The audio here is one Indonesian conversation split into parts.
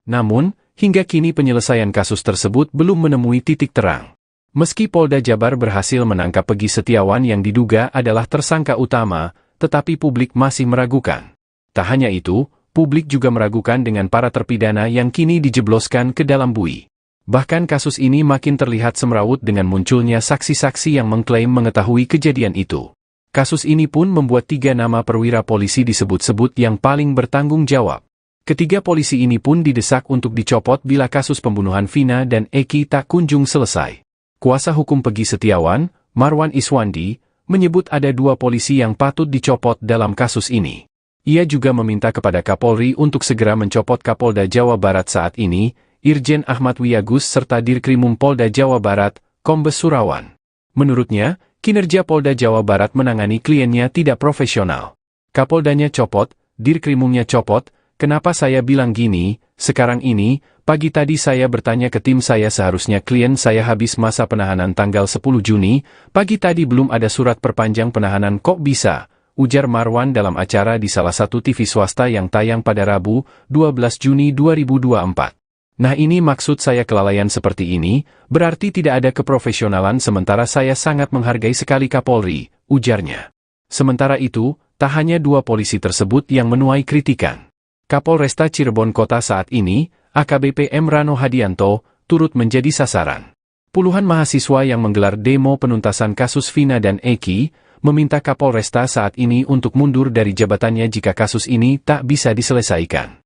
Namun, hingga kini penyelesaian kasus tersebut belum menemui titik terang. Meski Polda Jabar berhasil menangkap Peggy Setiawan yang diduga adalah tersangka utama, tetapi publik masih meragukan. Tak hanya itu, publik juga meragukan dengan para terpidana yang kini dijebloskan ke dalam bui. Bahkan kasus ini makin terlihat semrawut dengan munculnya saksi-saksi yang mengklaim mengetahui kejadian itu. Kasus ini pun membuat 3 nama perwira polisi disebut-sebut yang paling bertanggung jawab. Ketiga polisi ini pun didesak untuk dicopot bila kasus pembunuhan Vina dan Eki tak kunjung selesai. Kuasa hukum Peggy Setiawan, Marwan Iswandi, menyebut ada 2 polisi yang patut dicopot dalam kasus ini. Ia juga meminta kepada Kapolri untuk segera mencopot Kapolda Jawa Barat saat ini, Irjen Ahmad Wiyagus serta Dirkrimum Polda Jawa Barat, Kombes Surawan. Menurutnya, kinerja Polda Jawa Barat menangani kliennya tidak profesional. Kapoldanya copot, Dirkrimumnya copot, kenapa saya bilang gini, sekarang ini, pagi tadi saya bertanya ke tim saya seharusnya klien saya habis masa penahanan tanggal 10 Juni, pagi tadi belum ada surat perpanjang penahanan kok bisa, ujar Marwan dalam acara di salah satu TV swasta yang tayang pada Rabu, 12 Juni 2024. Nah ini maksud saya kelalaian seperti ini, berarti tidak ada keprofesionalan sementara saya sangat menghargai sekali Kapolri, ujarnya. Sementara itu, tak hanya 2 polisi tersebut yang menuai kritikan. Kapolresta Cirebon Kota saat ini, AKBP M. Rano Hadianto, turut menjadi sasaran. Puluhan mahasiswa yang menggelar demo penuntasan kasus Vina dan Eki, meminta Kapolresta saat ini untuk mundur dari jabatannya jika kasus ini tak bisa diselesaikan.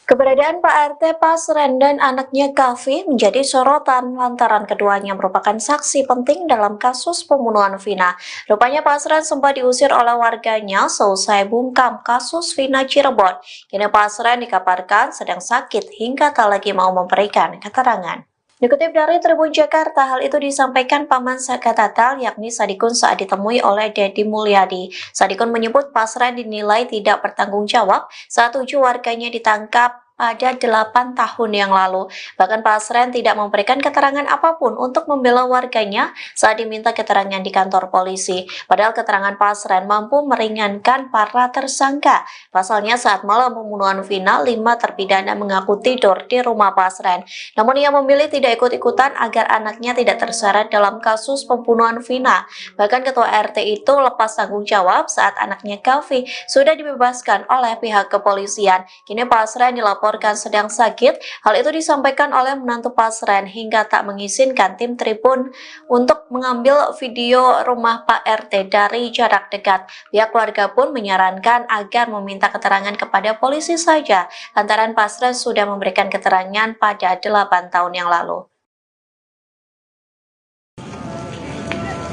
Keberadaan Pak RT Pasren dan anaknya Kavi menjadi sorotan lantaran keduanya merupakan saksi penting dalam kasus pembunuhan Vina. Rupanya Pasren sempat diusir oleh warganya seusai bungkam kasus Vina Cirebon. Kini Pasren dikabarkan sedang sakit hingga tak lagi mau memberikan keterangan. Dikutip dari Tribun Jakarta, hal itu disampaikan Paman Sakatatal yakni Sadikun saat ditemui oleh Dedi Mulyadi. Sadikun menyebut Pasren dinilai tidak bertanggung jawab saat 7 warganya ditangkap pada 8 tahun yang lalu. Bahkan Pasren tidak memberikan keterangan apapun untuk membela warganya saat diminta keterangan di kantor polisi. Padahal keterangan Pasren mampu meringankan para tersangka. Pasalnya saat malam pembunuhan Vina, 5 terpidana mengaku tidur di rumah Pasren. Namun ia memilih tidak ikut-ikutan agar anaknya tidak terseret dalam kasus pembunuhan Vina. Bahkan ketua RT itu lepas tanggung jawab saat anaknya Kavi sudah dibebaskan oleh pihak kepolisian. Kini Pasren dilaporkan sedang sakit. Hal itu disampaikan oleh menantu Pasren hingga tak mengizinkan tim Tribun untuk mengambil video rumah Pak RT dari jarak dekat. Pihak keluarga pun menyarankan agar meminta keterangan kepada polisi saja, lantaran Pasren sudah memberikan keterangan pada 8 tahun yang lalu.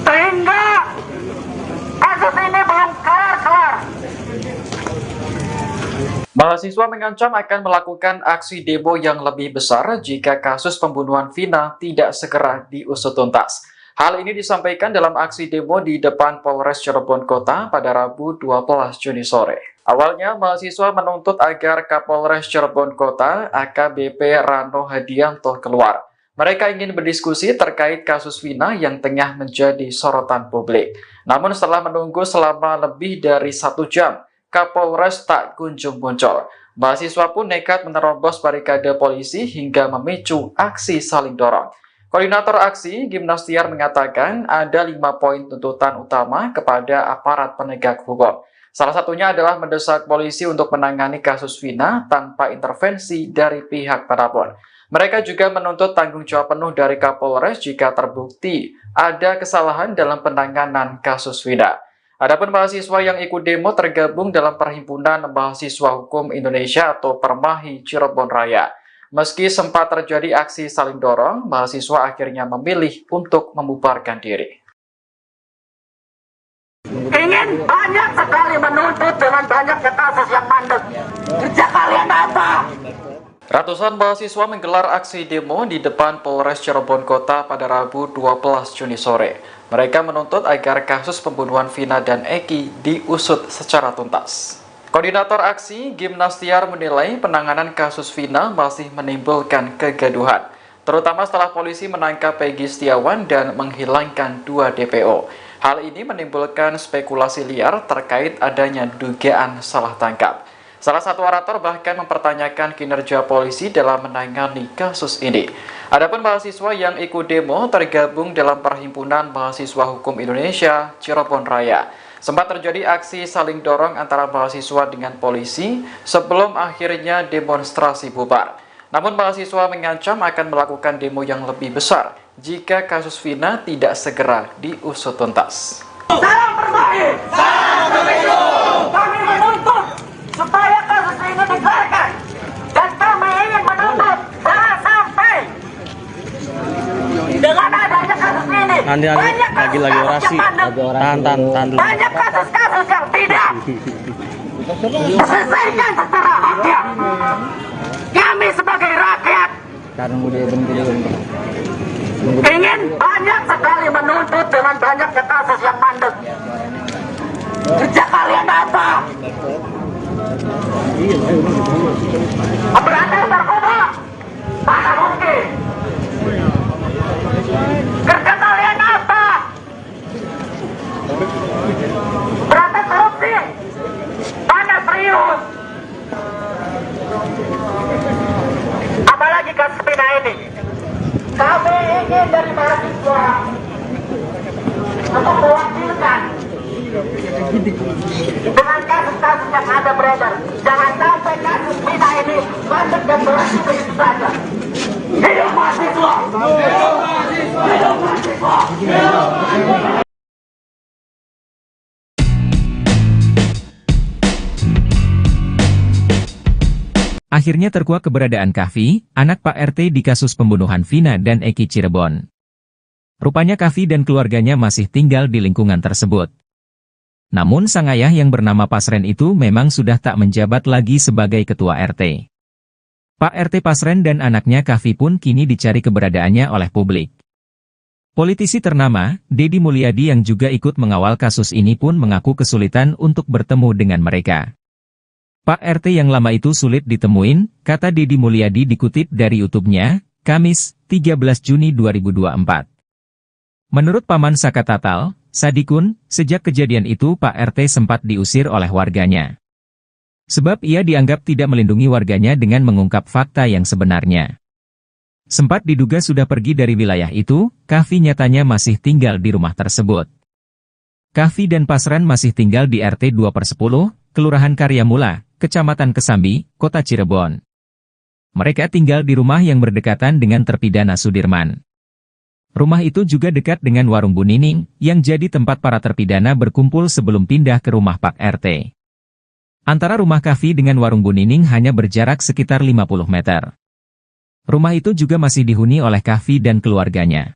Sehingga kasus ini belum kelar-kelar. Mahasiswa mengancam akan melakukan aksi demo yang lebih besar jika kasus pembunuhan Vina tidak segera diusut tuntas. Hal ini disampaikan dalam aksi demo di depan Polres Cirebon Kota pada Rabu 12 Juni sore. Awalnya, mahasiswa menuntut agar Kapolres Cirebon Kota AKBP Rano Hadianto keluar. Mereka ingin berdiskusi terkait kasus Vina yang tengah menjadi sorotan publik. Namun setelah menunggu selama lebih dari 1 jam, Kapolres tak kunjung muncul. Mahasiswa pun nekat menerobos barikade polisi hingga memicu aksi saling dorong. Koordinator aksi, Gimnastiar, mengatakan ada 5 poin tuntutan utama kepada aparat penegak hukum. Salah satunya adalah mendesak polisi untuk menangani kasus Vina tanpa intervensi dari pihak manapun. Mereka juga menuntut tanggung jawab penuh dari Kapolres jika terbukti ada kesalahan dalam penanganan kasus Vina. Adapun mahasiswa yang ikut demo tergabung dalam Perhimpunan Mahasiswa Hukum Indonesia atau Permahi Cirebon Raya. Meski sempat terjadi aksi saling dorong, mahasiswa akhirnya memilih untuk membubarkan diri. Ingin banyak sekali menuntut dengan banyaknya kasus yang mandek. Kerja kalian apa? Ratusan mahasiswa menggelar aksi demo di depan Polres Cirebon Kota pada Rabu 12 Juni sore. Mereka menuntut agar kasus pembunuhan Vina dan Eki diusut secara tuntas. Koordinator aksi Gimnastiar menilai penanganan kasus Vina masih menimbulkan kegaduhan, terutama setelah polisi menangkap Peggy Setiawan dan menghilangkan 2 DPO. Hal ini menimbulkan spekulasi liar terkait adanya dugaan salah tangkap. Salah satu orator bahkan mempertanyakan kinerja polisi dalam menangani kasus ini. Adapun mahasiswa yang ikut demo tergabung dalam Perhimpunan Mahasiswa Hukum Indonesia Cirebon Raya. Sempat terjadi aksi saling dorong antara mahasiswa dengan polisi sebelum akhirnya demonstrasi bubar. Namun mahasiswa mengancam akan melakukan demo yang lebih besar jika kasus Vina tidak segera diusut tuntas. Salam bermain! Salam pemilu! Kami menuntut supaya kasus ini dikeluarkan. Dan kami ingin menuntut jangan sampai dengan adanya kasus ini Nanti lagi orasi, tahan dulu. banyak kasus-kasus yang tidak diselesaikan secara adil. Kami sebagai rakyat ingin banyak sekali menuntut dengan banyaknya kasus yang mandek. Kerja kalian apa? Berantas narkoba? Mana mungkin? Kerja kalian apa? Berantas korupsi? Mana serius? Apalagi kasus Vina ini. Kami ingin dari mahasiswa untuk mewakilkan dengan kasus-kasus yang ada beredar. Jangan sampai kasus Vina ini masuk dan berhenti begitu saja. Hidup mahasiswa! Hidup mahasiswa! Hidup mahasiswa! Hidup mahasiswa! Akhirnya terkuak keberadaan Kahfi, anak Pak RT di kasus pembunuhan Vina dan Eki Cirebon. Rupanya Kahfi dan keluarganya masih tinggal di lingkungan tersebut. Namun sang ayah yang bernama Pasren itu memang sudah tak menjabat lagi sebagai ketua RT. Pak RT Pasren dan anaknya Kahfi pun kini dicari keberadaannya oleh publik. Politisi ternama, Deddy Mulyadi yang juga ikut mengawal kasus ini pun mengaku kesulitan untuk bertemu dengan mereka. Pak RT yang lama itu sulit ditemuin, kata Deddy Mulyadi dikutip dari YouTube-nya, Kamis, 13 Juni 2024. Menurut Paman Saka Tatal, Sadikun, sejak kejadian itu Pak RT sempat diusir oleh warganya. Sebab ia dianggap tidak melindungi warganya dengan mengungkap fakta yang sebenarnya. Sempat diduga sudah pergi dari wilayah itu, Kahfi nyatanya masih tinggal di rumah tersebut. Kahfi dan Pasren masih tinggal di RT 2/10, Kelurahan Karyamula, Kecamatan Kesambi, Kota Cirebon. Mereka tinggal di rumah yang berdekatan dengan terpidana Sudirman. Rumah itu juga dekat dengan warung Bu Nining, yang jadi tempat para terpidana berkumpul sebelum pindah ke rumah Pak RT. Antara rumah Kahfi dengan warung Bu Nining hanya berjarak sekitar 50 meter. Rumah itu juga masih dihuni oleh Kahfi dan keluarganya.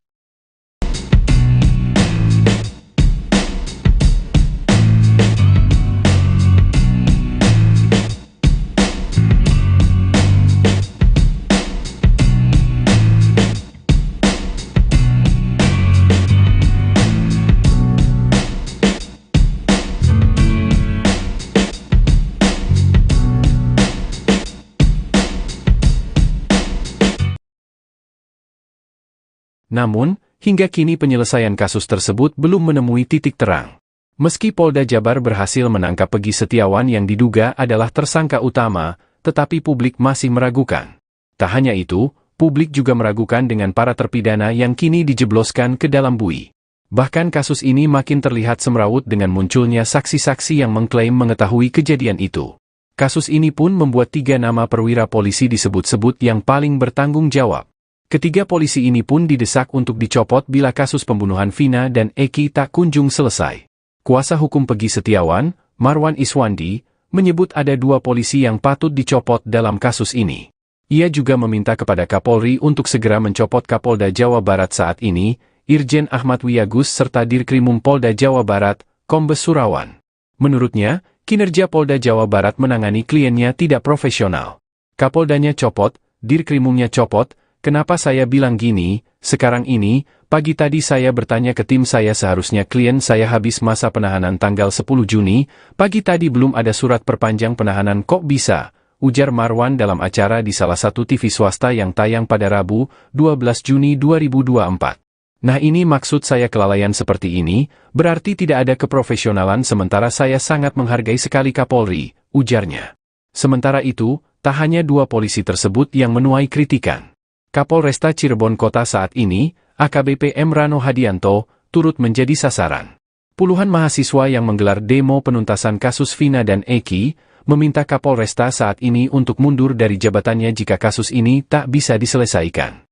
Namun, hingga kini penyelesaian kasus tersebut belum menemui titik terang. Meski Polda Jabar berhasil menangkap Peggy Setiawan yang diduga adalah tersangka utama, tetapi publik masih meragukan. Tak hanya itu, publik juga meragukan dengan para terpidana yang kini dijebloskan ke dalam bui. Bahkan kasus ini makin terlihat semrawut dengan munculnya saksi-saksi yang mengklaim mengetahui kejadian itu. Kasus ini pun membuat 3 nama perwira polisi disebut-sebut yang paling bertanggung jawab. Ketiga polisi ini pun didesak untuk dicopot bila kasus pembunuhan Vina dan Eki tak kunjung selesai. Kuasa hukum Peggy Setiawan, Marwan Iswandi, menyebut ada 2 polisi yang patut dicopot dalam kasus ini. Ia juga meminta kepada Kapolri untuk segera mencopot Kapolda Jawa Barat saat ini, Irjen Ahmad Wiyagus serta Dirkrimum Polda Jawa Barat, Kombes Surawan. Menurutnya, kinerja Polda Jawa Barat menangani kliennya tidak profesional. Kapoldanya copot, Dirkrimumnya copot, Kenapa saya bilang gini? Sekarang ini, pagi tadi saya bertanya ke tim saya seharusnya klien saya habis masa penahanan tanggal 10 Juni, pagi tadi belum ada surat perpanjang penahanan kok bisa? Ujar Marwan dalam acara di salah satu TV swasta yang tayang pada Rabu, 12 Juni 2024. Nah ini maksud saya kelalaian seperti ini, berarti tidak ada keprofesionalan sementara saya sangat menghargai sekali Kapolri, ujarnya. Sementara itu, tak hanya dua polisi tersebut yang menuai kritikan. Kapolresta Cirebon Kota saat ini, AKBP M. Rano Hadianto, turut menjadi sasaran. Puluhan mahasiswa yang menggelar demo penuntasan kasus Vina dan Eki, meminta Kapolresta saat ini untuk mundur dari jabatannya jika kasus ini tak bisa diselesaikan.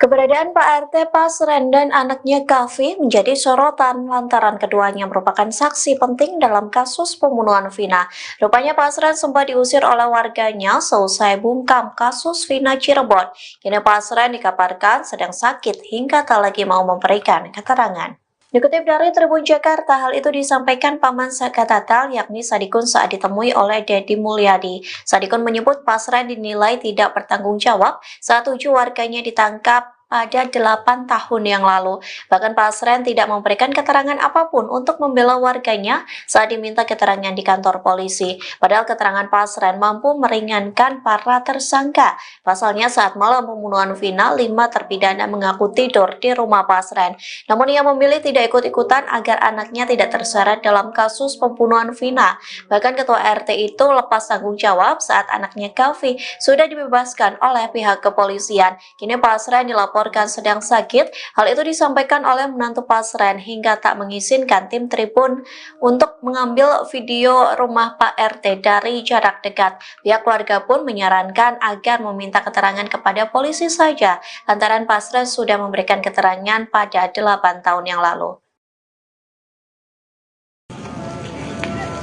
Keberadaan Pak RT Pasren dan anaknya Kavi menjadi sorotan lantaran keduanya merupakan saksi penting dalam kasus pembunuhan Vina. Rupanya Pasren sempat diusir oleh warganya seusai bungkam kasus Vina Cirebon. Kini Pasren dikabarkan sedang sakit hingga tak lagi mau memberikan keterangan. Dikutip dari Tribun Jakarta, hal itu disampaikan Paman Sakatatal yakni Sadikun saat ditemui oleh Dedi Mulyadi. Sadikun menyebut Pasren dinilai tidak bertanggung jawab saat 7 warganya ditangkap pada 8 tahun yang lalu. Bahkan Pasren tidak memberikan keterangan apapun untuk membela warganya saat diminta keterangan di kantor polisi. Padahal keterangan Pasren mampu meringankan para tersangka. Pasalnya saat malam pembunuhan Vina, 5 terpidana mengaku tidur di rumah Pasren. Namun ia memilih tidak ikut-ikutan agar anaknya tidak terseret dalam kasus pembunuhan Vina. Bahkan ketua RT itu lepas tanggung jawab saat anaknya Kavi sudah dibebaskan oleh pihak kepolisian. Kini Pasren dilaporkan sedang sakit. Hal itu disampaikan oleh menantu Pasren hingga tak mengizinkan tim Tribun untuk mengambil video rumah Pak RT dari jarak dekat. Pihak keluarga pun menyarankan agar meminta keterangan kepada polisi saja, lantaran Pasren sudah memberikan keterangan pada 8 tahun yang lalu.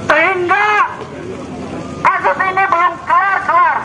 Sehingga kasus ini belum kelar-kelar.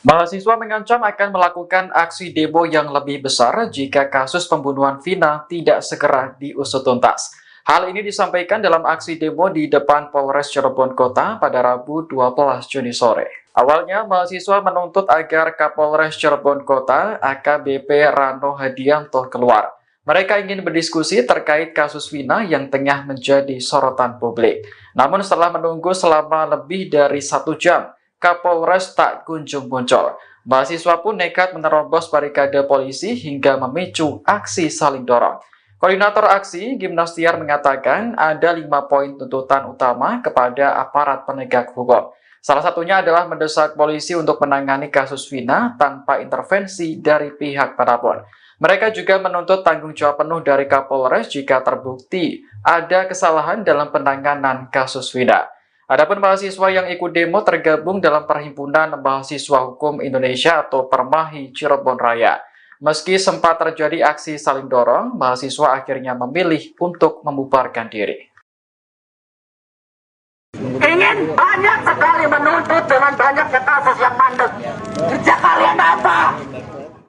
Mahasiswa mengancam akan melakukan aksi demo yang lebih besar jika kasus pembunuhan Vina tidak segera diusut tuntas. Hal ini disampaikan dalam aksi demo di depan Polres Cirebon Kota pada Rabu 12 Juni sore. Awalnya, mahasiswa menuntut agar Kapolres Cirebon Kota AKBP Rano Hadianto keluar. Mereka ingin berdiskusi terkait kasus Vina yang tengah menjadi sorotan publik. Namun setelah menunggu selama lebih dari 1 jam, Kapolres tak kunjung muncul. Mahasiswa pun nekat menerobos barikade polisi hingga memicu aksi saling dorong. Koordinator aksi, Gimnastiar, mengatakan ada 5 poin tuntutan utama kepada aparat penegak hukum. Salah satunya adalah mendesak polisi untuk menangani kasus Vina tanpa intervensi dari pihak manapun. Mereka juga menuntut tanggung jawab penuh dari Kapolres jika terbukti ada kesalahan dalam penanganan kasus Vina. Adapun mahasiswa yang ikut demo tergabung dalam Perhimpunan Mahasiswa Hukum Indonesia atau Permahi Cirebon Raya. Meski sempat terjadi aksi saling dorong, mahasiswa akhirnya memilih untuk membubarkan diri. Ingin banyak sekali menuntut dengan banyaknya kasus yang mandek. Kerja kalian apa?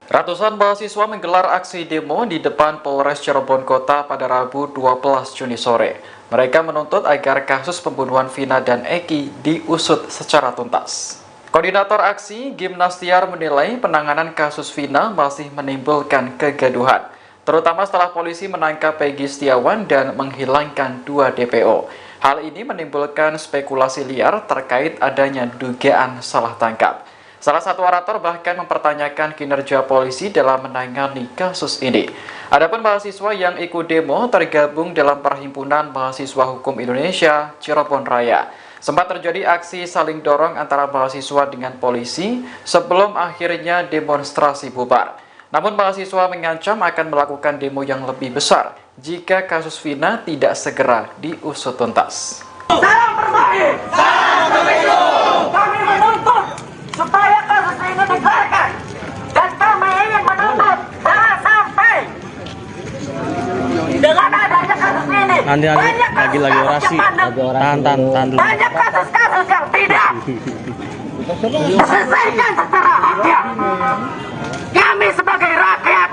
Ratusan mahasiswa menggelar aksi demo di depan Polres Cirebon Kota pada Rabu 12 Juni sore. Mereka menuntut agar kasus pembunuhan Vina dan Eki diusut secara tuntas. Koordinator aksi, Gimnastiar, menilai penanganan kasus Vina masih menimbulkan kegaduhan, terutama setelah polisi menangkap Peggy Setiawan dan menghilangkan 2 DPO. Hal ini menimbulkan spekulasi liar terkait adanya dugaan salah tangkap. Salah satu orator bahkan mempertanyakan kinerja polisi dalam menangani kasus ini. Adapun mahasiswa yang ikut demo tergabung dalam Perhimpunan Mahasiswa Hukum Indonesia Cirebon Raya. Sempat terjadi aksi saling dorong antara mahasiswa dengan polisi sebelum akhirnya demonstrasi bubar. Namun mahasiswa mengancam akan melakukan demo yang lebih besar jika kasus Vina tidak segera diusut tuntas. Salam Permahi! Salam Pemilu! Kami menuntut supaya kasus ini dikelarkan. Dan kami ingin menuntut jangan sampai dengan adanya kasus ini Nanti lagi orasi. Tahan dulu. banyak kasus-kasus yang tidak Selesaikan secara haknya. Kami sebagai rakyat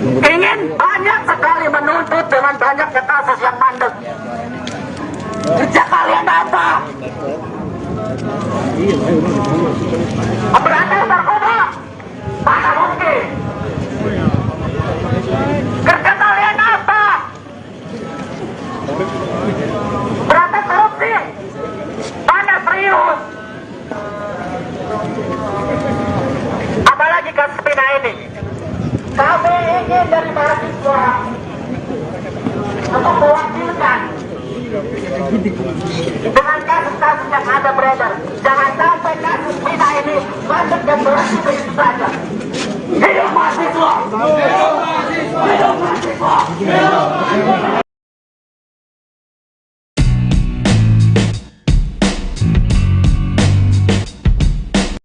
ingin banyak sekali menuntut dengan banyaknya kasus yang mandek. Kerja kalian apa? Memberantas narkoba? Mana mungkin? Kerja kalian apa? Berantas korupsi? Mana serius? Apalagi kasus Vina ini. Kami ingin dari mahasiswa untuk mewakilkan dengan kasus-kasus yang ada beredar. Jangan sampai kasus Vina ini masuk dan berhenti begitu saja. Hidup mahasiswa! Hidup mahasiswa! Hidup mahasiswa! Hidup mahasiswa!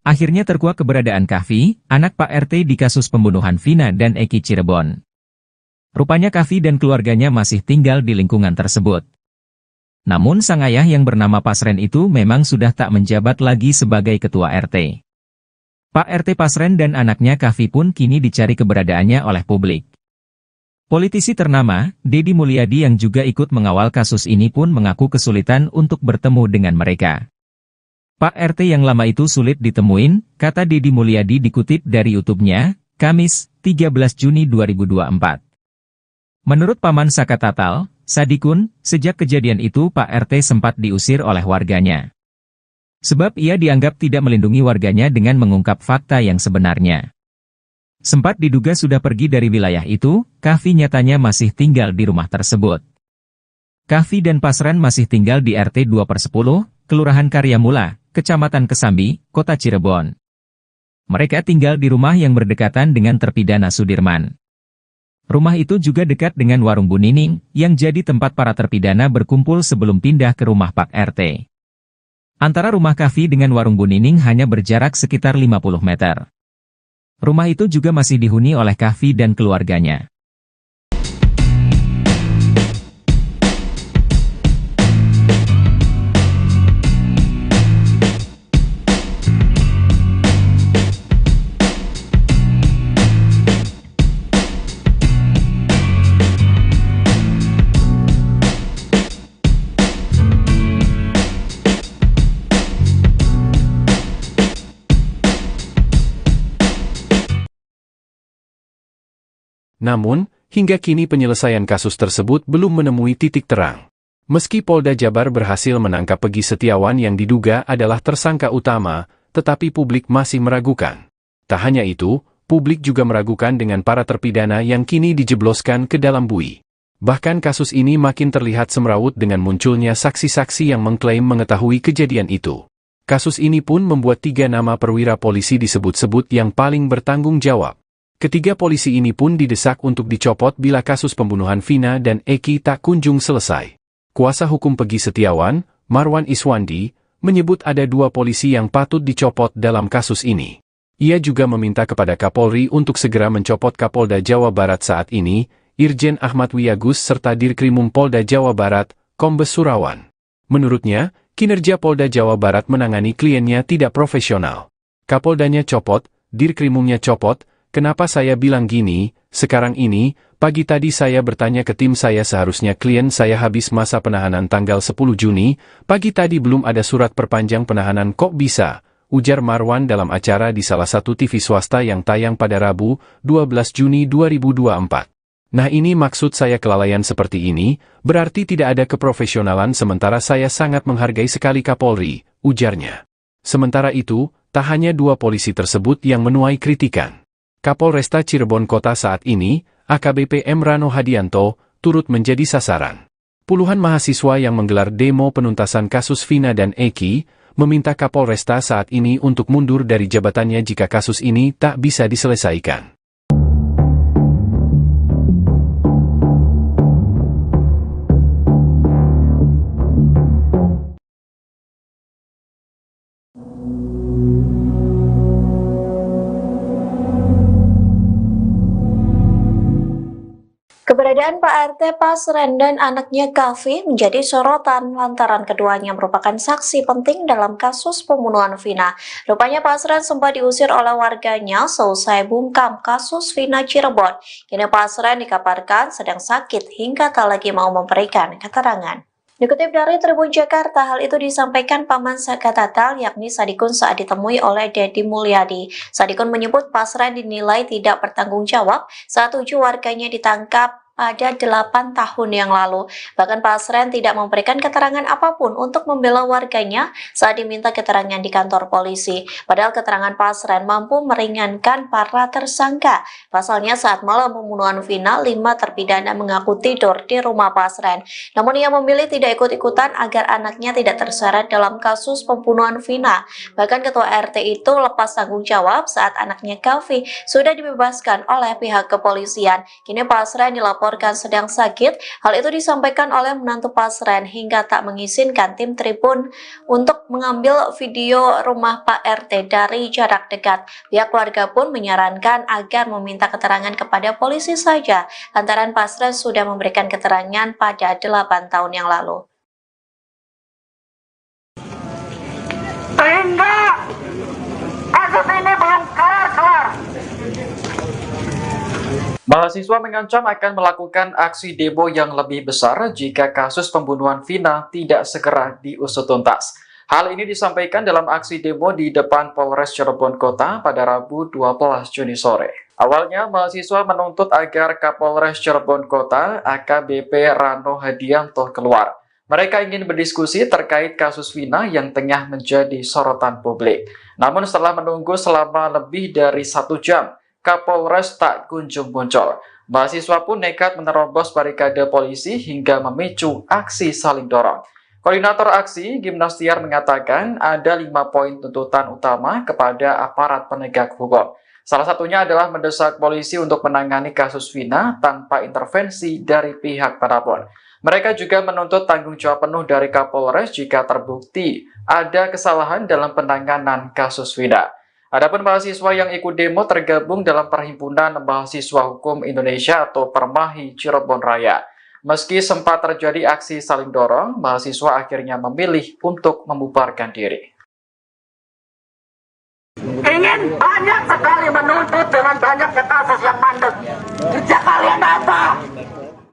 Akhirnya terkuak keberadaan Kahfi, anak Pak RT di kasus pembunuhan Vina dan Eki Cirebon. Rupanya Kahfi dan keluarganya masih tinggal di lingkungan tersebut. Namun sang ayah yang bernama Pasren itu memang sudah tak menjabat lagi sebagai ketua RT. Pak RT Pasren dan anaknya Kahfi pun kini dicari keberadaannya oleh publik. Politisi ternama, Deddy Mulyadi yang juga ikut mengawal kasus ini pun mengaku kesulitan untuk bertemu dengan mereka. Pak RT yang lama itu sulit ditemuin, kata Deddy Mulyadi dikutip dari YouTube-nya, Kamis, 13 Juni 2024. Menurut Paman Saka Tatal, Sadikun, sejak kejadian itu Pak RT sempat diusir oleh warganya. Sebab ia dianggap tidak melindungi warganya dengan mengungkap fakta yang sebenarnya. Sempat diduga sudah pergi dari wilayah itu, Kahfi nyatanya masih tinggal di rumah tersebut. Kahfi dan Pasren masih tinggal di RT 2/10, Kelurahan Karyamula, Kecamatan Kesambi, Kota Cirebon. Mereka tinggal di rumah yang berdekatan dengan terpidana Sudirman. Rumah itu juga dekat dengan warung Bu Nining, yang jadi tempat para terpidana berkumpul sebelum pindah ke rumah Pak RT. Antara rumah Kahfi dengan warung Bu Nining hanya berjarak sekitar 50 meter. Rumah itu juga masih dihuni oleh Kahfi dan keluarganya. Namun, hingga kini penyelesaian kasus tersebut belum menemui titik terang. Meski Polda Jabar berhasil menangkap Pegi Setiawan yang diduga adalah tersangka utama, tetapi publik masih meragukan. Tak hanya itu, publik juga meragukan dengan para terpidana yang kini dijebloskan ke dalam bui. Bahkan kasus ini makin terlihat semrawut dengan munculnya saksi-saksi yang mengklaim mengetahui kejadian itu. Kasus ini pun membuat 3 nama perwira polisi disebut-sebut yang paling bertanggung jawab. Ketiga polisi ini pun didesak untuk dicopot bila kasus pembunuhan Vina dan Eki tak kunjung selesai. Kuasa hukum Pegi Setiawan, Marwan Iswandi, menyebut ada 2 polisi yang patut dicopot dalam kasus ini. Ia juga meminta kepada Kapolri untuk segera mencopot Kapolda Jawa Barat saat ini, Irjen Ahmad Wiyagus serta Dirkrimum Polda Jawa Barat, Kombes Surawan. Menurutnya, kinerja Polda Jawa Barat menangani kliennya tidak profesional. Kapoldanya copot, Dirkrimumnya copot. Kenapa saya bilang gini, sekarang ini, pagi tadi saya bertanya ke tim saya seharusnya klien saya habis masa penahanan tanggal 10 Juni, pagi tadi belum ada surat perpanjang penahanan kok bisa, ujar Marwan dalam acara di salah satu TV swasta yang tayang pada Rabu, 12 Juni 2024. Nah ini maksud saya kelalaian seperti ini, berarti tidak ada keprofesionalan sementara saya sangat menghargai sekali Kapolri, ujarnya. Sementara itu, tak hanya 2 polisi tersebut yang menuai kritikan. Kapolresta Cirebon Kota saat ini, AKBP M. Rano Hadianto, turut menjadi sasaran. Puluhan mahasiswa yang menggelar demo penuntasan kasus Vina dan Eki, meminta Kapolresta saat ini untuk mundur dari jabatannya jika kasus ini tak bisa diselesaikan. Keberadaan Pak KDRT Pasren dan anaknya Kavi menjadi sorotan lantaran keduanya merupakan saksi penting dalam kasus pembunuhan Vina. Rupanya Pasren sempat diusir oleh warganya seusai bungkam kasus Vina Cirebon. Kini Pasren dikabarkan sedang sakit hingga tak lagi mau memberikan keterangan. Dikutip dari Tribun Jakarta, hal itu disampaikan Paman Sakatatal yakni Sadikun saat ditemui oleh Dedi Mulyadi. Sadikun menyebut Pasren dinilai tidak bertanggung jawab saat 7 warganya ditangkap pada 8 tahun yang lalu. Bahkan Pasren tidak memberikan keterangan apapun untuk membela warganya saat diminta keterangan di kantor polisi. Padahal keterangan Pasren mampu meringankan para tersangka. Pasalnya saat malam pembunuhan Vina, 5 terpidana mengaku tidur di rumah Pasren. Namun ia memilih tidak ikut-ikutan agar anaknya tidak terseret dalam kasus pembunuhan Vina. Bahkan ketua RT itu lepas tanggung jawab saat anaknya Kavi sudah dibebaskan oleh pihak kepolisian. Kini Pasren dilaporkan sedang sakit. Hal itu disampaikan oleh menantu Pasren hingga tak mengizinkan tim Tribun untuk mengambil video rumah Pak RT dari jarak dekat. Pihak keluarga pun menyarankan agar meminta keterangan kepada polisi saja, lantaran Pasren sudah memberikan keterangan pada 8 tahun yang lalu. Sehingga kasus ini belum kelar-kelar. Mahasiswa mengancam akan melakukan aksi demo yang lebih besar jika kasus pembunuhan Vina tidak segera diusut tuntas. Hal ini disampaikan dalam aksi demo di depan Polres Cirebon Kota pada Rabu 12 Juni sore. Awalnya, mahasiswa menuntut agar Kapolres Cirebon Kota AKBP Rano Hadianto keluar. Mereka ingin berdiskusi terkait kasus Vina yang tengah menjadi sorotan publik. Namun setelah menunggu selama lebih dari 1 jam, Kapolres tak kunjung muncul. Mahasiswa pun nekat menerobos barikade polisi hingga memicu aksi saling dorong. Koordinator aksi, Gimnastiar, mengatakan ada 5 poin tuntutan utama kepada aparat penegak hukum. Salah satunya adalah mendesak polisi untuk menangani kasus Vina tanpa intervensi dari pihak manapun. Mereka juga menuntut tanggung jawab penuh dari Kapolres jika terbukti ada kesalahan dalam penanganan kasus Vina. Adapun mahasiswa yang ikut demo tergabung dalam Perhimpunan Mahasiswa Hukum Indonesia atau Permahi Cirebon Raya. Meski sempat terjadi aksi saling dorong, mahasiswa akhirnya memilih untuk membubarkan diri. Ingin banyak sekali menuntut dengan banyaknya kasus yang mandek. Kerja kalian apa?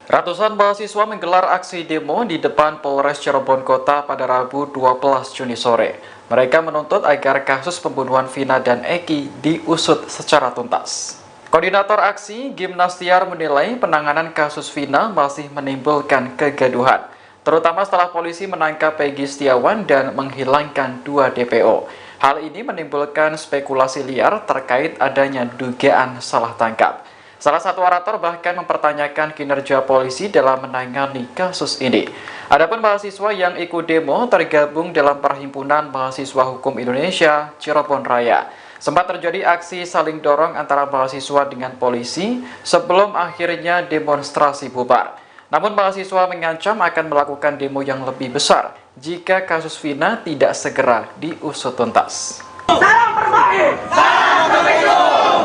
Ratusan mahasiswa menggelar aksi demo di depan Polres Cirebon Kota pada Rabu 12 Juni sore. Mereka menuntut agar kasus pembunuhan Vina dan Eki diusut secara tuntas. Koordinator aksi, Gimnastiar, menilai penanganan kasus Vina masih menimbulkan kegaduhan, terutama setelah polisi menangkap Peggy Setiawan dan menghilangkan 2 DPO. Hal ini menimbulkan spekulasi liar terkait adanya dugaan salah tangkap. Salah satu orator bahkan mempertanyakan kinerja polisi dalam menangani kasus ini. Adapun mahasiswa yang ikut demo tergabung dalam Perhimpunan Mahasiswa Hukum Indonesia Cirebon Raya. Sempat terjadi aksi saling dorong antara mahasiswa dengan polisi sebelum akhirnya demonstrasi bubar. Namun mahasiswa mengancam akan melakukan demo yang lebih besar jika kasus Vina tidak segera diusut tuntas. Salam Permahi! Salam Pemilu!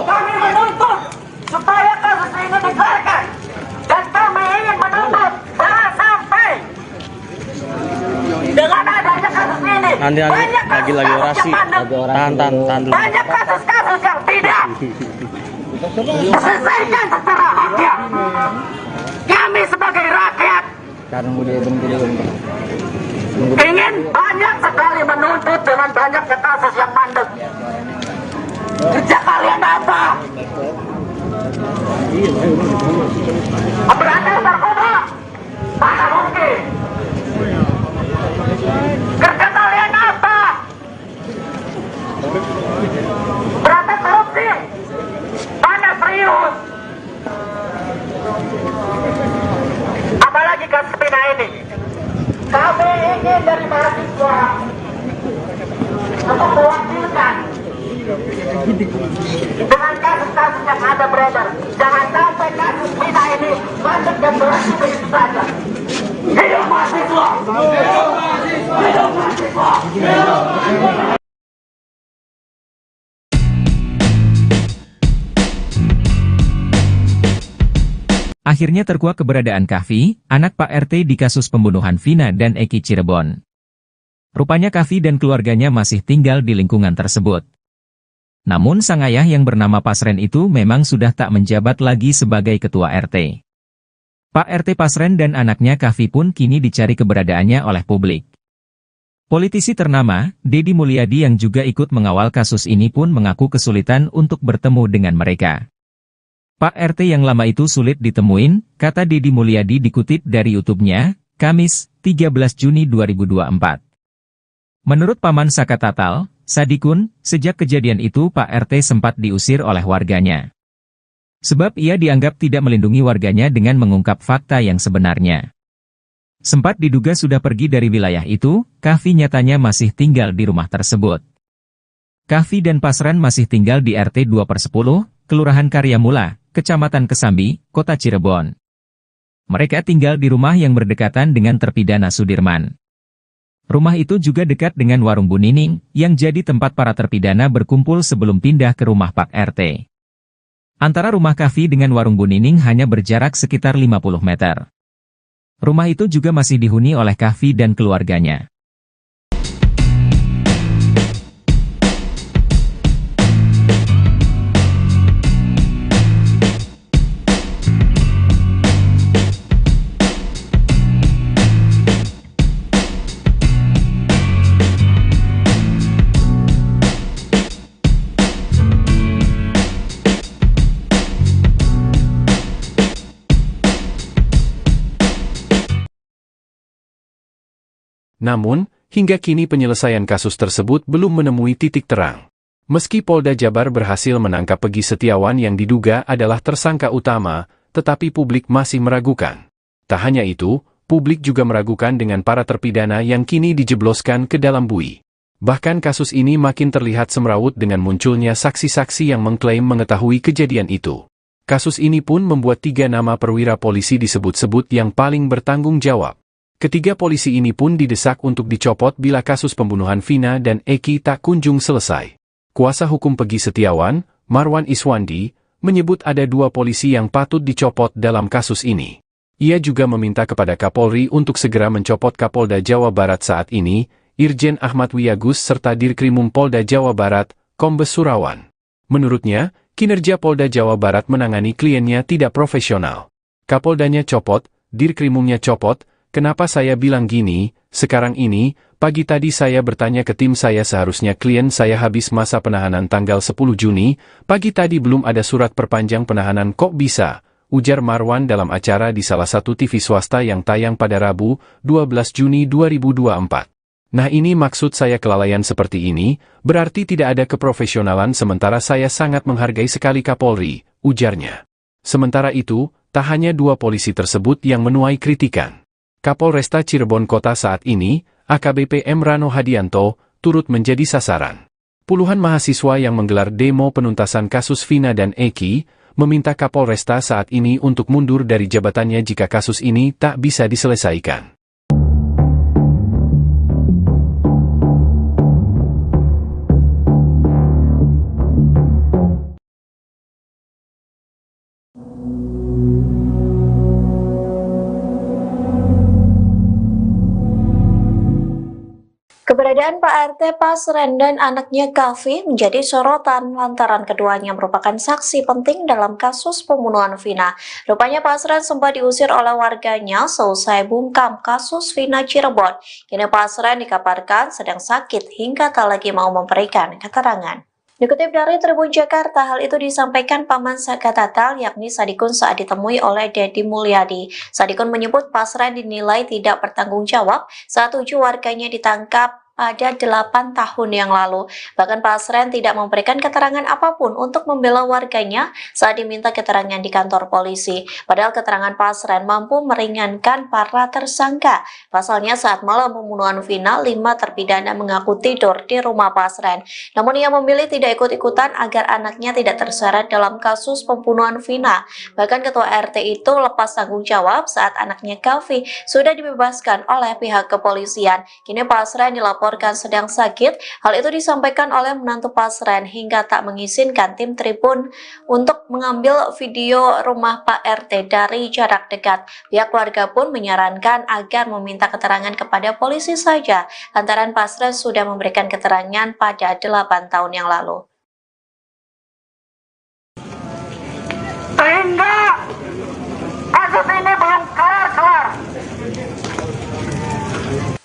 Kami menuntut supaya kasus ini dikeluarkan. Dan kami ingin menuntut jangan sampai dengan adanya kasus ini Nanti lagi orasi. Tahan dulu. banyak kasus-kasus yang tidak diselesaikan secara haknya. Kami sebagai rakyat ingin banyak sekali menuntut dengan banyaknya kasus yang mandek. Kerja kalian apa? Berantas narkoba? Mana mungkin? Kerja kalian apa? Berantas korupsi? Mana serius? Apalagi kasus Vina ini. Kami ingin dari mahasiswa untuk mewakilkan dengan kasus-kasus yang ada beredar. Jangan sampai kasus Vina ini masuk dan berhenti begitu saja. Hidup mahasiswa! Hidup mahasiswa! Hidup mahasiswa! Hidup mahasiswa! Akhirnya terkuak keberadaan Kahfi, anak Pak RT di kasus pembunuhan Vina dan Eki Cirebon. Rupanya Kahfi dan keluarganya masih tinggal di lingkungan tersebut. Namun sang ayah yang bernama Pasren itu memang sudah tak menjabat lagi sebagai ketua RT. Pak RT Pasren dan anaknya Kahfi pun kini dicari keberadaannya oleh publik. Politisi ternama, Deddy Mulyadi yang juga ikut mengawal kasus ini pun mengaku kesulitan untuk bertemu dengan mereka. Pak RT yang lama itu sulit ditemuin, kata Deddy Mulyadi dikutip dari YouTube-nya, Kamis, 13 Juni 2024. Menurut Paman Saka Tatal, Sadikun, sejak kejadian itu Pak RT sempat diusir oleh warganya. Sebab ia dianggap tidak melindungi warganya dengan mengungkap fakta yang sebenarnya. Sempat diduga sudah pergi dari wilayah itu, Kahfi nyatanya masih tinggal di rumah tersebut. Kahfi dan Pasren masih tinggal di RT 2/10, Kelurahan Karyamula, Kecamatan Kesambi, Kota Cirebon. Mereka tinggal di rumah yang berdekatan dengan terpidana Sudirman. Rumah itu juga dekat dengan warung Bu Nining, yang jadi tempat para terpidana berkumpul sebelum pindah ke rumah Pak RT. Antara rumah Kahfi dengan warung Bu Nining hanya berjarak sekitar 50 meter. Rumah itu juga masih dihuni oleh Kahfi dan keluarganya. Namun, hingga kini penyelesaian kasus tersebut belum menemui titik terang. Meski Polda Jabar berhasil menangkap Peggy Setiawan yang diduga adalah tersangka utama, tetapi publik masih meragukan. Tak hanya itu, publik juga meragukan dengan para terpidana yang kini dijebloskan ke dalam bui. Bahkan kasus ini makin terlihat semrawut dengan munculnya saksi-saksi yang mengklaim mengetahui kejadian itu. Kasus ini pun membuat 3 nama perwira polisi disebut-sebut yang paling bertanggung jawab. Ketiga polisi ini pun didesak untuk dicopot bila kasus pembunuhan Vina dan Eki tak kunjung selesai. Kuasa hukum Peggy Setiawan, Marwan Iswandi, menyebut ada 2 polisi yang patut dicopot dalam kasus ini. Ia juga meminta kepada Kapolri untuk segera mencopot Kapolda Jawa Barat saat ini, Irjen Ahmad Wiyagus serta Dirkrimum Polda Jawa Barat, Kombes Surawan. Menurutnya, kinerja Polda Jawa Barat menangani kliennya tidak profesional. Kapoldanya copot, Dirkrimumnya copot. Kenapa saya bilang gini? Sekarang ini, pagi tadi saya bertanya ke tim saya seharusnya klien saya habis masa penahanan tanggal 10 Juni, pagi tadi belum ada surat perpanjang penahanan kok bisa, ujar Marwan dalam acara di salah satu TV swasta yang tayang pada Rabu, 12 Juni 2024. Nah ini maksud saya kelalaian seperti ini, berarti tidak ada keprofesionalan sementara saya sangat menghargai sekali Kapolri, ujarnya. Sementara itu, tak hanya 2 polisi tersebut yang menuai kritikan. Kapolresta Cirebon Kota saat ini, AKBP M. Rano Hadianto, turut menjadi sasaran. Puluhan mahasiswa yang menggelar demo penuntasan kasus Vina dan Eki, meminta Kapolresta saat ini untuk mundur dari jabatannya jika kasus ini tak bisa diselesaikan. Keberadaan Pak RT Pasren dan anaknya Kahfi menjadi sorotan lantaran keduanya merupakan saksi penting dalam kasus pembunuhan Vina. Rupanya Pasren sempat diusir oleh warganya seusai bungkam kasus Vina Cirebon. Kini Pasren dikabarkan sedang sakit hingga tak lagi mau memberikan keterangan. Dikutip dari Tribun Jakarta, hal itu disampaikan Paman Saka Tatal yakni Sadikun saat ditemui oleh Deddy Mulyadi. Sadikun menyebut Pasren dinilai tidak bertanggung jawab saat 7 warganya ditangkap pada 8 tahun yang lalu. Bahkan Pasren tidak memberikan keterangan apapun untuk membela warganya saat diminta keterangan di kantor polisi. Padahal keterangan Pasren mampu meringankan para tersangka. Pasalnya saat malam pembunuhan Vina, 5 terpidana mengaku tidur di rumah Pasren. Namun ia memilih tidak ikut-ikutan agar anaknya tidak terseret dalam kasus pembunuhan Vina. Bahkan ketua RT itu lepas tanggung jawab saat anaknya Kahfi sudah dibebaskan oleh pihak kepolisian. Kini Pasren dilaporkan dilaporkan sedang sakit. Hal itu disampaikan oleh menantu Pasren hingga tak mengizinkan tim Tribun untuk mengambil video rumah Pak RT dari jarak dekat. Pihak keluarga pun menyarankan agar meminta keterangan kepada polisi saja, lantaran Pasren sudah memberikan keterangan pada 8 tahun yang lalu. Sehingga kasus ini belum kelar-kelar.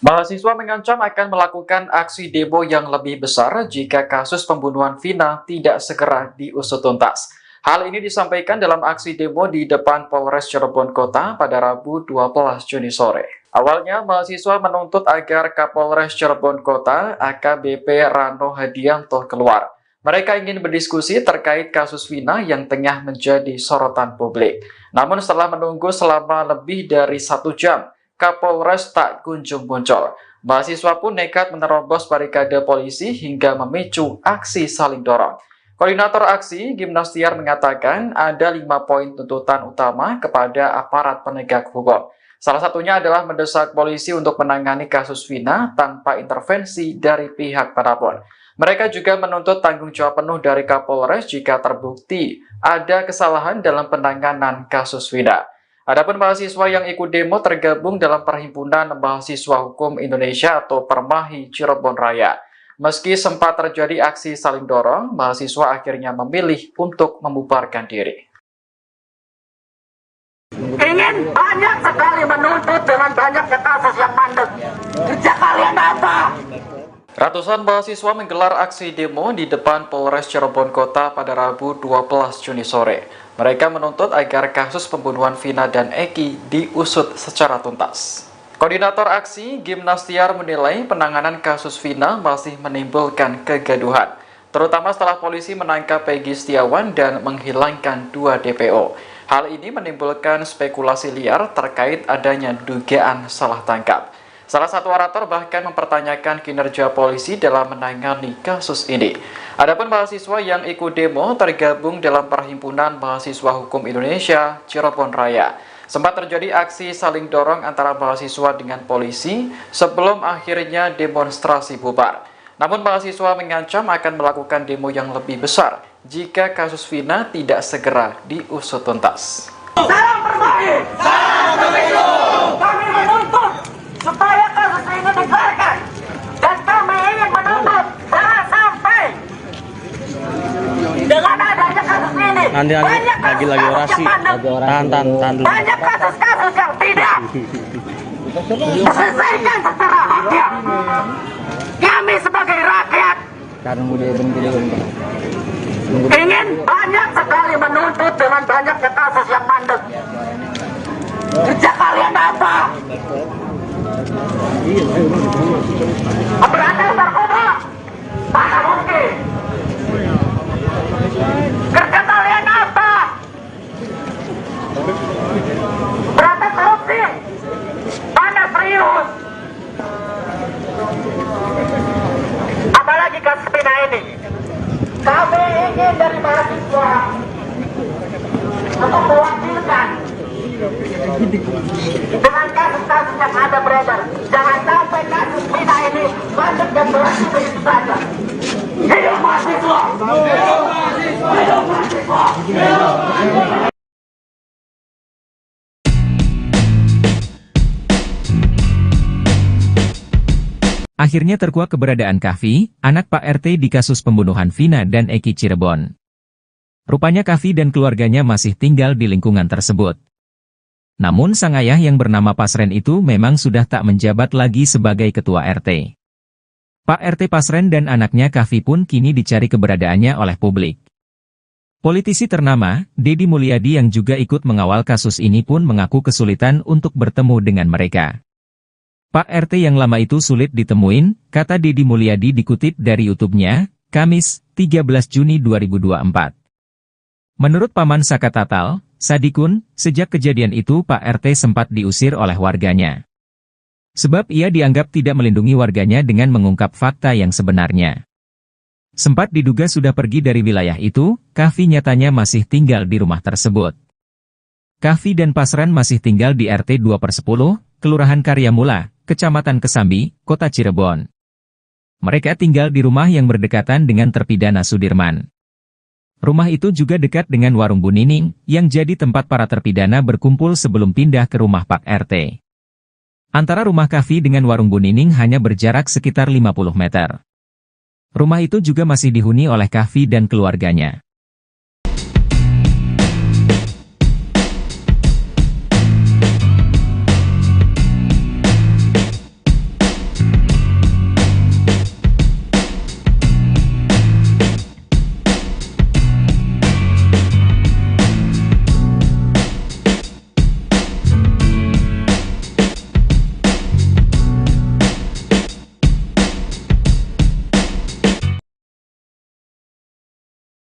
Mahasiswa mengancam akan melakukan aksi demo yang lebih besar jika kasus pembunuhan Vina tidak segera diusut tuntas. Hal ini disampaikan dalam aksi demo di depan Polres Cirebon Kota pada Rabu 12 Juni sore. Awalnya, mahasiswa menuntut agar Kapolres Cirebon Kota AKBP Rano Hadianto keluar. Mereka ingin berdiskusi terkait kasus Vina yang tengah menjadi sorotan publik. Namun setelah menunggu selama lebih dari 1 jam, Kapolres tak kunjung muncul. Mahasiswa pun nekat menerobos barikade polisi hingga memicu aksi saling dorong. Koordinator aksi, Gimnastiar, mengatakan ada 5 poin tuntutan utama kepada aparat penegak hukum. Salah satunya adalah mendesak polisi untuk menangani kasus Vina tanpa intervensi dari pihak manapun. Mereka juga menuntut tanggung jawab penuh dari Kapolres jika terbukti ada kesalahan dalam penanganan kasus Vina. Adapun mahasiswa yang ikut demo tergabung dalam Perhimpunan Mahasiswa Hukum Indonesia atau Permahi Cirebon Raya. Meski sempat terjadi aksi saling dorong, mahasiswa akhirnya memilih untuk membubarkan diri. Ingin banyak sekali menuntut dengan banyaknya kasus yang mandek. Kerja kalian apa? Ratusan mahasiswa menggelar aksi demo di depan Polres Cirebon Kota pada Rabu 12 Juni sore. Mereka menuntut agar kasus pembunuhan Vina dan Eki diusut secara tuntas. Koordinator aksi, Gimnastiar, menilai penanganan kasus Vina masih menimbulkan kegaduhan, terutama setelah polisi menangkap Peggy Setiawan dan menghilangkan 2 DPO. Hal ini menimbulkan spekulasi liar terkait adanya dugaan salah tangkap. Salah satu orator bahkan mempertanyakan kinerja polisi dalam menangani kasus ini. Adapun mahasiswa yang ikut demo tergabung dalam Perhimpunan Mahasiswa Hukum Indonesia Cirebon Raya. Sempat terjadi aksi saling dorong antara mahasiswa dengan polisi sebelum akhirnya demonstrasi bubar. Namun mahasiswa mengancam akan melakukan demo yang lebih besar jika kasus Vina tidak segera diusut tuntas. Salam Permahi! Salam Pemilu! Kami menuntut supaya kasus ini dikeluarkan, dan kami ingin menuntut jangan sampai dengan adanya kasus ini Nanti banyak lagi kasus orasi. yang mandek, Tahan dulu. banyak kasus-kasus yang tidak diselesaikan secara haknya. Kami sebagai rakyat ingin banyak sekali menuntut dengan banyaknya kasus yang mandek. Kerja kalian apa? Berantas narkoba? Mana mungkin? Kerja kalian apa? Berantas korupsi? Mana serius? Apalagi kasus Vina ini. Kami ingin dari mahasiswa untuk mewakilkan dengan kasus-kasus yang ada beredar. Jangan sampai kasus Vina ini lanjut dan berhenti begitu saja. Hidup mahasiswa! Hidup mahasiswa! Hidup mahasiswa! Hidup mahasiswa! Akhirnya terkuak keberadaan Kahfi, anak Pak RT di kasus pembunuhan Vina dan Eki Cirebon. Rupanya Kahfi dan keluarganya masih tinggal di lingkungan tersebut. Namun sang ayah yang bernama Pasren itu memang sudah tak menjabat lagi sebagai ketua RT. Pak RT Pasren dan anaknya Kahfi pun kini dicari keberadaannya oleh publik. Politisi ternama, Deddy Mulyadi yang juga ikut mengawal kasus ini pun mengaku kesulitan untuk bertemu dengan mereka. Pak RT yang lama itu sulit ditemuin, kata Deddy Mulyadi dikutip dari YouTube-nya, Kamis, 13 Juni 2024. Menurut Paman Saka Tatal, Sadikun, sejak kejadian itu Pak RT sempat diusir oleh warganya. Sebab ia dianggap tidak melindungi warganya dengan mengungkap fakta yang sebenarnya. Sempat diduga sudah pergi dari wilayah itu, Kahfi nyatanya masih tinggal di rumah tersebut. Kahfi dan Pasren masih tinggal di RT 2/10, Kelurahan Karyamula, Kecamatan Kesambi, Kota Cirebon. Mereka tinggal di rumah yang berdekatan dengan terpidana Sudirman. Rumah itu juga dekat dengan warung Bu Nining, yang jadi tempat para terpidana berkumpul sebelum pindah ke rumah Pak RT. Antara rumah Kavi dengan warung Bu Nining hanya berjarak sekitar 50 meter. Rumah itu juga masih dihuni oleh Kavi dan keluarganya.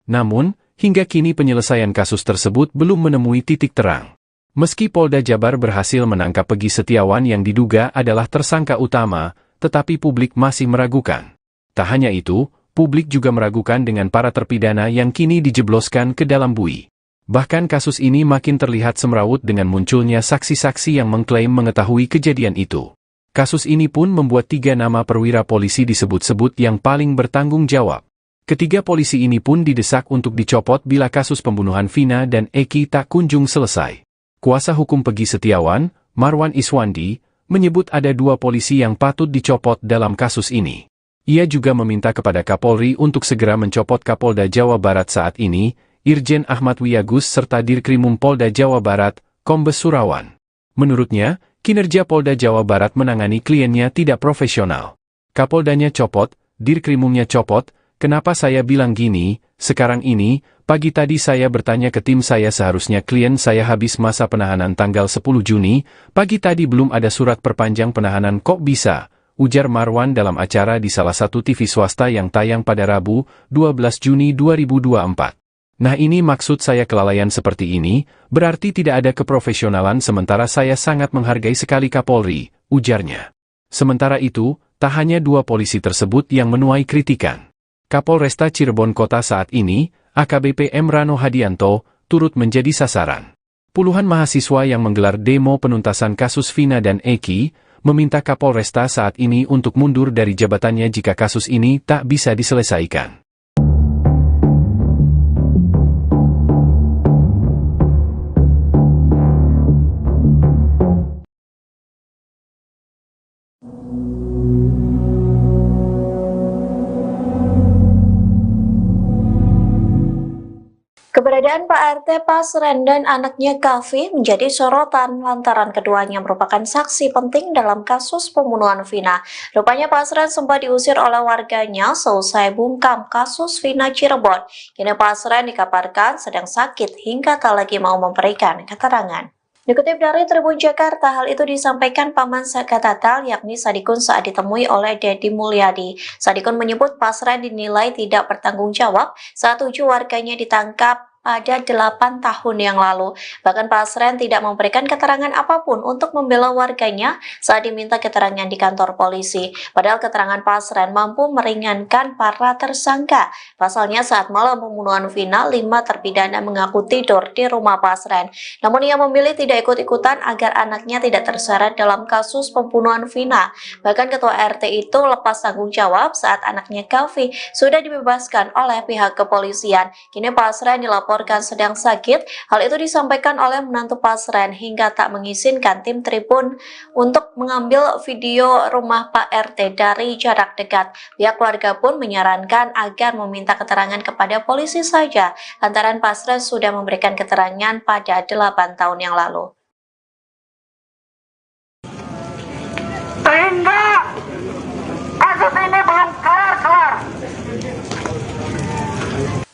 Namun, hingga kini penyelesaian kasus tersebut belum menemui titik terang. Meski Polda Jabar berhasil menangkap Peggy Setiawan yang diduga adalah tersangka utama, tetapi publik masih meragukan. Tak hanya itu, publik juga meragukan dengan para terpidana yang kini dijebloskan ke dalam bui. Bahkan kasus ini makin terlihat semrawut dengan munculnya saksi-saksi yang mengklaim mengetahui kejadian itu. Kasus ini pun membuat 3 nama perwira polisi disebut-sebut yang paling bertanggung jawab. Ketiga polisi ini pun didesak untuk dicopot bila kasus pembunuhan Vina dan Eki tak kunjung selesai. Kuasa hukum Peggy Setiawan, Marwan Iswandi, menyebut ada 2 polisi yang patut dicopot dalam kasus ini. Ia juga meminta kepada Kapolri untuk segera mencopot Kapolda Jawa Barat saat ini, Irjen Ahmad Wiyagus serta Dirkrimum Polda Jawa Barat, Kombes Surawan. Menurutnya, kinerja Polda Jawa Barat menangani kliennya tidak profesional. Kapoldanya copot, Dirkrimumnya copot. Kenapa saya bilang gini? Sekarang ini, pagi tadi saya bertanya ke tim saya seharusnya klien saya habis masa penahanan tanggal 10 Juni, pagi tadi belum ada surat perpanjang penahanan kok bisa, ujar Marwan dalam acara di salah satu TV swasta yang tayang pada Rabu, 12 Juni 2024. Nah ini maksud saya kelalaian seperti ini, berarti tidak ada keprofesionalan sementara saya sangat menghargai sekali Kapolri, ujarnya. Sementara itu, tak hanya 2 polisi tersebut yang menuai kritikan. Kapolresta Cirebon Kota saat ini, AKBP M. Rano Hadianto, turut menjadi sasaran. Puluhan mahasiswa yang menggelar demo penuntasan kasus Vina dan Eki, meminta Kapolresta saat ini untuk mundur dari jabatannya jika kasus ini tak bisa diselesaikan. Keberadaan Pak RT Pasren dan anaknya Kavi menjadi sorotan lantaran keduanya merupakan saksi penting dalam kasus pembunuhan Vina. Rupanya Pasren sempat diusir oleh warganya seusai bungkam kasus Vina Cirebon. Kini Pasren dikabarkan sedang sakit hingga tak lagi mau memberikan keterangan. Dikutip dari Tribun Jakarta, hal itu disampaikan Paman Sakatatal yakni Sadikun saat ditemui oleh Dedi Mulyadi. Sadikun menyebut Pasren dinilai tidak bertanggung jawab saat 7 warganya ditangkap pada 8 tahun yang lalu. Bahkan Pasren tidak memberikan keterangan apapun untuk membela warganya saat diminta keterangan di kantor polisi. Padahal keterangan Pasren mampu meringankan para tersangka. Pasalnya saat malam pembunuhan Vina, 5 terpidana mengaku tidur di rumah Pasren. Namun ia memilih tidak ikut-ikutan agar anaknya tidak terseret dalam kasus pembunuhan Vina. Bahkan ketua RT itu lepas tanggung jawab saat anaknya Kavi sudah dibebaskan oleh pihak kepolisian. Kini Pasren dilaporkan sedang sakit. Hal itu disampaikan oleh menantu Pasren hingga tak mengizinkan tim Tribun untuk mengambil video rumah Pak RT dari jarak dekat. Pihak keluarga pun menyarankan agar meminta keterangan kepada polisi saja, lantaran Pasren sudah memberikan keterangan pada 8 tahun yang lalu. Sehingga kasus ini belum kelar-kelar.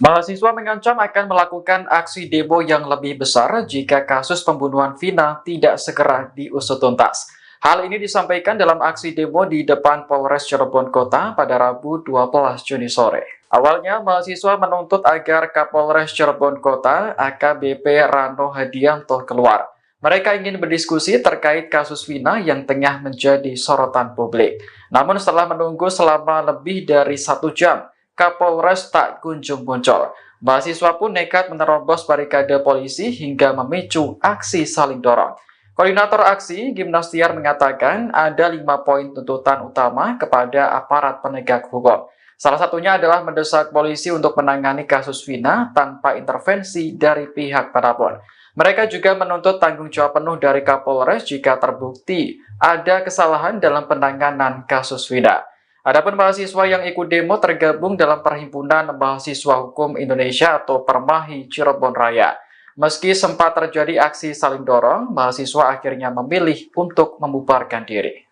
Mahasiswa mengancam akan melakukan aksi demo yang lebih besar jika kasus pembunuhan Vina tidak segera diusut tuntas. Hal ini disampaikan dalam aksi demo di depan Polres Cirebon Kota pada Rabu 12 Juni sore. Awalnya, mahasiswa menuntut agar Kapolres Cirebon Kota AKBP Rano Hadianto keluar. Mereka ingin berdiskusi terkait kasus Vina yang tengah menjadi sorotan publik. Namun setelah menunggu selama lebih dari 1 jam, Kapolres tak kunjung muncul. Mahasiswa pun nekat menerobos barikade polisi hingga memicu aksi saling dorong. Koordinator aksi, Gimnastiar mengatakan ada 5 poin tuntutan utama kepada aparat penegak hukum. Salah satunya adalah mendesak polisi untuk menangani kasus Vina tanpa intervensi dari pihak manapun. Mereka juga menuntut tanggung jawab penuh dari Kapolres jika terbukti ada kesalahan dalam penanganan kasus Vina. Adapun mahasiswa yang ikut demo tergabung dalam Perhimpunan Mahasiswa Hukum Indonesia atau Permahi Cirebon Raya. Meski sempat terjadi aksi saling dorong, mahasiswa akhirnya memilih untuk membubarkan diri.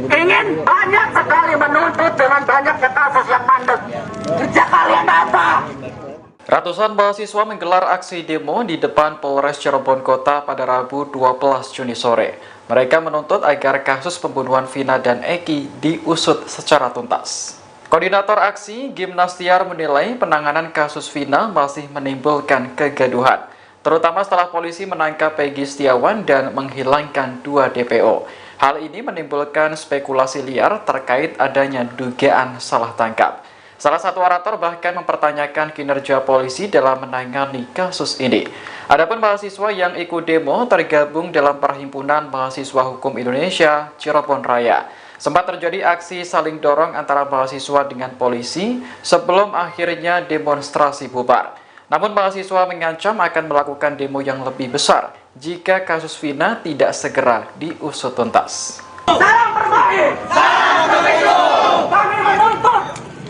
Ingin banyak sekali menuntut dengan banyaknya kasus yang mandek. Kerja kalian apa? Ratusan mahasiswa menggelar aksi demo di depan Polres Cirebon Kota pada Rabu 12 Juni sore. Mereka menuntut agar kasus pembunuhan Vina dan Eki diusut secara tuntas. Koordinator aksi, Gimnastiar menilai penanganan kasus Vina masih menimbulkan kegaduhan, terutama setelah polisi menangkap Peggy Setiawan dan menghilangkan 2 DPO. Hal ini menimbulkan spekulasi liar terkait adanya dugaan salah tangkap. Salah satu orator bahkan mempertanyakan kinerja polisi dalam menangani kasus ini. Adapun mahasiswa yang ikut demo tergabung dalam Perhimpunan Mahasiswa Hukum Indonesia Cirebon Raya. Sempat terjadi aksi saling dorong antara mahasiswa dengan polisi sebelum akhirnya demonstrasi bubar. Namun mahasiswa mengancam akan melakukan demo yang lebih besar jika kasus Vina tidak segera diusut tuntas. Salam Permahi! Salam Pemilu! Kami menuntut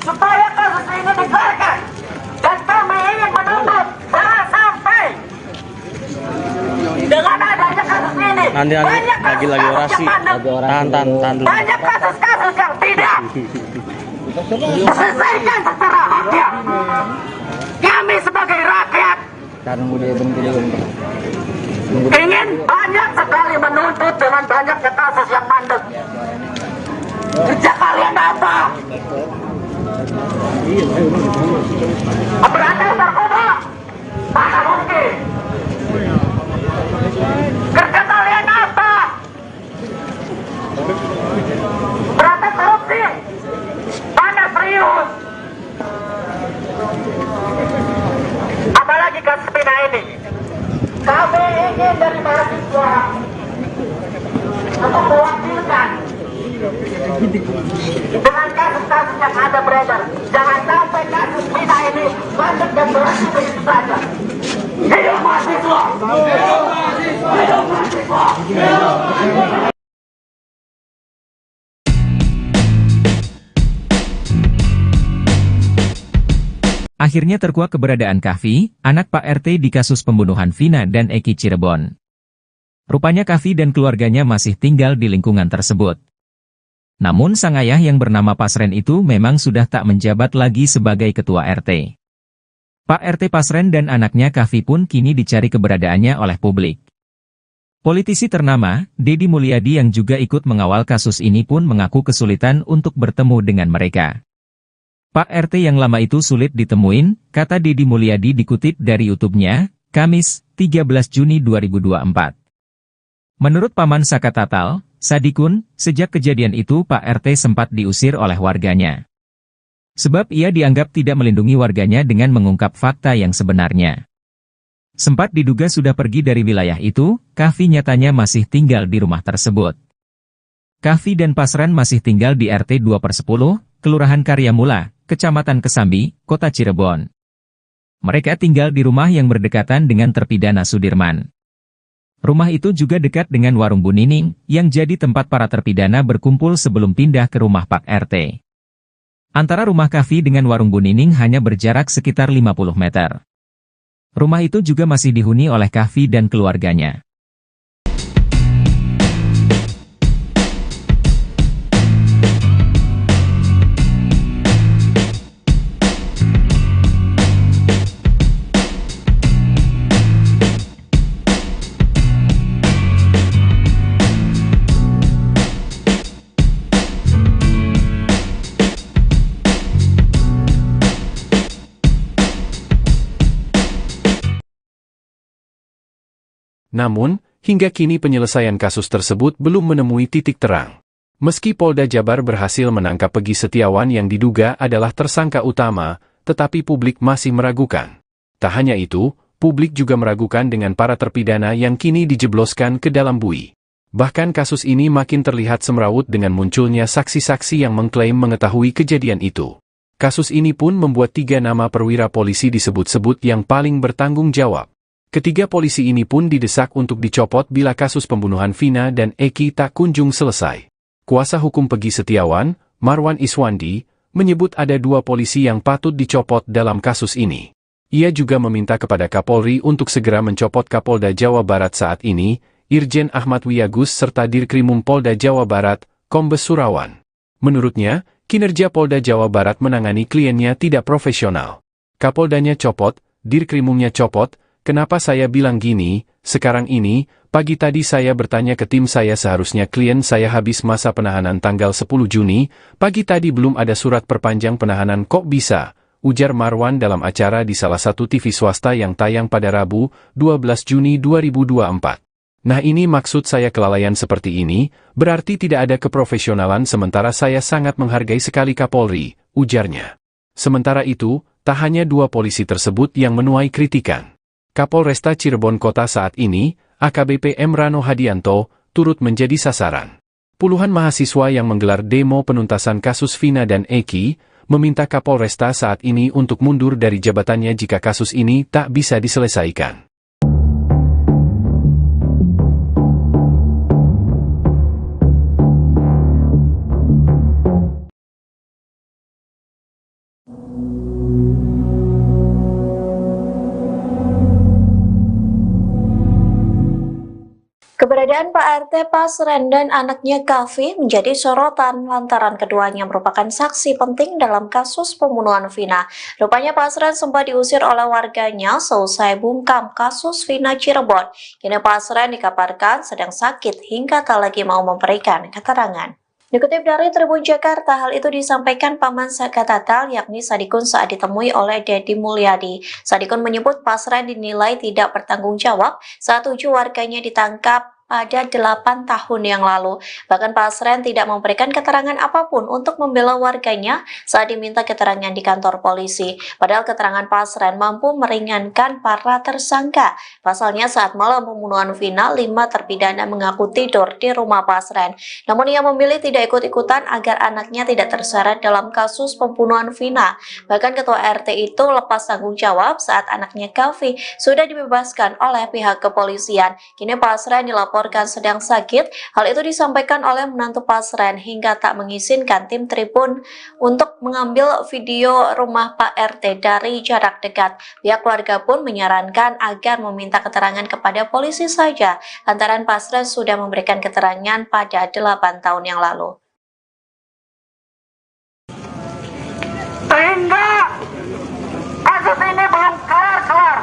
supaya kasus ini dikeluarkan. Dan kami ingin menuntut jangan sampai dengan adanya kasus ini Nanti banyak lagi kasus orasi. yang mandek. Tahan dulu. Banyak kasus-kasus yang tidak diselesaikan secara hukum. Kami sebagai rakyat ingin banyak sekali menuntut dengan banyaknya kasus yang mandek. Kerja kalian apa? Berantas narkoba? Mana mungkin? Kerja kalian apa? Berantas korupsi? Mana serius? Apalagi kasus Vina ini. Kami ingin dari mahasiswa untuk mewakilkan dengan kasus-kasus yang ada beredar. Jangan sampai kasus Vina ini lanjut dan berhenti begitu saja. Hidup mahasiswa! Hidup mahasiswa! Hidup mahasiswa! Hidup mahasiswa! Akhirnya terkuak keberadaan Kahfi, anak Pak RT di kasus pembunuhan Vina dan Eki Cirebon. Rupanya Kahfi dan keluarganya masih tinggal di lingkungan tersebut. Namun sang ayah yang bernama Pasren itu memang sudah tak menjabat lagi sebagai ketua RT. Pak RT Pasren dan anaknya Kahfi pun kini dicari keberadaannya oleh publik. Politisi ternama, Deddy Mulyadi yang juga ikut mengawal kasus ini pun mengaku kesulitan untuk bertemu dengan mereka. Pak RT yang lama itu sulit ditemuin, kata Deddy Mulyadi dikutip dari YouTube-nya, Kamis, 13 Juni 2024. Menurut Paman Saka Tatal, Sadikun, sejak kejadian itu Pak RT sempat diusir oleh warganya. Sebab ia dianggap tidak melindungi warganya dengan mengungkap fakta yang sebenarnya. Sempat diduga sudah pergi dari wilayah itu, Kahfi nyatanya masih tinggal di rumah tersebut. Kahfi dan Pasren masih tinggal di RT 2/10, Kelurahan Karyamula, Kecamatan Kesambi, Kota Cirebon. Mereka tinggal di rumah yang berdekatan dengan terpidana Sudirman. Rumah itu juga dekat dengan warung Bu Nining, yang jadi tempat para terpidana berkumpul sebelum pindah ke rumah Pak RT. Antara rumah Kahfi dengan warung Bu Nining hanya berjarak sekitar 50 meter. Rumah itu juga masih dihuni oleh Kahfi dan keluarganya. Namun, hingga kini penyelesaian kasus tersebut belum menemui titik terang. Meski Polda Jabar berhasil menangkap Peggy Setiawan yang diduga adalah tersangka utama, tetapi publik masih meragukan. Tak hanya itu, publik juga meragukan dengan para terpidana yang kini dijebloskan ke dalam bui. Bahkan kasus ini makin terlihat semrawut dengan munculnya saksi-saksi yang mengklaim mengetahui kejadian itu. Kasus ini pun membuat 3 nama perwira polisi disebut-sebut yang paling bertanggung jawab. Ketiga polisi ini pun didesak untuk dicopot bila kasus pembunuhan Vina dan Eki tak kunjung selesai. Kuasa hukum Peggy Setiawan, Marwan Iswandi, menyebut ada 2 polisi yang patut dicopot dalam kasus ini. Ia juga meminta kepada Kapolri untuk segera mencopot Kapolda Jawa Barat saat ini, Irjen Ahmad Wiyagus serta Dirkrimum Polda Jawa Barat, Kombes Surawan. Menurutnya, kinerja Polda Jawa Barat menangani kliennya tidak profesional. Kapoldanya copot, Dirkrimumnya copot. Kenapa saya bilang gini, sekarang ini, pagi tadi saya bertanya ke tim saya seharusnya klien saya habis masa penahanan tanggal 10 Juni, pagi tadi belum ada surat perpanjang penahanan kok bisa, ujar Marwan dalam acara di salah satu TV swasta yang tayang pada Rabu, 12 Juni 2024. Nah ini maksud saya kelalaian seperti ini, berarti tidak ada keprofesionalan sementara saya sangat menghargai sekali Kapolri, ujarnya. Sementara itu, tak hanya 2 polisi tersebut yang menuai kritikan. Kapolresta Cirebon Kota saat ini, AKBP M. Rano Hadianto, turut menjadi sasaran. Puluhan mahasiswa yang menggelar demo penuntasan kasus Vina dan Eki, meminta Kapolresta saat ini untuk mundur dari jabatannya jika kasus ini tak bisa diselesaikan. Keberadaan Pak RT Pasren dan anaknya Kavi menjadi sorotan lantaran keduanya merupakan saksi penting dalam kasus pembunuhan Vina. Rupanya Pasren sempat diusir oleh warganya seusai bungkam kasus Vina Cirebon. Kini Pasren dikabarkan sedang sakit hingga tak lagi mau memberikan keterangan. Dikutip dari Tribun Jakarta, hal itu disampaikan Paman Sakatatal yakni Sadikun saat ditemui oleh Dedi Mulyadi. Sadikun menyebut Pasren dinilai tidak bertanggung jawab saat 7 warganya ditangkap pada 8 tahun yang lalu. Bahkan Pasren tidak memberikan keterangan apapun untuk membela warganya saat diminta keterangan di kantor polisi. Padahal keterangan Pasren mampu meringankan para tersangka. Pasalnya saat malam pembunuhan Vina, 5 terpidana mengaku tidur di rumah Pasren. Namun ia memilih tidak ikut-ikutan agar anaknya tidak terseret dalam kasus pembunuhan Vina. Bahkan ketua RT itu lepas tanggung jawab saat anaknya Kavi sudah dibebaskan oleh pihak kepolisian. Kini Pasren dilaporkan sedang sakit. Hal itu disampaikan oleh menantu Pasren hingga tak mengizinkan tim Tribun untuk mengambil video rumah Pak RT dari jarak dekat. Pihak keluarga pun menyarankan agar meminta keterangan kepada polisi saja, lantaran Pasren sudah memberikan keterangan pada 8 tahun yang lalu. Sehingga kasus ini belum kelar-kelar.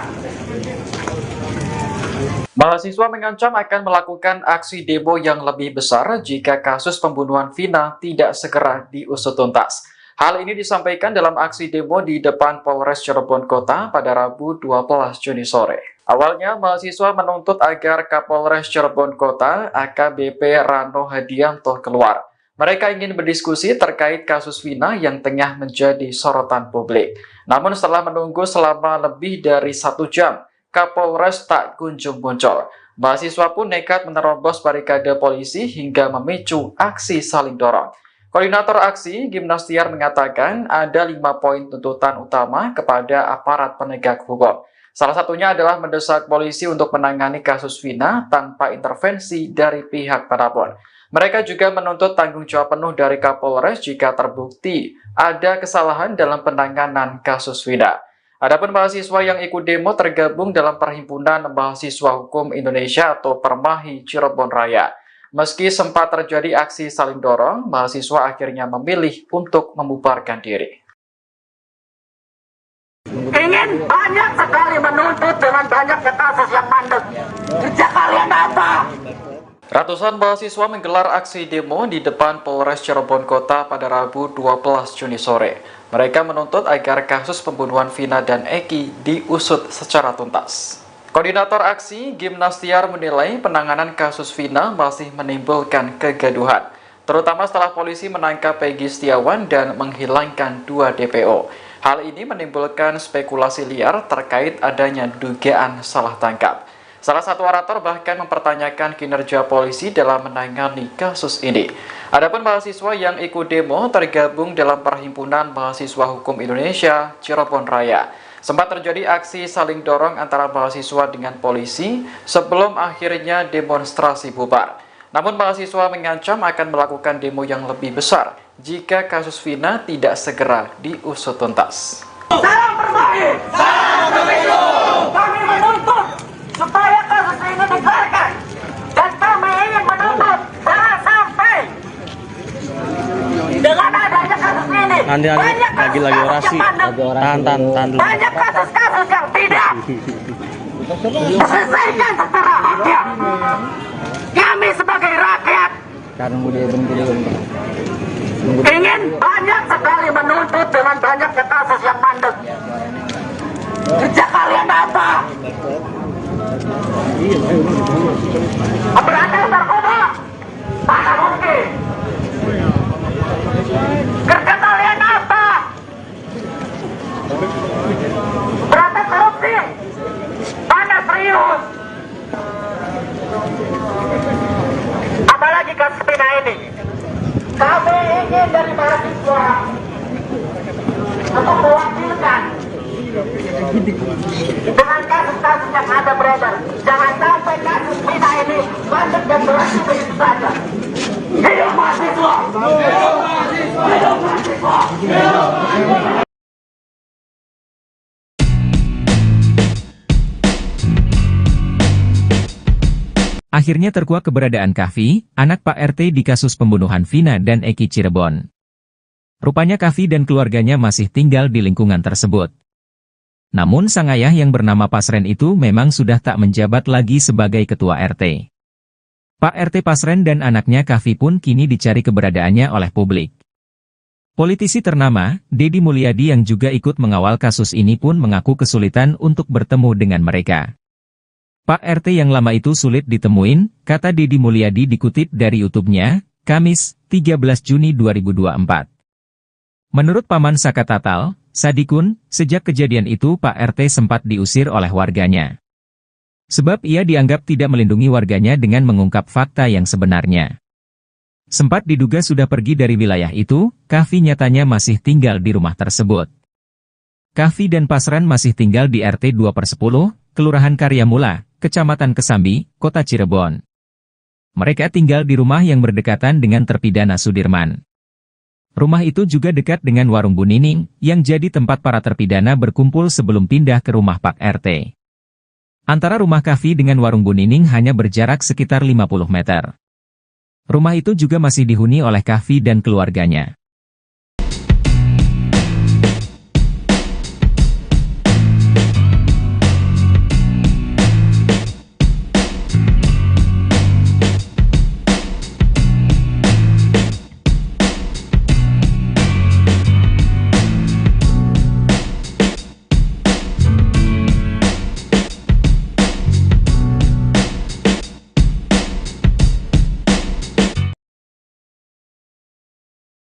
Mahasiswa mengancam akan melakukan aksi demo yang lebih besar jika kasus pembunuhan Vina tidak segera diusut tuntas. Hal ini disampaikan dalam aksi demo di depan Polres Cirebon Kota pada Rabu 12 Juni sore. Awalnya, mahasiswa menuntut agar Kapolres Cirebon Kota AKBP Rano Hadianto keluar. Mereka ingin berdiskusi terkait kasus Vina yang tengah menjadi sorotan publik. Namun setelah menunggu selama lebih dari 1 jam, Kapolres tak kunjung muncul. Mahasiswa pun nekat menerobos barikade polisi hingga memicu aksi saling dorong. Koordinator aksi, Gimnastiar, mengatakan ada 5 poin tuntutan utama kepada aparat penegak hukum. Salah satunya adalah mendesak polisi untuk menangani kasus Vina tanpa intervensi dari pihak manapun. Mereka juga menuntut tanggung jawab penuh dari Kapolres jika terbukti ada kesalahan dalam penanganan kasus Vina. Adapun mahasiswa yang ikut demo tergabung dalam Perhimpunan Mahasiswa Hukum Indonesia atau Permahi Cirebon Raya. Meski sempat terjadi aksi saling dorong, mahasiswa akhirnya memilih untuk membubarkan diri. Ingin banyak sekali menuntut dengan banyaknya kasus yang mandek. Kerja kalian apa? Ratusan mahasiswa menggelar aksi demo di depan Polres Cirebon Kota pada Rabu 12 Juni sore. Mereka menuntut agar kasus pembunuhan Vina dan Eki diusut secara tuntas. Koordinator aksi, Gimnastiar, menilai penanganan kasus Vina masih menimbulkan kegaduhan, terutama setelah polisi menangkap Peggy Setiawan dan menghilangkan 2 DPO. Hal ini menimbulkan spekulasi liar terkait adanya dugaan salah tangkap. Salah satu orator bahkan mempertanyakan kinerja polisi dalam menangani kasus ini. Adapun mahasiswa yang ikut demo tergabung dalam Perhimpunan Mahasiswa Hukum Indonesia Cirebon Raya. Sempat terjadi aksi saling dorong antara mahasiswa dengan polisi sebelum akhirnya demonstrasi bubar. Namun mahasiswa mengancam akan melakukan demo yang lebih besar jika kasus Vina tidak segera diusut tuntas. Salam bermain! Salam pemilu! Kami menuntut supaya kasus ini dikeluarkan. Dan kami ingin menuntut jangan sampai dengan adanya kasus ini Nanti lagi orasi. Tahan dulu. banyak kasus-kasus yang tidak diselesaikan secara adil. Kami sebagai rakyat ingin banyak sekali menuntut dengan banyaknya kasus yang mandek. Kerja kalian apa? Berantas narkoba? Mana mungkin? Kerja kalian apa? Berantas korupsi? Mana serius? Apalagi kasus Vina ini. Kami ingin dari mahasiswa untuk mewakilkan dengan kasus-kasus yang ada beredar. Jangan sampai kasus Vina ini masuk dan berhenti begitu saja. Hidup mahasiswa! Hidup mahasiswa! Hidup mahasiswa! Hidup mahasiswa! Akhirnya terkuak keberadaan Kahfi, anak Pak RT di kasus pembunuhan Vina dan Eki Cirebon. Rupanya Kahfi dan keluarganya masih tinggal di lingkungan tersebut. Namun sang ayah yang bernama Pasren itu memang sudah tak menjabat lagi sebagai ketua RT. Pak RT Pasren dan anaknya Kahfi pun kini dicari keberadaannya oleh publik. Politisi ternama, Deddy Mulyadi yang juga ikut mengawal kasus ini pun mengaku kesulitan untuk bertemu dengan mereka. Pak RT yang lama itu sulit ditemuin, kata Deddy Mulyadi dikutip dari YouTube-nya, Kamis, 13 Juni 2024. Menurut Paman Saka Tatal, Sadikun, sejak kejadian itu Pak RT sempat diusir oleh warganya. Sebab ia dianggap tidak melindungi warganya dengan mengungkap fakta yang sebenarnya. Sempat diduga sudah pergi dari wilayah itu, Kahfi nyatanya masih tinggal di rumah tersebut. Kahfi dan Pasren masih tinggal di RT 2/10, Kelurahan Karyamula, Kecamatan Kesambi, Kota Cirebon. Mereka tinggal di rumah yang berdekatan dengan terpidana Sudirman. Rumah itu juga dekat dengan warung Bu Nining, yang jadi tempat para terpidana berkumpul sebelum pindah ke rumah Pak RT. Antara rumah Kahfi dengan warung Bu Nining hanya berjarak sekitar 50 meter. Rumah itu juga masih dihuni oleh Kahfi dan keluarganya.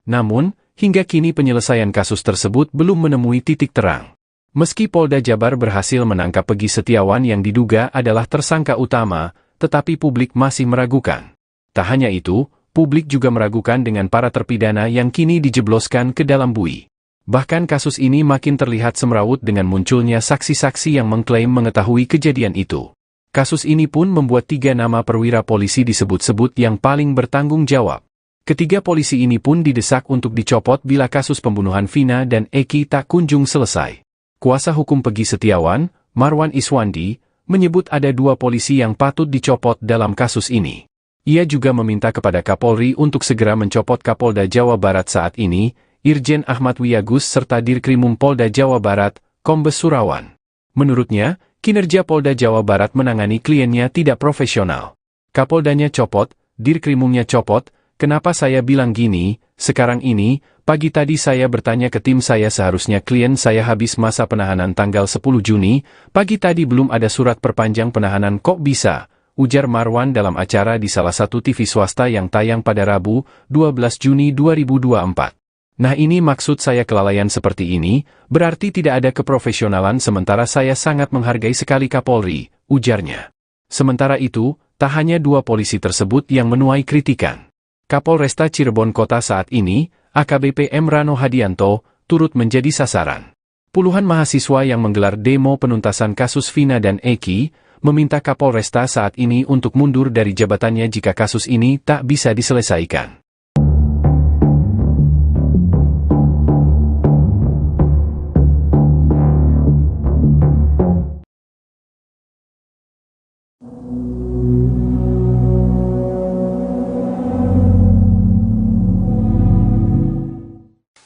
Namun, hingga kini penyelesaian kasus tersebut belum menemui titik terang. Meski Polda Jabar berhasil menangkap Pegi Setiawan yang diduga adalah tersangka utama, tetapi publik masih meragukan. Tak hanya itu, publik juga meragukan dengan para terpidana yang kini dijebloskan ke dalam bui. Bahkan kasus ini makin terlihat semrawut dengan munculnya saksi-saksi yang mengklaim mengetahui kejadian itu. Kasus ini pun membuat 3 nama perwira polisi disebut-sebut yang paling bertanggung jawab. Ketiga polisi ini pun didesak untuk dicopot bila kasus pembunuhan Vina dan Eki tak kunjung selesai. Kuasa hukum Pegi Setiawan, Marwan Iswandi, menyebut ada 2 polisi yang patut dicopot dalam kasus ini. Ia juga meminta kepada Kapolri untuk segera mencopot Kapolda Jawa Barat saat ini, Irjen Ahmad Wiyagus serta Dirkrimum Polda Jawa Barat, Kombes Surawan. Menurutnya, kinerja Polda Jawa Barat menangani kliennya tidak profesional. Kapoldanya copot, Dirkrimumnya copot. Kenapa saya bilang gini, sekarang ini, pagi tadi saya bertanya ke tim saya seharusnya klien saya habis masa penahanan tanggal 10 Juni, pagi tadi belum ada surat perpanjang penahanan kok bisa, ujar Marwan dalam acara di salah satu TV swasta yang tayang pada Rabu, 12 Juni 2024. Nah ini maksud saya kelalaian seperti ini, berarti tidak ada keprofesionalan sementara saya sangat menghargai sekali Kapolri, ujarnya. Sementara itu, tak hanya 2 polisi tersebut yang menuai kritikan. Kapolresta Cirebon Kota saat ini, AKBP M. Rano Hadianto, turut menjadi sasaran. Puluhan mahasiswa yang menggelar demo penuntasan kasus Vina dan Eki, meminta Kapolresta saat ini untuk mundur dari jabatannya jika kasus ini tak bisa diselesaikan.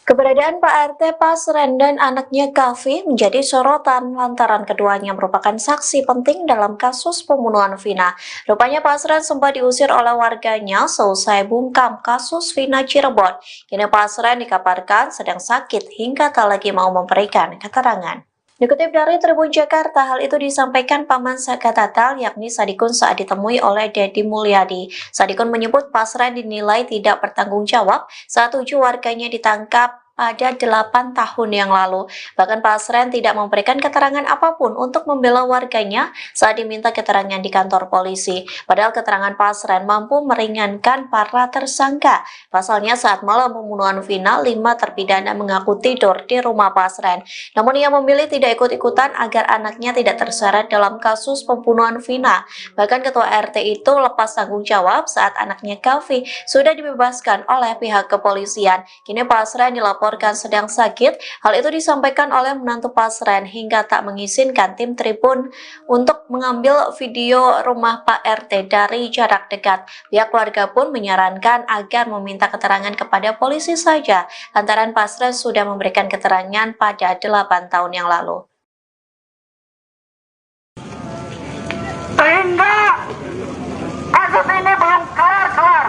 Keberadaan Pak RT Pasren dan anaknya Kavi menjadi sorotan lantaran keduanya merupakan saksi penting dalam kasus pembunuhan Vina. Rupanya Pasren sempat diusir oleh warganya seusai bungkam kasus Vina Cirebon. Kini Pasren dikabarkan sedang sakit hingga tak lagi mau memberikan keterangan. Dikutip dari Tribun Jakarta, hal itu disampaikan Paman Sakatatal yakni Sadikun saat ditemui oleh Dedi Mulyadi. Sadikun menyebut Pasren dinilai tidak bertanggung jawab saat 7 warganya ditangkap pada 8 tahun yang lalu. Bahkan Pasren tidak memberikan keterangan apapun untuk membela warganya saat diminta keterangan di kantor polisi. Padahal keterangan Pasren mampu meringankan para tersangka. Pasalnya saat malam pembunuhan Vina, 5 terpidana mengaku tidur di rumah Pasren. Namun ia memilih tidak ikut-ikutan agar anaknya tidak terseret dalam kasus pembunuhan Vina. Bahkan ketua RT itu lepas tanggung jawab saat anaknya Kavi sudah dibebaskan oleh pihak kepolisian. Kini Pasren dilaporkan sedang sakit. Hal itu disampaikan oleh menantu Pasren hingga tak mengizinkan tim Tribun untuk mengambil video rumah Pak RT dari jarak dekat. Pihak keluarga pun menyarankan agar meminta keterangan kepada polisi saja, lantaran Pasren sudah memberikan keterangan pada 8 tahun yang lalu. Sehingga kasus ini belum kelar-kelar.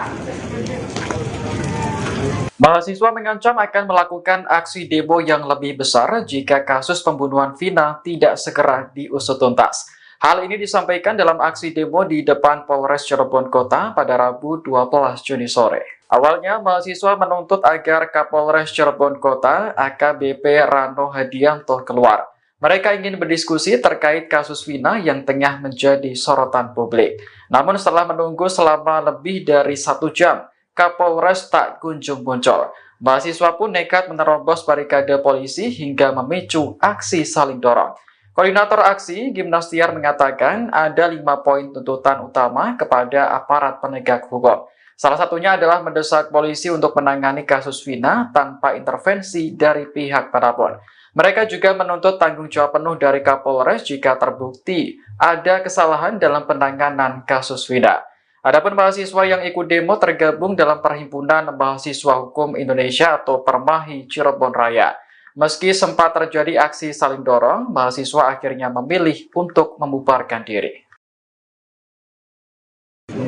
Mahasiswa mengancam akan melakukan aksi demo yang lebih besar jika kasus pembunuhan Vina tidak segera diusut tuntas. Hal ini disampaikan dalam aksi demo di depan Polres Cirebon Kota pada Rabu 12 Juni sore. Awalnya, mahasiswa menuntut agar Kapolres Cirebon Kota AKBP Rano Hadianto keluar. Mereka ingin berdiskusi terkait kasus Vina yang tengah menjadi sorotan publik. Namun setelah menunggu selama lebih dari 1 jam, Kapolres tak kunjung muncul. Mahasiswa pun nekat menerobos barikade polisi hingga memicu aksi saling dorong. Koordinator aksi, Gimnastiar, mengatakan ada 5 poin tuntutan utama kepada aparat penegak hukum. Salah satunya adalah mendesak polisi untuk menangani kasus Vina tanpa intervensi dari pihak manapun. Mereka juga menuntut tanggung jawab penuh dari Kapolres jika terbukti ada kesalahan dalam penanganan kasus Vina. Adapun mahasiswa yang ikut demo tergabung dalam Perhimpunan Mahasiswa Hukum Indonesia atau Permahi Cirebon Raya. Meski sempat terjadi aksi saling dorong, mahasiswa akhirnya memilih untuk membubarkan diri.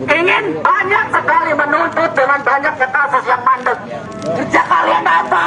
Ingin banyak sekali menuntut dengan banyaknya kasus yang mandek. Kerja kalian apa?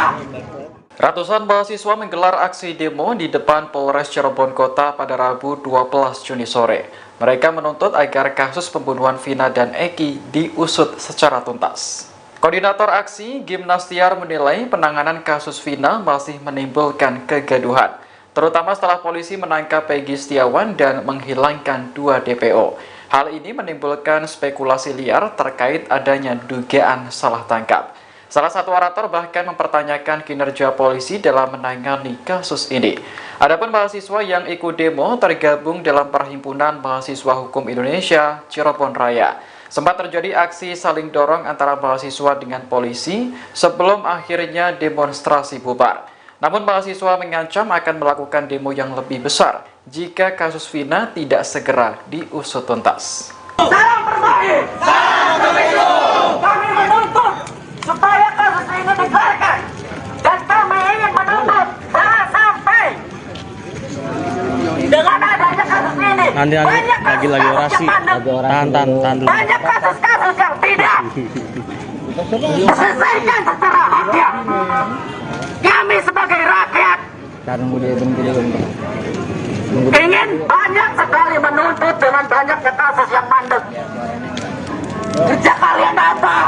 Ratusan mahasiswa menggelar aksi demo di depan Polres Cirebon Kota pada Rabu 12 Juni sore. Mereka menuntut agar kasus pembunuhan Vina dan Eki diusut secara tuntas. Koordinator aksi, Gimnastiar, menilai penanganan kasus Vina masih menimbulkan kegaduhan, terutama setelah polisi menangkap Peggy Setiawan dan menghilangkan 2 DPO. Hal ini menimbulkan spekulasi liar terkait adanya dugaan salah tangkap. Salah satu orator bahkan mempertanyakan kinerja polisi dalam menangani kasus ini. Adapun mahasiswa yang ikut demo tergabung dalam Perhimpunan Mahasiswa Hukum Indonesia Cirebon Raya. Sempat terjadi aksi saling dorong antara mahasiswa dengan polisi sebelum akhirnya demonstrasi bubar. Namun mahasiswa mengancam akan melakukan demo yang lebih besar jika kasus Vina tidak segera diusut tuntas. Salam Permahi! Salam Pemilu! Kami menuntut supaya kasus ini dikelarkan. Dan kami ingin menuntut jangan sampai dengan adanya kasus ini Nanti lagi orasi. Tahan dulu. banyak kasus-kasus yang tidak diselesaikan secara haknya. Kami sebagai rakyat ingin banyak sekali menuntut dengan banyaknya kasus yang mandek. Kerja kalian apa?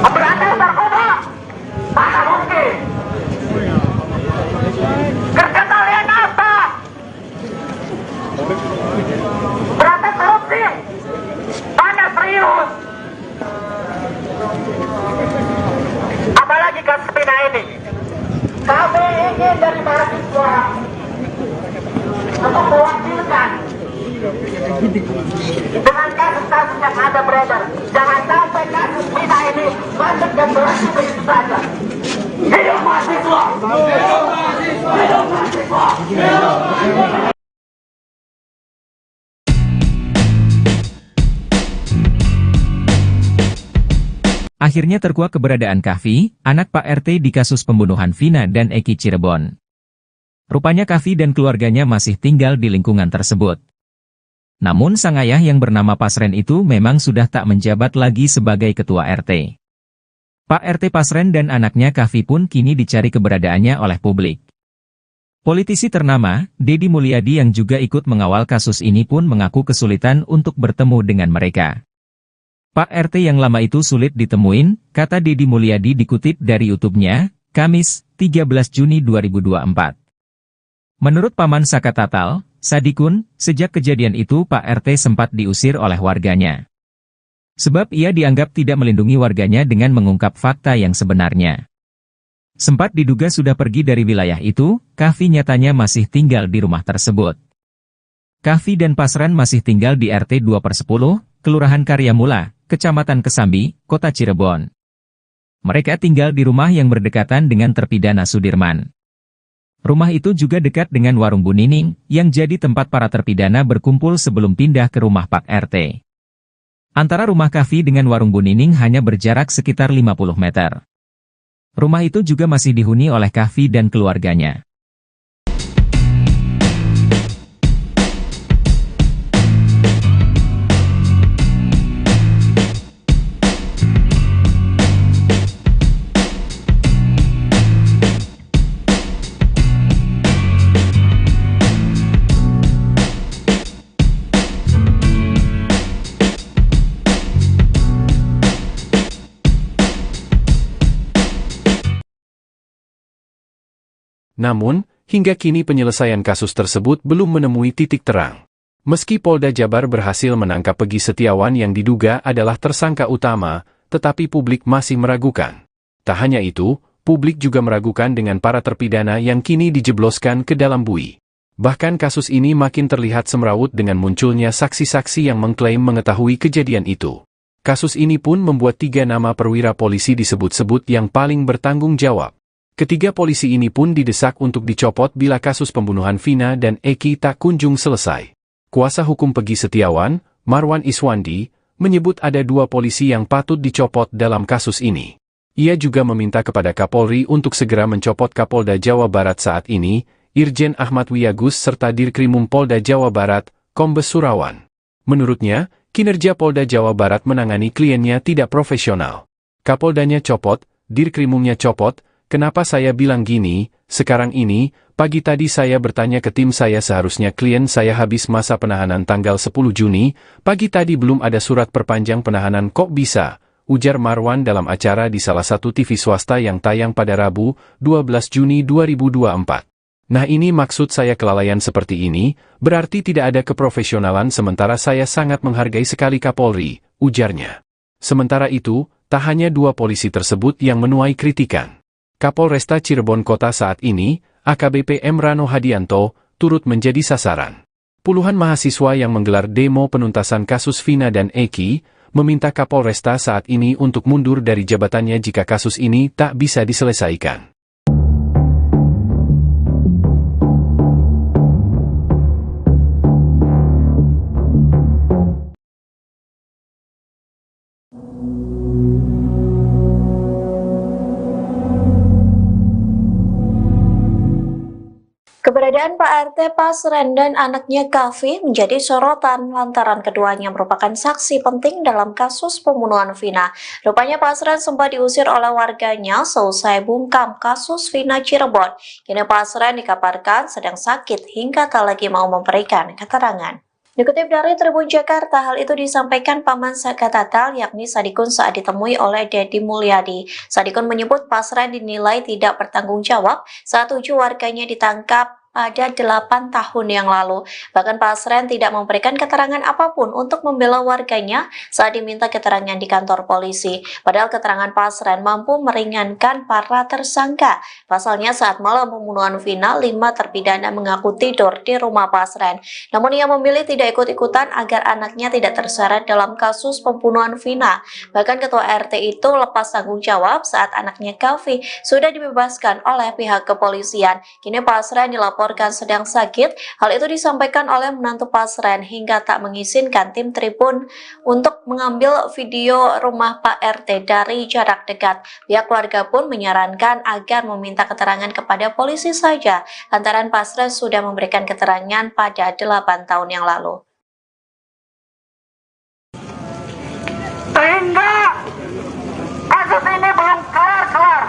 Pemberantasan narkoba, mana mungkin? Kerja kalian apa? Berantas korupsi, mana serius? Apalagi kasus Vina ini. Kami ingin dari mahasiswa untuk mewakilkan dengan kasus-kasus yang ada beredar. Jangan sampai kasus Vina ini masuk dan berhenti begitu saja. Hidup mahasiswa! Hidup mahasiswa! Hidup mahasiswa! Hidup mahasiswa! Akhirnya terkuak keberadaan Kahfi, anak Pak RT di kasus pembunuhan Vina dan Eki Cirebon. Rupanya Kahfi dan keluarganya masih tinggal di lingkungan tersebut. Namun sang ayah yang bernama Pasren itu memang sudah tak menjabat lagi sebagai ketua RT. Pak RT Pasren dan anaknya Kahfi pun kini dicari keberadaannya oleh publik. Politisi ternama, Deddy Mulyadi yang juga ikut mengawal kasus ini pun mengaku kesulitan untuk bertemu dengan mereka. Pak RT yang lama itu sulit ditemuin, kata Deddy Mulyadi dikutip dari YouTube-nya, Kamis, 13 Juni 2024. Menurut Paman Saka Tatal, Sadikun, sejak kejadian itu Pak RT sempat diusir oleh warganya. Sebab ia dianggap tidak melindungi warganya dengan mengungkap fakta yang sebenarnya. Sempat diduga sudah pergi dari wilayah itu, Kahfi nyatanya masih tinggal di rumah tersebut. Kahfi dan Pasren masih tinggal di RT 2/10, Kelurahan Karyamula, Kecamatan Kesambi, Kota Cirebon. Mereka tinggal di rumah yang berdekatan dengan terpidana Sudirman. Rumah itu juga dekat dengan warung Bu Nining, yang jadi tempat para terpidana berkumpul sebelum pindah ke rumah Pak RT. Antara rumah Kahfi dengan warung Bu Nining hanya berjarak sekitar 50 meter. Rumah itu juga masih dihuni oleh Kahfi dan keluarganya. Namun, hingga kini penyelesaian kasus tersebut belum menemui titik terang. Meski Polda Jabar berhasil menangkap Pegi Setiawan yang diduga adalah tersangka utama, tetapi publik masih meragukan. Tak hanya itu, publik juga meragukan dengan para terpidana yang kini dijebloskan ke dalam bui. Bahkan kasus ini makin terlihat semrawut dengan munculnya saksi-saksi yang mengklaim mengetahui kejadian itu. Kasus ini pun membuat 3 nama perwira polisi disebut-sebut yang paling bertanggung jawab. Ketiga polisi ini pun didesak untuk dicopot bila kasus pembunuhan Vina dan Eki tak kunjung selesai. Kuasa hukum Pegi Setiawan, Marwan Iswandi, menyebut ada 2 polisi yang patut dicopot dalam kasus ini. Ia juga meminta kepada Kapolri untuk segera mencopot Kapolda Jawa Barat saat ini, Irjen Ahmad Wiyagus serta Dirkrimum Polda Jawa Barat, Kombes Surawan. Menurutnya, kinerja Polda Jawa Barat menangani kliennya tidak profesional. Kapoldanya copot, Dirkrimumnya copot. Kenapa saya bilang gini, sekarang ini, pagi tadi saya bertanya ke tim saya seharusnya klien saya habis masa penahanan tanggal 10 Juni, pagi tadi belum ada surat perpanjang penahanan kok bisa, ujar Marwan dalam acara di salah satu TV swasta yang tayang pada Rabu, 12 Juni 2024. Nah ini maksud saya kelalaian seperti ini, berarti tidak ada keprofesionalan sementara saya sangat menghargai sekali Kapolri, ujarnya. Sementara itu, tak hanya 2 polisi tersebut yang menuai kritikan. Kapolresta Cirebon Kota saat ini, AKBP M. Rano Hadianto, turut menjadi sasaran. Puluhan mahasiswa yang menggelar demo penuntasan kasus Vina dan Eki, meminta Kapolresta saat ini untuk mundur dari jabatannya jika kasus ini tak bisa diselesaikan. Keberadaan Pak RT Pasren dan anaknya Kahfi menjadi sorotan lantaran keduanya merupakan saksi penting dalam kasus pembunuhan Vina. Rupanya Pasren sempat diusir oleh warganya seusai bungkam kasus Vina Cirebon. Kini Pasren dikabarkan sedang sakit hingga tak lagi mau memberikan keterangan. Dikutip dari Tribun Jakarta, hal itu disampaikan Paman Saka Tatal, yakni Sadikun saat ditemui oleh Dedi Mulyadi. Sadikun menyebut Pasren dinilai tidak bertanggung jawab saat 7 warganya ditangkap pada 8 tahun yang lalu. Bahkan Pasren tidak memberikan keterangan apapun untuk membela warganya saat diminta keterangan di kantor polisi. Padahal keterangan Pasren mampu meringankan para tersangka. Pasalnya saat malam pembunuhan Vina, 5 terpidana mengaku tidur di rumah Pasren. Namun ia memilih tidak ikut-ikutan agar anaknya tidak terseret dalam kasus pembunuhan Vina. Bahkan ketua RT itu lepas tanggung jawab saat anaknya Kavi sudah dibebaskan oleh pihak kepolisian. Kini Pasren dilaporkan sedang sakit. Hal itu disampaikan oleh menantu Pasren hingga tak mengizinkan tim Tribun untuk mengambil video rumah Pak RT dari jarak dekat. Pihak keluarga pun menyarankan agar meminta keterangan kepada polisi saja, lantaran Pasren sudah memberikan keterangan pada 8 tahun yang lalu. Sehingga kasus ini belum kelar-kelar.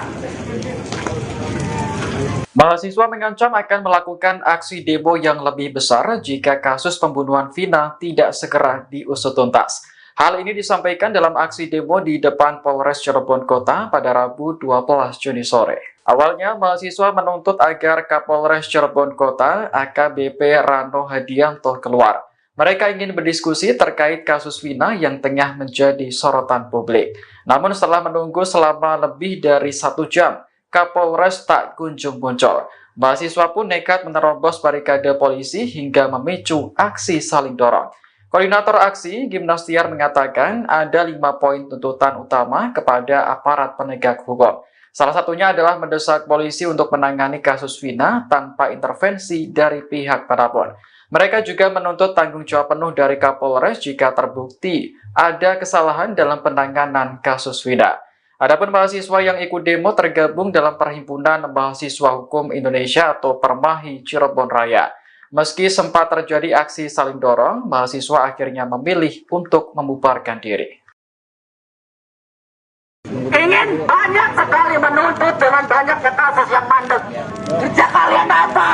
Mahasiswa mengancam akan melakukan aksi demo yang lebih besar jika kasus pembunuhan Vina tidak segera diusut tuntas. Hal ini disampaikan dalam aksi demo di depan Polres Cirebon Kota pada Rabu 12 Juni sore. Awalnya, mahasiswa menuntut agar Kapolres Cirebon Kota AKBP Rano Hadianto keluar. Mereka ingin berdiskusi terkait kasus Vina yang tengah menjadi sorotan publik. Namun setelah menunggu selama lebih dari 1 jam, Kapolres tak kunjung muncul. Mahasiswa pun nekat menerobos barikade polisi hingga memicu aksi saling dorong. Koordinator aksi, Gimnastiar, mengatakan ada 5 poin tuntutan utama kepada aparat penegak hukum. Salah satunya adalah mendesak polisi untuk menangani kasus Vina tanpa intervensi dari pihak manapun. Mereka juga menuntut tanggung jawab penuh dari Kapolres jika terbukti ada kesalahan dalam penanganan kasus Vina. Adapun mahasiswa yang ikut demo tergabung dalam Perhimpunan Mahasiswa Hukum Indonesia atau Permahi Cirebon Raya. Meski sempat terjadi aksi saling dorong, mahasiswa akhirnya memilih untuk membubarkan diri. Ingin banyak sekali menuntut dengan banyaknya kasus yang mandek. Kerja kalian apa?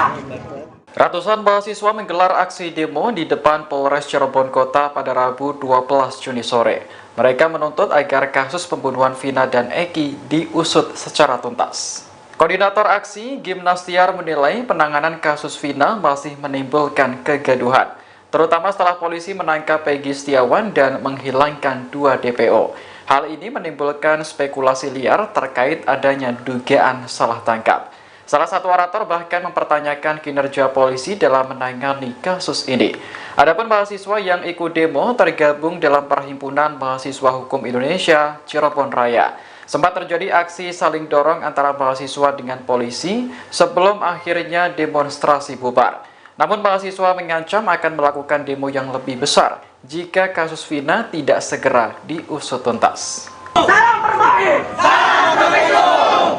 Ratusan mahasiswa menggelar aksi demo di depan Polres Cirebon Kota pada Rabu 12 Juni sore. Mereka menuntut agar kasus pembunuhan Vina dan Eki diusut secara tuntas. Koordinator aksi, Gimnastiar, menilai penanganan kasus Vina masih menimbulkan kegaduhan, terutama setelah polisi menangkap Peggy Setiawan dan menghilangkan 2 DPO. Hal ini menimbulkan spekulasi liar terkait adanya dugaan salah tangkap. Salah satu orator bahkan mempertanyakan kinerja polisi dalam menangani kasus ini. Adapun mahasiswa yang ikut demo tergabung dalam Perhimpunan Mahasiswa Hukum Indonesia Cirebon Raya. Sempat terjadi aksi saling dorong antara mahasiswa dengan polisi sebelum akhirnya demonstrasi bubar. Namun mahasiswa mengancam akan melakukan demo yang lebih besar jika kasus Vina tidak segera diusut tuntas. Salam Permahi! Salam Pemilu!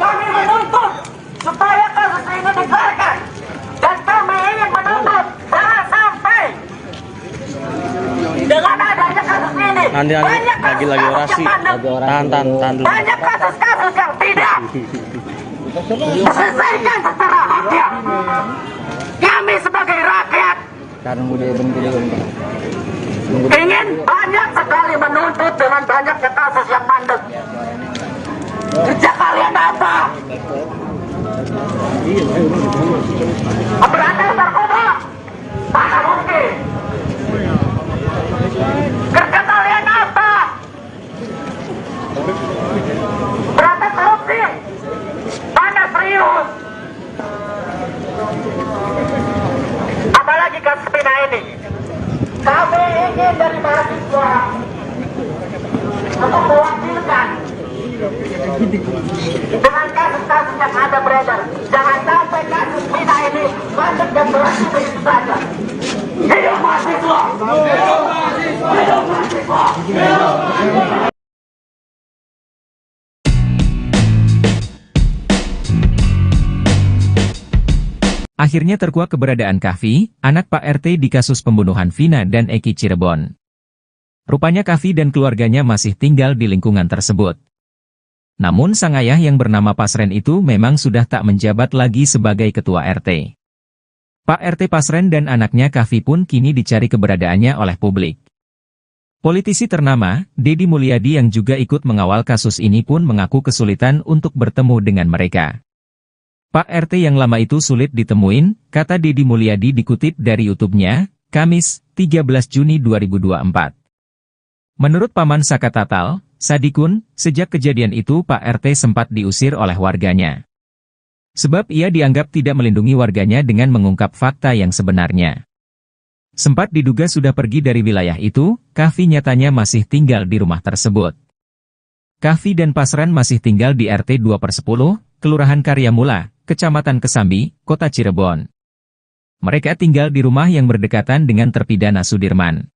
Kami menuntut supaya kasus ini dikelarkan. Dan kami ingin menuntut jangan sampai dengan adanya kasus ini Nanti banyak lagi kasus orasi. yang mandek. Tahan dulu. Banyak kasus-kasus yang tidak diselesaikan secara haknya. Kami sebagai rakyat ingin banyak sekali menuntut dengan banyaknya kasus yang mandek. Kerja kalian apa? Berantas narkoba? Mana mungkin? Kerja kalian apa? Berantas korupsi? Mana serius? Apalagi kasus Vina ini. Kami ingin dari mahasiswa untuk mewakilkan dengan kasus-kasus yang ada beredar. Jangan sampai kasus Vina ini masuk dan berhenti begitu saja. Hidup mahasiswa! Hidup mahasiswa! Hidup mahasiswa! Hidup mahasiswa! Akhirnya terkuak keberadaan Kahfi, anak Pak RT di kasus pembunuhan Vina dan Eki Cirebon. Rupanya Kahfi dan keluarganya masih tinggal di lingkungan tersebut. Namun sang ayah yang bernama Pasren itu memang sudah tak menjabat lagi sebagai ketua RT. Pak RT Pasren dan anaknya Kavi pun kini dicari keberadaannya oleh publik. Politisi ternama, Deddy Mulyadi yang juga ikut mengawal kasus ini pun mengaku kesulitan untuk bertemu dengan mereka. Pak RT yang lama itu sulit ditemuin, kata Deddy Mulyadi dikutip dari YouTube-nya, Kamis, 13 Juni 2024. Menurut Paman Saka Tatal, Sadikun, sejak kejadian itu Pak RT sempat diusir oleh warganya. Sebab ia dianggap tidak melindungi warganya dengan mengungkap fakta yang sebenarnya. Sempat diduga sudah pergi dari wilayah itu, Kavi nyatanya masih tinggal di rumah tersebut. Kavi dan Pasren masih tinggal di RT 2/10, Kelurahan Karyamula, Kecamatan Kesambi, Kota Cirebon. Mereka tinggal di rumah yang berdekatan dengan terpidana Sudirman.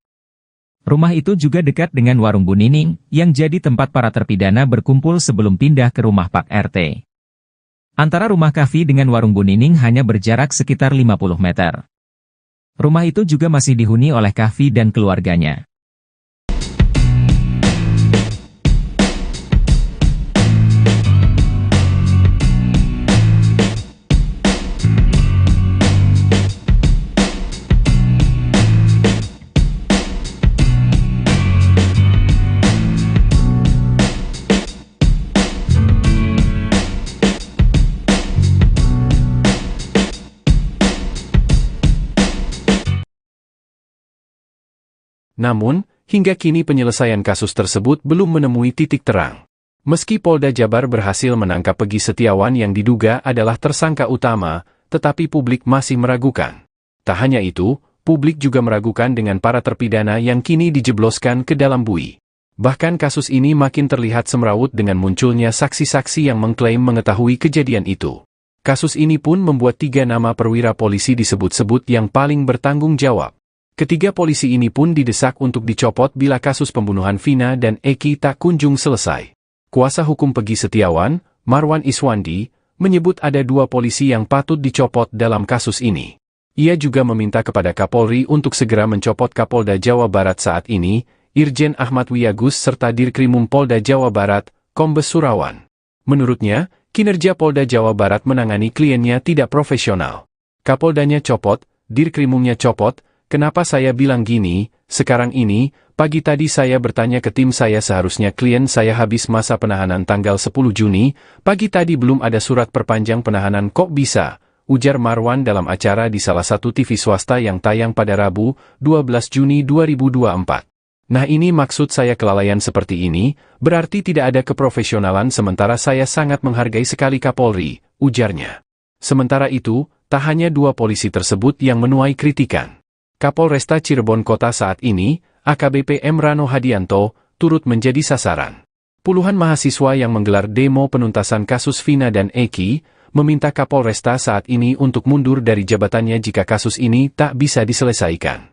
Rumah itu juga dekat dengan warung Bu Nining, yang jadi tempat para terpidana berkumpul sebelum pindah ke rumah Pak RT. Antara rumah Kavi dengan warung Bu Nining hanya berjarak sekitar 50 meter. Rumah itu juga masih dihuni oleh Kavi dan keluarganya. Namun, hingga kini penyelesaian kasus tersebut belum menemui titik terang. Meski Polda Jabar berhasil menangkap Peggy Setiawan yang diduga adalah tersangka utama, tetapi publik masih meragukan. Tak hanya itu, publik juga meragukan dengan para terpidana yang kini dijebloskan ke dalam bui. Bahkan kasus ini makin terlihat semrawut dengan munculnya saksi-saksi yang mengklaim mengetahui kejadian itu. Kasus ini pun membuat 3 nama perwira polisi disebut-sebut yang paling bertanggung jawab. Ketiga polisi ini pun didesak untuk dicopot bila kasus pembunuhan Vina dan Eki tak kunjung selesai. Kuasa hukum Peggy Setiawan, Marwan Iswandi, menyebut ada 2 polisi yang patut dicopot dalam kasus ini. Ia juga meminta kepada Kapolri untuk segera mencopot Kapolda Jawa Barat saat ini, Irjen Ahmad Wiyagus serta Dirkrimum Polda Jawa Barat, Kombes Surawan. Menurutnya, kinerja Polda Jawa Barat menangani kliennya tidak profesional. Kapoldanya copot, Dirkrimumnya copot. Kenapa saya bilang gini, sekarang ini, pagi tadi saya bertanya ke tim saya seharusnya klien saya habis masa penahanan tanggal 10 Juni, pagi tadi belum ada surat perpanjang penahanan kok bisa, ujar Marwan dalam acara di salah satu TV swasta yang tayang pada Rabu, 12 Juni 2024. Nah ini maksud saya kelalaian seperti ini, berarti tidak ada keprofesionalan sementara saya sangat menghargai sekali Kapolri, ujarnya. Sementara itu, tak hanya 2 polisi tersebut yang menuai kritikan. Kapolresta Cirebon Kota saat ini, AKBP M. Rano Hadianto, turut menjadi sasaran. Puluhan mahasiswa yang menggelar demo penuntasan kasus Vina dan Eki, meminta Kapolresta saat ini untuk mundur dari jabatannya jika kasus ini tak bisa diselesaikan.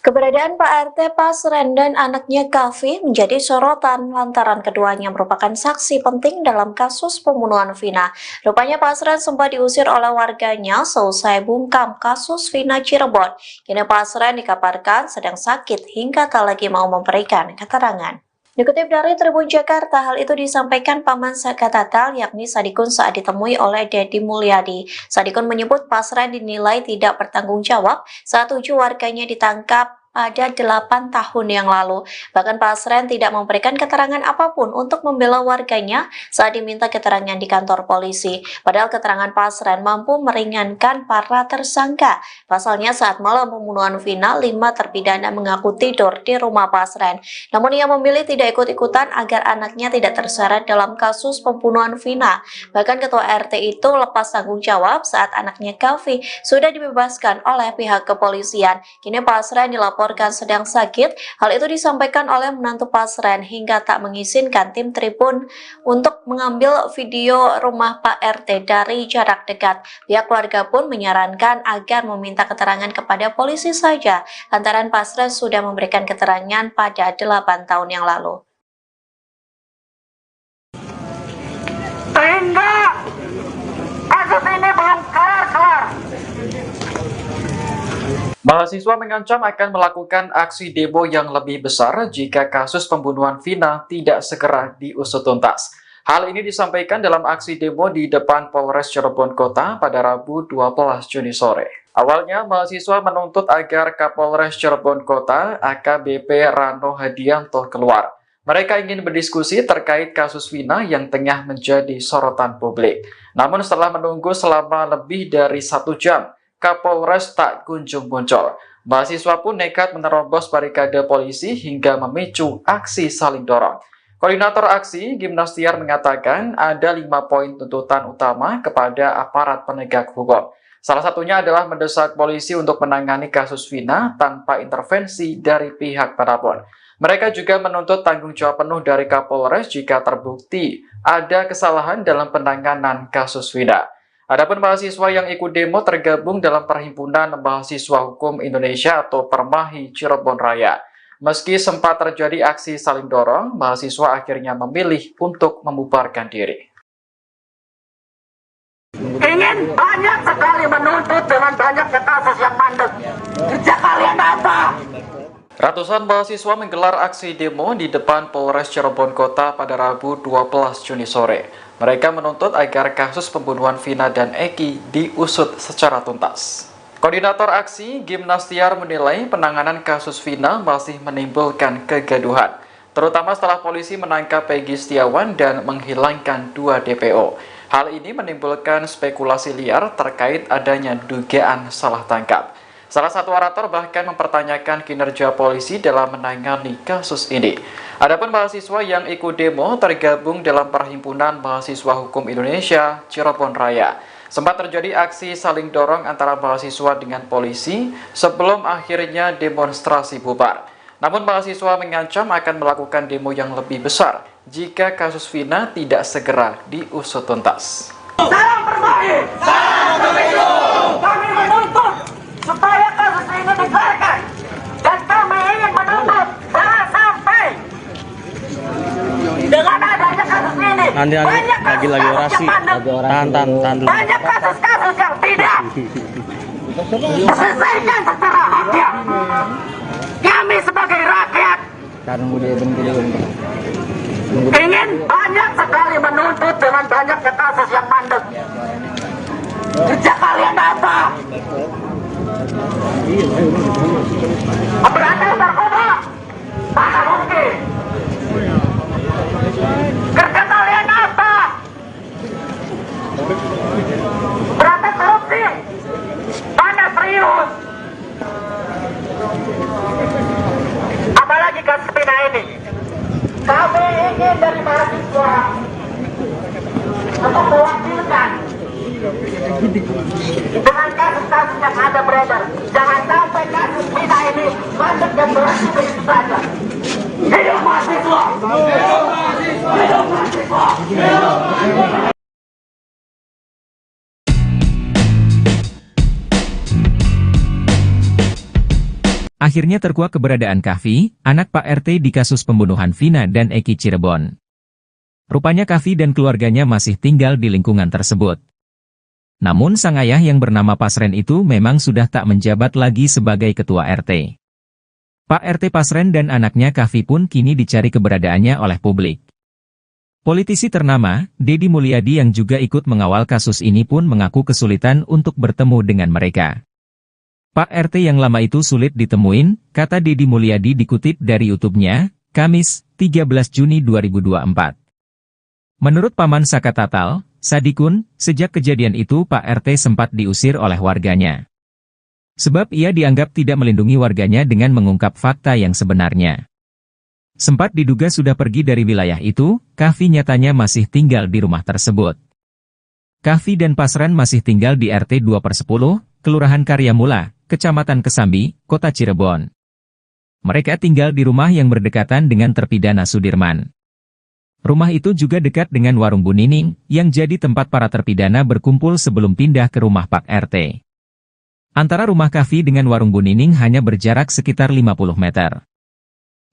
Keberadaan Pak RT Pasren dan anaknya Kavi menjadi sorotan lantaran keduanya merupakan saksi penting dalam kasus pembunuhan Vina. Rupanya Pasren sempat diusir oleh warganya seusai bungkam kasus Vina Cirebon. Kini Pasren dikabarkan sedang sakit hingga tak lagi mau memberikan keterangan. Dikutip dari Tribun Jakarta, hal itu disampaikan Paman Saka Tatal yakni Sadikun saat ditemui oleh Deddy Mulyadi. Sadikun menyebut Pasren dinilai tidak bertanggung jawab saat 7 warganya ditangkap pada 8 tahun yang lalu. Bahkan Pasren tidak memberikan keterangan apapun untuk membela warganya saat diminta keterangan di kantor polisi. Padahal keterangan Pasren mampu meringankan para tersangka. Pasalnya saat malam pembunuhan Vina, 5 terpidana mengaku tidur di rumah Pasren. Namun ia memilih tidak ikut-ikutan agar anaknya tidak terseret dalam kasus pembunuhan Vina. Bahkan ketua RT itu lepas tanggung jawab saat anaknya Kavi sudah dibebaskan oleh pihak kepolisian. Kini Pasren dilaporkan sedang sakit. Hal itu disampaikan oleh menantu Pasren hingga tak mengizinkan tim Tribun untuk mengambil video rumah Pak RT dari jarak dekat. Pihak keluarga pun menyarankan agar meminta keterangan kepada polisi saja, lantaran Pasren sudah memberikan keterangan pada 8 tahun yang lalu. Sehingga kasus ini belum Mahasiswa mengancam akan melakukan aksi demo yang lebih besar jika kasus pembunuhan Vina tidak segera diusut tuntas. Hal ini disampaikan dalam aksi demo di depan Polres Cirebon Kota pada Rabu 12 Juni sore. Awalnya, mahasiswa menuntut agar Kapolres Cirebon Kota AKBP Rano Hadianto keluar. Mereka ingin berdiskusi terkait kasus Vina yang tengah menjadi sorotan publik. Namun setelah menunggu selama lebih dari 1 jam, Kapolres tak kunjung muncul. Mahasiswa pun nekat menerobos barikade polisi hingga memicu aksi saling dorong. Koordinator aksi, Gimnastiar, mengatakan ada 5 poin tuntutan utama kepada aparat penegak hukum. Salah satunya adalah mendesak polisi untuk menangani kasus Vina tanpa intervensi dari pihak manapun. Mereka juga menuntut tanggung jawab penuh dari Kapolres jika terbukti ada kesalahan dalam penanganan kasus Vina. Adapun mahasiswa yang ikut demo tergabung dalam Perhimpunan Mahasiswa Hukum Indonesia atau Permahi Cirebon Raya. Meski sempat terjadi aksi saling dorong, mahasiswa akhirnya memilih untuk membubarkan diri. Ingin banyak sekali menuntut dengan banyaknya kasus yang mandek. Kerja kalian apa? Ratusan mahasiswa menggelar aksi demo di depan Polres Cirebon Kota pada Rabu 12 Juni sore. Mereka menuntut agar kasus pembunuhan Vina dan Eki diusut secara tuntas. Koordinator aksi, Gimnastiar, menilai penanganan kasus Vina masih menimbulkan kegaduhan, terutama setelah polisi menangkap Peggy Setiawan dan menghilangkan 2 DPO. Hal ini menimbulkan spekulasi liar terkait adanya dugaan salah tangkap. Salah satu orator bahkan mempertanyakan kinerja polisi dalam menangani kasus ini. Adapun mahasiswa yang ikut demo tergabung dalam Perhimpunan Mahasiswa Hukum Indonesia Cirebon Raya. Sempat terjadi aksi saling dorong antara mahasiswa dengan polisi sebelum akhirnya demonstrasi bubar. Namun mahasiswa mengancam akan melakukan demo yang lebih besar jika kasus Vina tidak segera diusut tuntas. Salam Permahi! Salam Pemilu! Kami menuntut supaya kasus ini dikeluarkan. Dan kami ingin menuntut jangan sampai dengan adanya kasus ini Nanti lagi orasi. Tahan dulu. banyak kasus-kasus yang tidak diselesaikan secara haknya. Kami sebagai rakyat ingin banyak sekali menuntut dengan banyaknya kasus yang mandek. Kerja kalian apa? Berantas narkoba? Mana mungkin? Kerja kalian apa? Berantas korupsi? Mana serius? Apalagi kasus Vina ini. Kami ingin dari mahasiswa untuk mewakilkan dengan kasus-kasus yang ada beredar. Jangan sampai kasus Vina ini masuk dan berhenti begitu saja. Hidup mahasiswa! Hidup mahasiswa! Hidup mahasiswa! Hidup mahasiswa! Akhirnya terkuak keberadaan Kahfi, anak Pak RT di kasus pembunuhan Vina dan Eki Cirebon. Rupanya Kahfi dan keluarganya masih tinggal di lingkungan tersebut. Namun sang ayah yang bernama Pasren itu memang sudah tak menjabat lagi sebagai ketua RT. Pak RT Pasren dan anaknya Kahfi pun kini dicari keberadaannya oleh publik. Politisi ternama, Deddy Mulyadi yang juga ikut mengawal kasus ini pun mengaku kesulitan untuk bertemu dengan mereka. Pak RT yang lama itu sulit ditemuin, kata Deddy Mulyadi dikutip dari YouTube-nya, Kamis, 13 Juni 2024. Menurut Paman Saka Tatal, Sadikun, sejak kejadian itu Pak RT sempat diusir oleh warganya. Sebab ia dianggap tidak melindungi warganya dengan mengungkap fakta yang sebenarnya. Sempat diduga sudah pergi dari wilayah itu, Kahfi nyatanya masih tinggal di rumah tersebut. Kahfi dan Pasren masih tinggal di RT 2/10, Kelurahan Karyamula, Kecamatan Kesambi, Kota Cirebon. Mereka tinggal di rumah yang berdekatan dengan terpidana Sudirman. Rumah itu juga dekat dengan warung Bu Nining, yang jadi tempat para terpidana berkumpul sebelum pindah ke rumah Pak RT. Antara rumah Kahfi dengan warung Bu Nining hanya berjarak sekitar 50 meter.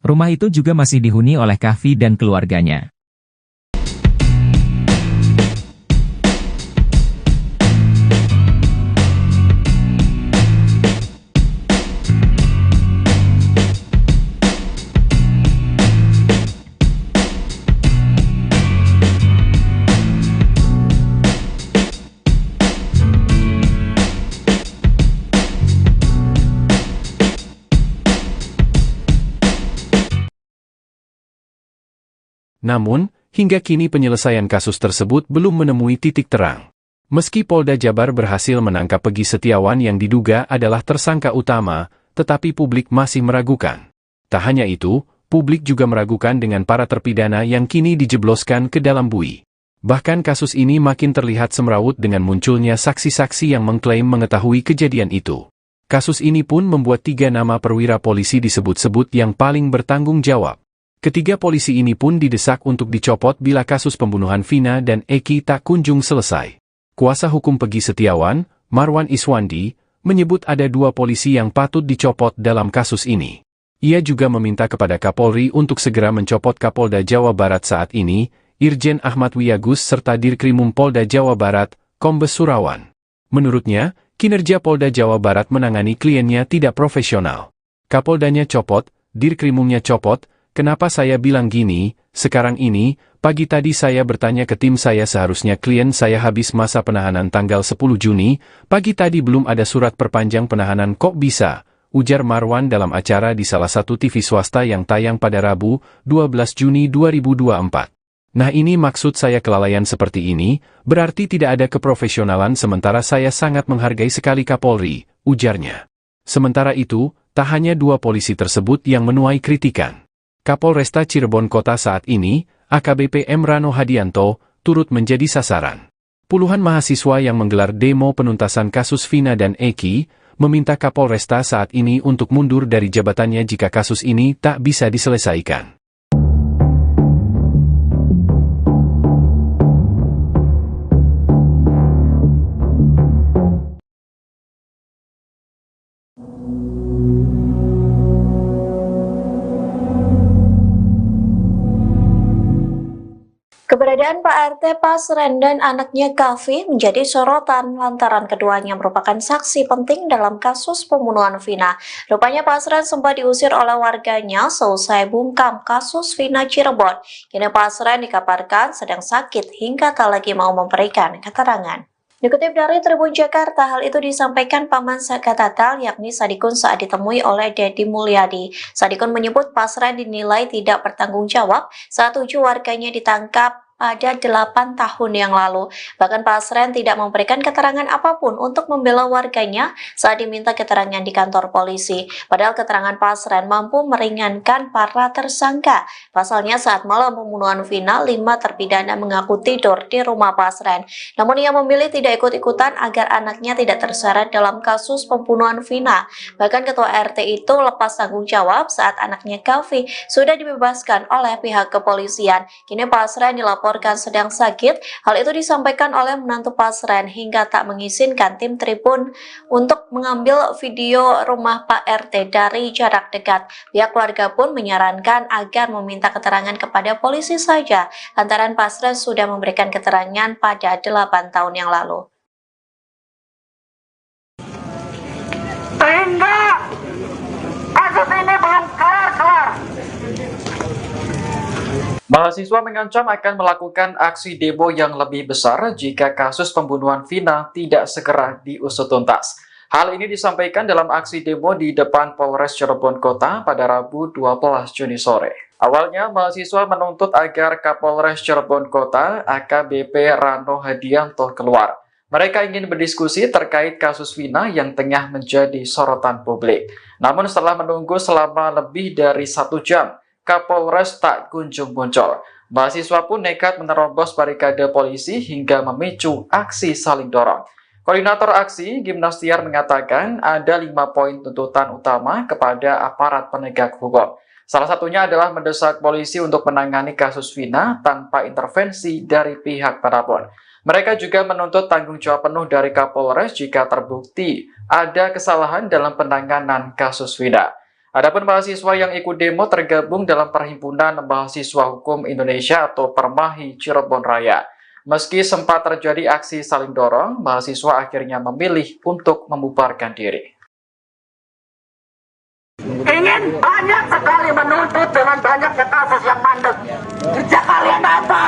Rumah itu juga masih dihuni oleh Kahfi dan keluarganya. Namun, hingga kini penyelesaian kasus tersebut belum menemui titik terang. Meski Polda Jabar berhasil menangkap Peggy Setiawan yang diduga adalah tersangka utama, tetapi publik masih meragukan. Tak hanya itu, publik juga meragukan dengan para terpidana yang kini dijebloskan ke dalam bui. Bahkan kasus ini makin terlihat semrawut dengan munculnya saksi-saksi yang mengklaim mengetahui kejadian itu. Kasus ini pun membuat 3 nama perwira polisi disebut-sebut yang paling bertanggung jawab. Ketiga polisi ini pun didesak untuk dicopot bila kasus pembunuhan Vina dan Eki tak kunjung selesai. Kuasa hukum Peggy Setiawan, Marwan Iswandi, menyebut ada 2 polisi yang patut dicopot dalam kasus ini. Ia juga meminta kepada Kapolri untuk segera mencopot Kapolda Jawa Barat saat ini, Irjen Ahmad Wiyagus serta Dirkrimum Polda Jawa Barat, Kombes Surawan. Menurutnya, kinerja Polda Jawa Barat menangani kliennya tidak profesional. Kapoldanya copot, Dirkrimumnya copot, kenapa saya bilang gini, sekarang ini, pagi tadi saya bertanya ke tim saya seharusnya klien saya habis masa penahanan tanggal 10 Juni, pagi tadi belum ada surat perpanjang penahanan kok bisa, ujar Marwan dalam acara di salah satu TV swasta yang tayang pada Rabu, 12 Juni 2024. Nah ini maksud saya kelalaian seperti ini, berarti tidak ada keprofesionalan sementara saya sangat menghargai sekali Kapolri, ujarnya. Sementara itu, tak hanya 2 polisi tersebut yang menuai kritikan. Kapolresta Cirebon Kota saat ini, AKBP M. Rano Hadianto, turut menjadi sasaran. Puluhan mahasiswa yang menggelar demo penuntasan kasus Vina dan Eki, meminta Kapolresta saat ini untuk mundur dari jabatannya jika kasus ini tak bisa diselesaikan. Keberadaan Pak RT Pasren dan anaknya Kavi menjadi sorotan lantaran keduanya merupakan saksi penting dalam kasus pembunuhan Vina. Rupanya Pasren sempat diusir oleh warganya seusai bungkam kasus Vina Cirebon. Kini Pasren dikabarkan sedang sakit hingga tak lagi mau memberikan keterangan. Dikutip dari Tribun Jakarta, hal itu disampaikan Paman Sakatatal yakni Sadikun saat ditemui oleh Dedi Mulyadi. Sadikun menyebut Pasren dinilai tidak bertanggung jawab saat 7 warganya ditangkap pada 8 tahun yang lalu. Bahkan Pasren tidak memberikan keterangan apapun untuk membela warganya saat diminta keterangan di kantor polisi. Padahal keterangan Pasren mampu meringankan para tersangka. Pasalnya saat malam pembunuhan Vina, 5 terpidana mengaku tidur di rumah Pasren. Namun ia memilih tidak ikut-ikutan agar anaknya tidak terseret dalam kasus pembunuhan Vina. Bahkan ketua RT itu lepas tanggung jawab saat anaknya Kavi sudah dibebaskan oleh pihak kepolisian. Kini Pasren dilaporkan sedang sakit. Hal itu disampaikan oleh menantu Pasren hingga tak mengizinkan tim Tribun untuk mengambil video rumah Pak RT dari jarak dekat. Pihak keluarga pun menyarankan agar meminta keterangan kepada polisi saja, lantaran Pasren sudah memberikan keterangan pada 8 tahun yang lalu. Sehingga kasus ini belum kelar-kelar. Mahasiswa mengancam akan melakukan aksi demo yang lebih besar jika kasus pembunuhan Vina tidak segera diusut tuntas. Hal ini disampaikan dalam aksi demo di depan Polres Cirebon Kota pada Rabu 12 Juni sore. Awalnya, mahasiswa menuntut agar Kapolres Cirebon Kota AKBP Rano Hadianto keluar. Mereka ingin berdiskusi terkait kasus Vina yang tengah menjadi sorotan publik. Namun setelah menunggu selama lebih dari 1 jam, Kapolres tak kunjung muncul. Mahasiswa pun nekat menerobos barikade polisi hingga memicu aksi saling dorong. Koordinator aksi, Gimnastiar, mengatakan ada 5 poin tuntutan utama kepada aparat penegak hukum. Salah satunya adalah mendesak polisi untuk menangani kasus Vina tanpa intervensi dari pihak manapun. Mereka juga menuntut tanggung jawab penuh dari Kapolres jika terbukti ada kesalahan dalam penanganan kasus Vina. Adapun mahasiswa yang ikut demo tergabung dalam Perhimpunan Mahasiswa Hukum Indonesia atau Permahi Cirebon Raya. Meski sempat terjadi aksi saling dorong, mahasiswa akhirnya memilih untuk membubarkan diri. Ingin banyak sekali menuntut dengan banyaknya kasus yang mandek. Kerja kalian apa?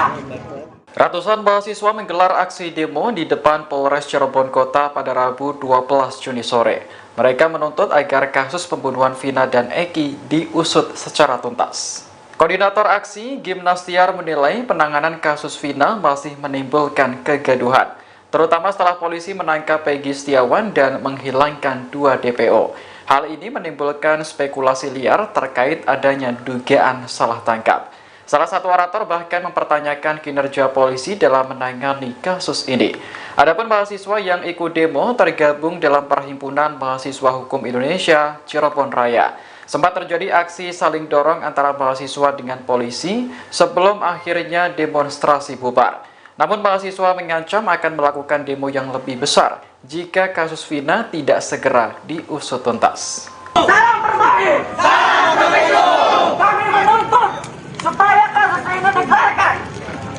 Ratusan mahasiswa menggelar aksi demo di depan Polres Cirebon Kota pada Rabu 12 Juni sore. Mereka menuntut agar kasus pembunuhan Vina dan Eki diusut secara tuntas. Koordinator aksi Gimnastiar menilai penanganan kasus Vina masih menimbulkan kegaduhan, terutama setelah polisi menangkap Peggy Setiawan dan menghilangkan 2 DPO. Hal ini menimbulkan spekulasi liar terkait adanya dugaan salah tangkap. Salah satu orator bahkan mempertanyakan kinerja polisi dalam menangani kasus ini. Adapun mahasiswa yang ikut demo tergabung dalam Perhimpunan Mahasiswa Hukum Indonesia Cirebon Raya. Sempat terjadi aksi saling dorong antara mahasiswa dengan polisi sebelum akhirnya demonstrasi bubar. Namun mahasiswa mengancam akan melakukan demo yang lebih besar jika kasus Vina tidak segera diusut tuntas. Salam berbagi! Salam pemilu! Kami menuntut supaya kasus ini dikeluarkan.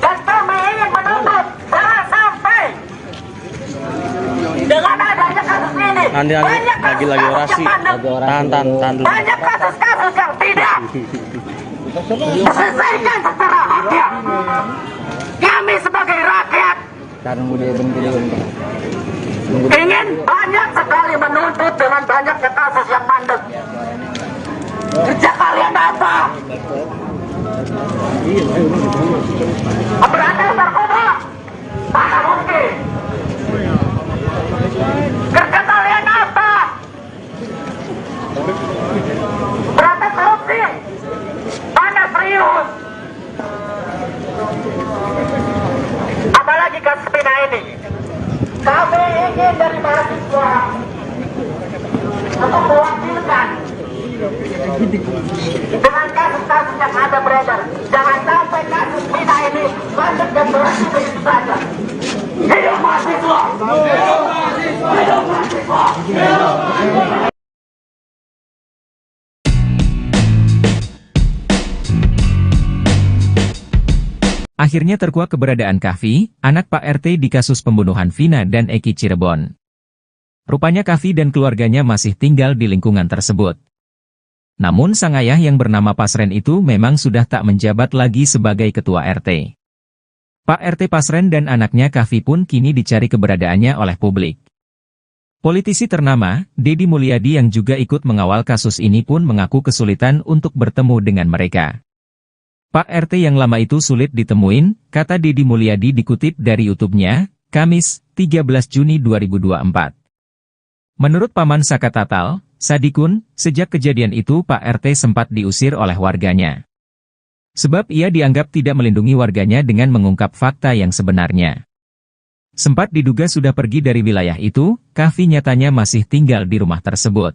Dan kami ingin menuntut jangan sampai dengan adanya kasus ini Nanti banyak lagi kasus orasi. yang mandek. Tahan dulu. Banyak kasus-kasus yang tidak diselesaikan secara adil. Kami sebagai rakyat ingin banyak sekali menuntut dengan banyaknya kasus yang mandek. Kerja kalian apa? Berantas narkoba? Mana mungkin? Kerja kalian apa? Berantas korupsi? Mana serius? Apalagi kasus Vina ini. Kami ingin dari mahasiswa untuk mewakilkan dengan kasus-kasus yang ada beredar. Jangan sampai kasus Vina ini lanjut dan berhenti begitu saja. Hidup mahasiswa! Hidup mahasiswa! Hidup mahasiswa! Hidup mahasiswa! Akhirnya terkuak keberadaan Kahfi, anak Pak RT di kasus pembunuhan Vina dan Eki Cirebon. Rupanya Kahfi dan keluarganya masih tinggal di lingkungan tersebut. Namun sang ayah yang bernama Pasren itu memang sudah tak menjabat lagi sebagai ketua RT. Pak RT Pasren dan anaknya Kahfi pun kini dicari keberadaannya oleh publik. Politisi ternama, Deddy Mulyadi yang juga ikut mengawal kasus ini pun mengaku kesulitan untuk bertemu dengan mereka. Pak RT yang lama itu sulit ditemuin, kata Deddy Mulyadi dikutip dari YouTube-nya, Kamis, 13 Juni 2024. Menurut Paman Saka Tatal, Sadikun, sejak kejadian itu Pak RT sempat diusir oleh warganya. Sebab ia dianggap tidak melindungi warganya dengan mengungkap fakta yang sebenarnya. Sempat diduga sudah pergi dari wilayah itu, Kahfi nyatanya masih tinggal di rumah tersebut.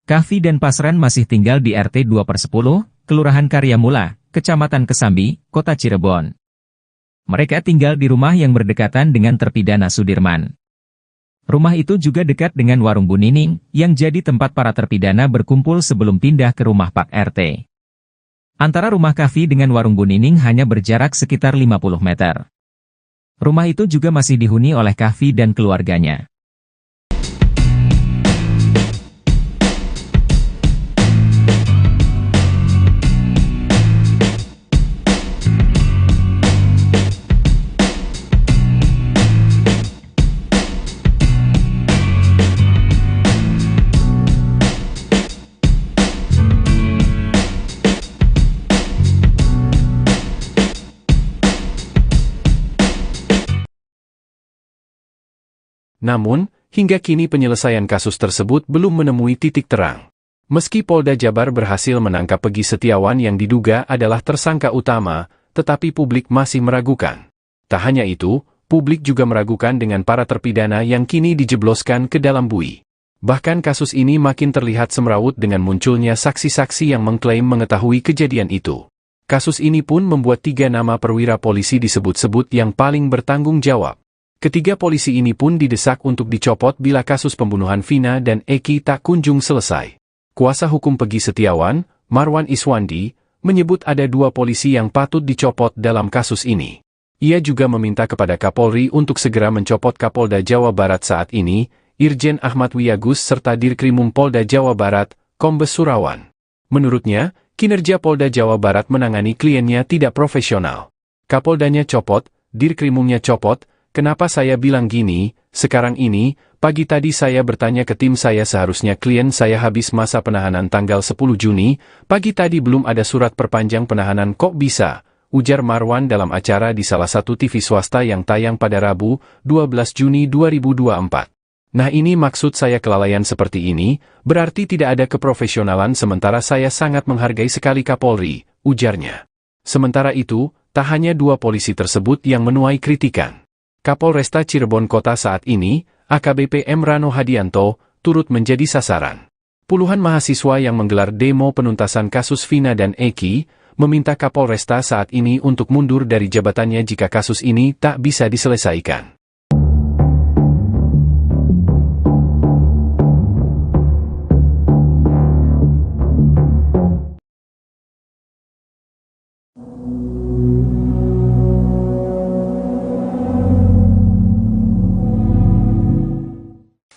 Kahfi dan Pasren masih tinggal di RT 2/10, Kelurahan Karyamula, Kecamatan Kesambi, Kota Cirebon. Mereka tinggal di rumah yang berdekatan dengan terpidana Sudirman. Rumah itu juga dekat dengan warung Bu Nining, yang jadi tempat para terpidana berkumpul sebelum pindah ke rumah Pak RT. Antara rumah Kahfi dengan warung Bu Nining hanya berjarak sekitar 50 meter. Rumah itu juga masih dihuni oleh Kahfi dan keluarganya. Namun, hingga kini penyelesaian kasus tersebut belum menemui titik terang. Meski Polda Jabar berhasil menangkap Peggy Setiawan yang diduga adalah tersangka utama, tetapi publik masih meragukan. Tak hanya itu, publik juga meragukan dengan para terpidana yang kini dijebloskan ke dalam bui. Bahkan kasus ini makin terlihat semrawut dengan munculnya saksi-saksi yang mengklaim mengetahui kejadian itu. Kasus ini pun membuat 3 nama perwira polisi disebut-sebut yang paling bertanggung jawab. Ketiga polisi ini pun didesak untuk dicopot bila kasus pembunuhan Vina dan Eki tak kunjung selesai. Kuasa hukum Peggy Setiawan, Marwan Iswandi, menyebut ada 2 polisi yang patut dicopot dalam kasus ini. Ia juga meminta kepada Kapolri untuk segera mencopot Kapolda Jawa Barat saat ini, Irjen Ahmad Wiyagus serta Dirkrimum Polda Jawa Barat, Kombes Surawan. Menurutnya, kinerja Polda Jawa Barat menangani kliennya tidak profesional. Kapoldanya copot, Dirkrimumnya copot, Kenapa saya bilang gini? Sekarang ini, pagi tadi saya bertanya ke tim saya seharusnya klien saya habis masa penahanan tanggal 10 Juni, pagi tadi belum ada surat perpanjang penahanan kok bisa? Ujar Marwan dalam acara di salah satu TV swasta yang tayang pada Rabu, 12 Juni 2024. Nah ini maksud saya kelalaian seperti ini, berarti tidak ada keprofesionalan sementara saya sangat menghargai sekali Kapolri, ujarnya. Sementara itu, tak hanya dua polisi tersebut yang menuai kritikan. Kapolresta Cirebon Kota saat ini, AKBP M. Rano Hadianto, turut menjadi sasaran. Puluhan mahasiswa yang menggelar demo penuntasan kasus Vina dan Eki, meminta Kapolresta saat ini untuk mundur dari jabatannya jika kasus ini tak bisa diselesaikan.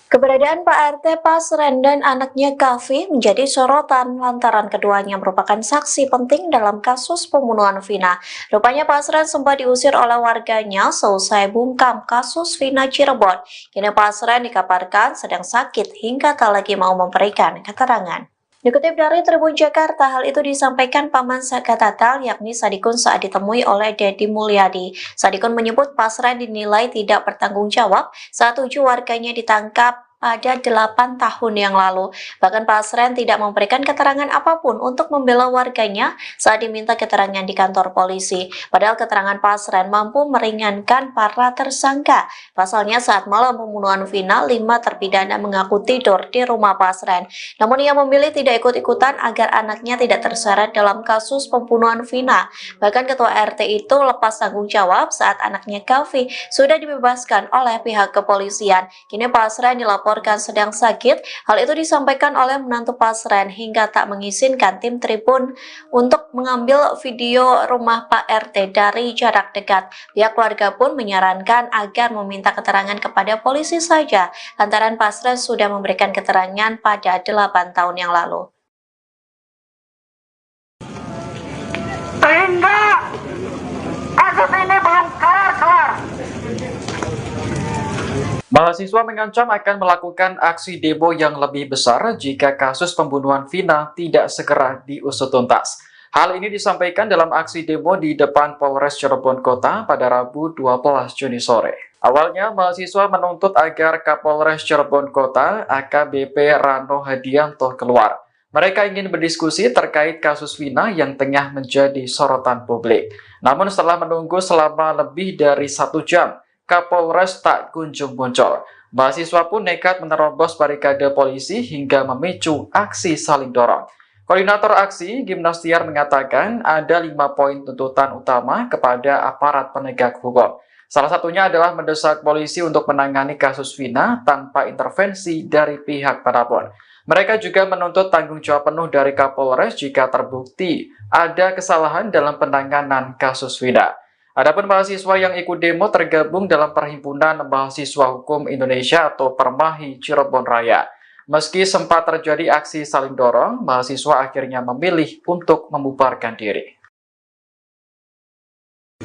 Keberadaan Pak RT Pasren dan anaknya Kavi menjadi sorotan lantaran keduanya merupakan saksi penting dalam kasus pembunuhan Vina. Rupanya Pasren sempat diusir oleh warganya seusai bungkam kasus Vina Cirebon. Kini Pasren dikabarkan sedang sakit hingga tak lagi mau memberikan keterangan. Dikutip dari Tribun Jakarta, hal itu disampaikan Paman Sakatatal yakni Sadikun saat ditemui oleh Dedi Mulyadi. Sadikun menyebut Pasren dinilai tidak bertanggung jawab saat 7 warganya ditangkap pada 8 tahun yang lalu. Bahkan Pasren tidak memberikan keterangan apapun untuk membela warganya saat diminta keterangan di kantor polisi. Padahal keterangan Pasren mampu meringankan para tersangka. Pasalnya saat malam pembunuhan Vina, 5 terpidana mengaku tidur di rumah Pasren. Namun ia memilih tidak ikut-ikutan agar anaknya tidak terseret dalam kasus pembunuhan Vina. Bahkan ketua RT itu lepas tanggung jawab saat anaknya Kavi sudah dibebaskan oleh pihak kepolisian. Kini Pasren dilaporkan sedang sakit. Hal itu disampaikan oleh menantu Pasren hingga tak mengizinkan tim Tribun untuk mengambil video rumah Pak RT dari jarak dekat. Pihak keluarga pun menyarankan agar meminta keterangan kepada polisi saja, lantaran Pasren sudah memberikan keterangan pada 8 tahun yang lalu. Sehingga kasus ini belum kelar-kelar. Mahasiswa mengancam akan melakukan aksi demo yang lebih besar jika kasus pembunuhan Vina tidak segera diusut tuntas. Hal ini disampaikan dalam aksi demo di depan Polres Cirebon Kota pada Rabu 12 Juni sore. Awalnya, mahasiswa menuntut agar Kapolres Cirebon Kota AKBP Rano Hadianto keluar. Mereka ingin berdiskusi terkait kasus Vina yang tengah menjadi sorotan publik. Namun setelah menunggu selama lebih dari 1 jam, Kapolres tak kunjung muncul. Mahasiswa pun nekat menerobos barikade polisi hingga memicu aksi saling dorong. Koordinator aksi, Gimnastiar, mengatakan ada 5 poin tuntutan utama kepada aparat penegak hukum. Salah satunya adalah mendesak polisi untuk menangani kasus Vina tanpa intervensi dari pihak manapun. Mereka juga menuntut tanggung jawab penuh dari Kapolres jika terbukti ada kesalahan dalam penanganan kasus Vina. Adapun mahasiswa yang ikut demo tergabung dalam Perhimpunan Mahasiswa Hukum Indonesia atau Permahi Cirebon Raya. Meski sempat terjadi aksi saling dorong, mahasiswa akhirnya memilih untuk membubarkan diri.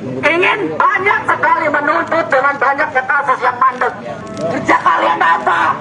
Ingin banyak sekali menuntut dengan banyaknya kasus yang mandek. Kerja kalian apa?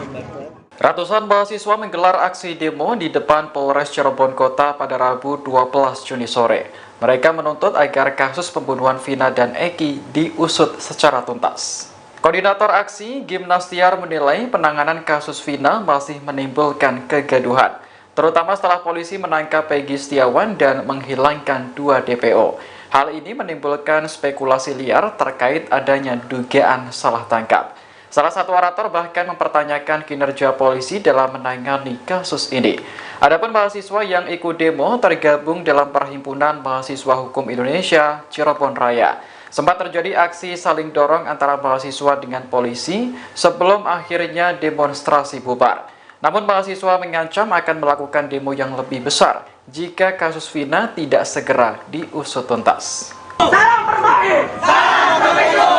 Ratusan mahasiswa menggelar aksi demo di depan Polres Cirebon Kota pada Rabu 12 Juni sore. Mereka menuntut agar kasus pembunuhan Vina dan Eki diusut secara tuntas. Koordinator aksi, Gimnastiar, menilai penanganan kasus Vina masih menimbulkan kegaduhan, terutama setelah polisi menangkap Peggy Setiawan dan menghilangkan 2 DPO. Hal ini menimbulkan spekulasi liar terkait adanya dugaan salah tangkap. Salah satu orator bahkan mempertanyakan kinerja polisi dalam menangani kasus ini. Adapun mahasiswa yang ikut demo tergabung dalam Perhimpunan Mahasiswa Hukum Indonesia Cirebon Raya. Sempat terjadi aksi saling dorong antara mahasiswa dengan polisi sebelum akhirnya demonstrasi bubar. Namun mahasiswa mengancam akan melakukan demo yang lebih besar jika kasus Vina tidak segera diusut tuntas. Salam Permahi! Salam Pemilu!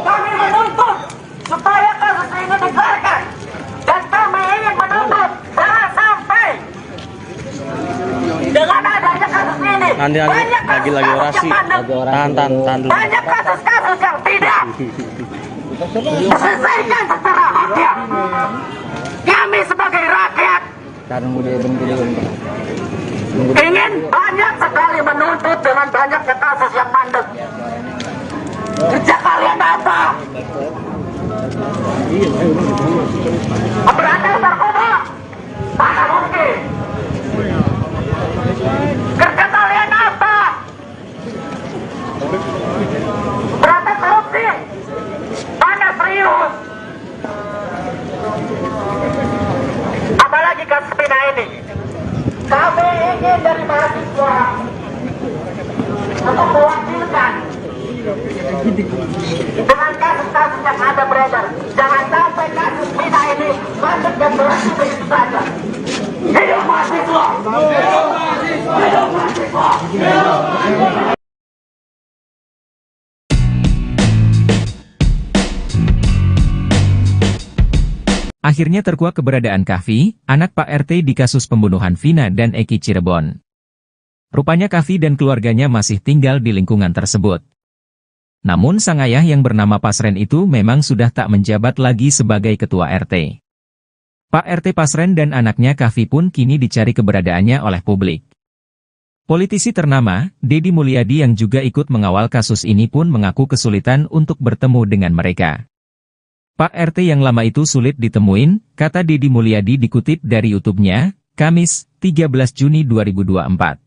Kami menuntut supaya kasus ini dikeluarkan, dan kami ingin menuntut jangan sampai dengan adanya kasus ini banyak lagi orasi, tahan dulu. banyak kasus-kasus yang tidak Selesaikan secara adil. Kami sebagai rakyat ingin banyak sekali menuntut dengan banyaknya kasus yang mandek. Kerja kalian apa? Memberantas narkoba? Mana mungkin? Kerja kalian apa? Memberantas korupsi? Mana serius? Apalagi kasus Vina ini. Kami ingin dari mahasiswa untuk mewakilkan dengan kasus-kasus yang ada beredar. Jangan sampai kasus Vina ini masuk dan berhenti begitu saja. Hidup mahasiswa! Hidup mahasiswa! Hidup mahasiswa! Hidup mahasiswa! Akhirnya terkuak keberadaan Kahfi, anak Pak RT di kasus pembunuhan Vina dan Eki Cirebon. Rupanya Kahfi dan keluarganya masih tinggal di lingkungan tersebut. Namun sang ayah yang bernama Pasren itu memang sudah tak menjabat lagi sebagai ketua RT. Pak RT Pasren dan anaknya Kahfi pun kini dicari keberadaannya oleh publik. Politisi ternama, Deddy Mulyadi yang juga ikut mengawal kasus ini pun mengaku kesulitan untuk bertemu dengan mereka. Pak RT yang lama itu sulit ditemuin, kata Deddy Mulyadi dikutip dari YouTube-nya, Kamis, 13 Juni 2024.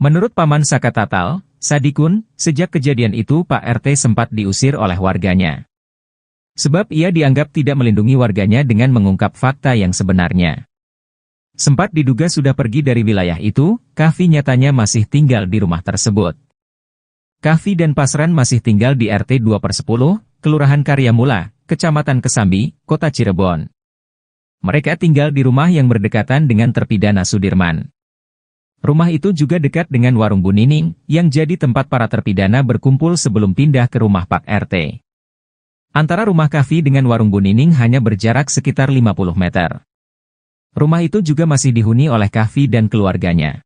Menurut Paman Saka Tatal, Sadikun, sejak kejadian itu Pak RT sempat diusir oleh warganya. Sebab ia dianggap tidak melindungi warganya dengan mengungkap fakta yang sebenarnya. Sempat diduga sudah pergi dari wilayah itu, Kahfi nyatanya masih tinggal di rumah tersebut. Kahfi dan Pasren masih tinggal di RT 2/10, Kelurahan Karyamula, Kecamatan Kesambi, Kota Cirebon. Mereka tinggal di rumah yang berdekatan dengan terpidana Sudirman. Rumah itu juga dekat dengan warung Bu Nining, yang jadi tempat para terpidana berkumpul sebelum pindah ke rumah Pak RT. Antara rumah Kahfi dengan warung Bu Nining hanya berjarak sekitar 50 meter. Rumah itu juga masih dihuni oleh Kahfi dan keluarganya.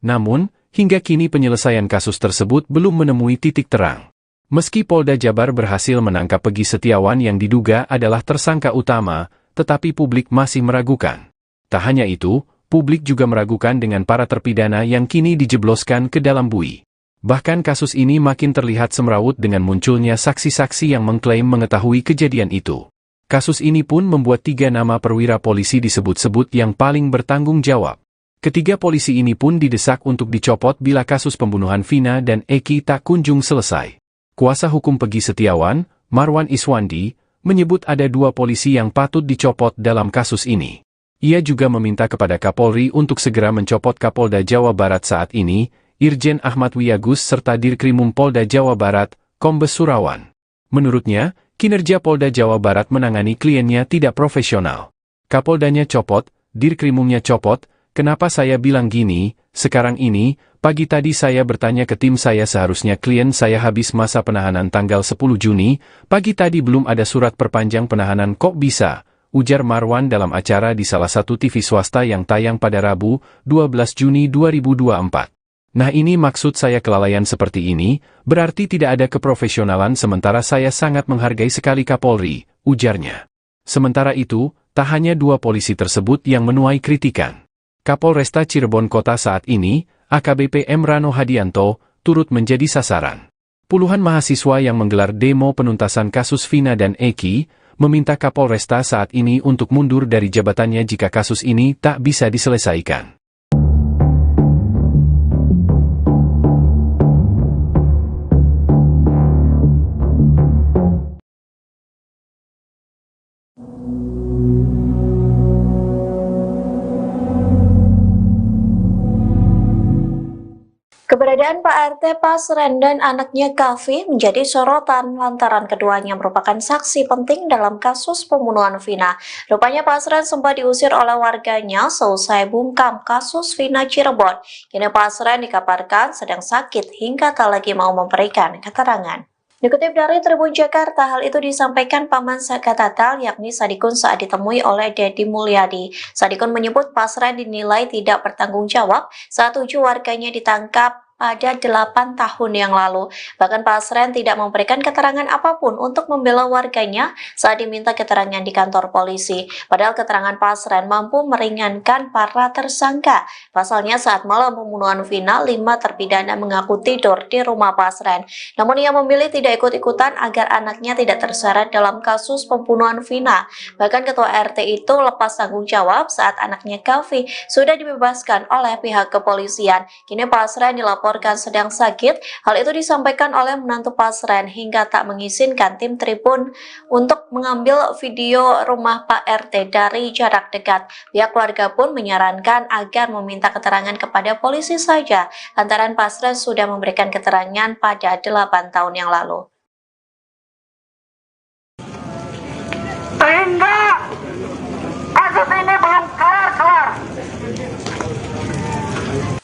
Namun, hingga kini penyelesaian kasus tersebut belum menemui titik terang. Meski Polda Jabar berhasil menangkap Peggy Setiawan yang diduga adalah tersangka utama, tetapi publik masih meragukan. Tak hanya itu, publik juga meragukan dengan para terpidana yang kini dijebloskan ke dalam bui. Bahkan kasus ini makin terlihat semrawut dengan munculnya saksi-saksi yang mengklaim mengetahui kejadian itu. Kasus ini pun membuat 3 nama perwira polisi disebut-sebut yang paling bertanggung jawab. Ketiga polisi ini pun didesak untuk dicopot bila kasus pembunuhan Vina dan Eki tak kunjung selesai. Kuasa hukum Peggy Setiawan, Marwan Iswandi, menyebut ada 2 polisi yang patut dicopot dalam kasus ini. Ia juga meminta kepada Kapolri untuk segera mencopot Kapolda Jawa Barat saat ini, Irjen Ahmad Wiyagus serta Dirkrimum Polda Jawa Barat, Kombes Surawan. Menurutnya, kinerja Polda Jawa Barat menangani kliennya tidak profesional. Kapoldanya copot, Dirkrimumnya copot. Kenapa saya bilang gini, sekarang ini, pagi tadi saya bertanya ke tim saya seharusnya klien saya habis masa penahanan tanggal 10 Juni, pagi tadi belum ada surat perpanjang penahanan kok bisa, ujar Marwan dalam acara di salah satu TV swasta yang tayang pada Rabu, 12 Juni 2024. Nah ini maksud saya kelalaian seperti ini, berarti tidak ada keprofesionalan sementara saya sangat menghargai sekali Kapolri, ujarnya. Sementara itu, tak hanya 2 polisi tersebut yang menuai kritikan. Kapolresta Cirebon Kota saat ini, AKBP M. Rano Hadianto, turut menjadi sasaran. Puluhan mahasiswa yang menggelar demo penuntasan kasus Vina dan Eki, meminta Kapolresta saat ini untuk mundur dari jabatannya jika kasus ini tak bisa diselesaikan. Keberadaan Pak RT Pasren dan anaknya Kavi menjadi sorotan lantaran keduanya merupakan saksi penting dalam kasus pembunuhan Vina. Rupanya Pasren sempat diusir oleh warganya seusai bungkam kasus Vina Cirebon. Kini Pasren dikabarkan sedang sakit hingga tak lagi mau memberikan keterangan. Dikutip dari Tribun Jakarta, hal itu disampaikan Paman Saka Tatal yakni Sadikun saat ditemui oleh Dedi Mulyadi. Sadikun menyebut Pasren dinilai tidak bertanggung jawab saat 7 warganya ditangkap pada 8 tahun yang lalu. Bahkan Pasren tidak memberikan keterangan apapun untuk membela warganya saat diminta keterangan di kantor polisi. Padahal keterangan Pasren mampu meringankan para tersangka. Pasalnya saat malam pembunuhan Vina, 5 terpidana mengaku tidur di rumah Pasren. Namun ia memilih tidak ikut-ikutan agar anaknya tidak terseret dalam kasus pembunuhan Vina. Bahkan ketua RT itu lepas tanggung jawab saat anaknya Kavi sudah dibebaskan oleh pihak kepolisian. Kini Pasren dilaporkan sedang sakit. Hal itu disampaikan oleh menantu Pasren hingga tak mengizinkan tim Tribun untuk mengambil video rumah Pak RT dari jarak dekat. Pihak keluarga pun menyarankan agar meminta keterangan kepada polisi saja, lantaran Pasren sudah memberikan keterangan pada 8 tahun yang lalu. Sehingga kasus ini belum kelar-kelar.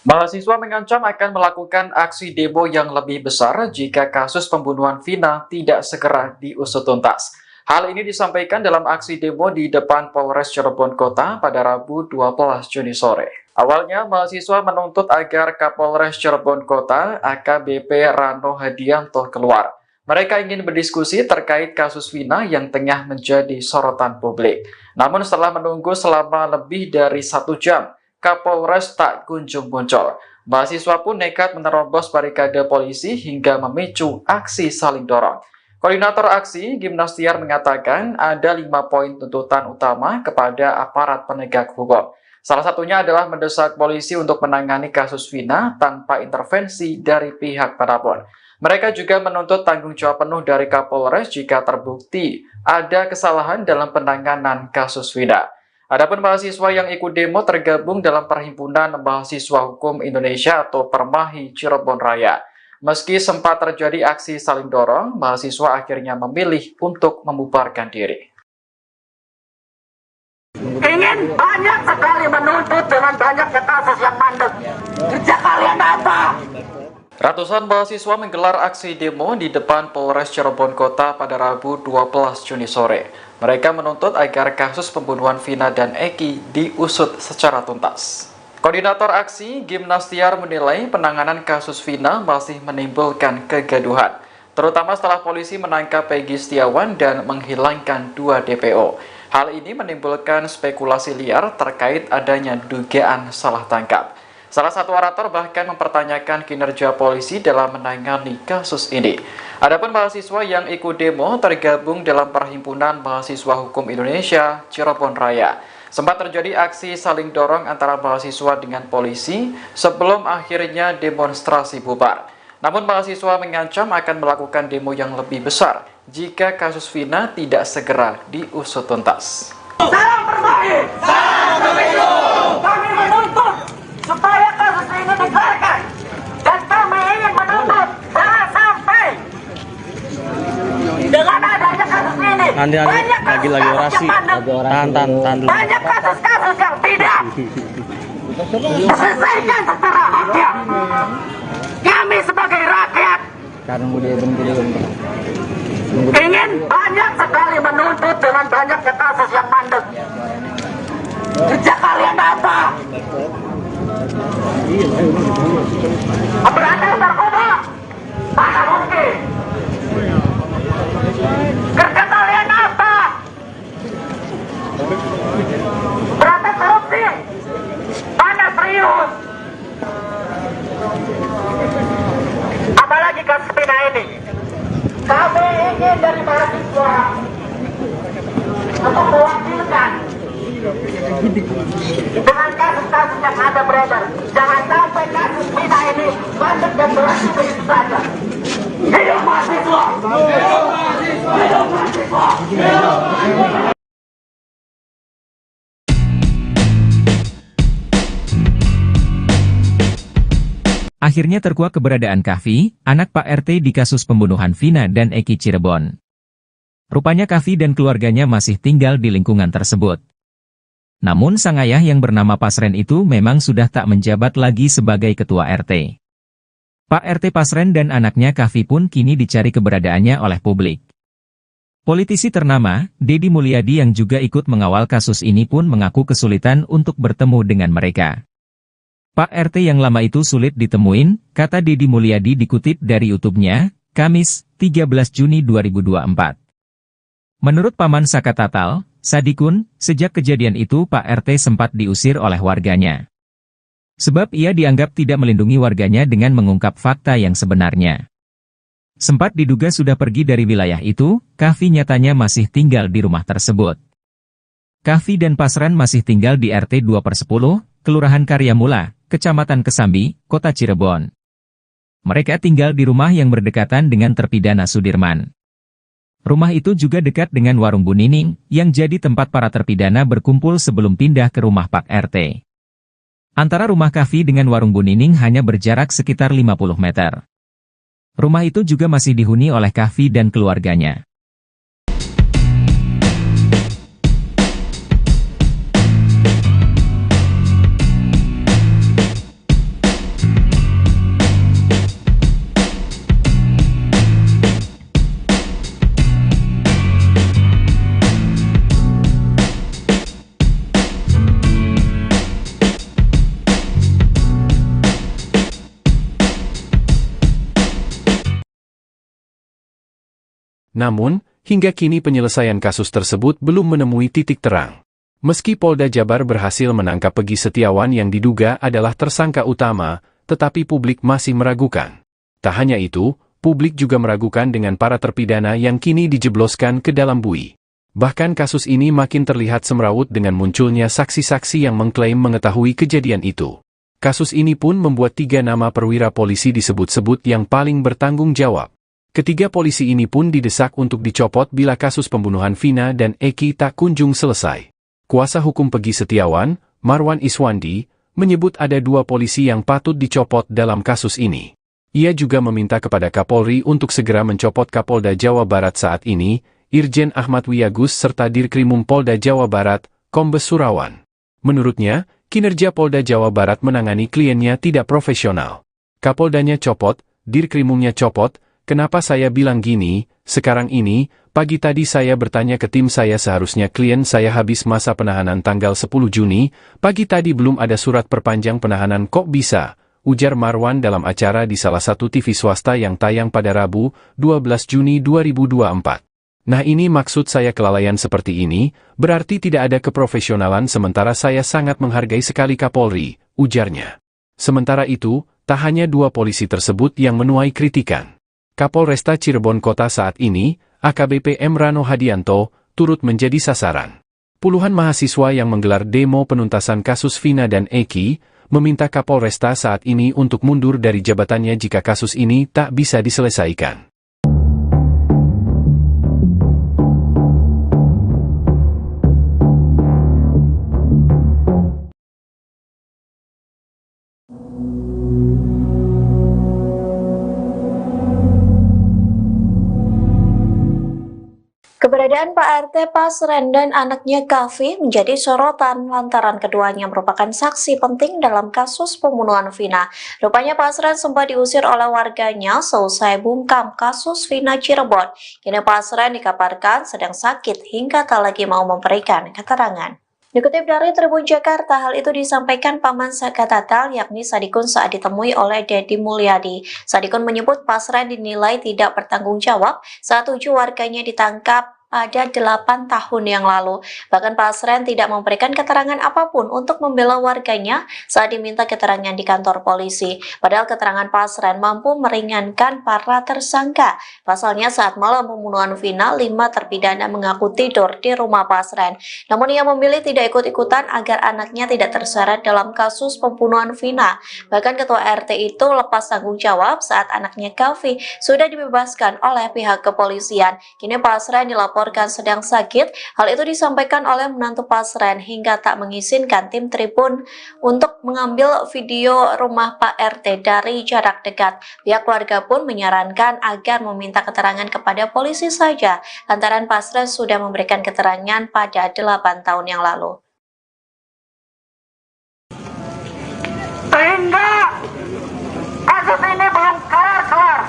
Mahasiswa mengancam akan melakukan aksi demo yang lebih besar jika kasus pembunuhan Vina tidak segera diusut tuntas. Hal ini disampaikan dalam aksi demo di depan Polres Cirebon Kota pada Rabu 12 Juni sore. Awalnya, mahasiswa menuntut agar Kapolres Cirebon Kota AKBP Rano Hadianto keluar. Mereka ingin berdiskusi terkait kasus Vina yang tengah menjadi sorotan publik. Namun setelah menunggu selama lebih dari 1 jam, Kapolres tak kunjung muncul. Mahasiswa pun nekat menerobos barikade polisi hingga memicu aksi saling dorong. Koordinator aksi, Gimnastiar, mengatakan ada 5 poin tuntutan utama kepada aparat penegak hukum. Salah satunya adalah mendesak polisi untuk menangani kasus Vina tanpa intervensi dari pihak manapun. Mereka juga menuntut tanggung jawab penuh dari Kapolres jika terbukti ada kesalahan dalam penanganan kasus Vina. Adapun mahasiswa yang ikut demo tergabung dalam Perhimpunan Mahasiswa Hukum Indonesia atau Permahi Cirebon Raya. Meski sempat terjadi aksi saling dorong, mahasiswa akhirnya memilih untuk membubarkan diri. Ingin banyak sekali menuntut dengan banyaknya kasus yang mandek. Kerja kalian apa? Ratusan mahasiswa menggelar aksi demo di depan Polres Cirebon Kota pada Rabu 12 Juni sore. Mereka menuntut agar kasus pembunuhan Vina dan Eki diusut secara tuntas. Koordinator aksi, Gimnastiar, menilai penanganan kasus Vina masih menimbulkan kegaduhan, terutama setelah polisi menangkap Peggy Setiawan dan menghilangkan 2 DPO. Hal ini menimbulkan spekulasi liar terkait adanya dugaan salah tangkap. Salah satu orator bahkan mempertanyakan kinerja polisi dalam menangani kasus ini. Adapun mahasiswa yang ikut demo tergabung dalam Perhimpunan Mahasiswa Hukum Indonesia Cirebon Raya. Sempat terjadi aksi saling dorong antara mahasiswa dengan polisi sebelum akhirnya demonstrasi bubar. Namun mahasiswa mengancam akan melakukan demo yang lebih besar jika kasus Vina tidak segera diusut tuntas. Salam Permahi! Salam Pemilu! Kami menuntut supaya kasus ini dikeluarkan. Dan kami ingin menuntut jangan sampai dengan adanya kasus ini Nanti banyak lagi kasus orasi. yang mandek. Tahan dulu. Banyak kasus-kasus yang tidak selesaikan secara hakim. Kami sebagai rakyat ingin banyak sekali menuntut dengan banyaknya kasus yang mandek. Kerja kalian apa? Berantas narkoba? Mana mungkin? Kerja kalian apa? Berantas korupsi? Mana serius? Apalagi kasus Vina ini. Kami ingin dari mahasiswa untuk mewakilkan dengan kasus-kasus yang ada beredar. Jangan sampai kasus Vina ini masuk dan berhenti begitu saja. Hidup mahasiswa! Hidup mahasiswa! Hidup mahasiswa! Hidup mahasiswa! Akhirnya terkuak keberadaan Kahfi, anak Pak RT di kasus pembunuhan Vina dan Eki Cirebon. Rupanya Kahfi dan keluarganya masih tinggal di lingkungan tersebut. Namun sang ayah yang bernama Pasren itu memang sudah tak menjabat lagi sebagai ketua RT. Pak RT Pasren dan anaknya Kahfi pun kini dicari keberadaannya oleh publik. Politisi ternama, Deddy Mulyadi yang juga ikut mengawal kasus ini pun mengaku kesulitan untuk bertemu dengan mereka. Pak RT yang lama itu sulit ditemuin, kata Deddy Mulyadi dikutip dari YouTube-nya, Kamis, 13 Juni 2024. Menurut Paman Saka Tatal, Sadikun, sejak kejadian itu Pak RT sempat diusir oleh warganya. Sebab ia dianggap tidak melindungi warganya dengan mengungkap fakta yang sebenarnya. Sempat diduga sudah pergi dari wilayah itu, Kahfi nyatanya masih tinggal di rumah tersebut. Kahfi dan Pasren masih tinggal di RT 2/10, Kelurahan Karyamula, Kecamatan Kesambi, Kota Cirebon. Mereka tinggal di rumah yang berdekatan dengan terpidana Sudirman. Rumah itu juga dekat dengan warung Bu Nining, yang jadi tempat para terpidana berkumpul sebelum pindah ke rumah Pak RT. Antara rumah Kahfi dengan warung Bu Nining hanya berjarak sekitar 50 meter. Rumah itu juga masih dihuni oleh Kahfi dan keluarganya. Namun, hingga kini penyelesaian kasus tersebut belum menemui titik terang. Meski Polda Jabar berhasil menangkap Peggy Setiawan yang diduga adalah tersangka utama, tetapi publik masih meragukan. Tak hanya itu, publik juga meragukan dengan para terpidana yang kini dijebloskan ke dalam bui. Bahkan kasus ini makin terlihat semrawut dengan munculnya saksi-saksi yang mengklaim mengetahui kejadian itu. Kasus ini pun membuat 3 nama perwira polisi disebut-sebut yang paling bertanggung jawab. Ketiga polisi ini pun didesak untuk dicopot bila kasus pembunuhan Vina dan Eki tak kunjung selesai. Kuasa hukum Peggy Setiawan, Marwan Iswandi, menyebut ada 2 polisi yang patut dicopot dalam kasus ini. Ia juga meminta kepada Kapolri untuk segera mencopot Kapolda Jawa Barat saat ini, Irjen Ahmad Wiyagus serta Dirkrimum Polda Jawa Barat, Kombes Surawan. Menurutnya, kinerja Polda Jawa Barat menangani kliennya tidak profesional. Kapoldanya copot, Dirkrimumnya copot. Kenapa saya bilang gini, sekarang ini, pagi tadi saya bertanya ke tim saya seharusnya klien saya habis masa penahanan tanggal 10 Juni, pagi tadi belum ada surat perpanjang penahanan kok bisa, ujar Marwan dalam acara di salah satu TV swasta yang tayang pada Rabu, 12 Juni 2024. Nah ini maksud saya kelalaian seperti ini, berarti tidak ada keprofesionalan sementara saya sangat menghargai sekali Kapolri, ujarnya. Sementara itu, tak hanya 2 polisi tersebut yang menuai kritikan. Kapolresta Cirebon Kota saat ini, AKBP M. Rano Hadianto, turut menjadi sasaran. Puluhan mahasiswa yang menggelar demo penuntasan kasus Vina dan Eki, meminta Kapolresta saat ini untuk mundur dari jabatannya jika kasus ini tak bisa diselesaikan. Keberadaan Pak RT Pasren dan anaknya Kahfi menjadi sorotan lantaran keduanya merupakan saksi penting dalam kasus pembunuhan Vina. Rupanya Pasren sempat diusir oleh warganya seusai bungkam kasus Vina Cirebon. Kini Pasren dikabarkan sedang sakit hingga tak lagi mau memberikan keterangan. Dikutip dari Tribun Jakarta, hal itu disampaikan Paman Saka Tatal yakni Sadikun saat ditemui oleh Deddy Mulyadi. Sadikun menyebut Pasren dinilai tidak bertanggung jawab saat 7 warganya ditangkap pada 8 tahun yang lalu. Bahkan Pasren tidak memberikan keterangan apapun untuk membela warganya saat diminta keterangan di kantor polisi. Padahal keterangan Pasren mampu meringankan para tersangka. Pasalnya saat malam pembunuhan Vina, 5 terpidana mengaku tidur di rumah Pasren. Namun ia memilih tidak ikut-ikutan agar anaknya tidak terseret dalam kasus pembunuhan Vina. Bahkan ketua RT itu lepas tanggung jawab saat anaknya Kahfi sudah dibebaskan oleh pihak kepolisian. Kini Pasren dilaporkan dilaporkan sedang sakit. Hal itu disampaikan oleh menantu Pasren hingga tak mengizinkan tim Tribun untuk mengambil video rumah Pak RT dari jarak dekat. Pihak keluarga pun menyarankan agar meminta keterangan kepada polisi saja, lantaran Pasren sudah memberikan keterangan pada 8 tahun yang lalu. Sehingga kasus ini belum kelar-kelar.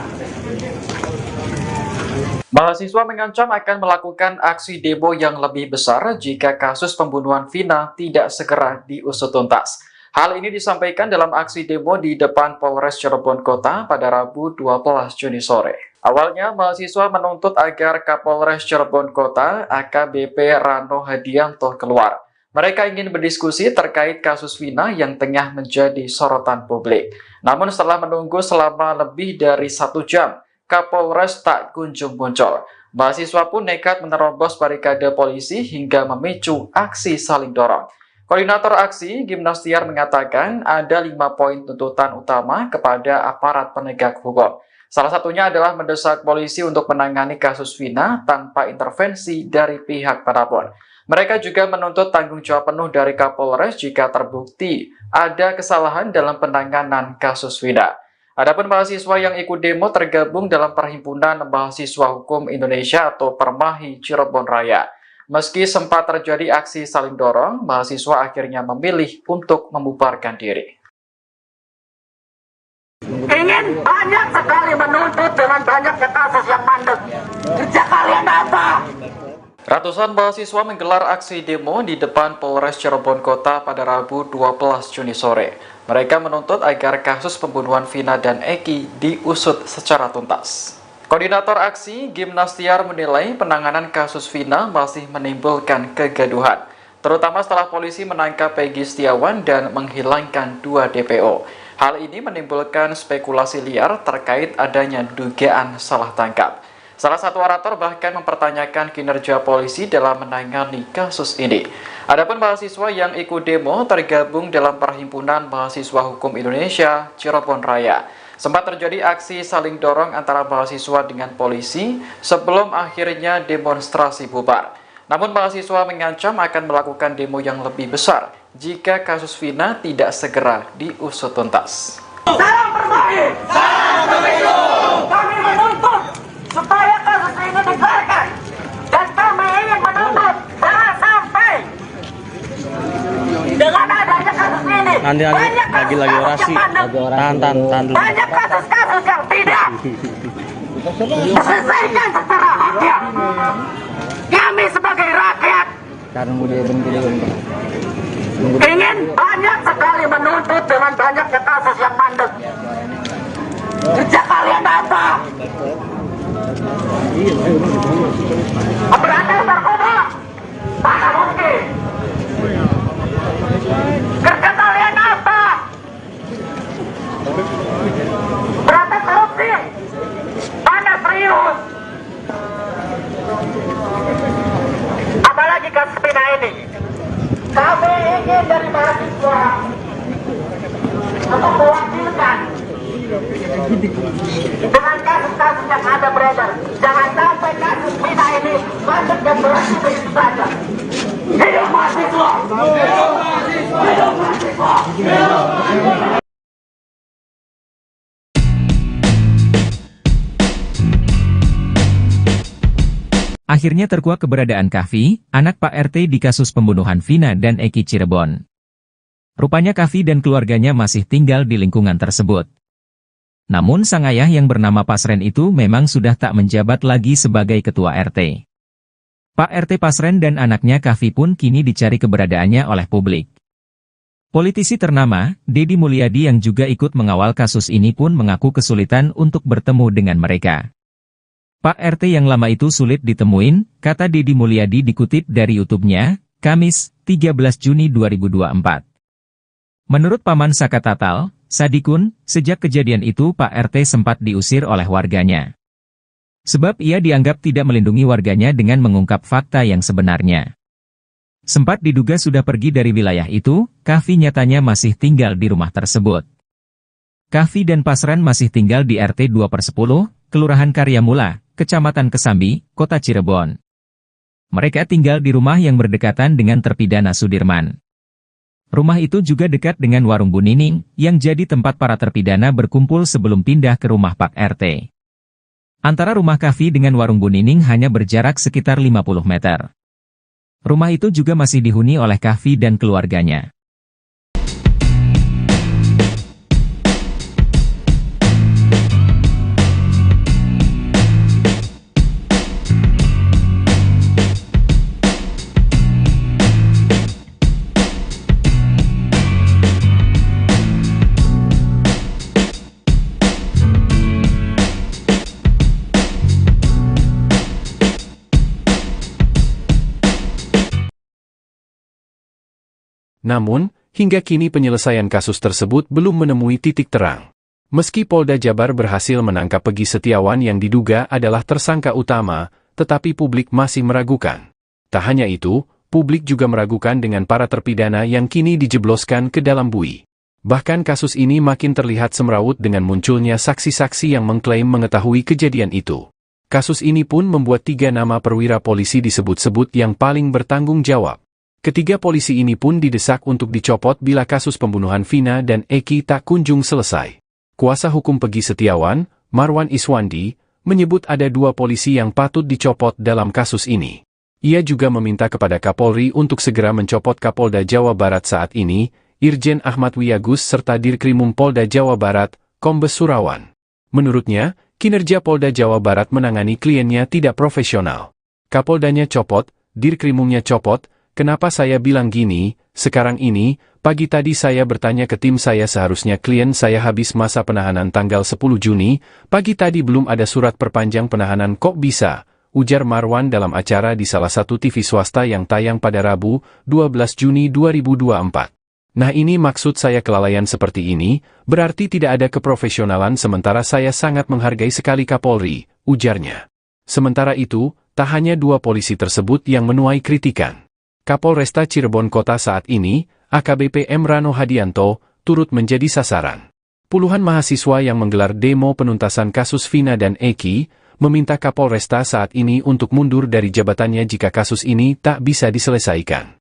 Mahasiswa mengancam akan melakukan aksi demo yang lebih besar jika kasus pembunuhan Vina tidak segera diusut tuntas. Hal ini disampaikan dalam aksi demo di depan Polres Cirebon Kota pada Rabu 12 Juni sore. Awalnya, mahasiswa menuntut agar Kapolres Cirebon Kota AKBP Rano Hadianto keluar. Mereka ingin berdiskusi terkait kasus Vina yang tengah menjadi sorotan publik. Namun setelah menunggu selama lebih dari 1 jam, Kapolres tak kunjung muncul. Mahasiswa pun nekat menerobos barikade polisi hingga memicu aksi saling dorong. Koordinator aksi, Gimnastiar, mengatakan ada 5 poin tuntutan utama kepada aparat penegak hukum. Salah satunya adalah mendesak polisi untuk menangani kasus Vina tanpa intervensi dari pihak manapun. Mereka juga menuntut tanggung jawab penuh dari Kapolres jika terbukti ada kesalahan dalam penanganan kasus Vina. Adapun mahasiswa yang ikut demo tergabung dalam Perhimpunan Mahasiswa Hukum Indonesia atau Permahi Cirebon Raya. Meski sempat terjadi aksi saling dorong, mahasiswa akhirnya memilih untuk membubarkan diri. Ingin banyak sekali menuntut dengan banyaknya kasus yang mandek. Kerja kalian apa? Ratusan mahasiswa menggelar aksi demo di depan Polres Cirebon Kota pada Rabu 12 Juni sore. Mereka menuntut agar kasus pembunuhan Vina dan Eki diusut secara tuntas. Koordinator aksi, Gimnastiar, menilai penanganan kasus Vina masih menimbulkan kegaduhan, terutama setelah polisi menangkap Peggy Setiawan dan menghilangkan 2 DPO. Hal ini menimbulkan spekulasi liar terkait adanya dugaan salah tangkap. Salah satu orator bahkan mempertanyakan kinerja polisi dalam menangani kasus ini. Adapun mahasiswa yang ikut demo tergabung dalam Perhimpunan Mahasiswa Hukum Indonesia Cirebon Raya. Sempat terjadi aksi saling dorong antara mahasiswa dengan polisi sebelum akhirnya demonstrasi bubar. Namun mahasiswa mengancam akan melakukan demo yang lebih besar jika kasus Vina tidak segera diusut tuntas. Salam Permahi! Salam Pemilu! Kami menuntut supaya kasus ini dikelarkan. Dan kami ingin menuntut jangan sampai dengan adanya kasus ini Nanti lagi orasi. Tahan dulu. banyak kasus-kasus yang tidak diselesaikan secara haknya. Kami sebagai rakyat ingin banyak sekali menuntut dengan banyaknya kasus yang mandek. Kerja kalian apa? Berantas narkoba? Mana mungkin? Kerja kalian apa? Berantas korupsi? Mana serius? Apalagi kasus Vina ini. Kami ingin dari mahasiswa untuk mewakilkan dengan kasus-kasus yang ada beredar. Jangan sampai kasus Vina ini masuk dan berhenti begitu saja. Hidup mahasiswa! Hidup mahasiswa! Hidup mahasiswa! Hidup mahasiswa! Akhirnya terkuak keberadaan Kahfi, anak Pak RT di kasus pembunuhan Vina dan Eki Cirebon. Rupanya Kahfi dan keluarganya masih tinggal di lingkungan tersebut. Namun sang ayah yang bernama Pasren itu memang sudah tak menjabat lagi sebagai ketua RT. Pak RT Pasren dan anaknya Kahfi pun kini dicari keberadaannya oleh publik. Politisi ternama, Deddy Mulyadi yang juga ikut mengawal kasus ini pun mengaku kesulitan untuk bertemu dengan mereka. Pak RT yang lama itu sulit ditemuin, kata Deddy Mulyadi dikutip dari YouTube-nya, Kamis, 13 Juni 2024. Menurut Paman Saka Tatal, Sadikun, sejak kejadian itu Pak RT sempat diusir oleh warganya. Sebab ia dianggap tidak melindungi warganya dengan mengungkap fakta yang sebenarnya. Sempat diduga sudah pergi dari wilayah itu, Kahfi nyatanya masih tinggal di rumah tersebut. Kahfi dan Pasren masih tinggal di RT 2/10, Kelurahan Karyamula, Kecamatan Kesambi, Kota Cirebon. Mereka tinggal di rumah yang berdekatan dengan terpidana Sudirman. Rumah itu juga dekat dengan warung Bu Nining, yang jadi tempat para terpidana berkumpul sebelum pindah ke rumah Pak RT. Antara rumah Kavi dengan warung Bu Nining hanya berjarak sekitar 50 meter. Rumah itu juga masih dihuni oleh Kavi dan keluarganya. Namun, hingga kini penyelesaian kasus tersebut belum menemui titik terang. Meski Polda Jabar berhasil menangkap Peggy Setiawan yang diduga adalah tersangka utama, tetapi publik masih meragukan. Tak hanya itu, publik juga meragukan dengan para terpidana yang kini dijebloskan ke dalam bui. Bahkan kasus ini makin terlihat semrawut dengan munculnya saksi-saksi yang mengklaim mengetahui kejadian itu. Kasus ini pun membuat 3 nama perwira polisi disebut-sebut yang paling bertanggung jawab. Ketiga polisi ini pun didesak untuk dicopot bila kasus pembunuhan Vina dan Eki tak kunjung selesai. Kuasa hukum Peggy Setiawan, Marwan Iswandi, menyebut ada 2 polisi yang patut dicopot dalam kasus ini. Ia juga meminta kepada Kapolri untuk segera mencopot Kapolda Jawa Barat saat ini, Irjen Ahmad Wiyagus serta Dirkrimum Polda Jawa Barat, Kombes Surawan. Menurutnya, kinerja Polda Jawa Barat menangani kliennya tidak profesional. Kapoldanya copot, Dirkrimumnya copot. Kenapa saya bilang gini, sekarang ini, pagi tadi saya bertanya ke tim saya seharusnya klien saya habis masa penahanan tanggal 10 Juni, pagi tadi belum ada surat perpanjang penahanan kok bisa, ujar Marwan dalam acara di salah satu TV swasta yang tayang pada Rabu, 12 Juni 2024. Nah ini maksud saya kelalaian seperti ini, berarti tidak ada keprofesionalan sementara saya sangat menghargai sekali Kapolri, ujarnya. Sementara itu, tak hanya 2 polisi tersebut yang menuai kritikan. Kapolresta Cirebon Kota saat ini, AKBP M. Rano Hadianto, turut menjadi sasaran. Puluhan mahasiswa yang menggelar demo penuntasan kasus Vina dan Eki, meminta Kapolresta saat ini untuk mundur dari jabatannya jika kasus ini tak bisa diselesaikan.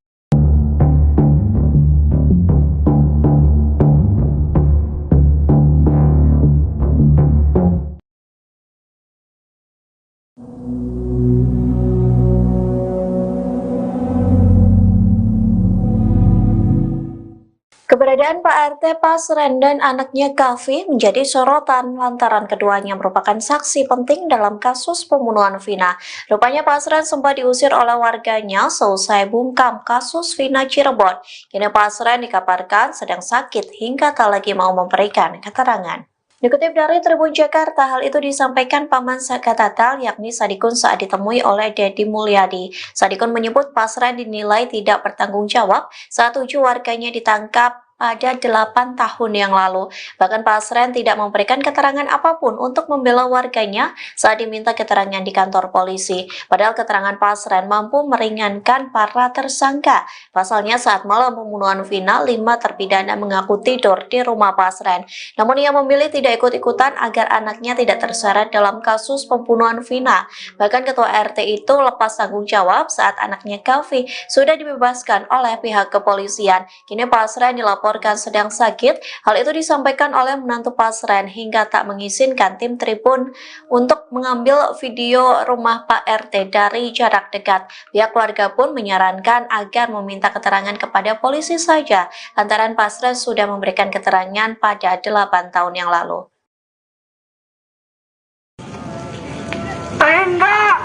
Keberadaan Pak RT Pasren dan anaknya Kavi menjadi sorotan lantaran keduanya merupakan saksi penting dalam kasus pembunuhan Vina. Rupanya Pasren sempat diusir oleh warganya seusai bungkam kasus Vina Cirebon. Kini Pasren dikabarkan sedang sakit hingga tak lagi mau memberikan keterangan. Dikutip dari Tribun Jakarta, hal itu disampaikan Paman Sakatatal yakni Sadikun saat ditemui oleh Dedi Mulyadi. Sadikun menyebut Pasren dinilai tidak bertanggung jawab saat 7 warganya ditangkap pada 8 tahun yang lalu. Bahkan Pasren tidak memberikan keterangan apapun untuk membela warganya saat diminta keterangan di kantor polisi. Padahal keterangan Pasren mampu meringankan para tersangka. Pasalnya saat malam pembunuhan Vina, 5 terpidana mengaku tidur di rumah Pasren. Namun ia memilih tidak ikut-ikutan agar anaknya tidak terseret dalam kasus pembunuhan Vina. Bahkan ketua RT itu lepas tanggung jawab saat anaknya Kavi sudah dibebaskan oleh pihak kepolisian. Kini Pasren dilaporkan sedang sakit. Hal itu disampaikan oleh menantu Pasren hingga tak mengizinkan tim Tribun untuk mengambil video rumah Pak RT dari jarak dekat. Pihak keluarga pun menyarankan agar meminta keterangan kepada polisi saja, lantaran Pasren sudah memberikan keterangan pada 8 tahun yang lalu. Sehingga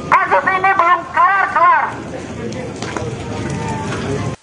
kasus ini belum kelar-kelar.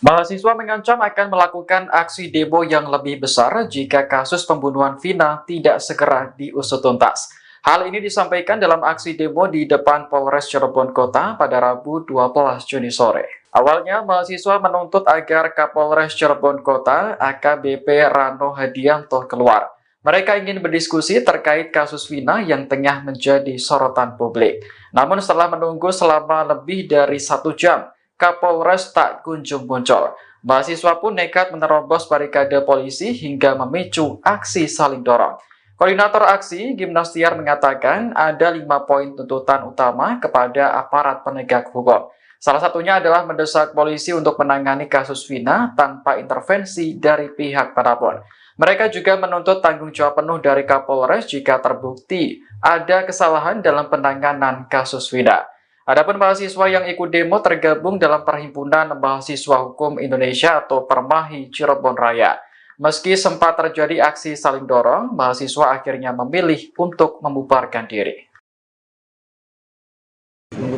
Mahasiswa mengancam akan melakukan aksi demo yang lebih besar jika kasus pembunuhan Vina tidak segera diusut tuntas. Hal ini disampaikan dalam aksi demo di depan Polres Cirebon Kota pada Rabu 12 Juni sore. Awalnya, mahasiswa menuntut agar Kapolres Cirebon Kota AKBP Rano Hadianto keluar. Mereka ingin berdiskusi terkait kasus Vina yang tengah menjadi sorotan publik. Namun setelah menunggu selama lebih dari 1 jam, Kapolres tak kunjung muncul. Mahasiswa pun nekat menerobos barikade polisi hingga memicu aksi saling dorong. Koordinator aksi, Gimnastiar mengatakan ada 5 poin tuntutan utama kepada aparat penegak hukum. Salah satunya adalah mendesak polisi untuk menangani kasus Vina tanpa intervensi dari pihak manapun. Mereka juga menuntut tanggung jawab penuh dari Kapolres jika terbukti ada kesalahan dalam penanganan kasus Vina. Adapun mahasiswa yang ikut demo tergabung dalam Perhimpunan Mahasiswa Hukum Indonesia atau Permahi Cirebon Raya. Meski sempat terjadi aksi saling dorong, mahasiswa akhirnya memilih untuk membubarkan diri.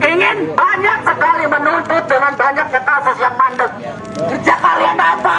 Ingin banyak sekali menuntut dengan banyaknya kasus yang mandek. Kerja kalian apa?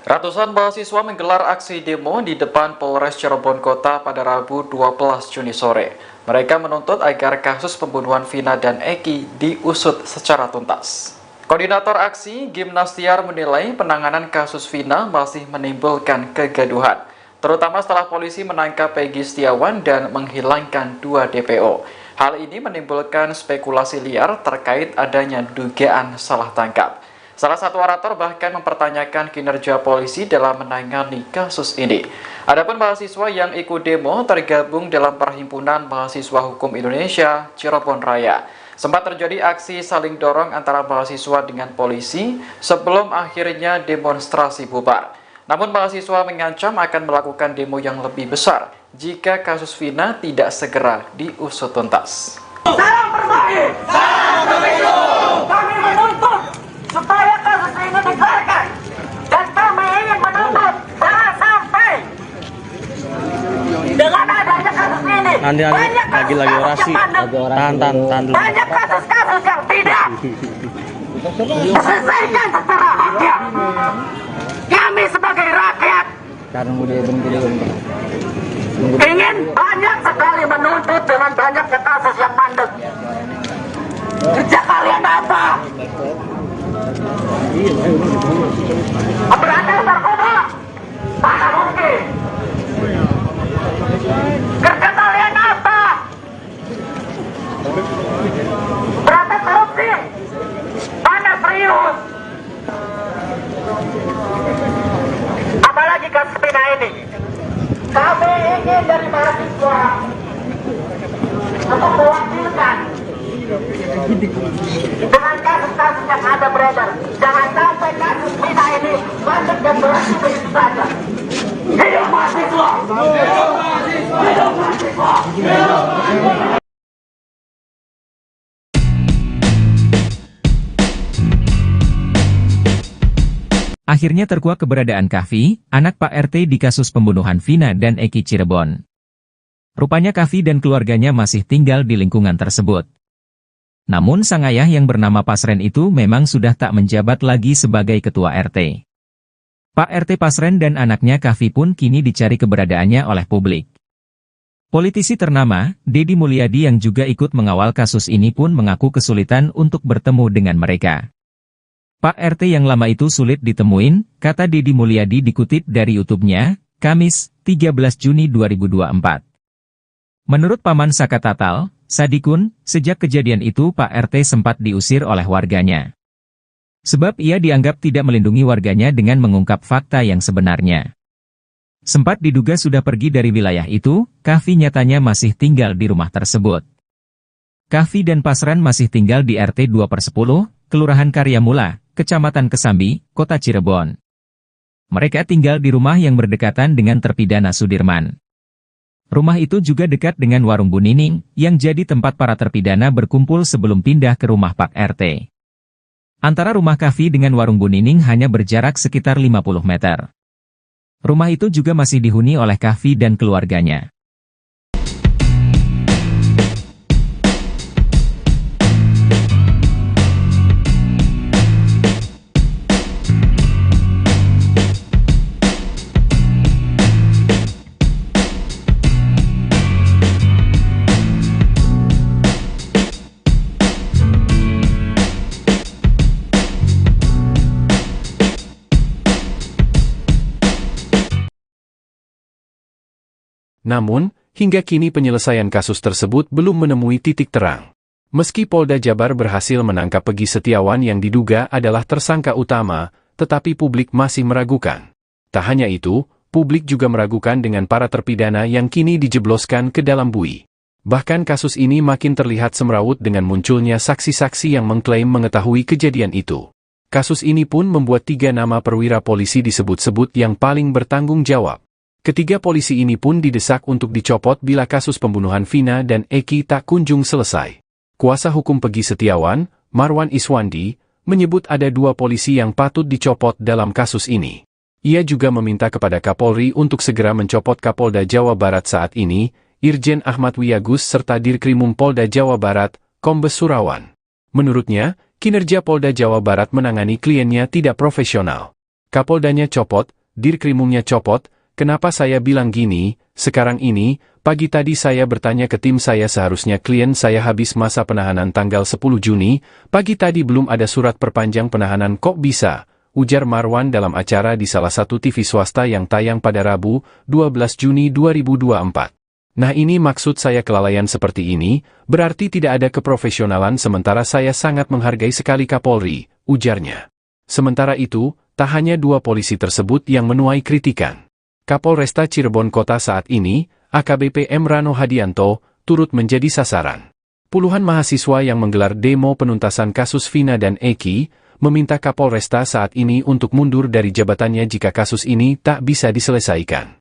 Ratusan mahasiswa menggelar aksi demo di depan Polres Cirebon Kota pada Rabu 12 Juni sore. Mereka menuntut agar kasus pembunuhan Vina dan Eki diusut secara tuntas. Koordinator aksi, Gimnastiar menilai penanganan kasus Vina masih menimbulkan kegaduhan, terutama setelah polisi menangkap Peggy Setiawan dan menghilangkan 2 DPO. Hal ini menimbulkan spekulasi liar terkait adanya dugaan salah tangkap. Salah satu orator bahkan mempertanyakan kinerja polisi dalam menangani kasus ini. Adapun mahasiswa yang ikut demo tergabung dalam Perhimpunan Mahasiswa Hukum Indonesia Cirebon Raya. Sempat terjadi aksi saling dorong antara mahasiswa dengan polisi sebelum akhirnya demonstrasi bubar. Namun mahasiswa mengancam akan melakukan demo yang lebih besar jika kasus Vina tidak segera diusut tuntas. Salam Permahi! Salam Pemilu! Kami menuntut supaya kasus ini dikeluarkan. Dan kami ingin menuntut jangan sampai dengan adanya kasus ini Nanti banyak lagi kasus orasi. yang mandek. Tahan dulu. Banyak kasus-kasus yang tidak diselesaikan secara haknya. Kami sebagai rakyat ingin banyak sekali menuntut dengan banyaknya kasus yang mandek. Kerja kalian apa? Berantas narkoba? Mana mungkin? Kerja kalian apa? Berantas korupsi? Mana serius? Apalagi kasus Vina ini. Kami ingin dari mahasiswa untuk mewakilkan dengan kasus-kasus yang ada beredar. Jangan sampai kasus Vina ini masuk dan berhenti begitu saja. Hidup mahasiswa! Hidup mahasiswa! Hidup mahasiswa! Hidup mahasiswa! Akhirnya terkuak keberadaan Kahfi, anak Pak RT di kasus pembunuhan Vina dan Eki Cirebon. Rupanya Kahfi dan keluarganya masih tinggal di lingkungan tersebut. Namun sang ayah yang bernama Pasren itu memang sudah tak menjabat lagi sebagai ketua RT. Pak RT Pasren dan anaknya Kahfi pun kini dicari keberadaannya oleh publik. Politisi ternama, Deddy Mulyadi yang juga ikut mengawal kasus ini pun mengaku kesulitan untuk bertemu dengan mereka. Pak RT yang lama itu sulit ditemuin, kata Deddy Mulyadi dikutip dari YouTube-nya, Kamis, 13 Juni 2024. Menurut Paman Saka Tatal, Sadikun, sejak kejadian itu Pak RT sempat diusir oleh warganya. Sebab ia dianggap tidak melindungi warganya dengan mengungkap fakta yang sebenarnya. Sempat diduga sudah pergi dari wilayah itu, Kahfi nyatanya masih tinggal di rumah tersebut. Kahfi dan Pasren masih tinggal di RT 2/10, Kelurahan Karyamula, Kecamatan Kesambi, Kota Cirebon. Mereka tinggal di rumah yang berdekatan dengan terpidana Sudirman. Rumah itu juga dekat dengan warung Bu Nining, yang jadi tempat para terpidana berkumpul sebelum pindah ke rumah Pak RT. Antara rumah Kahfi dengan warung Bu Nining hanya berjarak sekitar 50 meter. Rumah itu juga masih dihuni oleh Kahfi dan keluarganya. Namun, hingga kini penyelesaian kasus tersebut belum menemui titik terang. Meski Polda Jabar berhasil menangkap Peggy Setiawan yang diduga adalah tersangka utama, tetapi publik masih meragukan. Tak hanya itu, Publik juga meragukan dengan para terpidana yang kini dijebloskan ke dalam bui. Bahkan kasus ini makin terlihat semrawut dengan munculnya saksi-saksi yang mengklaim mengetahui kejadian itu. Kasus ini pun membuat 3 nama perwira polisi disebut-sebut yang paling bertanggung jawab. Ketiga polisi ini pun didesak untuk dicopot bila kasus pembunuhan Vina dan Eki tak kunjung selesai. Kuasa hukum Peggy Setiawan, Marwan Iswandi, menyebut ada 2 polisi yang patut dicopot dalam kasus ini. Ia juga meminta kepada Kapolri untuk segera mencopot Kapolda Jawa Barat saat ini, Irjen Ahmad Wiyagus serta Dirkrimum Polda Jawa Barat, Kombes Surawan. Menurutnya, kinerja Polda Jawa Barat menangani kliennya tidak profesional. Kapoldanya copot, Dirkrimumnya copot, kenapa saya bilang gini, sekarang ini, pagi tadi saya bertanya ke tim saya seharusnya klien saya habis masa penahanan tanggal 10 Juni, pagi tadi belum ada surat perpanjang penahanan kok bisa, ujar Marwan dalam acara di salah satu TV swasta yang tayang pada Rabu, 12 Juni 2024. Nah ini maksud saya kelalaian seperti ini, berarti tidak ada keprofesionalan sementara saya sangat menghargai sekali Kapolri, ujarnya. Sementara itu, tak hanya 2 polisi tersebut yang menuai kritikan. Kapolresta Cirebon Kota saat ini, AKBP M. Rano Hadianto, turut menjadi sasaran. Puluhan mahasiswa yang menggelar demo penuntasan kasus Vina dan Eki, meminta Kapolresta saat ini untuk mundur dari jabatannya jika kasus ini tak bisa diselesaikan.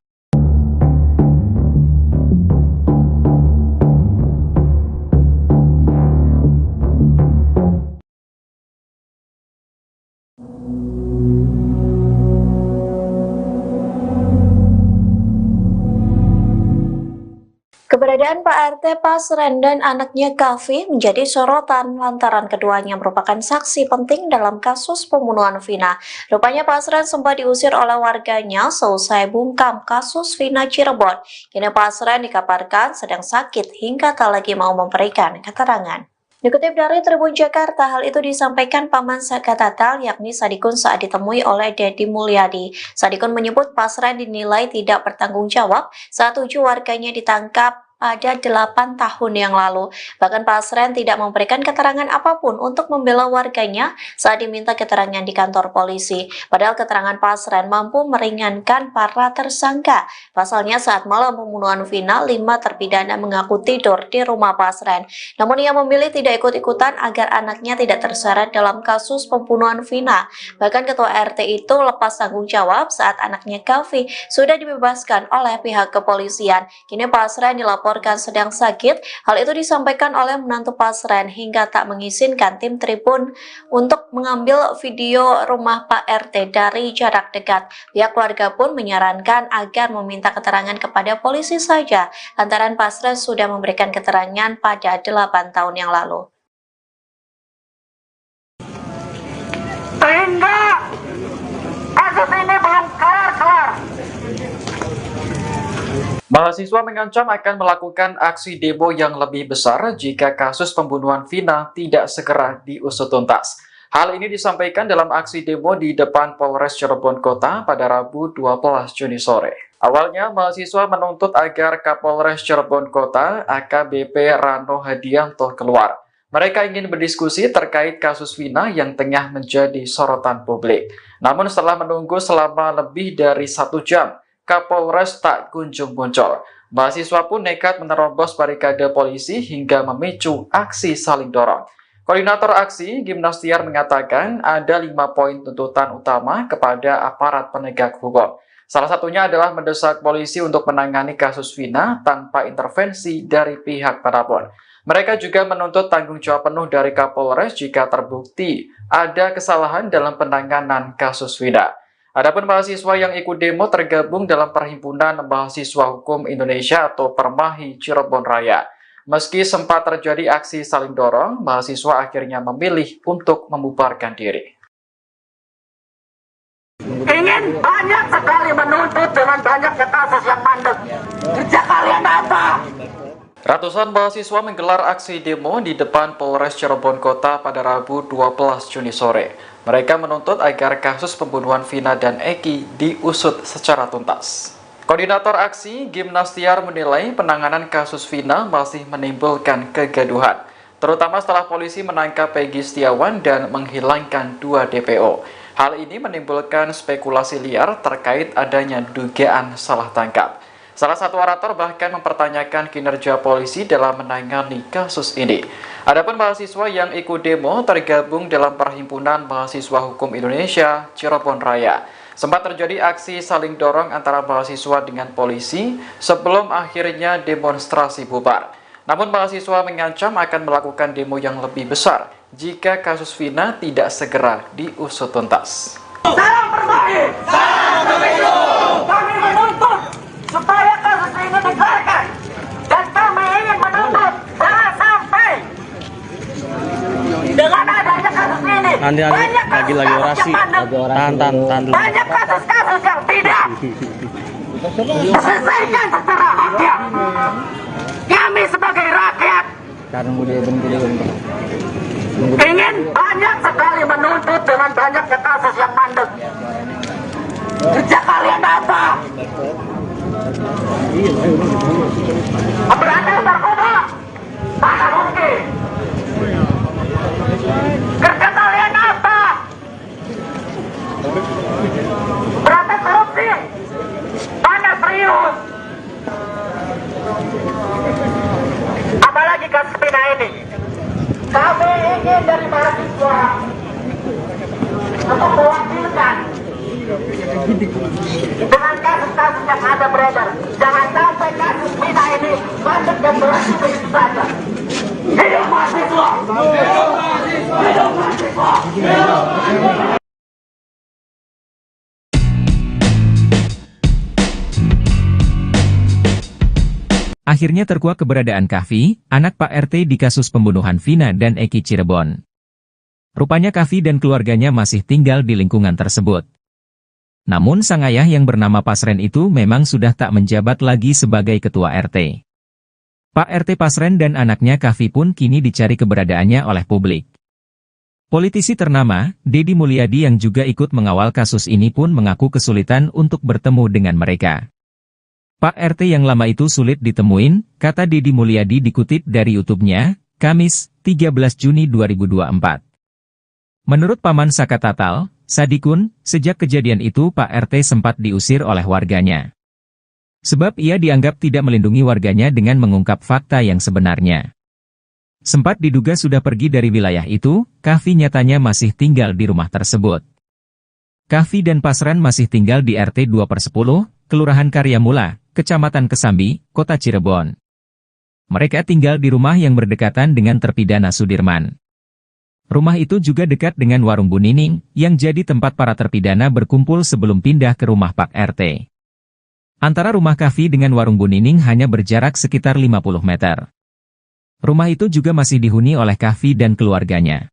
Keberadaan Pak RT Pasren dan anaknya Kavi menjadi sorotan lantaran keduanya merupakan saksi penting dalam kasus pembunuhan Vina. Rupanya Pasren sempat diusir oleh warganya seusai bungkam kasus Vina Cirebon. Kini Pasren dikabarkan sedang sakit hingga tak lagi mau memberikan keterangan. Dikutip dari Tribun Jakarta, hal itu disampaikan Paman Sakatatal yakni Sadikun saat ditemui oleh Dedi Mulyadi. Sadikun menyebut Pasren dinilai tidak bertanggung jawab saat 7 warganya ditangkap pada 8 tahun yang lalu. Bahkan Pasren tidak memberikan keterangan apapun untuk membela warganya saat diminta keterangan di kantor polisi. Padahal keterangan Pasren mampu meringankan para tersangka. Pasalnya saat malam pembunuhan Vina, 5 terpidana mengaku tidur di rumah Pasren. Namun ia memilih tidak ikut-ikutan agar anaknya tidak terseret dalam kasus pembunuhan Vina. Bahkan ketua RT itu lepas tanggung jawab saat anaknya Kavi sudah dibebaskan oleh pihak kepolisian. Kini Pasren dilaporkan sedang sakit. Hal itu disampaikan oleh menantu Pasren hingga tak mengizinkan tim Tribun untuk mengambil video rumah Pak RT dari jarak dekat. Pihak keluarga pun menyarankan agar meminta keterangan kepada polisi saja, lantaran Pasren sudah memberikan keterangan pada 8 tahun yang lalu. Sehingga kasus ini belum kelar-kelar. Mahasiswa mengancam akan melakukan aksi demo yang lebih besar jika kasus pembunuhan Vina tidak segera diusut tuntas. Hal ini disampaikan dalam aksi demo di depan Polres Cirebon Kota pada Rabu 12 Juni sore. Awalnya, mahasiswa menuntut agar Kapolres Cirebon Kota AKBP Rano Hadianto keluar. Mereka ingin berdiskusi terkait kasus Vina yang tengah menjadi sorotan publik. Namun setelah menunggu selama lebih dari 1 jam, Kapolres tak kunjung muncul. Mahasiswa pun nekat menerobos barikade polisi hingga memicu aksi saling dorong. Koordinator aksi, Gimnastiar, mengatakan ada 5 poin tuntutan utama kepada aparat penegak hukum. Salah satunya adalah mendesak polisi untuk menangani kasus Vina tanpa intervensi dari pihak manapun. Mereka juga menuntut tanggung jawab penuh dari Kapolres jika terbukti ada kesalahan dalam penanganan kasus Vina. Adapun mahasiswa yang ikut demo tergabung dalam Perhimpunan Mahasiswa Hukum Indonesia atau Permahi Cirebon Raya. Meski sempat terjadi aksi saling dorong, mahasiswa akhirnya memilih untuk membubarkan diri. Ingin banyak sekali menuntut dengan banyaknya kasus yang mandek. Kerja kalian apa? Ratusan mahasiswa menggelar aksi demo di depan Polres Cirebon Kota pada Rabu 12 Juni sore. Mereka menuntut agar kasus pembunuhan Vina dan Eki diusut secara tuntas. Koordinator aksi, Gimnastiar, menilai penanganan kasus Vina masih menimbulkan kegaduhan, terutama setelah polisi menangkap Peggy Setiawan dan menghilangkan 2 DPO. Hal ini menimbulkan spekulasi liar terkait adanya dugaan salah tangkap. Salah satu orator bahkan mempertanyakan kinerja polisi dalam menangani kasus ini. Adapun mahasiswa yang ikut demo tergabung dalam Perhimpunan Mahasiswa Hukum Indonesia Cirebon Raya. Sempat terjadi aksi saling dorong antara mahasiswa dengan polisi sebelum akhirnya demonstrasi bubar. Namun mahasiswa mengancam akan melakukan demo yang lebih besar jika kasus Vina tidak segera diusut tuntas. Salam berbagi! Salam pemilu! Kami menuntut supaya kasus ini dikeluarkan. Dan kami ingin menuntut jangan sampai dengan adanya kasus ini Nanti lagi orasi. Tahan dulu. banyak kasus-kasus yang tidak diselesaikan secara hakim. Kami sebagai rakyat ingin banyak sekali menuntut dengan banyaknya kasus yang mandek. Kerja kalian apa? Memberantas narkoba? Mana mungkin? Kerja kalian apa? Berantas korupsi? Mana serius? Apalagi kasus Vina ini. Kami ingin dari mahasiswa untuk mewakilkan dengan kasus-kasus yang ada beredar. Jangan sampai kasus Vina ini masuk dan berlaku begitu saja. Hidup mahasiswa! Hidup mahasiswa! Hidup mahasiswa! Hidup mahasiswa! Akhirnya terkuak keberadaan Kahfi, anak Pak RT di kasus pembunuhan Vina dan Eki Cirebon. Rupanya Kahfi dan keluarganya masih tinggal di lingkungan tersebut. Namun sang ayah yang bernama Pasren itu memang sudah tak menjabat lagi sebagai ketua RT. Pak RT Pasren dan anaknya Kahfi pun kini dicari keberadaannya oleh publik. Politisi ternama, Deddy Mulyadi yang juga ikut mengawal kasus ini pun mengaku kesulitan untuk bertemu dengan mereka. Pak RT yang lama itu sulit ditemuin, kata Deddy Mulyadi dikutip dari YouTube-nya, Kamis, 13 Juni 2024. Menurut Paman Saka Tatal, Sadikun, sejak kejadian itu Pak RT sempat diusir oleh warganya. Sebab ia dianggap tidak melindungi warganya dengan mengungkap fakta yang sebenarnya. Sempat diduga sudah pergi dari wilayah itu, Kahfi nyatanya masih tinggal di rumah tersebut. Kahfi dan Pasren masih tinggal di RT 2/10, Kelurahan Karyamula, Kecamatan Kesambi, Kota Cirebon. Mereka tinggal di rumah yang berdekatan dengan terpidana Sudirman. Rumah itu juga dekat dengan warung Bu Nining, yang jadi tempat para terpidana berkumpul sebelum pindah ke rumah Pak RT. Antara rumah Kahfi dengan warung Bu Nining hanya berjarak sekitar 50 meter. Rumah itu juga masih dihuni oleh Kahfi dan keluarganya.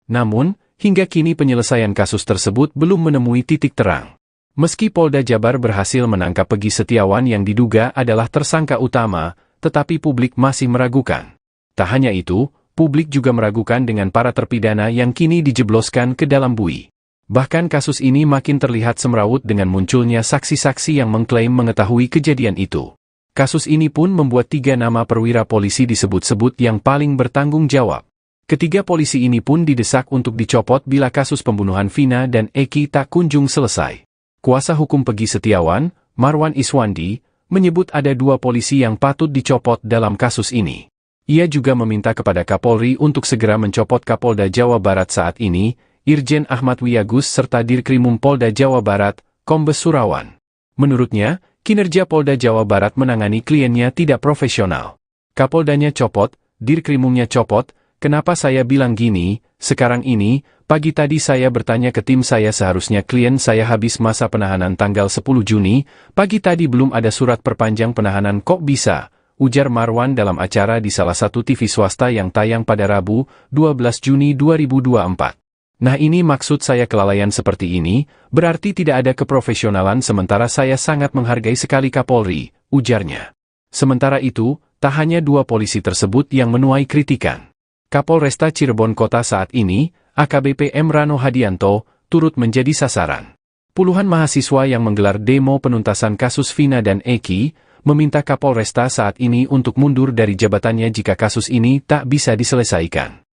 Namun, hingga kini penyelesaian kasus tersebut belum menemui titik terang. Meski Polda Jabar berhasil menangkap Pegi Setiawan yang diduga adalah tersangka utama, tetapi publik masih meragukan. Tak hanya itu, publik juga meragukan dengan para terpidana yang kini dijebloskan ke dalam bui. Bahkan kasus ini makin terlihat semrawut dengan munculnya saksi-saksi yang mengklaim mengetahui kejadian itu. Kasus ini pun membuat 3 nama perwira polisi disebut-sebut yang paling bertanggung jawab. Ketiga polisi ini pun didesak untuk dicopot bila kasus pembunuhan Vina dan Eki tak kunjung selesai. Kuasa hukum Pegi Setiawan, Marwan Iswandi, menyebut ada 2 polisi yang patut dicopot dalam kasus ini. Ia juga meminta kepada Kapolri untuk segera mencopot Kapolda Jawa Barat saat ini, Irjen Ahmad Wiyagus serta Dirkrimum Polda Jawa Barat, Kombes Surawan. Menurutnya, kinerja Polda Jawa Barat menangani kliennya tidak profesional. Kapoldanya copot, Dirkrimumnya copot. Kenapa saya bilang gini, sekarang ini, pagi tadi saya bertanya ke tim saya seharusnya klien saya habis masa penahanan tanggal 10 Juni, pagi tadi belum ada surat perpanjang penahanan kok bisa, ujar Marwan dalam acara di salah satu TV swasta yang tayang pada Rabu, 12 Juni 2024. Nah ini maksud saya kelalaian seperti ini, berarti tidak ada keprofesionalan sementara saya sangat menghargai sekali Kapolri, ujarnya. Sementara itu, tak hanya dua polisi tersebut yang menuai kritikan. Kapolresta Cirebon Kota saat ini, AKBP M. Rano Hadianto, turut menjadi sasaran. Puluhan mahasiswa yang menggelar demo penuntasan kasus Vina dan Eki, meminta Kapolresta saat ini untuk mundur dari jabatannya jika kasus ini tak bisa diselesaikan.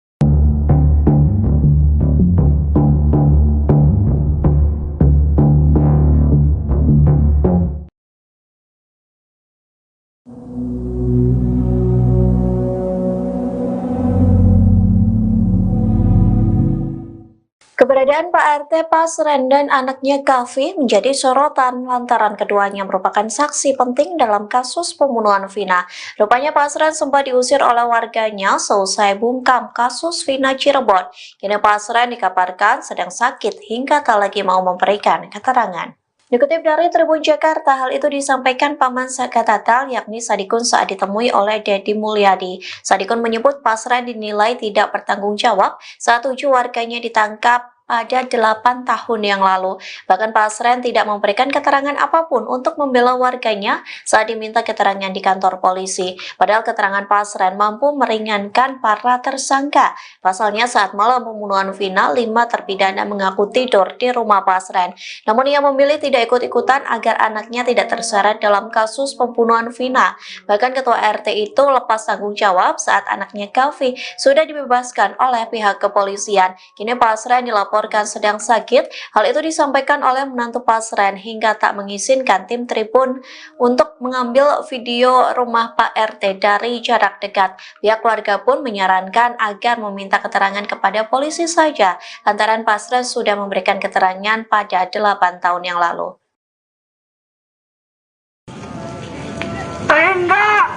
Keberadaan Pak RT Pasren dan anaknya Kavi menjadi sorotan lantaran keduanya merupakan saksi penting dalam kasus pembunuhan Vina. Rupanya Pasren sempat diusir oleh warganya seusai bungkam kasus Vina Cirebon. Kini Pasren dikabarkan sedang sakit hingga tak lagi mau memberikan keterangan. Dikutip dari Tribun Jakarta, hal itu disampaikan Paman Sakatatal yakni Sadikun saat ditemui oleh Dedi Mulyadi. Sadikun menyebut Pasren dinilai tidak bertanggung jawab saat 7 warganya ditangkap pada 8 tahun yang lalu. Bahkan Pasren tidak memberikan keterangan apapun untuk membela warganya saat diminta keterangan di kantor polisi. Padahal keterangan Pasren mampu meringankan para tersangka. Pasalnya saat malam pembunuhan Vina, 5 terpidana mengaku tidur di rumah Pasren. Namun ia memilih tidak ikut-ikutan agar anaknya tidak terseret dalam kasus pembunuhan Vina. Bahkan ketua RT itu lepas tanggung jawab saat anaknya Kavi sudah dibebaskan oleh pihak kepolisian. Kini Pasren dilaporkan sedang sakit. Hal itu disampaikan oleh menantu Pasren hingga tak mengizinkan tim Tribun untuk mengambil video rumah Pak RT dari jarak dekat. Pihak keluarga pun menyarankan agar meminta keterangan kepada polisi saja, lantaran Pasren sudah memberikan keterangan pada 8 tahun yang lalu. Sehingga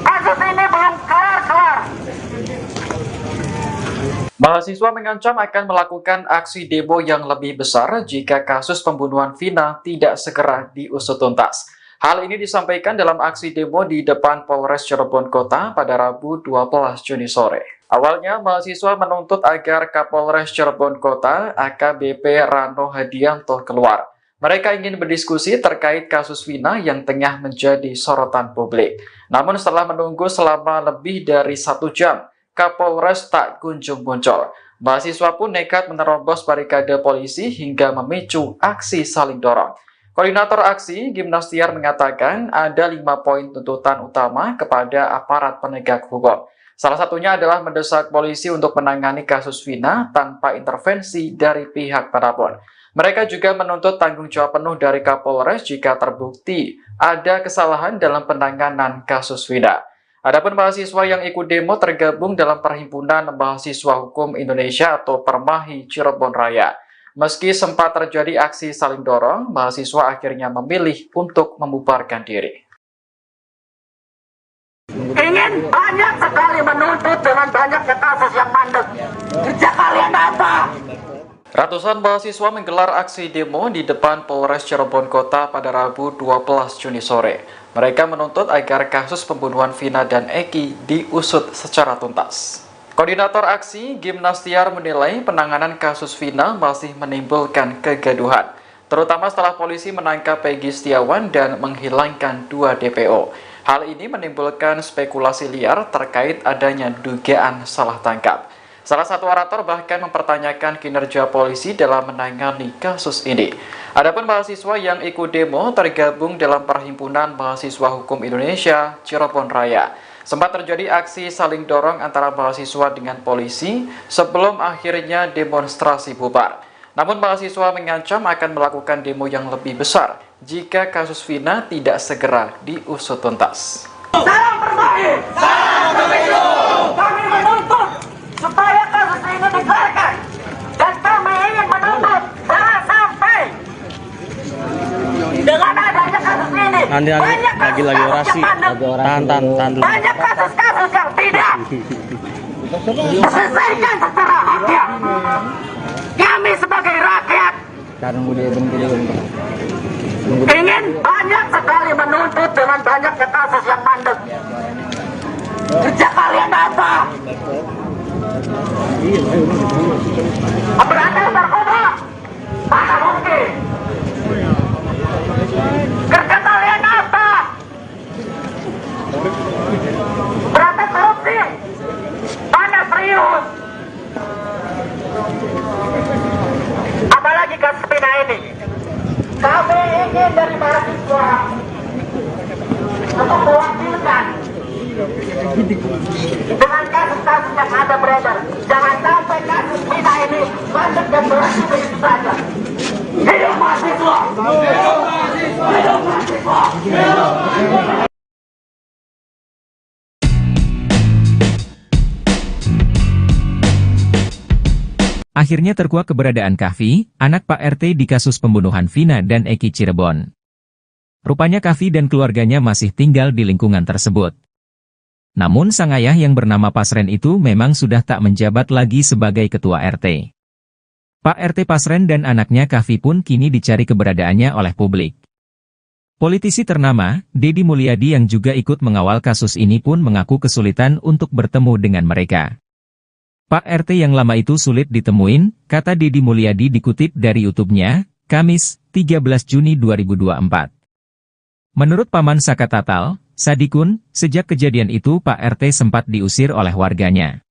kasus ini belum kelar-kelar. Mahasiswa mengancam akan melakukan aksi demo yang lebih besar jika kasus pembunuhan Vina tidak segera diusut tuntas. Hal ini disampaikan dalam aksi demo di depan Polres Cirebon Kota pada Rabu 12 Juni sore. Awalnya, mahasiswa menuntut agar Kapolres Cirebon Kota AKBP Rano Hadianto keluar. Mereka ingin berdiskusi terkait kasus Vina yang tengah menjadi sorotan publik. Namun setelah menunggu selama lebih dari 1 jam, Kapolres tak kunjung muncul. Mahasiswa pun nekat menerobos barikade polisi hingga memicu aksi saling dorong. Koordinator aksi, Gimnastiar, mengatakan ada 5 poin tuntutan utama kepada aparat penegak hukum. Salah satunya adalah mendesak polisi untuk menangani kasus Vina tanpa intervensi dari pihak manapun. Mereka juga menuntut tanggung jawab penuh dari Kapolres jika terbukti ada kesalahan dalam penanganan kasus Vina. Adapun mahasiswa yang ikut demo tergabung dalam Perhimpunan Mahasiswa Hukum Indonesia atau Permahi Cirebon Raya. Meski sempat terjadi aksi saling dorong, mahasiswa akhirnya memilih untuk membubarkan diri. Ingin banyak sekali menuntut dengan banyaknya kasus yang mandek. Kerja kalian apa? Ratusan mahasiswa menggelar aksi demo di depan Polres Cirebon Kota pada Rabu 12 Juni sore. Mereka menuntut agar kasus pembunuhan Vina dan Eki diusut secara tuntas. Koordinator aksi, Gimnastiar, menilai penanganan kasus Vina masih menimbulkan kegaduhan, terutama setelah polisi menangkap Peggy Setiawan dan menghilangkan 2 DPO. Hal ini menimbulkan spekulasi liar terkait adanya dugaan salah tangkap. Salah satu orator bahkan mempertanyakan kinerja polisi dalam menangani kasus ini. Adapun mahasiswa yang ikut demo tergabung dalam Perhimpunan Mahasiswa Hukum Indonesia Cirebon Raya. Sempat terjadi aksi saling dorong antara mahasiswa dengan polisi sebelum akhirnya demonstrasi bubar. Namun mahasiswa mengancam akan melakukan demo yang lebih besar jika kasus Vina tidak segera diusut tuntas. Salam Permahi! Salam Pemilu! Kami menuntut supaya kasus ini dikeluarkan. Dan kami ingin menuntut jangan sampai dengan adanya kasus ini Nanti lagi orasi. Tahan dulu. banyak kasus-kasus yang tidak diselesaikan secara haknya. Kami sebagai rakyat ingin banyak sekali menuntut dengan banyaknya kasus yang mandek. Kerja kalian apa? Berantas narkoba, mana mungkin? Kerja kalian apa? Berantas korupsi, mana serius? Apalagi kasus Vina ini, kami ingin dari mahasiswa untuk mewakilkan dengan kasus-kasus yang ada beredar. Jangan sampai kasus Vina ini masuk dan berhenti begitu saja. Hidup mahasiswa! Hidup mahasiswa! Hidup mahasiswa! Hidup mahasiswa! Akhirnya terkuak keberadaan Kahfi, anak Pak RT di kasus pembunuhan Vina dan Eki Cirebon. Rupanya Kahfi dan keluarganya masih tinggal di lingkungan tersebut. Namun sang ayah yang bernama Pasren itu memang sudah tak menjabat lagi sebagai ketua RT. Pak RT Pasren dan anaknya Kahfi pun kini dicari keberadaannya oleh publik. Politisi ternama, Deddy Mulyadi yang juga ikut mengawal kasus ini pun mengaku kesulitan untuk bertemu dengan mereka. Pak RT yang lama itu sulit ditemuin, kata Deddy Mulyadi dikutip dari YouTube-nya, Kamis, 13 Juni 2024. Menurut Paman Saka Tatal, Sadikun, sejak kejadian itu Pak RT sempat diusir oleh warganya.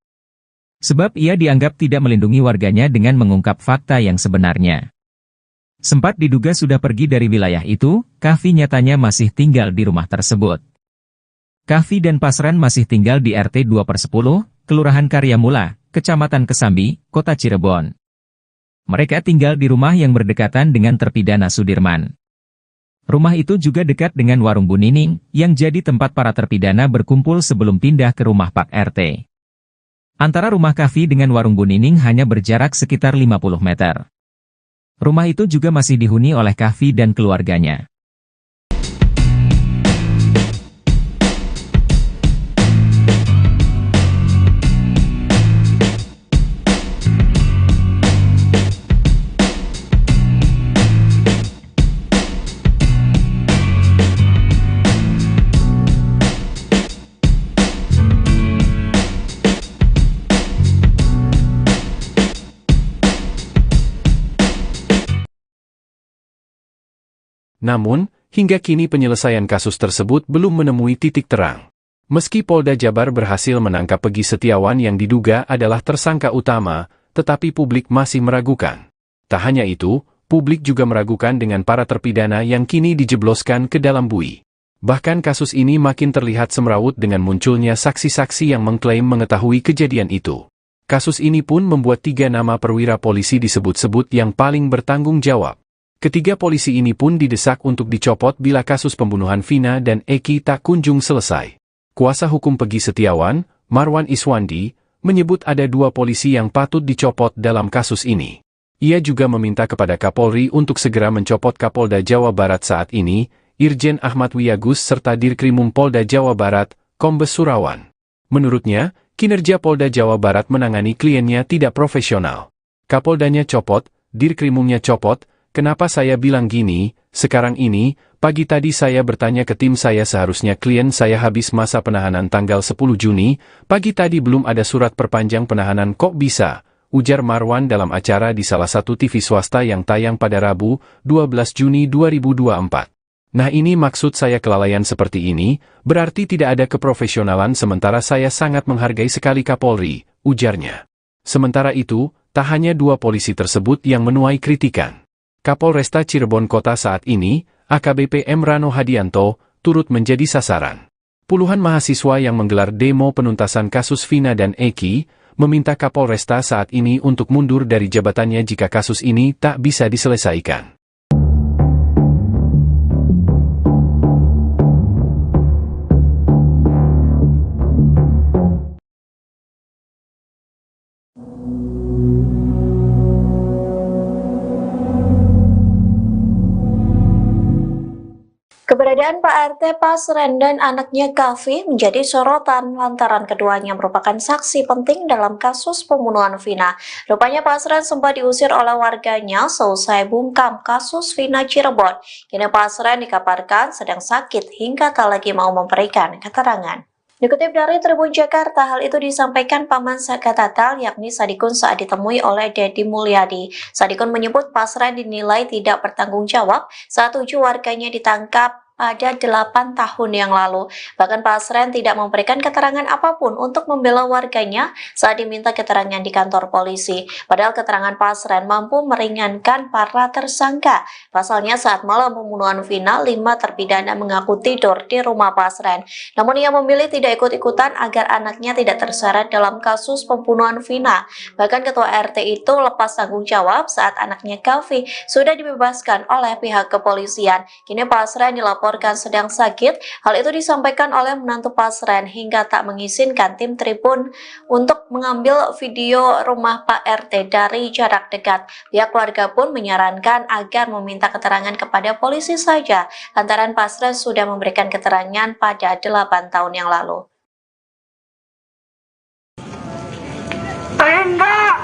Sebab ia dianggap tidak melindungi warganya dengan mengungkap fakta yang sebenarnya. Sempat diduga sudah pergi dari wilayah itu, Kahfi nyatanya masih tinggal di rumah tersebut. Kahfi dan Pasren masih tinggal di RT 2/10, Kelurahan Karyamula, Kecamatan Kesambi, Kota Cirebon. Mereka tinggal di rumah yang berdekatan dengan terpidana Sudirman. Rumah itu juga dekat dengan warung Bu Nining, yang jadi tempat para terpidana berkumpul sebelum pindah ke rumah Pak RT. Antara rumah Kahfi dengan warung Bu Nining hanya berjarak sekitar 50 meter. Rumah itu juga masih dihuni oleh Kahfi dan keluarganya. Namun, hingga kini penyelesaian kasus tersebut belum menemui titik terang. Meski Polda Jabar berhasil menangkap Pegi Setiawan yang diduga adalah tersangka utama, tetapi publik masih meragukan. Tak hanya itu, publik juga meragukan dengan para terpidana yang kini dijebloskan ke dalam bui. Bahkan kasus ini makin terlihat semrawut dengan munculnya saksi-saksi yang mengklaim mengetahui kejadian itu. Kasus ini pun membuat 3 nama perwira polisi disebut-sebut yang paling bertanggung jawab. Ketiga polisi ini pun didesak untuk dicopot bila kasus pembunuhan Vina dan Eki tak kunjung selesai. Kuasa hukum Pegi Setiawan, Marwan Iswandi, menyebut ada 2 polisi yang patut dicopot dalam kasus ini. Ia juga meminta kepada Kapolri untuk segera mencopot Kapolda Jawa Barat saat ini, Irjen Ahmad Wiyagus serta Dirkrimum Polda Jawa Barat, Kombes Surawan. Menurutnya, kinerja Polda Jawa Barat menangani kliennya tidak profesional. Kapoldanya copot, Dirkrimumnya copot. Kenapa saya bilang gini, sekarang ini, pagi tadi saya bertanya ke tim saya seharusnya klien saya habis masa penahanan tanggal 10 Juni, pagi tadi belum ada surat perpanjang penahanan kok bisa, ujar Marwan dalam acara di salah satu TV swasta yang tayang pada Rabu, 12 Juni 2024. Nah ini maksud saya kelalaian seperti ini, berarti tidak ada keprofesionalan sementara saya sangat menghargai sekali Kapolri, ujarnya. Sementara itu, tak hanya 2 polisi tersebut yang menuai kritikan. Kapolresta Cirebon Kota saat ini, AKBP M. Rano Hadianto, turut menjadi sasaran. Puluhan mahasiswa yang menggelar demo penuntasan kasus Vina dan Eki, meminta Kapolresta saat ini untuk mundur dari jabatannya jika kasus ini tak bisa diselesaikan. Keberadaan Pak RT Pasren dan anaknya Kahfi menjadi sorotan lantaran keduanya merupakan saksi penting dalam kasus pembunuhan Vina. Rupanya Pasren sempat diusir oleh warganya seusai bungkam kasus Vina Cirebon. Kini Pasren dikabarkan sedang sakit hingga tak lagi mau memberikan keterangan. Dikutip dari Tribun Jakarta, hal itu disampaikan Paman Sakatatal yakni Sadikun saat ditemui oleh Dedi Mulyadi. Sadikun menyebut Pasren dinilai tidak bertanggung jawab saat 7 warganya ditangkap pada 8 tahun yang lalu. Bahkan Pasren tidak memberikan keterangan apapun untuk membela warganya saat diminta keterangan di kantor polisi. Padahal keterangan Pasren mampu meringankan para tersangka. Pasalnya saat malam pembunuhan Vina, 5 terpidana mengaku tidur di rumah Pasren. Namun ia memilih tidak ikut-ikutan agar anaknya tidak terseret dalam kasus pembunuhan Vina. Bahkan ketua RT itu lepas tanggung jawab saat anaknya Kavi sudah dibebaskan oleh pihak kepolisian. Kini Pasren dilaporkan sedang sakit. Hal itu disampaikan oleh menantu Pasren hingga tak mengizinkan tim Tribun untuk mengambil video rumah Pak RT dari jarak dekat. Pihak keluarga pun menyarankan agar meminta keterangan kepada polisi saja, lantaran Pasren sudah memberikan keterangan pada 8 tahun yang lalu. Sehingga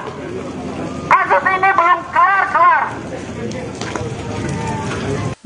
kasus ini belum kelar-kelar.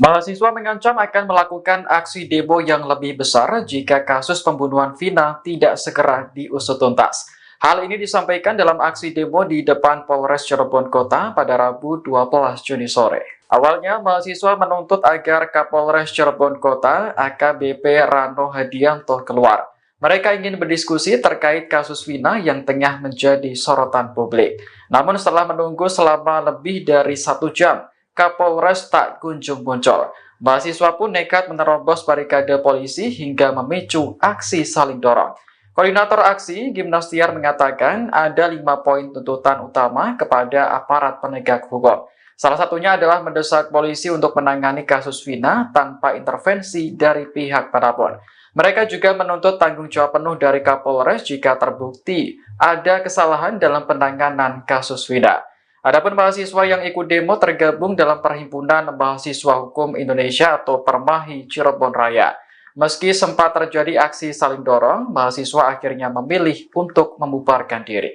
Mahasiswa mengancam akan melakukan aksi demo yang lebih besar jika kasus pembunuhan Vina tidak segera diusut tuntas. Hal ini disampaikan dalam aksi demo di depan Polres Cirebon Kota pada Rabu 12 Juni sore. Awalnya, mahasiswa menuntut agar Kapolres Cirebon Kota AKBP Rano Hadianto keluar. Mereka ingin berdiskusi terkait kasus Vina yang tengah menjadi sorotan publik. Namun setelah menunggu selama lebih dari 1 jam, Kapolres tak kunjung muncul. Mahasiswa pun nekat menerobos barikade polisi hingga memicu aksi saling dorong. Koordinator aksi, Gimnastiar, mengatakan ada 5 poin tuntutan utama kepada aparat penegak hukum. Salah satunya adalah mendesak polisi untuk menangani kasus Vina tanpa intervensi dari pihak manapun. Mereka juga menuntut tanggung jawab penuh dari Kapolres jika terbukti ada kesalahan dalam penanganan kasus Vina. Adapun mahasiswa yang ikut demo tergabung dalam Perhimpunan Mahasiswa Hukum Indonesia atau Permahi Cirebon Raya. Meski sempat terjadi aksi saling dorong, mahasiswa akhirnya memilih untuk membubarkan diri.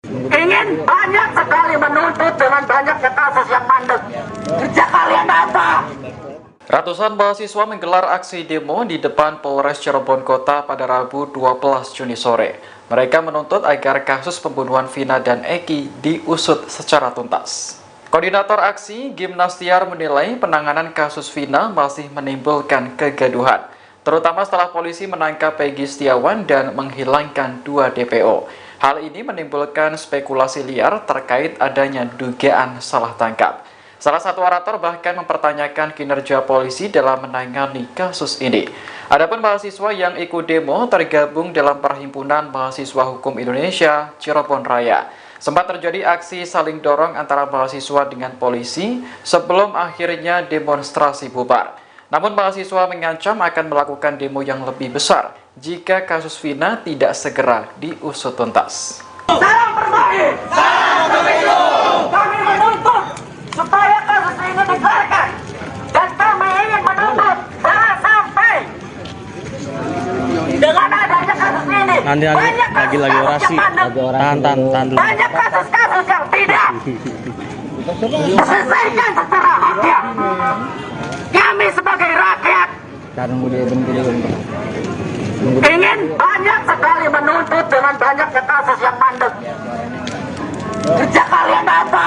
Ingin banyak sekali menuntut dengan banyaknya kasus yang mandek. Kerja kalian apa? Ratusan mahasiswa menggelar aksi demo di depan Polres Cirebon Kota pada Rabu 12 Juni sore. Mereka menuntut agar kasus pembunuhan Vina dan Eki diusut secara tuntas. Koordinator aksi, Gimnastiar, menilai penanganan kasus Vina masih menimbulkan kegaduhan, terutama setelah polisi menangkap Peggy Setiawan dan menghilangkan 2 DPO. Hal ini menimbulkan spekulasi liar terkait adanya dugaan salah tangkap. Salah satu orator bahkan mempertanyakan kinerja polisi dalam menangani kasus ini. Adapun mahasiswa yang ikut demo tergabung dalam Perhimpunan Mahasiswa Hukum Indonesia Cirebon Raya. Sempat terjadi aksi saling dorong antara mahasiswa dengan polisi sebelum akhirnya demonstrasi bubar. Namun mahasiswa mengancam akan melakukan demo yang lebih besar jika kasus Vina tidak segera diusut tuntas. Salam Permahi! Salam Pemilu! Kami menuntut supaya kasus ini dikeluarkan. Dan kami ingin menuntut jangan sampai dengan adanya kasus ini Nanti lagi orasi. Tahan dulu. banyak kasus-kasus yang tidak diselesaikan secara hukum. Kami sebagai rakyat ingin banyak sekali menuntut dengan banyaknya kasus yang mandek. Kerja kalian apa?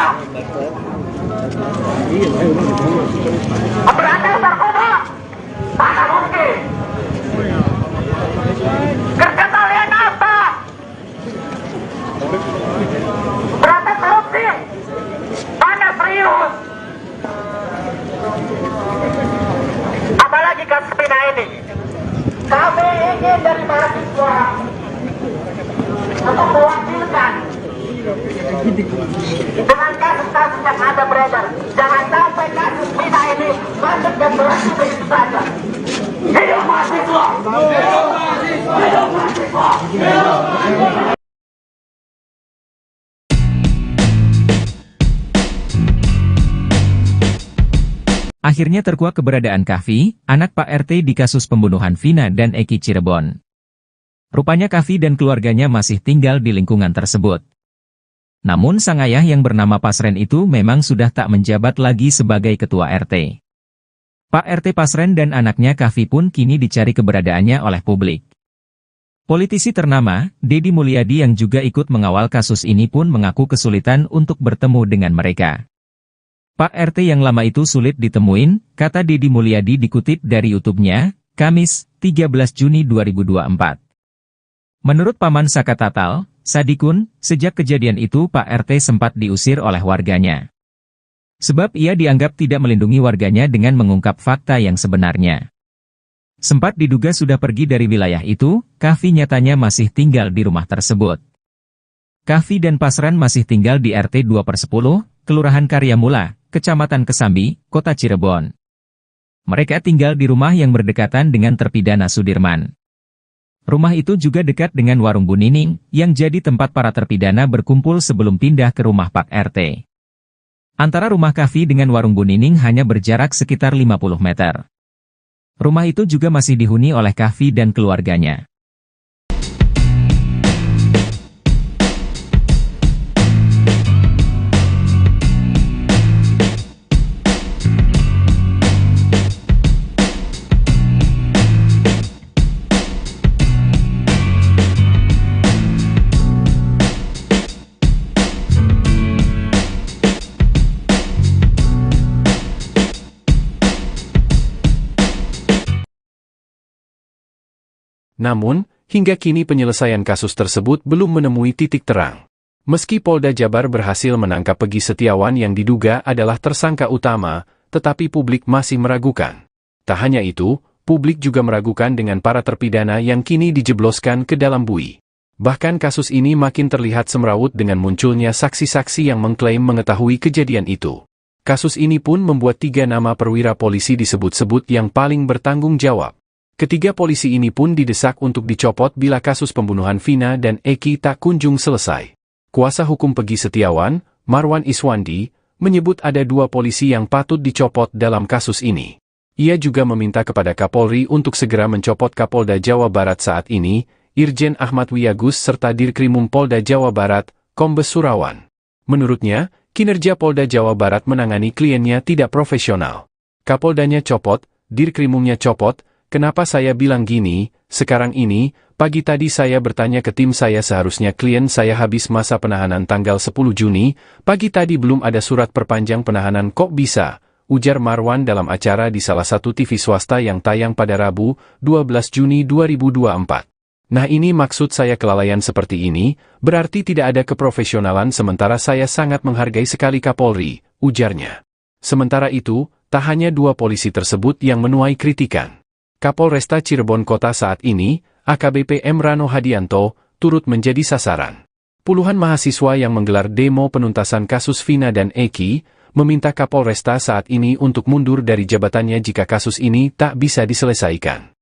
Berantas narkoba? Mana mungkin? Kerja kalian apa? Berantas korupsi? Mana serius? Apalagi kasus Vina ini. Kami ingin dari mahasiswa untuk mewakilkan dengan kasus-kasus yang ada beredar. Jangan sampai kasus Vina ini masuk dan berhenti begitu saja. Hidup mahasiswa! Hidup mahasiswa! Hidup mahasiswa! Hidup mahasiswa! Akhirnya terkuak keberadaan Kavi, anak Pak RT di kasus pembunuhan Vina dan Eki Cirebon. Rupanya Kavi dan keluarganya masih tinggal di lingkungan tersebut. Namun sang ayah yang bernama Pasren itu memang sudah tak menjabat lagi sebagai ketua RT. Pak RT Pasren dan anaknya Kavi pun kini dicari keberadaannya oleh publik. Politisi ternama, Deddy Mulyadi yang juga ikut mengawal kasus ini pun mengaku kesulitan untuk bertemu dengan mereka. Pak RT yang lama itu sulit ditemuin, kata Deddy Mulyadi dikutip dari YouTube-nya, Kamis, 13 Juni 2024. Menurut Paman Saka Tatal, Sadikun, sejak kejadian itu Pak RT sempat diusir oleh warganya. Sebab ia dianggap tidak melindungi warganya dengan mengungkap fakta yang sebenarnya. Sempat diduga sudah pergi dari wilayah itu, Kavi nyatanya masih tinggal di rumah tersebut. Kavi dan Pasren masih tinggal di RT 2/10, Kelurahan Karyamula, Kecamatan Kesambi, Kota Cirebon. Mereka tinggal di rumah yang berdekatan dengan terpidana Sudirman. Rumah itu juga dekat dengan warung Bu Nining, yang jadi tempat para terpidana berkumpul sebelum pindah ke rumah Pak RT. Antara rumah Kavi dengan warung Bu Nining hanya berjarak sekitar 50 meter. Rumah itu juga masih dihuni oleh Kavi dan keluarganya. Namun, hingga kini penyelesaian kasus tersebut belum menemui titik terang. Meski Polda Jabar berhasil menangkap Peggy Setiawan yang diduga adalah tersangka utama, tetapi publik masih meragukan. Tak hanya itu, publik juga meragukan dengan para terpidana yang kini dijebloskan ke dalam bui. Bahkan kasus ini makin terlihat semrawut dengan munculnya saksi-saksi yang mengklaim mengetahui kejadian itu. Kasus ini pun membuat 3 nama perwira polisi disebut-sebut yang paling bertanggung jawab. Ketiga polisi ini pun didesak untuk dicopot bila kasus pembunuhan Vina dan Eki tak kunjung selesai. Kuasa hukum Peggy Setiawan, Marwan Iswandi, menyebut ada 2 polisi yang patut dicopot dalam kasus ini. Ia juga meminta kepada Kapolri untuk segera mencopot Kapolda Jawa Barat saat ini, Irjen Ahmad Wiyagus serta Dirkrimum Polda Jawa Barat, Kombes Surawan. Menurutnya, kinerja Polda Jawa Barat menangani kliennya tidak profesional. Kapoldanya copot, Dirkrimumnya copot. Kenapa saya bilang gini, sekarang ini, pagi tadi saya bertanya ke tim saya seharusnya klien saya habis masa penahanan tanggal 10 Juni, pagi tadi belum ada surat perpanjang penahanan kok bisa, ujar Marwan dalam acara di salah satu TV swasta yang tayang pada Rabu, 12 Juni 2024. Nah ini maksud saya kelalaian seperti ini, berarti tidak ada keprofesionalan sementara saya sangat menghargai sekali Kapolri, ujarnya. Sementara itu, tak hanya 2 polisi tersebut yang menuai kritikan. Kapolresta Cirebon Kota saat ini, AKBP M. Rano Hadianto, turut menjadi sasaran. Puluhan mahasiswa yang menggelar demo penuntasan kasus Vina dan Eki, meminta Kapolresta saat ini untuk mundur dari jabatannya jika kasus ini tak bisa diselesaikan.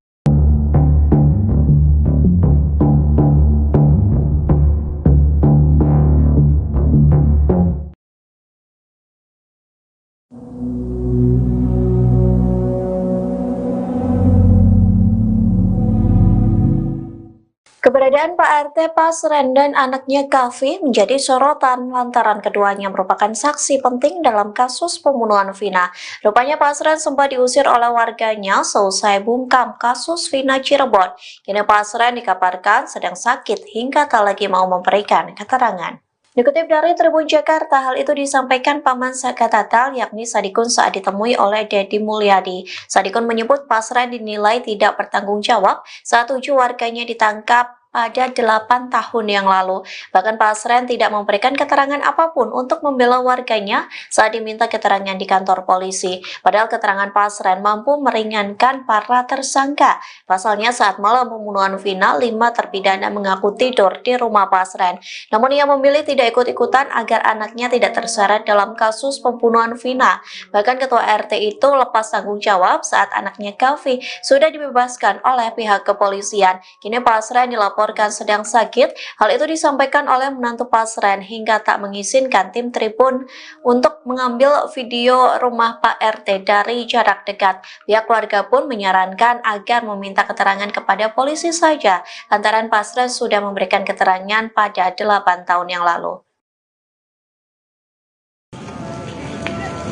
Keberadaan Pak RT Pasren dan anaknya Kavi menjadi sorotan lantaran keduanya merupakan saksi penting dalam kasus pembunuhan Vina. Rupanya Pasren sempat diusir oleh warganya seusai bungkam kasus Vina Cirebon. Kini Pasren dikabarkan sedang sakit hingga tak lagi mau memberikan keterangan. Dikutip dari Tribun Jakarta, hal itu disampaikan Paman Saka Tatal yakni Sadikun saat ditemui oleh Deddy Mulyadi. Sadikun menyebut Pasren dinilai tidak bertanggung jawab saat 7 warganya ditangkap pada 8 tahun yang lalu. Bahkan Pasren tidak memberikan keterangan apapun untuk membela warganya saat diminta keterangan di kantor polisi. Padahal keterangan Pasren mampu meringankan para tersangka. Pasalnya saat malam pembunuhan Vina, 5 terpidana mengaku tidur di rumah Pasren. Namun ia memilih tidak ikut-ikutan agar anaknya tidak terseret dalam kasus pembunuhan Vina. Bahkan ketua RT itu lepas tanggung jawab saat anaknya Kavi sudah dibebaskan oleh pihak kepolisian. Kini Pasren dilaporkan sedang sakit. Hal itu disampaikan oleh menantu Pasren hingga tak mengizinkan tim Tribun untuk mengambil video rumah Pak RT dari jarak dekat. Pihak keluarga pun menyarankan agar meminta keterangan kepada polisi saja, lantaran Pasren sudah memberikan keterangan pada 8 tahun yang lalu.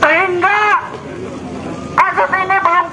Sehingga kasus ini belum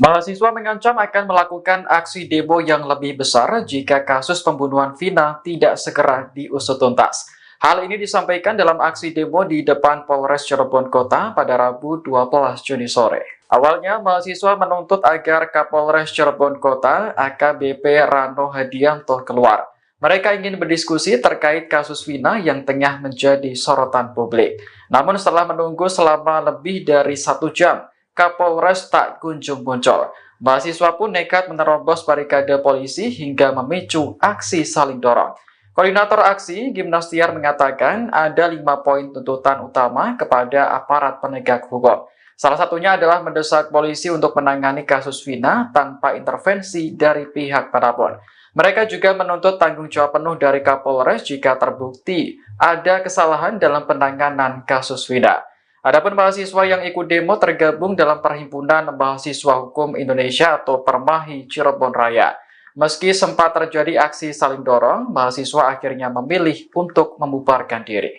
Mahasiswa mengancam akan melakukan aksi demo yang lebih besar jika kasus pembunuhan Vina tidak segera diusut tuntas. Hal ini disampaikan dalam aksi demo di depan Polres Cirebon Kota pada Rabu 12 Juni sore. Awalnya, mahasiswa menuntut agar Kapolres Cirebon Kota AKBP Rano Hadianto keluar. Mereka ingin berdiskusi terkait kasus Vina yang tengah menjadi sorotan publik. Namun setelah menunggu selama lebih dari 1 jam, Kapolres tak kunjung muncul. Mahasiswa pun nekat menerobos barikade polisi hingga memicu aksi saling dorong. Koordinator aksi, Gimnastiar, mengatakan ada 5 poin tuntutan utama kepada aparat penegak hukum. Salah satunya adalah mendesak polisi untuk menangani kasus Vina tanpa intervensi dari pihak manapun. Mereka juga menuntut tanggung jawab penuh dari Kapolres jika terbukti ada kesalahan dalam penanganan kasus Vina. Adapun mahasiswa yang ikut demo tergabung dalam Perhimpunan Mahasiswa Hukum Indonesia atau Permahi Cirebon Raya. Meski sempat terjadi aksi saling dorong, mahasiswa akhirnya memilih untuk membubarkan diri.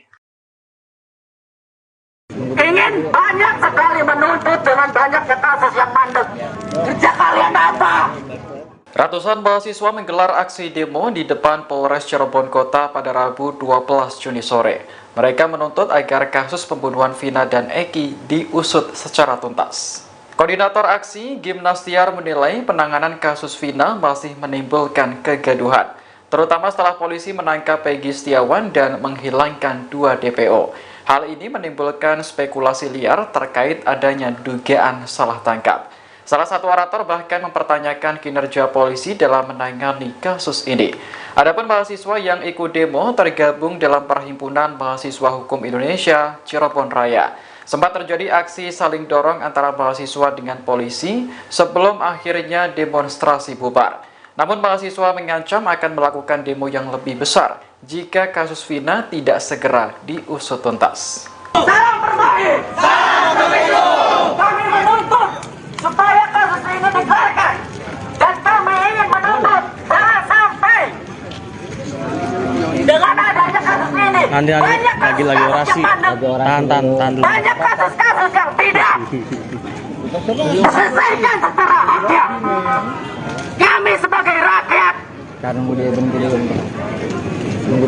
Ingin banyak sekali menuntut dengan banyaknya kasus yang mandek. Kerja kalian apa? Ratusan mahasiswa menggelar aksi demo di depan Polres Cirebon Kota pada Rabu 12 Juni sore. Mereka menuntut agar kasus pembunuhan Vina dan Eki diusut secara tuntas. Koordinator aksi, Gimnastiar, menilai penanganan kasus Vina masih menimbulkan kegaduhan, terutama setelah polisi menangkap Peggy Setiawan dan menghilangkan 2 DPO. Hal ini menimbulkan spekulasi liar terkait adanya dugaan salah tangkap. Salah satu orator bahkan mempertanyakan kinerja polisi dalam menangani kasus ini. Adapun mahasiswa yang ikut demo tergabung dalam Perhimpunan Mahasiswa Hukum Indonesia Cirebon Raya. Sempat terjadi aksi saling dorong antara mahasiswa dengan polisi sebelum akhirnya demonstrasi bubar. Namun mahasiswa mengancam akan melakukan demo yang lebih besar jika kasus Vina tidak segera diusut tuntas. Salam Permahi! Salam Pemilu! Kami menuntut supaya kasus ini dikeluarkan. Dan kami ingin menuntut jangan sampai dengan adanya kasus ini Nanti banyak lagi kasus orasi. yang mandek. Tahan dulu. Banyak kasus-kasus yang tidak diselesaikan secara adil. Kami sebagai rakyat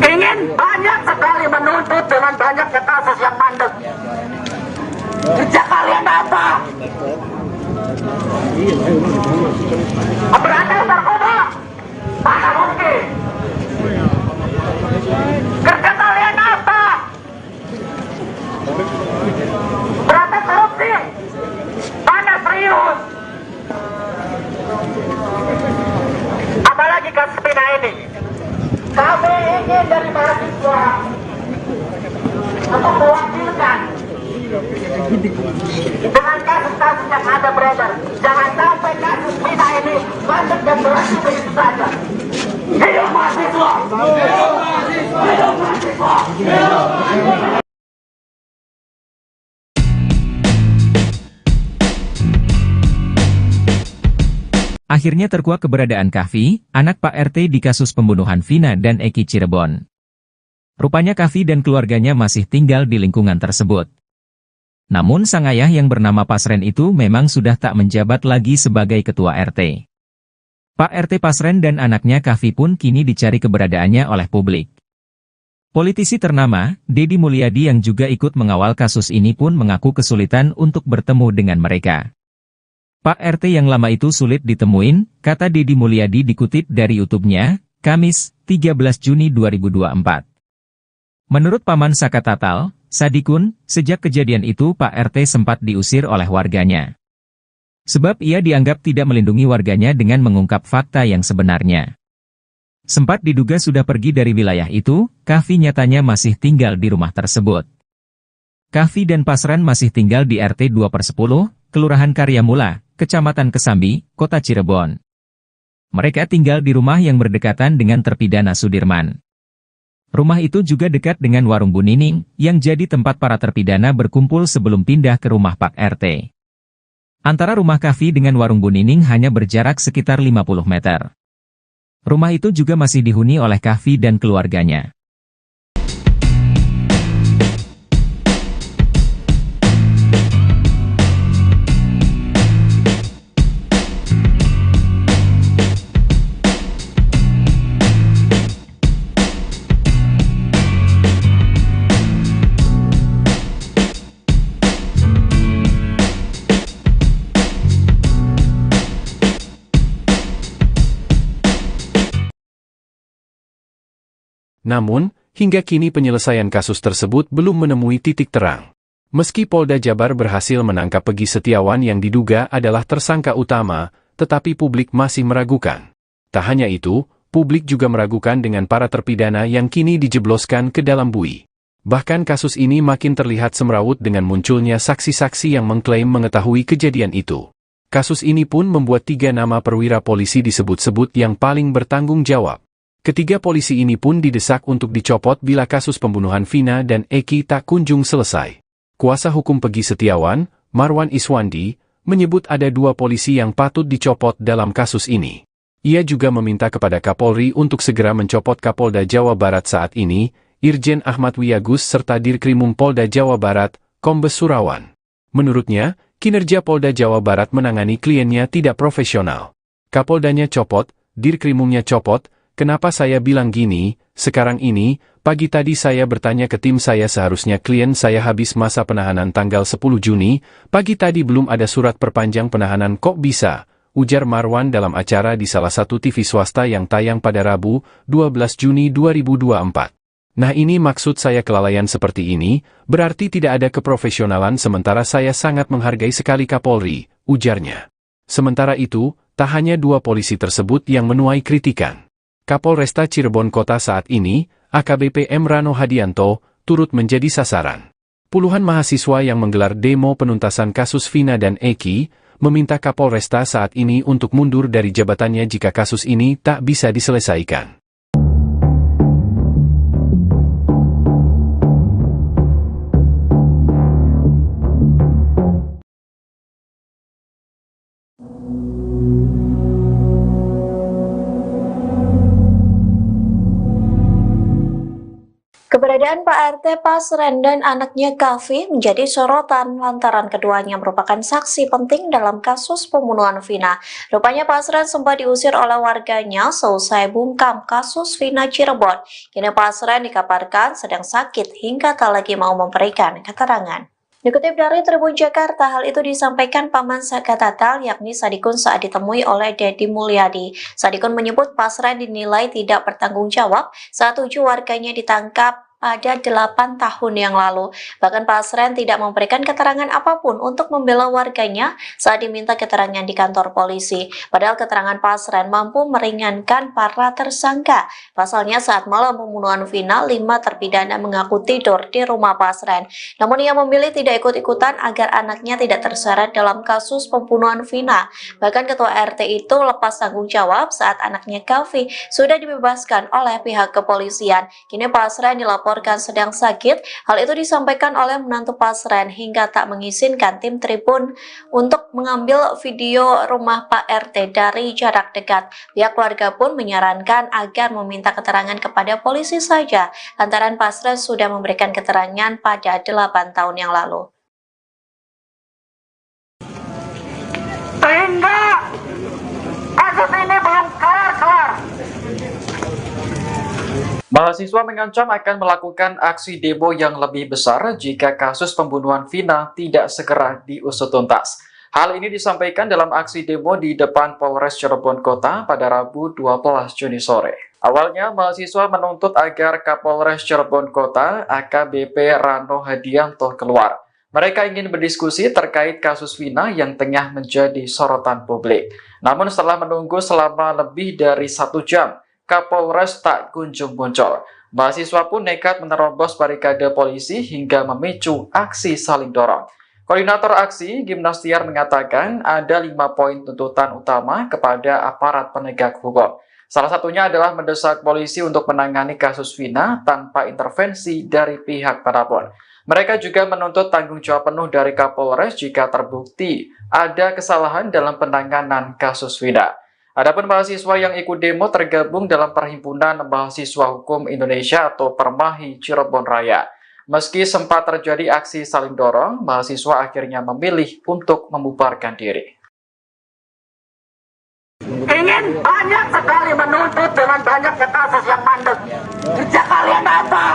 ingin banyak sekali menuntut dengan banyaknya kasus yang mandek. Kerja kalian apa? Berantas narkoba? Mana mungkin? Kerja kalian apa? Berantas korupsi? Mana serius? Apalagi kasus Vina ini. Kami ingin dari mahasiswa untuk mewakilkan dengan kasus-kasus yang ada beredar. Jangan sampai kasus Vina ini masuk dan berakhir begitu saja. Hidup mahasiswa! Hidup mahasiswa! Hidup mahasiswa! Hidup mahasiswa! Akhirnya terkuak keberadaan Kahfi, anak Pak RT di kasus pembunuhan Vina dan Eki Cirebon. Rupanya Kahfi dan keluarganya masih tinggal di lingkungan tersebut. Namun sang ayah yang bernama Pasren itu memang sudah tak menjabat lagi sebagai ketua RT. Pak RT Pasren dan anaknya Kahfi pun kini dicari keberadaannya oleh publik. Politisi ternama, Deddy Mulyadi yang juga ikut mengawal kasus ini pun mengaku kesulitan untuk bertemu dengan mereka. Pak RT yang lama itu sulit ditemuin, kata Deddy Mulyadi dikutip dari YouTube-nya, Kamis, 13 Juni 2024. Menurut Paman Saka Tatal, Sadikun, sejak kejadian itu Pak RT sempat diusir oleh warganya. Sebab ia dianggap tidak melindungi warganya dengan mengungkap fakta yang sebenarnya. Sempat diduga sudah pergi dari wilayah itu, Kahfi nyatanya masih tinggal di rumah tersebut. Kahfi dan Pasren masih tinggal di RT 2/10, Kelurahan Karyamula, Kecamatan Kesambi, Kota Cirebon. Mereka tinggal di rumah yang berdekatan dengan terpidana Sudirman. Rumah itu juga dekat dengan warung Bu Nining, yang jadi tempat para terpidana berkumpul sebelum pindah ke rumah Pak RT. Antara rumah Kahfi dengan warung Bu Nining hanya berjarak sekitar 50 meter. Rumah itu juga masih dihuni oleh Kahfi dan keluarganya. Namun, hingga kini penyelesaian kasus tersebut belum menemui titik terang. Meski Polda Jabar berhasil menangkap Peggy Setiawan yang diduga adalah tersangka utama, tetapi publik masih meragukan. Tak hanya itu, publik juga meragukan dengan para terpidana yang kini dijebloskan ke dalam bui. Bahkan kasus ini makin terlihat semrawut dengan munculnya saksi-saksi yang mengklaim mengetahui kejadian itu. Kasus ini pun membuat 3 nama perwira polisi disebut-sebut yang paling bertanggung jawab. Ketiga polisi ini pun didesak untuk dicopot bila kasus pembunuhan Vina dan Eki tak kunjung selesai. Kuasa hukum Peggy Setiawan, Marwan Iswandi, menyebut ada 2 polisi yang patut dicopot dalam kasus ini. Ia juga meminta kepada Kapolri untuk segera mencopot Kapolda Jawa Barat saat ini, Irjen Ahmad Wiyagus serta Dirkrimum Polda Jawa Barat, Kombes Surawan. Menurutnya, kinerja Polda Jawa Barat menangani kliennya tidak profesional. Kapoldanya copot, Dirkrimumnya copot, kenapa saya bilang gini, sekarang ini, pagi tadi saya bertanya ke tim saya seharusnya klien saya habis masa penahanan tanggal 10 Juni, pagi tadi belum ada surat perpanjang penahanan kok bisa, ujar Marwan dalam acara di salah satu TV swasta yang tayang pada Rabu, 12 Juni 2024. Nah ini maksud saya kelalaian seperti ini, berarti tidak ada keprofesionalan sementara saya sangat menghargai sekali Kapolri, ujarnya. Sementara itu, tak hanya 2 polisi tersebut yang menuai kritikan. Kapolresta Cirebon Kota saat ini, AKBP M. Rano Hadianto, turut menjadi sasaran. Puluhan mahasiswa yang menggelar demo penuntasan kasus Vina dan Eki, meminta Kapolresta saat ini untuk mundur dari jabatannya jika kasus ini tak bisa diselesaikan. Keberadaan Pak RT Pasren dan anaknya Kavi menjadi sorotan lantaran keduanya merupakan saksi penting dalam kasus pembunuhan Vina. Rupanya Pasren sempat diusir oleh warganya seusai bungkam kasus Vina Cirebon. Kini Pasren dikabarkan sedang sakit hingga tak lagi mau memberikan keterangan. Dikutip dari Tribun Jakarta, hal itu disampaikan Paman Saka Tatal yakni Sadikun saat ditemui oleh Dedi Mulyadi. Sadikun menyebut Pasren dinilai tidak bertanggung jawab saat 7 warganya ditangkap pada 8 tahun yang lalu. Bahkan Pasren tidak memberikan keterangan apapun untuk membela warganya saat diminta keterangan di kantor polisi. Padahal keterangan Pasren mampu meringankan para tersangka. Pasalnya saat malam pembunuhan Vina, 5 terpidana mengaku tidur di rumah Pasren. Namun ia memilih tidak ikut-ikutan agar anaknya tidak terseret dalam kasus pembunuhan Vina. Bahkan ketua RT itu lepas tanggung jawab saat anaknya Kavi sudah dibebaskan oleh pihak kepolisian. Kini Pasren dilaporkan sedang sakit. Hal itu disampaikan oleh menantu Pasren hingga tak mengizinkan tim Tribun untuk mengambil video rumah Pak RT dari jarak dekat. Pihak keluarga pun menyarankan agar meminta keterangan kepada polisi saja, lantaran Pasren sudah memberikan keterangan pada 8 tahun yang lalu. Sehingga kasus ini belum kelar-kelar. Mahasiswa mengancam akan melakukan aksi demo yang lebih besar jika kasus pembunuhan Vina tidak segera diusut tuntas. Hal ini disampaikan dalam aksi demo di depan Polres Cirebon Kota pada Rabu 12 Juni sore. Awalnya, mahasiswa menuntut agar Kapolres Cirebon Kota AKBP Rano Hadianto keluar. Mereka ingin berdiskusi terkait kasus Vina yang tengah menjadi sorotan publik. Namun setelah menunggu selama lebih dari 1 jam, Kapolres tak kunjung muncul. Mahasiswa pun nekat menerobos barikade polisi hingga memicu aksi saling dorong. Koordinator aksi, Gimnastiar, mengatakan ada 5 poin tuntutan utama kepada aparat penegak hukum. Salah satunya adalah mendesak polisi untuk menangani kasus Vina tanpa intervensi dari pihak manapun. Mereka juga menuntut tanggung jawab penuh dari Kapolres jika terbukti ada kesalahan dalam penanganan kasus Vina. Adapun mahasiswa yang ikut demo tergabung dalam Perhimpunan Mahasiswa Hukum Indonesia atau Permahi Cirebon Raya. Meski sempat terjadi aksi saling dorong, mahasiswa akhirnya memilih untuk membubarkan diri. Ingin banyak sekali menuntut dengan banyaknya kasus yang mandek. Kerja kalian apa?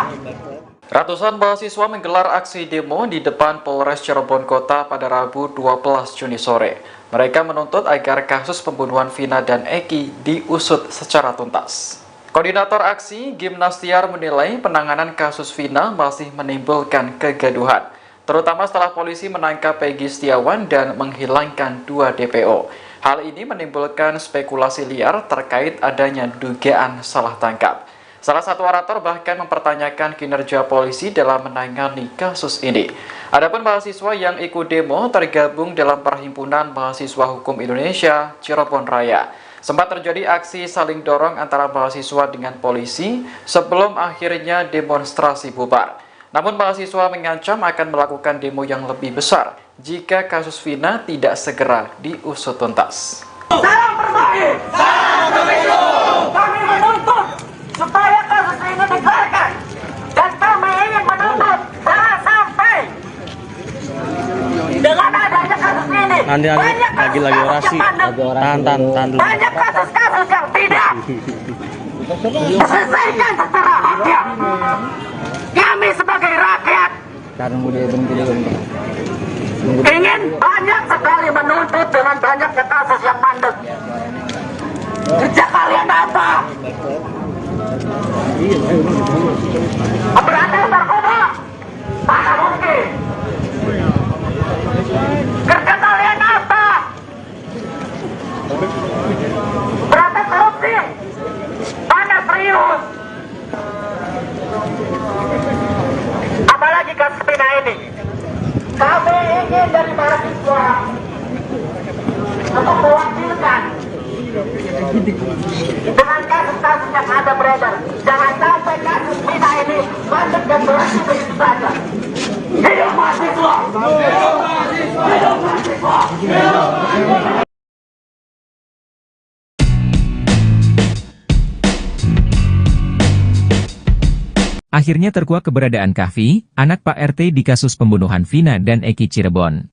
Ratusan mahasiswa menggelar aksi demo di depan Polres Cirebon Kota pada Rabu 12 Juni sore. Mereka menuntut agar kasus pembunuhan Vina dan Eki diusut secara tuntas. Koordinator aksi Gimnastiar menilai penanganan kasus Vina masih menimbulkan kegaduhan, terutama setelah polisi menangkap Peggy Setiawan dan menghilangkan 2 DPO. Hal ini menimbulkan spekulasi liar terkait adanya dugaan salah tangkap. Salah satu orator bahkan mempertanyakan kinerja polisi dalam menangani kasus ini. Adapun mahasiswa yang ikut demo tergabung dalam Perhimpunan Mahasiswa Hukum Indonesia Cirebon Raya. Sempat terjadi aksi saling dorong antara mahasiswa dengan polisi sebelum akhirnya demonstrasi bubar. Namun mahasiswa mengancam akan melakukan demo yang lebih besar jika kasus Vina tidak segera diusut tuntas. Salam berbagi! Salam pemilu! Kami menuntut supaya kasus ini dikeluarkan. Dan kami ingin menuntut jangan sampai dengan adanya kasus ini Nanti lagi orasi. Tahan dulu. banyak kasus-kasus yang tidak diselesaikan secara haknya. Kami sebagai rakyat ingin banyak sekali menuntut dengan banyaknya kasus yang mandek. Kerja kalian apa? Memberantas narkoba? Mana mungkin? Kerja kalian apa? Berantas korupsi? Mana serius? Apalagi kasus Vina ini. Kami ingin dari mahasiswa untuk mewakilkan dengan kasus-kasus yang ada beredar. Jangan sampai kasus Vina ini masuk dan berhenti begitu saja. Hidup mahasiswa! Hidup mahasiswa! Hidup mahasiswa! Hidup mahasiswa! Akhirnya terkuak keberadaan Kahfi, anak Pak RT di kasus pembunuhan Vina dan Eki Cirebon.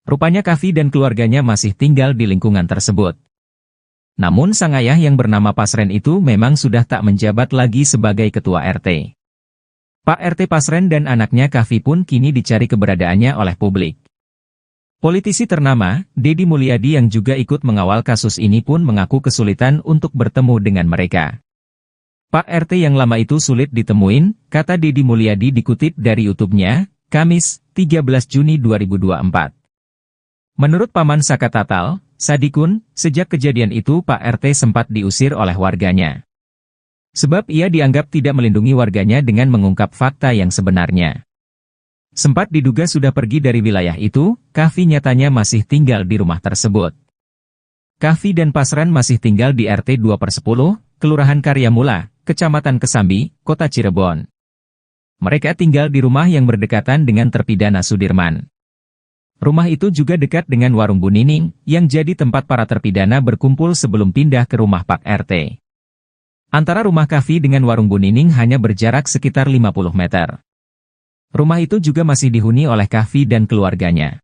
Rupanya Kahfi dan keluarganya masih tinggal di lingkungan tersebut. Namun sang ayah yang bernama Pasren itu memang sudah tak menjabat lagi sebagai ketua RT. Pak RT Pasren dan anaknya Kahfi pun kini dicari keberadaannya oleh publik. Politisi ternama, Deddy Mulyadi yang juga ikut mengawal kasus ini pun mengaku kesulitan untuk bertemu dengan mereka. Pak RT yang lama itu sulit ditemuin, kata Deddy Mulyadi dikutip dari YouTube-nya, Kamis, 13 Juni 2024. Menurut Paman Saka Tatal, Sadikun, sejak kejadian itu Pak RT sempat diusir oleh warganya. Sebab ia dianggap tidak melindungi warganya dengan mengungkap fakta yang sebenarnya. Sempat diduga sudah pergi dari wilayah itu, Kahfi nyatanya masih tinggal di rumah tersebut. Kahfi dan Pasren masih tinggal di RT 2/10, Kelurahan Karyamula, Kecamatan Kesambi, Kota Cirebon. Mereka tinggal di rumah yang berdekatan dengan terpidana Sudirman. Rumah itu juga dekat dengan warung Bu Nining, yang jadi tempat para terpidana berkumpul sebelum pindah ke rumah Pak RT. Antara rumah Kahfi dengan warung Bu Nining hanya berjarak sekitar 50 meter. Rumah itu juga masih dihuni oleh Kahfi dan keluarganya.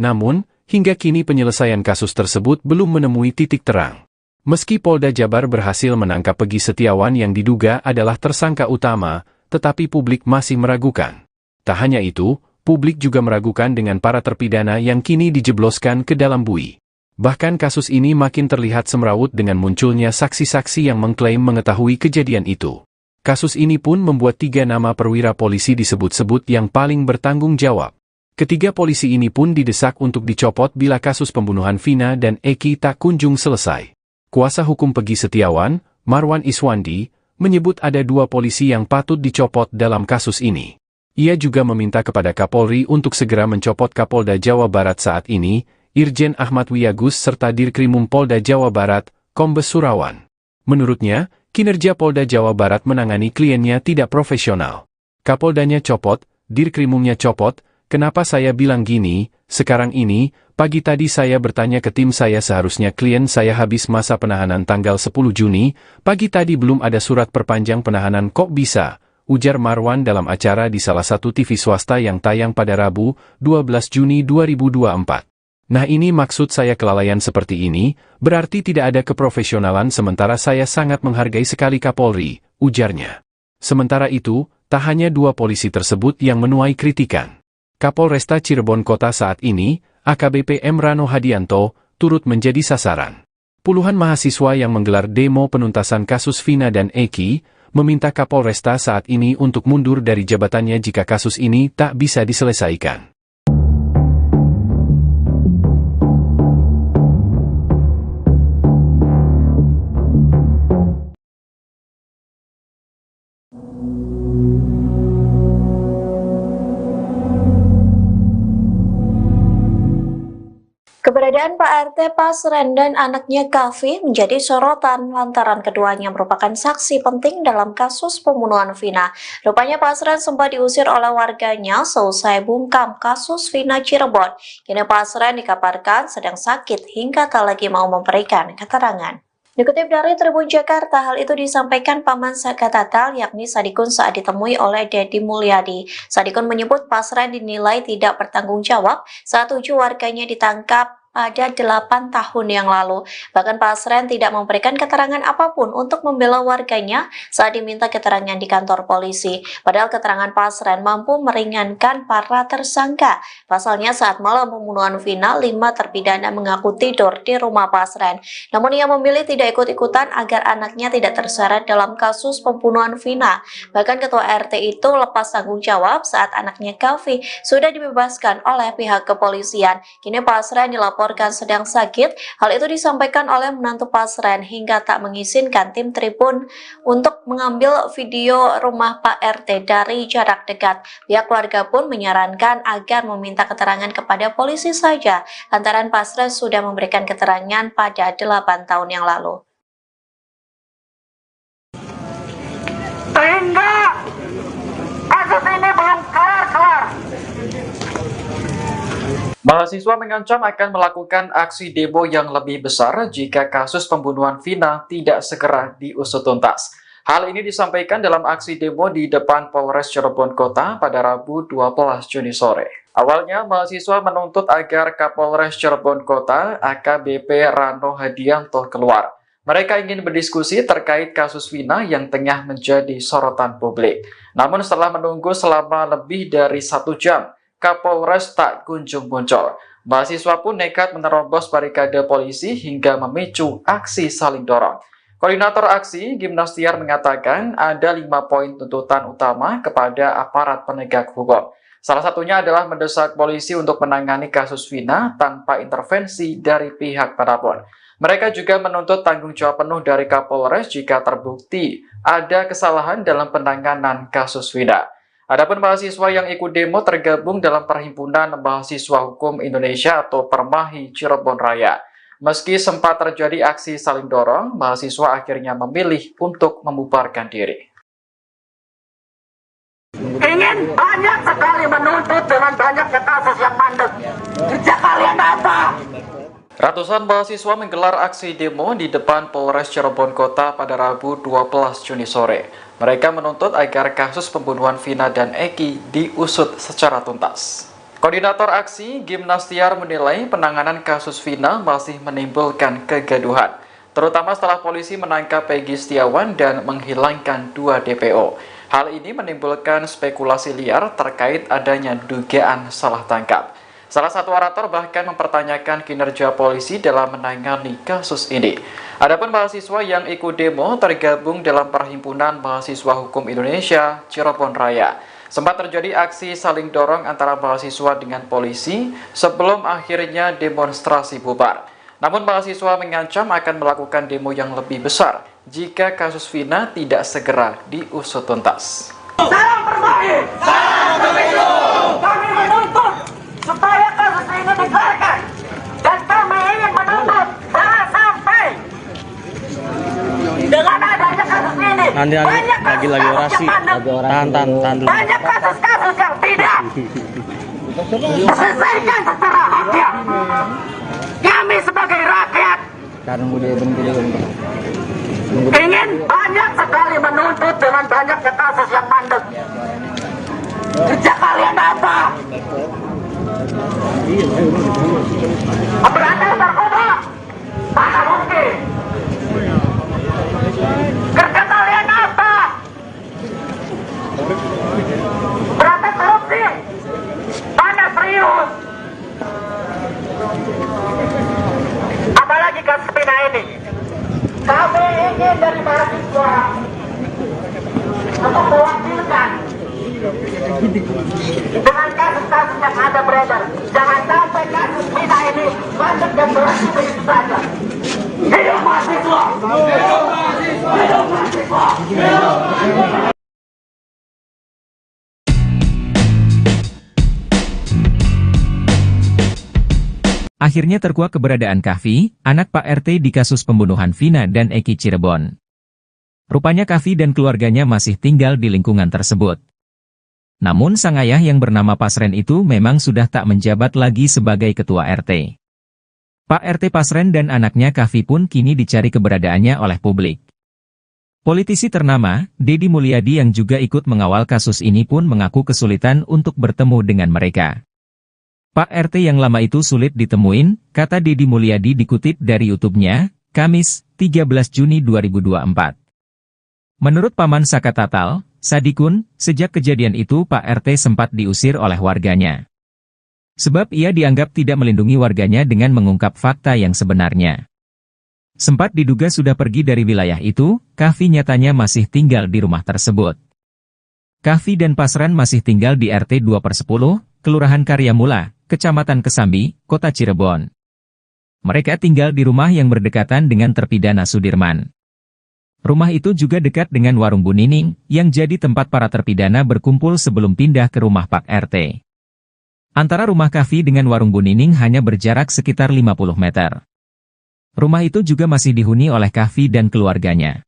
Namun, hingga kini penyelesaian kasus tersebut belum menemui titik terang. Meski Polda Jabar berhasil menangkap Peggy Setiawan yang diduga adalah tersangka utama, tetapi publik masih meragukan. Tak hanya itu, publik juga meragukan dengan para terpidana yang kini dijebloskan ke dalam bui. Bahkan kasus ini makin terlihat semrawut dengan munculnya saksi-saksi yang mengklaim mengetahui kejadian itu. Kasus ini pun membuat 3 nama perwira polisi disebut-sebut yang paling bertanggung jawab. Ketiga polisi ini pun didesak untuk dicopot bila kasus pembunuhan Vina dan Eki tak kunjung selesai. Kuasa hukum Peggy Setiawan, Marwan Iswandi, menyebut ada 2 polisi yang patut dicopot dalam kasus ini. Ia juga meminta kepada Kapolri untuk segera mencopot Kapolda Jawa Barat saat ini, Irjen Ahmad Wiyagus serta Dirkrimum Polda Jawa Barat, Kombes Surawan. Menurutnya, kinerja Polda Jawa Barat menangani kliennya tidak profesional. Kapoldanya copot, Dirkrimumnya copot, Kenapa saya bilang gini? Sekarang ini, pagi tadi saya bertanya ke tim saya seharusnya klien saya habis masa penahanan tanggal 10 Juni, pagi tadi belum ada surat perpanjang penahanan kok bisa? Ujar Marwan dalam acara di salah satu TV swasta yang tayang pada Rabu, 12 Juni 2024. Nah ini maksud saya kelalaian seperti ini, berarti tidak ada keprofesionalan sementara saya sangat menghargai sekali Kapolri, ujarnya. Sementara itu, tak hanya dua polisi tersebut yang menuai kritikan. Kapolresta Cirebon Kota saat ini, AKBP M. Rano Hadianto, turut menjadi sasaran. Puluhan mahasiswa yang menggelar demo penuntasan kasus Vina dan Eki, meminta Kapolresta saat ini untuk mundur dari jabatannya jika kasus ini tak bisa diselesaikan. Keberadaan Pak RT Pasren dan anaknya Kavi menjadi sorotan lantaran keduanya merupakan saksi penting dalam kasus pembunuhan Vina. Rupanya Pasren sempat diusir oleh warganya seusai bungkam kasus Vina Cirebon. Kini Pasren dikabarkan sedang sakit hingga tak lagi mau memberikan keterangan. Dikutip dari Tribun Jakarta, hal itu disampaikan Paman Sakatatal yakni Sadikun saat ditemui oleh Dedi Mulyadi. Sadikun menyebut Pasren dinilai tidak bertanggung jawab saat 7 warganya ditangkap pada 8 tahun yang lalu. Bahkan Pasren tidak memberikan keterangan apapun untuk membela warganya saat diminta keterangan di kantor polisi. Padahal keterangan Pasren mampu meringankan para tersangka. Pasalnya saat malam pembunuhan Vina, 5 terpidana mengaku tidur di rumah Pasren. Namun ia memilih tidak ikut-ikutan agar anaknya tidak terseret dalam kasus pembunuhan Vina. Bahkan ketua RT itu lepas tanggung jawab saat anaknya Kavi sudah dibebaskan oleh pihak kepolisian. Kini Pasren dilaporkan sedang sakit. Hal itu disampaikan oleh menantu Pasren hingga tak mengizinkan tim Tribun untuk mengambil video rumah Pak RT dari jarak dekat. Pihak keluarga pun menyarankan agar meminta keterangan kepada polisi saja, lantaran Pasren sudah memberikan keterangan pada 8 tahun yang lalu. Sehingga kasus ini belum kelar-kelar. Mahasiswa mengancam akan melakukan aksi demo yang lebih besar jika kasus pembunuhan Vina tidak segera diusut tuntas. Hal ini disampaikan dalam aksi demo di depan Polres Cirebon Kota pada Rabu 12 Juni sore. Awalnya, mahasiswa menuntut agar Kapolres Cirebon Kota AKBP Rano Hadianto keluar. Mereka ingin berdiskusi terkait kasus Vina yang tengah menjadi sorotan publik. Namun setelah menunggu selama lebih dari 1 jam, Kapolres tak kunjung muncul. Mahasiswa pun nekat menerobos barikade polisi hingga memicu aksi saling dorong. Koordinator aksi, Gimnastiar, mengatakan ada 5 poin tuntutan utama kepada aparat penegak hukum. Salah satunya adalah mendesak polisi untuk menangani kasus Vina tanpa intervensi dari pihak manapun. Mereka juga menuntut tanggung jawab penuh dari Kapolres jika terbukti ada kesalahan dalam penanganan kasus Vina. Adapun mahasiswa yang ikut demo tergabung dalam Perhimpunan Mahasiswa Hukum Indonesia atau Permahi Cirebon Raya. Meski sempat terjadi aksi saling dorong, mahasiswa akhirnya memilih untuk membubarkan diri. Ingin banyak sekali menuntut dengan banyaknya kasus yang mandek. Kerja kalian apa? Ratusan mahasiswa menggelar aksi demo di depan Polres Cirebon Kota pada Rabu 12 Juni sore. Mereka menuntut agar kasus pembunuhan Vina dan Eki diusut secara tuntas. Koordinator aksi, Gimnastiar, menilai penanganan kasus Vina masih menimbulkan kegaduhan, terutama setelah polisi menangkap Peggy Setiawan dan menghilangkan 2 DPO. Hal ini menimbulkan spekulasi liar terkait adanya dugaan salah tangkap. Salah satu orator bahkan mempertanyakan kinerja polisi dalam menangani kasus ini. Adapun mahasiswa yang ikut demo tergabung dalam Perhimpunan Mahasiswa Hukum Indonesia Cirebon Raya. Sempat terjadi aksi saling dorong antara mahasiswa dengan polisi sebelum akhirnya demonstrasi bubar. Namun mahasiswa mengancam akan melakukan demo yang lebih besar jika kasus Vina tidak segera diusut tuntas. Salam Permahi! Salam Pemilu! Kami menuntut supaya kasus ini dikeluarkan. Dan kami ingin menuntut jangan sampai dengan adanya kasus ini Nanti lagi orasi. Tahan dulu. banyak kasus-kasus yang tidak Selesaikan secara haknya. Kami sebagai rakyat ingin banyak sekali menuntut dengan banyaknya kasus yang mandek. Kerja kalian apa? Memberantas narkoba? Mana mungkin? Kerja kalian apa? Berantas korupsi? Mana serius? Apalagi kasus Vina ini. Kami ingin dari mahasiswa untuk mewakilkan dengan kasus-kasus yang ada beredar. Jangan sampai kasus Vina ini masuk dan berhenti begitu saja. Hidup mahasiswa! Hidup mahasiswa! Hidup mahasiswa! Hidup mahasiswa! Akhirnya terkuak keberadaan Kahfi, anak Pak RT di kasus pembunuhan Vina dan Eki Cirebon. Rupanya Kahfi dan keluarganya masih tinggal di lingkungan tersebut. Namun sang ayah yang bernama Pasren itu memang sudah tak menjabat lagi sebagai ketua RT. Pak RT Pasren dan anaknya Kahfi pun kini dicari keberadaannya oleh publik. Politisi ternama, Deddy Mulyadi yang juga ikut mengawal kasus ini pun mengaku kesulitan untuk bertemu dengan mereka. Pak RT yang lama itu sulit ditemuin, kata Deddy Mulyadi dikutip dari YouTube-nya, Kamis, 13 Juni 2024. Menurut Paman Saka Tatal, Sadikun, sejak kejadian itu Pak RT sempat diusir oleh warganya. Sebab ia dianggap tidak melindungi warganya dengan mengungkap fakta yang sebenarnya. Sempat diduga sudah pergi dari wilayah itu, Kahfi nyatanya masih tinggal di rumah tersebut. Kahfi dan Pasren masih tinggal di RT 2/10, Kelurahan Karyamula, Kecamatan Kesambi, Kota Cirebon. Mereka tinggal di rumah yang berdekatan dengan terpidana Sudirman. Rumah itu juga dekat dengan warung Bu Nining, yang jadi tempat para terpidana berkumpul sebelum pindah ke rumah Pak RT. Antara rumah Kahfi dengan warung Bu Nining hanya berjarak sekitar 50 meter. Rumah itu juga masih dihuni oleh Kahfi dan keluarganya.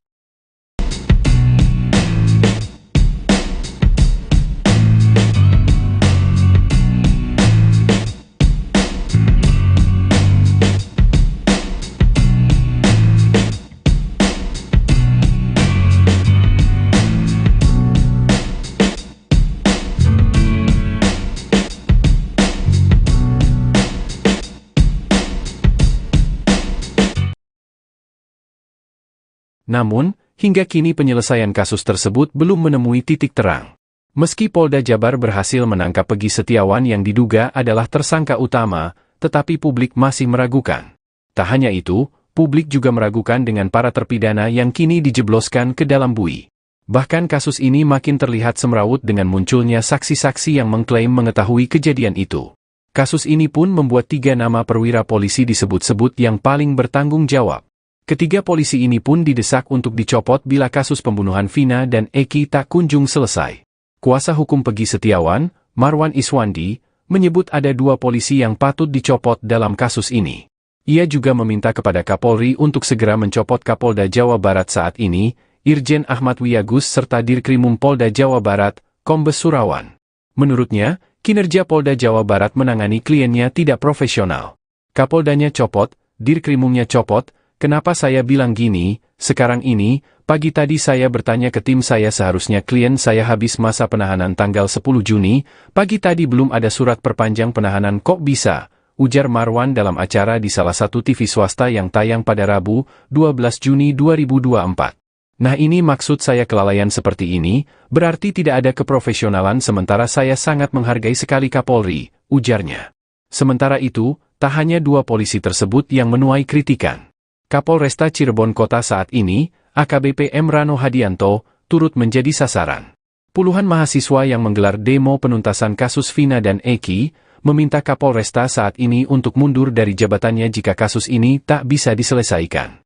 Namun, hingga kini penyelesaian kasus tersebut belum menemui titik terang. Meski Polda Jabar berhasil menangkap Peggy Setiawan yang diduga adalah tersangka utama, tetapi publik masih meragukan. Tak hanya itu, publik juga meragukan dengan para terpidana yang kini dijebloskan ke dalam bui. Bahkan kasus ini makin terlihat semrawut dengan munculnya saksi-saksi yang mengklaim mengetahui kejadian itu. Kasus ini pun membuat 3 nama perwira polisi disebut-sebut yang paling bertanggung jawab. Ketiga polisi ini pun didesak untuk dicopot bila kasus pembunuhan Vina dan Eki tak kunjung selesai. Kuasa hukum Peggy Setiawan, Marwan Iswandi, menyebut ada 2 polisi yang patut dicopot dalam kasus ini. Ia juga meminta kepada Kapolri untuk segera mencopot Kapolda Jawa Barat saat ini, Irjen Ahmad Wiyagus serta Dirkrimum Polda Jawa Barat, Kombes Surawan. Menurutnya, kinerja Polda Jawa Barat menangani kliennya tidak profesional. Kapoldanya copot, Dirkrimumnya copot. Kenapa saya bilang gini, sekarang ini, pagi tadi saya bertanya ke tim saya seharusnya klien saya habis masa penahanan tanggal 10 Juni, pagi tadi belum ada surat perpanjang penahanan kok bisa, ujar Marwan dalam acara di salah satu TV swasta yang tayang pada Rabu, 12 Juni 2024. Nah ini maksud saya kelalaian seperti ini, berarti tidak ada keprofesionalan sementara saya sangat menghargai sekali Kapolri, ujarnya. Sementara itu, tak hanya 2 polisi tersebut yang menuai kritikan. Kapolresta Cirebon Kota saat ini, AKBP M. Rano Hadianto, turut menjadi sasaran. Puluhan mahasiswa yang menggelar demo penuntasan kasus Vina dan Eki, meminta Kapolresta saat ini untuk mundur dari jabatannya jika kasus ini tak bisa diselesaikan.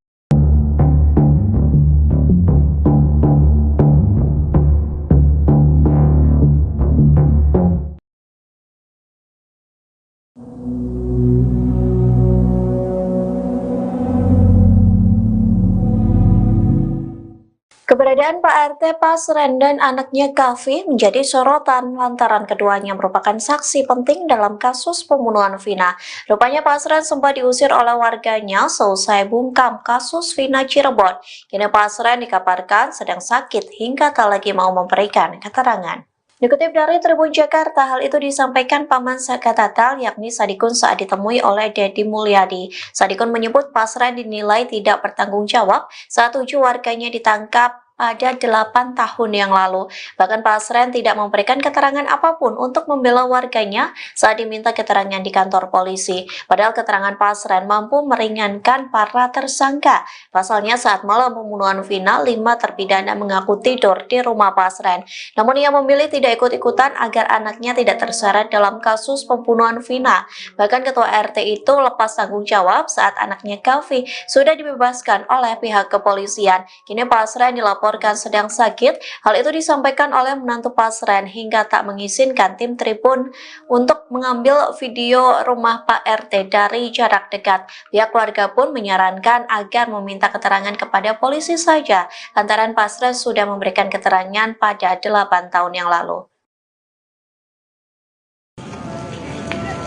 Keberadaan Pak RT Pasren dan anaknya Kavi menjadi sorotan lantaran keduanya merupakan saksi penting dalam kasus pembunuhan Vina. Rupanya Pasren sempat diusir oleh warganya seusai bungkam kasus Vina Cirebon. Kini Pasren dikabarkan sedang sakit hingga tak lagi mau memberikan keterangan. Dikutip dari Tribun Jakarta, hal itu disampaikan Paman Sakatatal yakni Sadikun saat ditemui oleh Dedi Mulyadi. Sadikun menyebut Pasren dinilai tidak bertanggung jawab saat 7 warganya ditangkap pada 8 tahun yang lalu. Bahkan Pasren tidak memberikan keterangan apapun untuk membela warganya saat diminta keterangan di kantor polisi. Padahal keterangan Pasren mampu meringankan para tersangka. Pasalnya saat malam pembunuhan Vina, 5 terpidana mengaku tidur di rumah Pasren. Namun ia memilih tidak ikut-ikutan agar anaknya tidak terseret dalam kasus pembunuhan Vina. Bahkan ketua RT itu lepas tanggung jawab saat anaknya Kavi sudah dibebaskan oleh pihak kepolisian. Kini Pasren dilaporkan sedang sakit. Hal itu disampaikan oleh menantu Pasren hingga tak mengizinkan tim Tribun untuk mengambil video rumah Pak RT dari jarak dekat. Pihak keluarga pun menyarankan agar meminta keterangan kepada polisi saja, lantaran Pasren sudah memberikan keterangan pada 8 tahun yang lalu.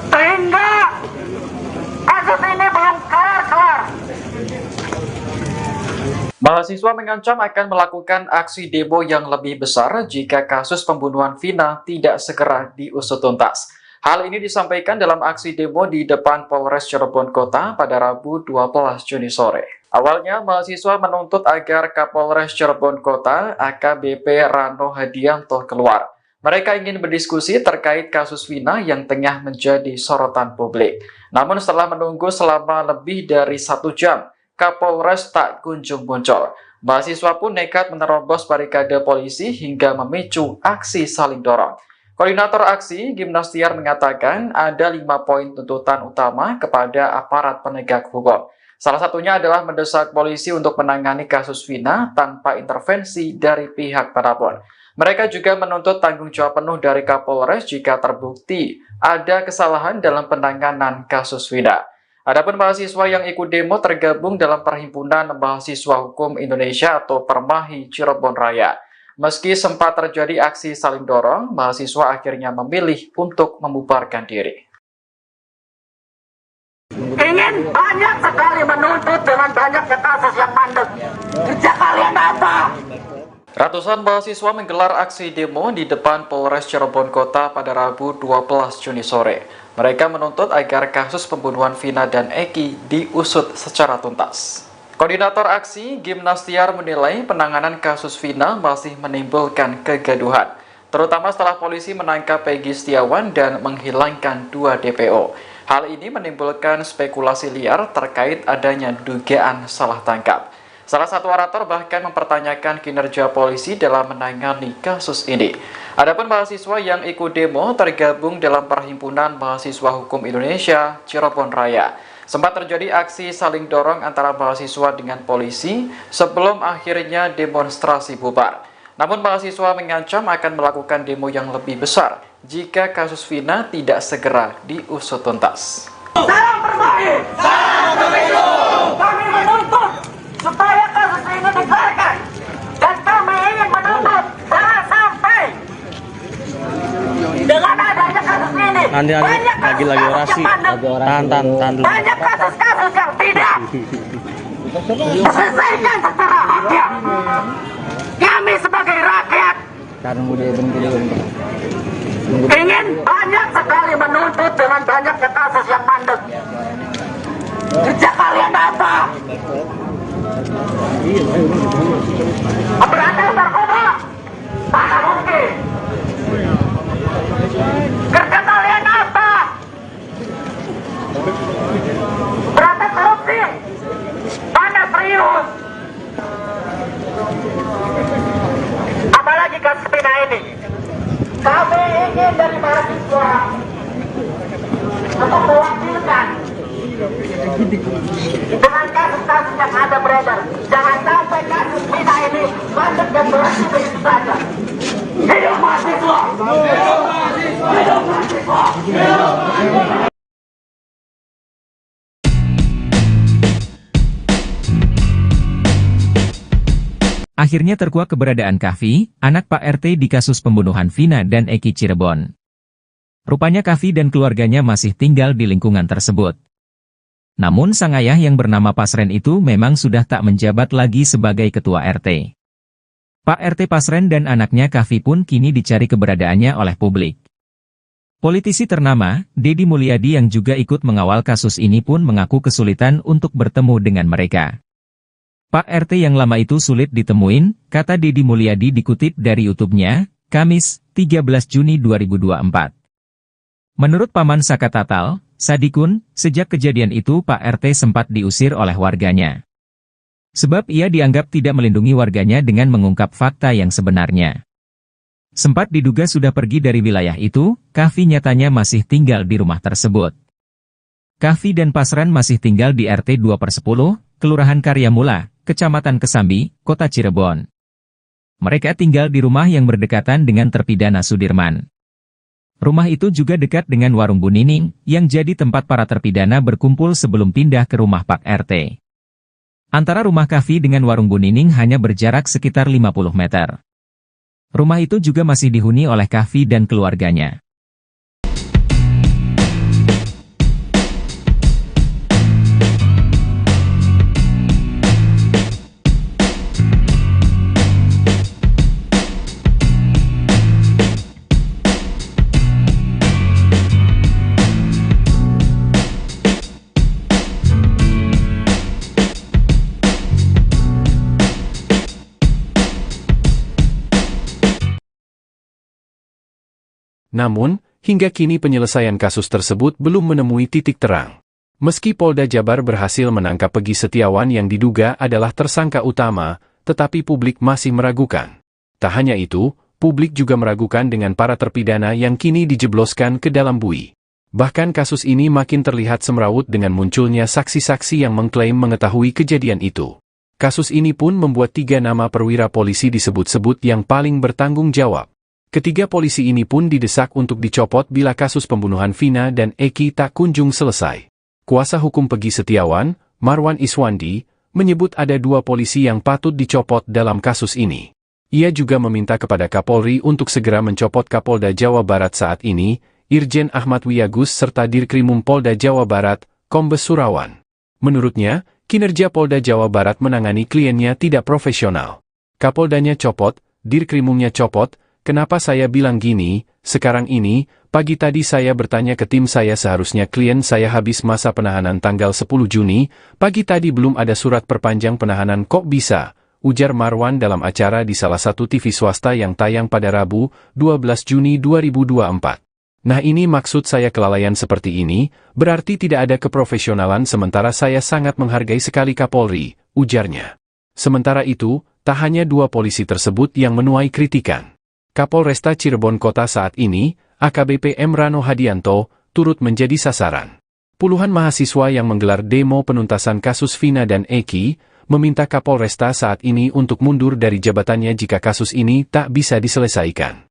Sehingga kasus ini belum kelar-kelar. Mahasiswa mengancam akan melakukan aksi demo yang lebih besar jika kasus pembunuhan Vina tidak segera diusut tuntas. Hal ini disampaikan dalam aksi demo di depan Polres Cirebon Kota pada Rabu 12 Juni sore. Awalnya, mahasiswa menuntut agar Kapolres Cirebon Kota AKBP Rano Hadianto keluar. Mereka ingin berdiskusi terkait kasus Vina yang tengah menjadi sorotan publik. Namun setelah menunggu selama lebih dari 1 jam, Kapolres tak kunjung muncul. Mahasiswa pun nekat menerobos barikade polisi hingga memicu aksi saling dorong. Koordinator aksi, Gimnastiar, mengatakan ada 5 poin tuntutan utama kepada aparat penegak hukum. Salah satunya adalah mendesak polisi untuk menangani kasus Vina tanpa intervensi dari pihak manapun. Mereka juga menuntut tanggung jawab penuh dari Kapolres jika terbukti ada kesalahan dalam penanganan kasus Vina. Adapun mahasiswa yang ikut demo tergabung dalam Perhimpunan Mahasiswa Hukum Indonesia atau Permahi Cirebon Raya. Meski sempat terjadi aksi saling dorong, mahasiswa akhirnya memilih untuk membubarkan diri. Ingin banyak sekali menuntut dengan banyaknya kasus yang mandek. Kerja kalian apa? Ratusan mahasiswa menggelar aksi demo di depan Polres Cirebon Kota pada Rabu 12 Juni sore. Mereka menuntut agar kasus pembunuhan Vina dan Eki diusut secara tuntas. Koordinator aksi, Gimnastiar, menilai penanganan kasus Vina masih menimbulkan kegaduhan, terutama setelah polisi menangkap Peggy Setiawan dan menghilangkan 2 DPO. Hal ini menimbulkan spekulasi liar terkait adanya dugaan salah tangkap. Salah satu orator bahkan mempertanyakan kinerja polisi dalam menangani kasus ini. Adapun mahasiswa yang ikut demo tergabung dalam Perhimpunan Mahasiswa Hukum Indonesia Cirebon Raya. Sempat terjadi aksi saling dorong antara mahasiswa dengan polisi sebelum akhirnya demonstrasi bubar. Namun mahasiswa mengancam akan melakukan demo yang lebih besar jika kasus Vina tidak segera diusut tuntas. Salam Permahi! Salam Pemilu! Kami menuntut supaya kasus ini dikelarkan. Dan kami ingin menuntut jangan sampai dengan adanya kasus ini Nanti banyak lagi kasus orasi. yang mandek. Tahan dulu. Banyak kasus-kasus yang tidak diselesaikan secara adil. Kami sebagai rakyat ingin banyak sekali menuntut dengan banyaknya kasus yang mandek. Kerja kalian apa? Berantas narkoba? Mana mungkin? Kerja kalian apa? Berantas korupsi? Mana serius? Apalagi kasus Vina ini? Kami ingin dari mahasiswa untuk mewakilkan dengan kasus-kasus yang ada beredar. Jangan sampai kasus Vina ini masuk dan berhenti begitu saja. Hidup mahasiswa! Hidup mahasiswa! Hidup mahasiswa! Hidup mahasiswa! Akhirnya terkuak keberadaan Kahfi, anak Pak RT di kasus pembunuhan Vina dan Eki Cirebon. Rupanya Kahfi dan keluarganya masih tinggal di lingkungan tersebut. Namun sang ayah yang bernama Pasren itu memang sudah tak menjabat lagi sebagai ketua RT. Pak RT Pasren dan anaknya Kahfi pun kini dicari keberadaannya oleh publik. Politisi ternama, Deddy Mulyadi yang juga ikut mengawal kasus ini pun mengaku kesulitan untuk bertemu dengan mereka. Pak RT yang lama itu sulit ditemuin, kata Deddy Mulyadi dikutip dari YouTube-nya, Kamis, 13 Juni 2024. Menurut Paman Saka Tatal, Sadikun, sejak kejadian itu Pak RT sempat diusir oleh warganya. Sebab ia dianggap tidak melindungi warganya dengan mengungkap fakta yang sebenarnya. Sempat diduga sudah pergi dari wilayah itu, Kahfi nyatanya masih tinggal di rumah tersebut. Kahfi dan Pasren masih tinggal di RT 2/10, Kelurahan Karyamula, Kecamatan Kesambi, Kota Cirebon. Mereka tinggal di rumah yang berdekatan dengan terpidana Sudirman. Rumah itu juga dekat dengan warung Bu Nining, yang jadi tempat para terpidana berkumpul sebelum pindah ke rumah Pak RT. Antara rumah Kahfi dengan warung Bu Nining hanya berjarak sekitar 50 meter. Rumah itu juga masih dihuni oleh Kahfi dan keluarganya. Namun, hingga kini penyelesaian kasus tersebut belum menemui titik terang. Meski Polda Jabar berhasil menangkap Peggy Setiawan yang diduga adalah tersangka utama, tetapi publik masih meragukan. Tak hanya itu, publik juga meragukan dengan para terpidana yang kini dijebloskan ke dalam bui. Bahkan kasus ini makin terlihat semrawut dengan munculnya saksi-saksi yang mengklaim mengetahui kejadian itu. Kasus ini pun membuat 3 nama perwira polisi disebut-sebut yang paling bertanggung jawab. Ketiga polisi ini pun didesak untuk dicopot bila kasus pembunuhan Vina dan Eki tak kunjung selesai. Kuasa hukum Peggy Setiawan, Marwan Iswandi, menyebut ada 2 polisi yang patut dicopot dalam kasus ini. Ia juga meminta kepada Kapolri untuk segera mencopot Kapolda Jawa Barat saat ini, Irjen Ahmad Wiyagus serta Dirkrimum Polda Jawa Barat, Kombes Surawan. Menurutnya, kinerja Polda Jawa Barat menangani kliennya tidak profesional. Kapoldanya copot, Dirkrimumnya copot. Kenapa saya bilang gini, sekarang ini, pagi tadi saya bertanya ke tim saya seharusnya klien saya habis masa penahanan tanggal 10 Juni, pagi tadi belum ada surat perpanjang penahanan kok bisa, ujar Marwan dalam acara di salah satu TV swasta yang tayang pada Rabu, 12 Juni 2024. Nah ini maksud saya kelalaian seperti ini, berarti tidak ada keprofesionalan sementara saya sangat menghargai sekali Kapolri, ujarnya. Sementara itu, tak hanya 2 polisi tersebut yang menuai kritikan. Kapolresta Cirebon Kota saat ini, AKBP M. Rano Hadianto, turut menjadi sasaran. Puluhan mahasiswa yang menggelar demo penuntasan kasus Vina dan Eki, meminta Kapolresta saat ini untuk mundur dari jabatannya jika kasus ini tak bisa diselesaikan.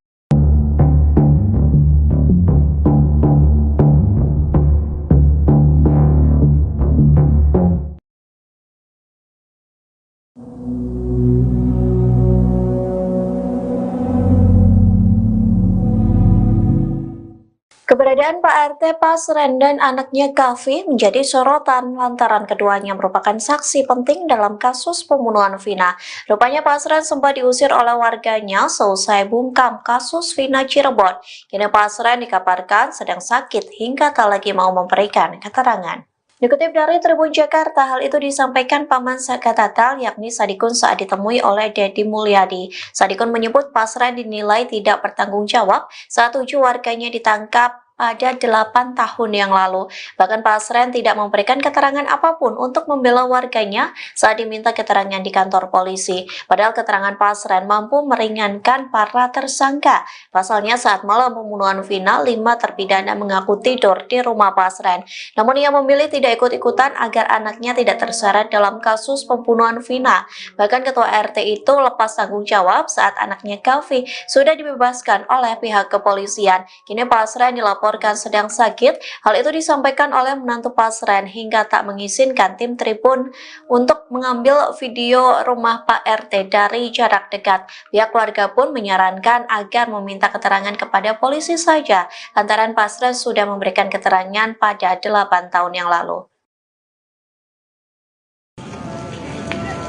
Keberadaan Pak RT Pasren dan anaknya Kahfi menjadi sorotan lantaran keduanya merupakan saksi penting dalam kasus pembunuhan Vina. Rupanya Pasren sempat diusir oleh warganya seusai bungkam kasus Vina Cirebon. Kini Pasren dikabarkan sedang sakit hingga tak lagi mau memberikan keterangan. Dikutip dari Tribun Jakarta, hal itu disampaikan Paman Saka Tatal yakni Sadikun saat ditemui oleh Deddy Mulyadi. Sadikun menyebut Pasren dinilai tidak bertanggung jawab saat 7 warganya ditangkap pada 8 tahun yang lalu. Bahkan Pasren tidak memberikan keterangan apapun untuk membela warganya saat diminta keterangan di kantor polisi. Padahal keterangan Pasren mampu meringankan para tersangka. Pasalnya saat malam pembunuhan Vina, 5 terpidana mengaku tidur di rumah Pasren. Namun ia memilih tidak ikut-ikutan agar anaknya tidak terseret dalam kasus pembunuhan Vina. Bahkan ketua RT itu lepas tanggung jawab saat anaknya Kahfi sudah dibebaskan oleh pihak kepolisian. Kini Pasren dilaporkan dilaporkan sedang sakit. Hal itu disampaikan oleh menantu Pasren hingga tak mengizinkan tim Tribun untuk mengambil video rumah Pak RT dari jarak dekat. Pihak keluarga pun menyarankan agar meminta keterangan kepada polisi saja, lantaran Pasren sudah memberikan keterangan pada 8 tahun yang lalu.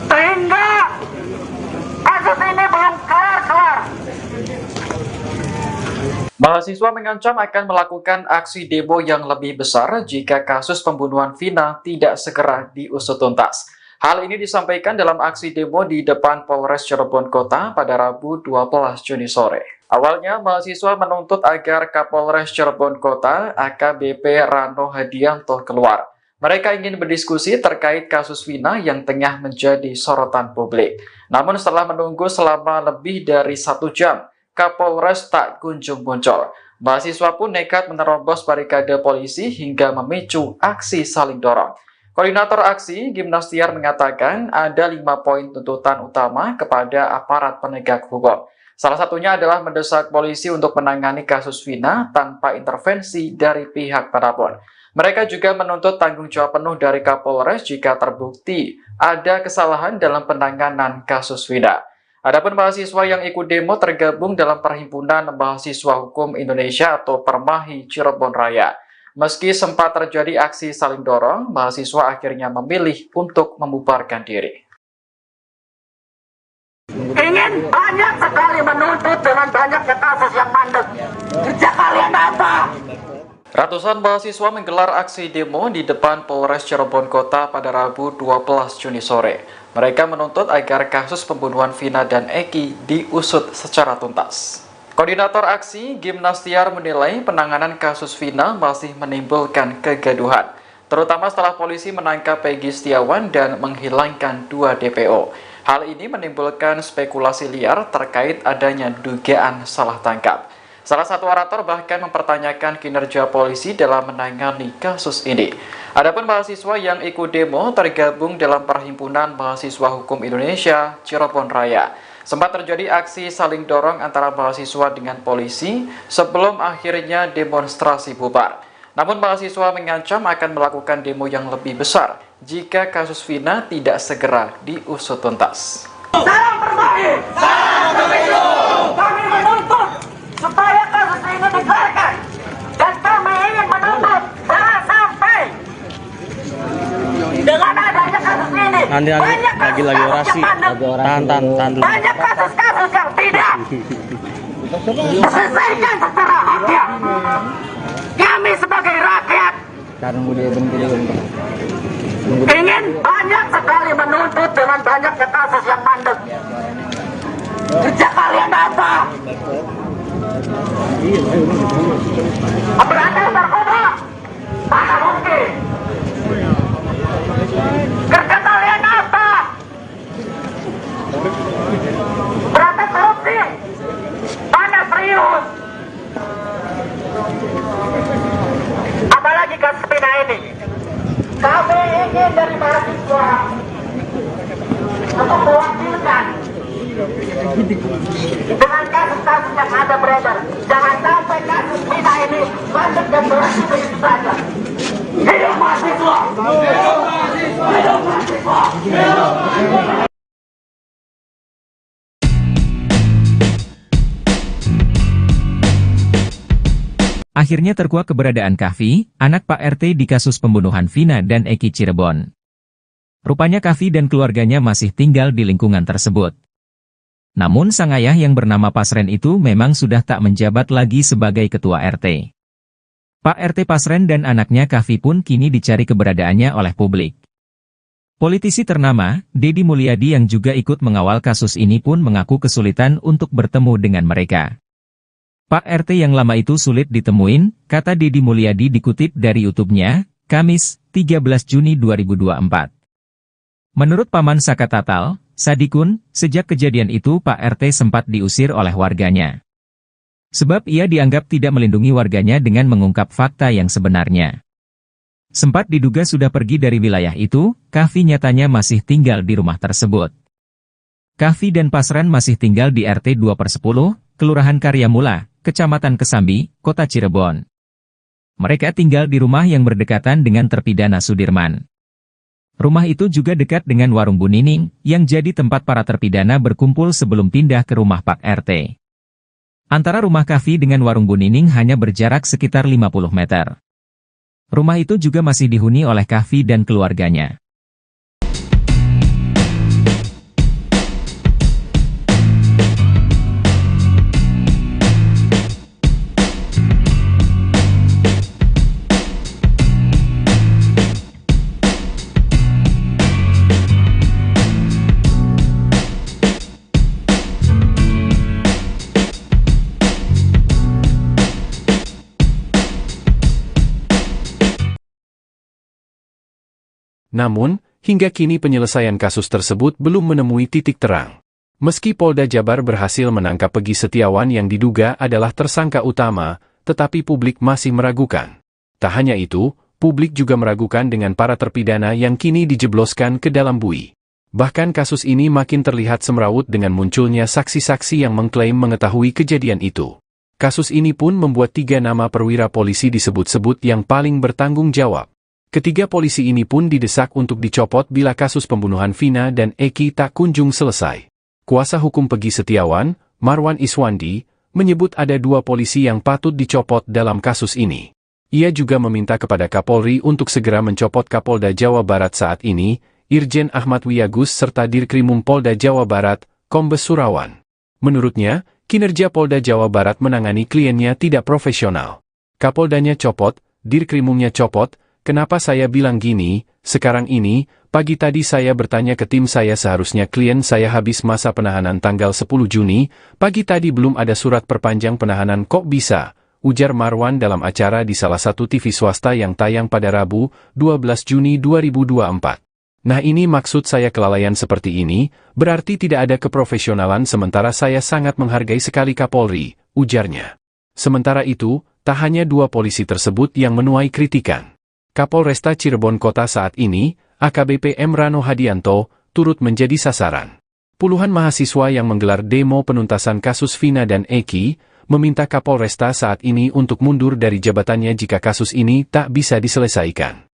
Sehingga kasus ini belum kelar-kelar. Mahasiswa mengancam akan melakukan aksi demo yang lebih besar jika kasus pembunuhan Vina tidak segera diusut tuntas. Hal ini disampaikan dalam aksi demo di depan Polres Cirebon Kota pada Rabu 12 Juni sore. Awalnya, mahasiswa menuntut agar Kapolres Cirebon Kota AKBP Rano Hadianto keluar. Mereka ingin berdiskusi terkait kasus Vina yang tengah menjadi sorotan publik. Namun setelah menunggu selama lebih dari 1 jam, Kapolres tak kunjung muncul. Mahasiswa pun nekat menerobos barikade polisi hingga memicu aksi saling dorong. Koordinator aksi, Gimnastiar, mengatakan ada 5 poin tuntutan utama kepada aparat penegak hukum. Salah satunya adalah mendesak polisi untuk menangani kasus Vina tanpa intervensi dari pihak manapun. Mereka juga menuntut tanggung jawab penuh dari Kapolres jika terbukti ada kesalahan dalam penanganan kasus Vina. Adapun mahasiswa yang ikut demo tergabung dalam Perhimpunan Mahasiswa Hukum Indonesia atau Permahi Cirebon Raya. Meski sempat terjadi aksi saling dorong, mahasiswa akhirnya memilih untuk membubarkan diri. Ingin banyak sekali menuntut dengan banyaknya kasus yang mandek. Kerja kalian apa? Ratusan mahasiswa menggelar aksi demo di depan Polres Cirebon Kota pada Rabu 12 Juni sore. Mereka menuntut agar kasus pembunuhan Vina dan Eki diusut secara tuntas. Koordinator aksi, Gimnastiar, menilai penanganan kasus Vina masih menimbulkan kegaduhan, terutama setelah polisi menangkap Peggy Setiawan dan menghilangkan 2 DPO. Hal ini menimbulkan spekulasi liar terkait adanya dugaan salah tangkap. Salah satu orator bahkan mempertanyakan kinerja polisi dalam menangani kasus ini. Adapun mahasiswa yang ikut demo tergabung dalam Perhimpunan Mahasiswa Hukum Indonesia Cirebon Raya. Sempat terjadi aksi saling dorong antara mahasiswa dengan polisi sebelum akhirnya demonstrasi bubar. Namun mahasiswa mengancam akan melakukan demo yang lebih besar jika kasus Vina tidak segera diusut tuntas. Salam Permahi! Salam Pemilu! Kami menuntut supaya kasus ini dikelarkan. Dan kami ingin menuntut jangan sampai dengan adanya kasus ini Nanti lagi orasi. Tahan dulu. banyak kasus-kasus yang tidak diselesaikan secara adil. Kami sebagai rakyat ingin banyak sekali menuntut dengan banyaknya kasus yang mandek. Kerja kalian apa? Berantas narkoba? Mana mungkin? Kerja kalian apa? Berantas korupsi? Mana serius? Apalagi kasus Vina ini. Kami ingin dari mahasiswa untuk mewakilkan dengan kasus-kasus yang ada beredar. Jangan sampai kasus Vina ini lanjut dan berhenti begitu saja. Hidup mahasiswa! Hidup mahasiswa! Hidup mahasiswa! Hidup mahasiswa! Akhirnya terkuak keberadaan Kahfi, anak Pak RT di kasus pembunuhan Vina dan Eki Cirebon. Rupanya Kahfi dan keluarganya masih tinggal di lingkungan tersebut. Namun sang ayah yang bernama Pasren itu memang sudah tak menjabat lagi sebagai ketua RT. Pak RT Pasren dan anaknya Kahfi pun kini dicari keberadaannya oleh publik. Politisi ternama, Deddy Mulyadi yang juga ikut mengawal kasus ini pun mengaku kesulitan untuk bertemu dengan mereka. Pak RT yang lama itu sulit ditemuin, kata Deddy Mulyadi dikutip dari YouTube-nya, Kamis, 13 Juni 2024. Menurut Paman Saka Tatal, Sadikun, sejak kejadian itu Pak RT sempat diusir oleh warganya. Sebab ia dianggap tidak melindungi warganya dengan mengungkap fakta yang sebenarnya. Sempat diduga sudah pergi dari wilayah itu, Kahfi nyatanya masih tinggal di rumah tersebut. Kahfi dan Pasren masih tinggal di RT 2/10, Kelurahan Karyamula, Kecamatan Kesambi, Kota Cirebon. Mereka tinggal di rumah yang berdekatan dengan terpidana Sudirman. Rumah itu juga dekat dengan warung Bu Nining, yang jadi tempat para terpidana berkumpul sebelum pindah ke rumah Pak RT. Antara rumah Kavi dengan warung Bu Nining hanya berjarak sekitar 50 meter. Rumah itu juga masih dihuni oleh Kavi dan keluarganya. Namun, hingga kini penyelesaian kasus tersebut belum menemui titik terang. Meski Polda Jabar berhasil menangkap Peggy Setiawan yang diduga adalah tersangka utama, tetapi publik masih meragukan. Tak hanya itu, publik juga meragukan dengan para terpidana yang kini dijebloskan ke dalam bui. Bahkan kasus ini makin terlihat semrawut dengan munculnya saksi-saksi yang mengklaim mengetahui kejadian itu. Kasus ini pun membuat 3 nama perwira polisi disebut-sebut yang paling bertanggung jawab. Ketiga polisi ini pun didesak untuk dicopot bila kasus pembunuhan Vina dan Eki tak kunjung selesai. Kuasa hukum Peggy Setiawan, Marwan Iswandi, menyebut ada 2 polisi yang patut dicopot dalam kasus ini. Ia juga meminta kepada Kapolri untuk segera mencopot Kapolda Jawa Barat saat ini, Irjen Ahmad Wiyagus serta Dirkrimum Polda Jawa Barat, Kombes Surawan. Menurutnya, kinerja Polda Jawa Barat menangani kliennya tidak profesional. Kapoldanya copot, Dirkrimumnya copot. Kenapa saya bilang gini, sekarang ini, pagi tadi saya bertanya ke tim saya seharusnya klien saya habis masa penahanan tanggal 10 Juni, pagi tadi belum ada surat perpanjang penahanan kok bisa, ujar Marwan dalam acara di salah satu TV swasta yang tayang pada Rabu, 12 Juni 2024. Nah ini maksud saya kelalaian seperti ini, berarti tidak ada keprofesionalan sementara saya sangat menghargai sekali Kapolri, ujarnya. Sementara itu, tak hanya 2 polisi tersebut yang menuai kritikan. Kapolresta Cirebon Kota saat ini, AKBP M. Rano Hadianto, turut menjadi sasaran. Puluhan mahasiswa yang menggelar demo penuntasan kasus Vina dan Eki, meminta Kapolresta saat ini untuk mundur dari jabatannya jika kasus ini tak bisa diselesaikan.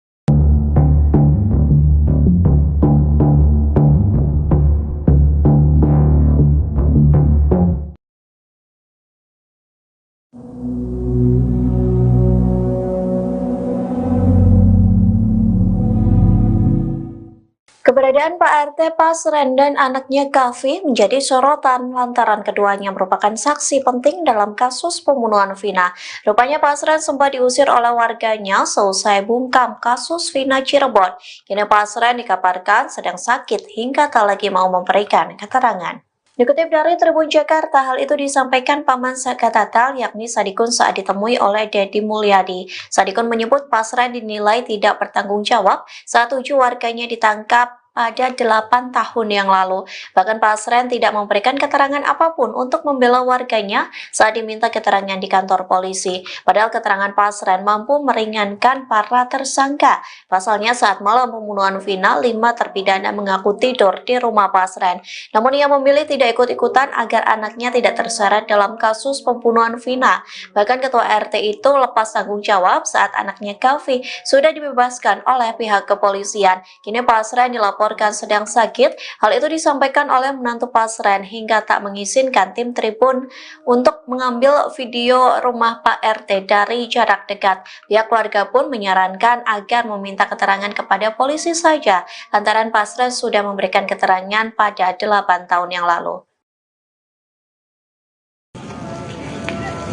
Keberadaan Pak RT Pasren dan anaknya Kavi menjadi sorotan lantaran keduanya merupakan saksi penting dalam kasus pembunuhan Vina. Rupanya Pasren sempat diusir oleh warganya seusai bungkam kasus Vina Cirebon. Kini Pasren dikabarkan sedang sakit hingga tak lagi mau memberikan keterangan. Dikutip dari Tribun Jakarta, hal itu disampaikan Paman Sakatatal yakni Sadikun saat ditemui oleh Dedi Mulyadi. Sadikun menyebut Pasren dinilai tidak bertanggung jawab saat 7 warganya ditangkap pada 8 tahun yang lalu. Bahkan Pasren tidak memberikan keterangan apapun untuk membela warganya saat diminta keterangan di kantor polisi. Padahal keterangan Pasren mampu meringankan para tersangka. Pasalnya saat malam pembunuhan Vina, 5 terpidana mengaku tidur di rumah Pasren. Namun ia memilih tidak ikut-ikutan agar anaknya tidak terseret dalam kasus pembunuhan Vina. Bahkan ketua RT itu lepas tanggung jawab saat anaknya Kavi sudah dibebaskan oleh pihak kepolisian. Kini Pasren dilaporkan sedang sakit. Hal itu disampaikan oleh menantu Pasren hingga tak mengizinkan tim Tribun untuk mengambil video rumah Pak RT dari jarak dekat. Pihak keluarga pun menyarankan agar meminta keterangan kepada polisi saja, lantaran Pasren sudah memberikan keterangan pada 8 tahun yang lalu.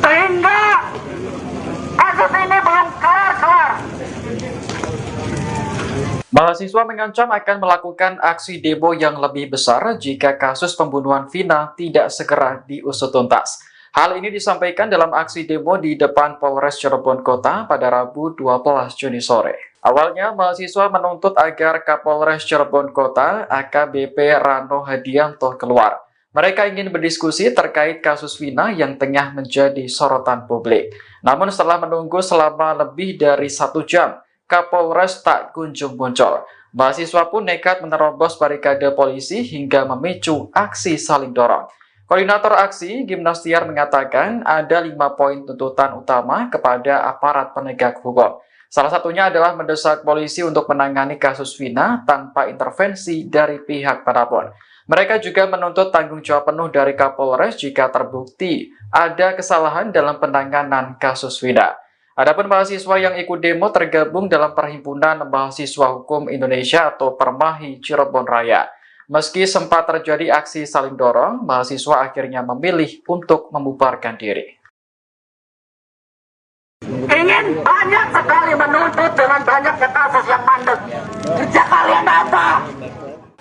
Sehingga kasus ini belum kelar-kelar. Mahasiswa mengancam akan melakukan aksi demo yang lebih besar jika kasus pembunuhan Vina tidak segera diusut tuntas. Hal ini disampaikan dalam aksi demo di depan Polres Cirebon Kota pada Rabu 12 Juni sore. Awalnya, mahasiswa menuntut agar Kapolres Cirebon Kota AKBP Rano Hadianto keluar. Mereka ingin berdiskusi terkait kasus Vina yang tengah menjadi sorotan publik. Namun setelah menunggu selama lebih dari 1 jam, Kapolres tak kunjung muncul. Mahasiswa pun nekat menerobos barikade polisi hingga memicu aksi saling dorong. Koordinator aksi, Gimnastiar, mengatakan ada 5 poin tuntutan utama kepada aparat penegak hukum. Salah satunya adalah mendesak polisi untuk menangani kasus Vina tanpa intervensi dari pihak manapun. Mereka juga menuntut tanggung jawab penuh dari Kapolres jika terbukti ada kesalahan dalam penanganan kasus Vina. Adapun mahasiswa yang ikut demo tergabung dalam Perhimpunan Mahasiswa Hukum Indonesia atau Permahi Cirebon Raya. Meski sempat terjadi aksi saling dorong, mahasiswa akhirnya memilih untuk membubarkan diri. Ingin banyak sekali menuntut dengan banyaknya kasus yang mandek. Kerja kalian apa?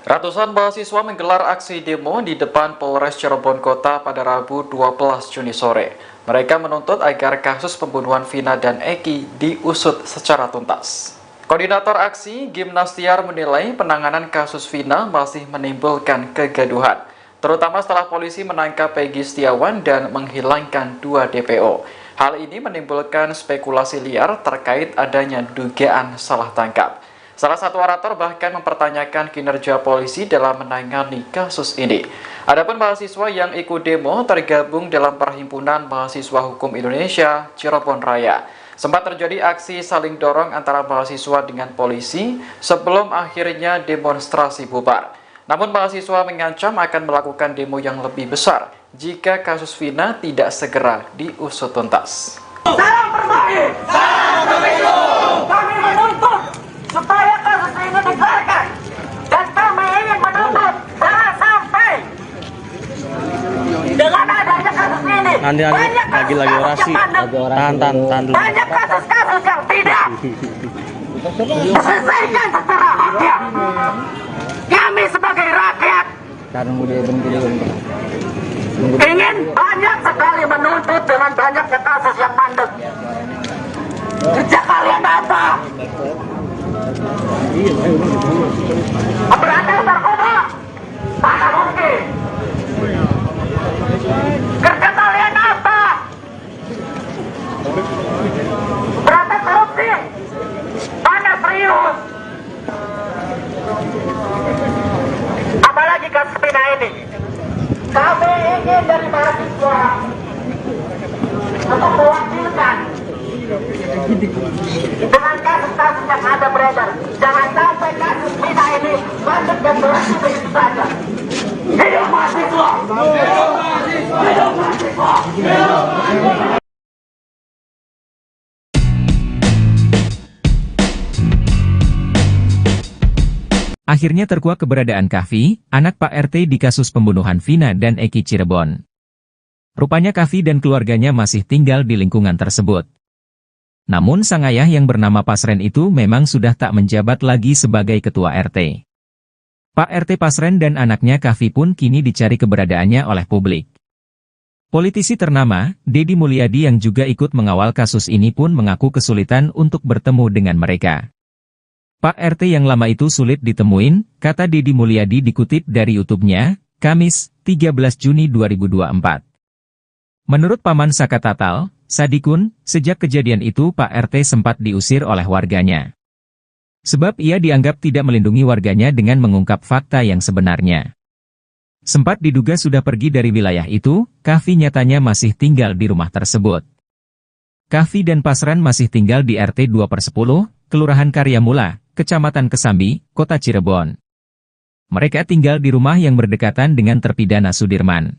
Ratusan mahasiswa menggelar aksi demo di depan Polres Cirebon Kota pada Rabu 12 Juni sore. Mereka menuntut agar kasus pembunuhan Vina dan Eki diusut secara tuntas. Koordinator aksi, Gimnastiar, menilai penanganan kasus Vina masih menimbulkan kegaduhan, terutama setelah polisi menangkap Peggy Setiawan dan menghilangkan 2 DPO. Hal ini menimbulkan spekulasi liar terkait adanya dugaan salah tangkap. Salah satu orator bahkan mempertanyakan kinerja polisi dalam menangani kasus ini. Adapun mahasiswa yang ikut demo tergabung dalam Perhimpunan Mahasiswa Hukum Indonesia Cirebon Raya. Sempat terjadi aksi saling dorong antara mahasiswa dengan polisi sebelum akhirnya demonstrasi bubar. Namun mahasiswa mengancam akan melakukan demo yang lebih besar jika kasus Vina tidak segera diusut tuntas. Salam Permahi! Salam Pemilu! Kami menuntut supaya kasus ini dikeluarkan. Dan kami ingin menuntut jangan sampai dengan adanya kasus ini Nanti lagi orasi. Tahan dulu. banyak kasus-kasus yang tidak diselesaikan secara haknya. Kami sebagai rakyat ingin banyak sekali menuntut dengan banyaknya kasus yang mandek. Kerja kalian apa? Memberantas narkoba? Mana mungkin? Kerja kalian apa? Berantas korupsi? Mana serius? Apalagi kasus Vina ini. Kami ingin dari mahasiswa untuk mewakilkan dengan kasus-kasus yang ada beredar. Jangan sampai kasus Vina ini masuk dan berhenti begitu saja. Hidup mahasiswa! Hidup mahasiswa! Hidup mahasiswa! Hidup mahasiswa! Akhirnya terkuak keberadaan Kahfi, anak Pak RT di kasus pembunuhan Vina dan Eki Cirebon. Rupanya Kahfi dan keluarganya masih tinggal di lingkungan tersebut. Namun sang ayah yang bernama Pasren itu memang sudah tak menjabat lagi sebagai ketua RT. Pak RT Pasren dan anaknya Kahfi pun kini dicari keberadaannya oleh publik. Politisi ternama, Deddy Mulyadi yang juga ikut mengawal kasus ini pun mengaku kesulitan untuk bertemu dengan mereka. Pak RT yang lama itu sulit ditemuin, kata Deddy Mulyadi dikutip dari YouTube-nya, Kamis, 13 Juni 2024. Menurut Paman Saka Tatal, Sadikun, sejak kejadian itu Pak RT sempat diusir oleh warganya. Sebab ia dianggap tidak melindungi warganya dengan mengungkap fakta yang sebenarnya. Sempat diduga sudah pergi dari wilayah itu, Kahfi nyatanya masih tinggal di rumah tersebut. Kahfi dan Pasren masih tinggal di RT 2/10, Kelurahan Karyamula, Kecamatan Kesambi, Kota Cirebon. Mereka tinggal di rumah yang berdekatan dengan terpidana Sudirman.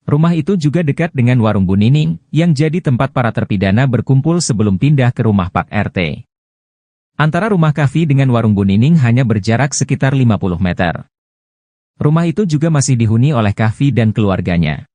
Rumah itu juga dekat dengan warung Bu Nining, yang jadi tempat para terpidana berkumpul sebelum pindah ke rumah Pak RT. Antara rumah Kahfi dengan warung Bu Nining hanya berjarak sekitar 50 meter. Rumah itu juga masih dihuni oleh Kahfi dan keluarganya.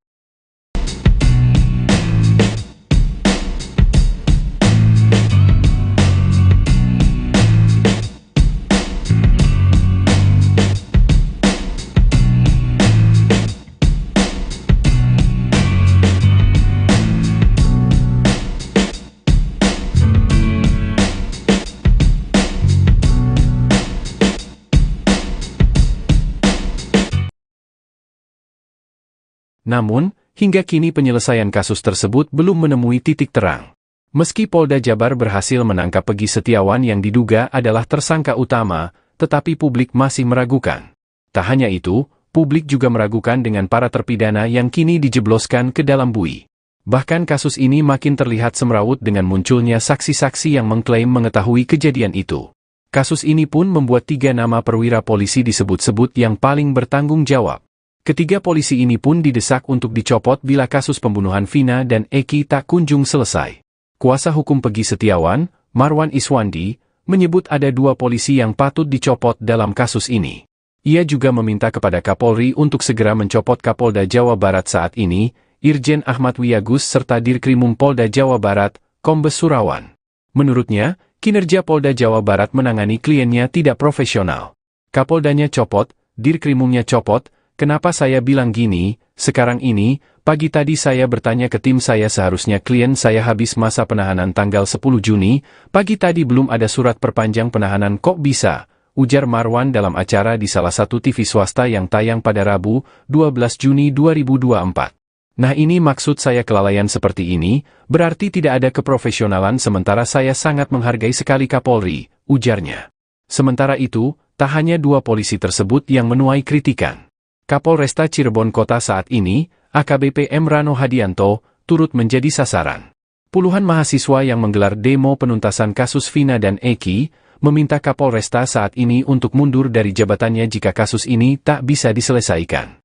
Namun, hingga kini penyelesaian kasus tersebut belum menemui titik terang. Meski Polda Jabar berhasil menangkap Peggy Setiawan yang diduga adalah tersangka utama, tetapi publik masih meragukan. Tak hanya itu, Publik juga meragukan dengan para terpidana yang kini dijebloskan ke dalam bui. Bahkan kasus ini makin terlihat semrawut dengan munculnya saksi-saksi yang mengklaim mengetahui kejadian itu. Kasus ini pun membuat 3 nama perwira polisi disebut-sebut yang paling bertanggung jawab. Ketiga polisi ini pun didesak untuk dicopot bila kasus pembunuhan Vina dan Eki tak kunjung selesai. Kuasa hukum Peggy Setiawan, Marwan Iswandi, menyebut ada 2 polisi yang patut dicopot dalam kasus ini. Ia juga meminta kepada Kapolri untuk segera mencopot Kapolda Jawa Barat saat ini, Irjen Ahmad Wiyagus serta Dirkrimum Polda Jawa Barat, Kombes Surawan. Menurutnya, kinerja Polda Jawa Barat menangani kliennya tidak profesional. Kapoldanya copot, Dirkrimumnya copot, kenapa saya bilang gini, sekarang ini, pagi tadi saya bertanya ke tim saya seharusnya klien saya habis masa penahanan tanggal 10 Juni, pagi tadi belum ada surat perpanjang penahanan kok bisa, ujar Marwan dalam acara di salah satu TV swasta yang tayang pada Rabu, 12 Juni 2024. Nah ini maksud saya kelalaian seperti ini, berarti tidak ada keprofesionalan sementara saya sangat menghargai sekali Kapolri, ujarnya. Sementara itu, tak hanya 2 polisi tersebut yang menuai kritikan. Kapolresta Cirebon Kota saat ini, AKBP M. Rano Hadianto, turut menjadi sasaran. Puluhan mahasiswa yang menggelar demo penuntasan kasus Vina dan Eki, meminta Kapolresta saat ini untuk mundur dari jabatannya jika kasus ini tak bisa diselesaikan.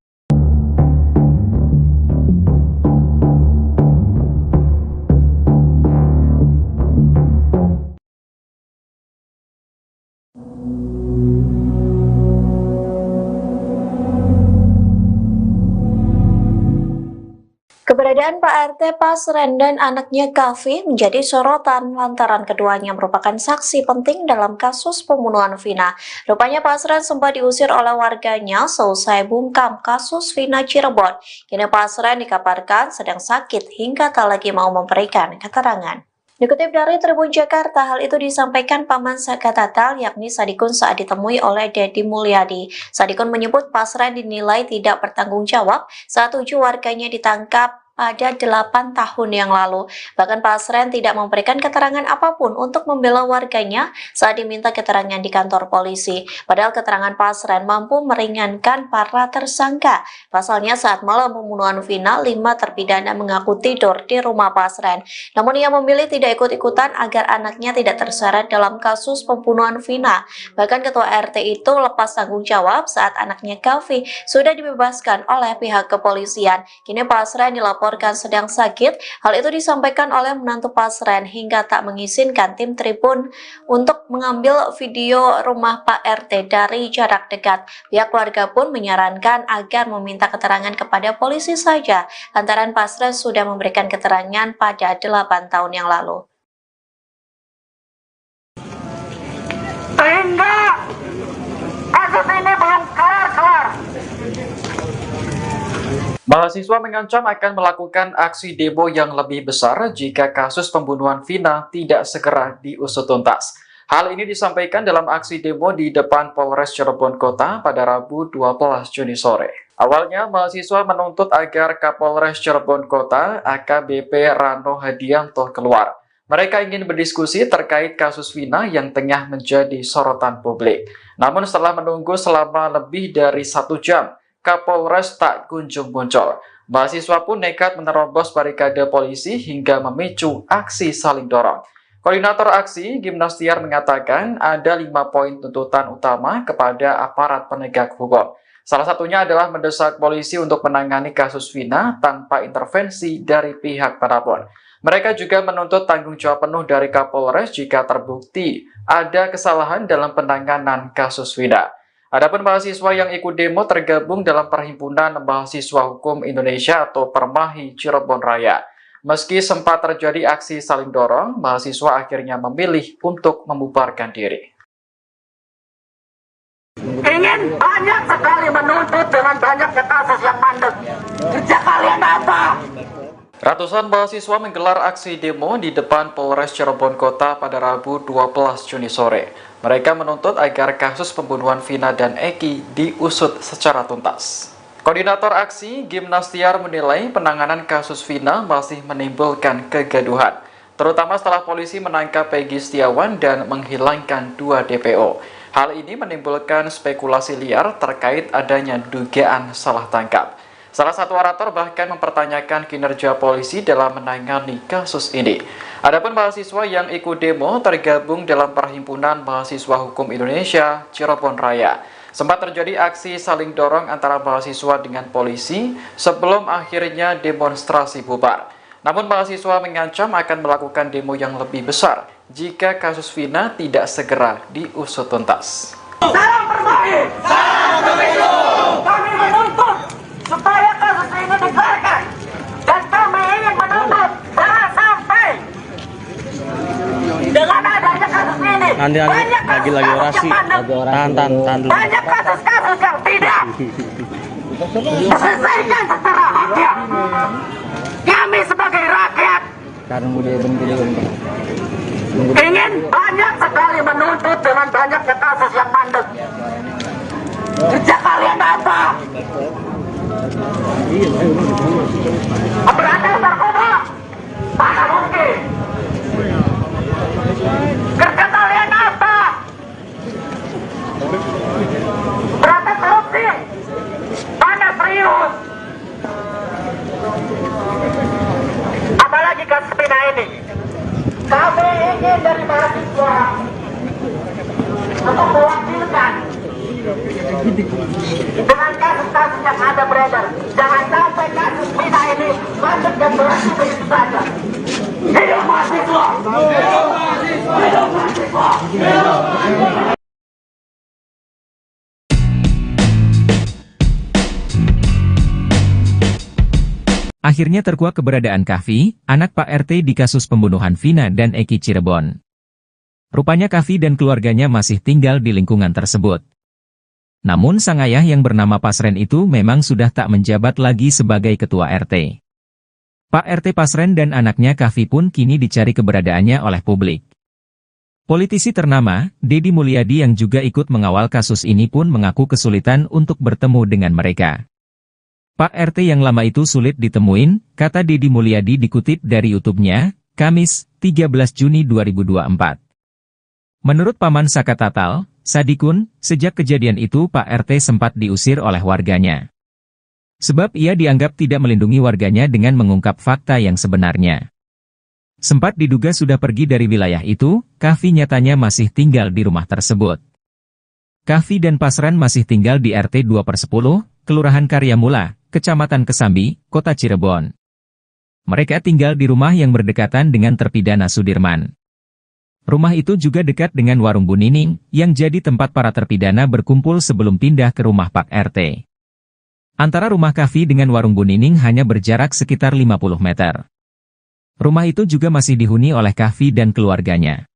Keberadaan Pak RT Pasren dan anaknya Kavi menjadi sorotan lantaran keduanya merupakan saksi penting dalam kasus pembunuhan Vina. Rupanya Pasren sempat diusir oleh warganya seusai bungkam kasus Vina Cirebon. Kini Pasren dikabarkan sedang sakit hingga tak lagi mau memberikan keterangan. Dikutip dari Tribun Jakarta, hal itu disampaikan Paman Sakatatal yakni Sadikun saat ditemui oleh Dedi Mulyadi. Sadikun menyebut Pasren dinilai tidak bertanggung jawab saat 7 warganya ditangkap pada 8 tahun yang lalu. Bahkan Pasren tidak memberikan keterangan apapun untuk membela warganya saat diminta keterangan di kantor polisi. Padahal keterangan Pasren mampu meringankan para tersangka. Pasalnya saat malam pembunuhan Vina, 5 terpidana mengaku tidur di rumah Pasren. Namun ia memilih tidak ikut-ikutan agar anaknya tidak terseret dalam kasus pembunuhan Vina. Bahkan ketua RT itu lepas tanggung jawab saat anaknya Kavi sudah dibebaskan oleh pihak kepolisian. Kini Pasren dilaporkan sedang sakit. Hal itu disampaikan oleh menantu Pasren hingga tak mengizinkan tim Tribun untuk mengambil video rumah Pak RT dari jarak dekat. Pihak keluarga pun menyarankan agar meminta keterangan kepada polisi saja, lantaran Pasren sudah memberikan keterangan pada 8 tahun yang lalu. Sehingga kasus ini belum kelar-kelar. Mahasiswa mengancam akan melakukan aksi demo yang lebih besar jika kasus pembunuhan Vina tidak segera diusut tuntas. Hal ini disampaikan dalam aksi demo di depan Polres Cirebon Kota pada Rabu 12 Juni sore. Awalnya, mahasiswa menuntut agar Kapolres Cirebon Kota AKBP Rano Hadianto keluar. Mereka ingin berdiskusi terkait kasus Vina yang tengah menjadi sorotan publik. Namun setelah menunggu selama lebih dari 1 jam, Kapolres tak kunjung muncul. Mahasiswa pun nekat menerobos barikade polisi hingga memicu aksi saling dorong. Koordinator aksi, Gimnastiar, mengatakan ada 5 poin tuntutan utama kepada aparat penegak hukum. Salah satunya adalah mendesak polisi untuk menangani kasus Vina tanpa intervensi dari pihak manapun. Mereka juga menuntut tanggung jawab penuh dari Kapolres jika terbukti ada kesalahan dalam penanganan kasus Vina. Adapun mahasiswa yang ikut demo tergabung dalam Perhimpunan Mahasiswa Hukum Indonesia atau Permahi Cirebon Raya. Meski sempat terjadi aksi saling dorong, mahasiswa akhirnya memilih untuk membubarkan diri. Ingin banyak sekali menuntut dengan banyaknya kasus yang mandek. Kerja kalian apa? Ratusan mahasiswa menggelar aksi demo di depan Polres Cirebon Kota pada Rabu 12 Juni sore. Mereka menuntut agar kasus pembunuhan Vina dan Eki diusut secara tuntas. Koordinator aksi, Gimnastiar, menilai penanganan kasus Vina masih menimbulkan kegaduhan, terutama setelah polisi menangkap Peggy Setiawan dan menghilangkan 2 DPO. Hal ini menimbulkan spekulasi liar terkait adanya dugaan salah tangkap. Salah satu orator bahkan mempertanyakan kinerja polisi dalam menangani kasus ini. Adapun mahasiswa yang ikut demo tergabung dalam Perhimpunan Mahasiswa Hukum Indonesia Cirebon Raya. Sempat terjadi aksi saling dorong antara mahasiswa dengan polisi sebelum akhirnya demonstrasi bubar. Namun mahasiswa mengancam akan melakukan demo yang lebih besar jika kasus Vina tidak segera diusut tuntas. Salam bermain! Salam pemilu! Kami menuntut supaya kasus ini dikeluarkan. Dan kami ingin menuntut jangan sampai dengan adanya kasus ini Nanti lagi orasi. Tahan dulu. banyak kasus-kasus yang tidak diselesaikan secara haknya. Kami sebagai rakyat ingin banyak sekali menuntut dengan banyaknya kasus yang mandek. Kerja kalian apa? Memberantas narkoba? Mana mungkin? Kerja kalian apa? Berantas korupsi? Mana serius? Apalagi kasus Vina ini. Kami ingin dari mahasiswa untuk mewakilkan dengan kasus-kasus yang ada beredar. Jangan sampai kasus Vina ini masuk dan berhenti begitu saja. Hidup mahasiswa! Hidup mahasiswa! Hidup mahasiswa! Hidup mahasiswa! Akhirnya terkuak keberadaan Kahfi, anak Pak RT di kasus pembunuhan Vina dan Eki Cirebon. Rupanya Kahfi dan keluarganya masih tinggal di lingkungan tersebut. Namun sang ayah yang bernama Pasren itu memang sudah tak menjabat lagi sebagai ketua RT. Pak RT Pasren dan anaknya Kahfi pun kini dicari keberadaannya oleh publik. Politisi ternama, Deddy Mulyadi yang juga ikut mengawal kasus ini pun mengaku kesulitan untuk bertemu dengan mereka. Pak RT yang lama itu sulit ditemuin, kata Deddy Mulyadi dikutip dari YouTube-nya, Kamis, 13 Juni 2024. Menurut Paman Saka Tatal, Sadikun, sejak kejadian itu Pak RT sempat diusir oleh warganya. Sebab ia dianggap tidak melindungi warganya dengan mengungkap fakta yang sebenarnya. Sempat diduga sudah pergi dari wilayah itu, Kahfi nyatanya masih tinggal di rumah tersebut. Kahfi dan Pasren masih tinggal di RT 2/10, Kelurahan Karyamula, Kecamatan Kesambi, Kota Cirebon. Mereka tinggal di rumah yang berdekatan dengan terpidana Sudirman. Rumah itu juga dekat dengan warung Bu Nining, yang jadi tempat para terpidana berkumpul sebelum pindah ke rumah Pak RT. Antara rumah Kahfi dengan warung Bu Nining hanya berjarak sekitar 50 meter. Rumah itu juga masih dihuni oleh Kahfi dan keluarganya.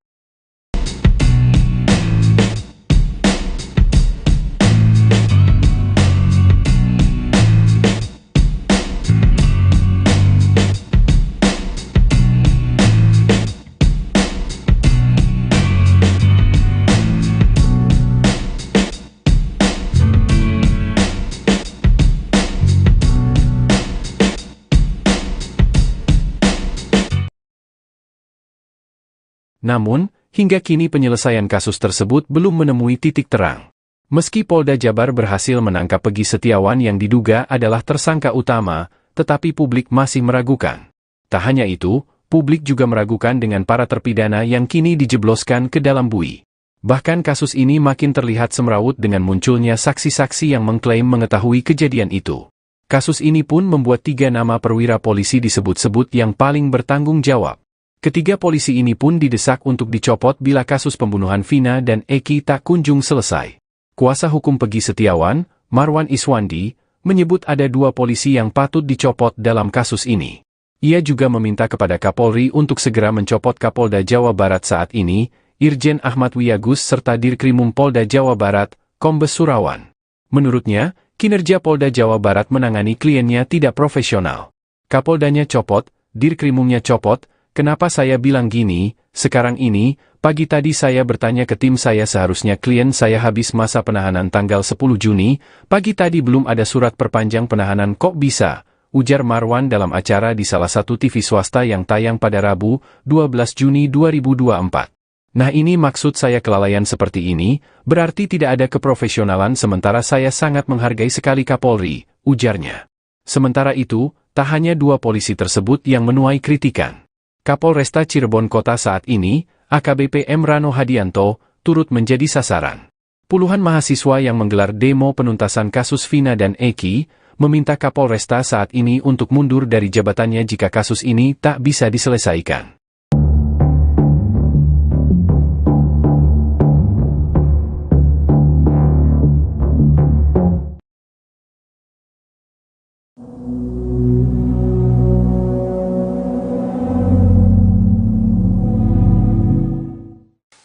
Namun, hingga kini penyelesaian kasus tersebut belum menemui titik terang. Meski Polda Jabar berhasil menangkap Pegi Setiawan yang diduga adalah tersangka utama, tetapi publik masih meragukan. Tak hanya itu, publik juga meragukan dengan para terpidana yang kini dijebloskan ke dalam bui. Bahkan kasus ini makin terlihat semrawut dengan munculnya saksi-saksi yang mengklaim mengetahui kejadian itu. Kasus ini pun membuat 3 nama perwira polisi disebut-sebut yang paling bertanggung jawab. Ketiga polisi ini pun didesak untuk dicopot bila kasus pembunuhan Vina dan Eki tak kunjung selesai. Kuasa hukum Pegi Setiawan, Marwan Iswandi, menyebut ada 2 polisi yang patut dicopot dalam kasus ini. Ia juga meminta kepada Kapolri untuk segera mencopot Kapolda Jawa Barat saat ini, Irjen Ahmad Wiyagus serta Dirkrimum Polda Jawa Barat, Kombes Surawan. Menurutnya, kinerja Polda Jawa Barat menangani kliennya tidak profesional. Kapoldanya copot, Dirkrimumnya copot. Kenapa saya bilang gini, sekarang ini, pagi tadi saya bertanya ke tim saya seharusnya klien saya habis masa penahanan tanggal 10 Juni, pagi tadi belum ada surat perpanjang penahanan kok bisa, ujar Marwan dalam acara di salah satu TV swasta yang tayang pada Rabu, 12 Juni 2024. Nah ini maksud saya kelalaian seperti ini, berarti tidak ada keprofesionalan sementara saya sangat menghargai sekali Kapolri, ujarnya. Sementara itu, tak hanya dua polisi tersebut yang menuai kritikan. Kapolresta Cirebon Kota saat ini, AKBP M. Rano Hadianto, turut menjadi sasaran. Puluhan mahasiswa yang menggelar demo penuntasan kasus Vina dan Eki, meminta Kapolresta saat ini untuk mundur dari jabatannya jika kasus ini tak bisa diselesaikan.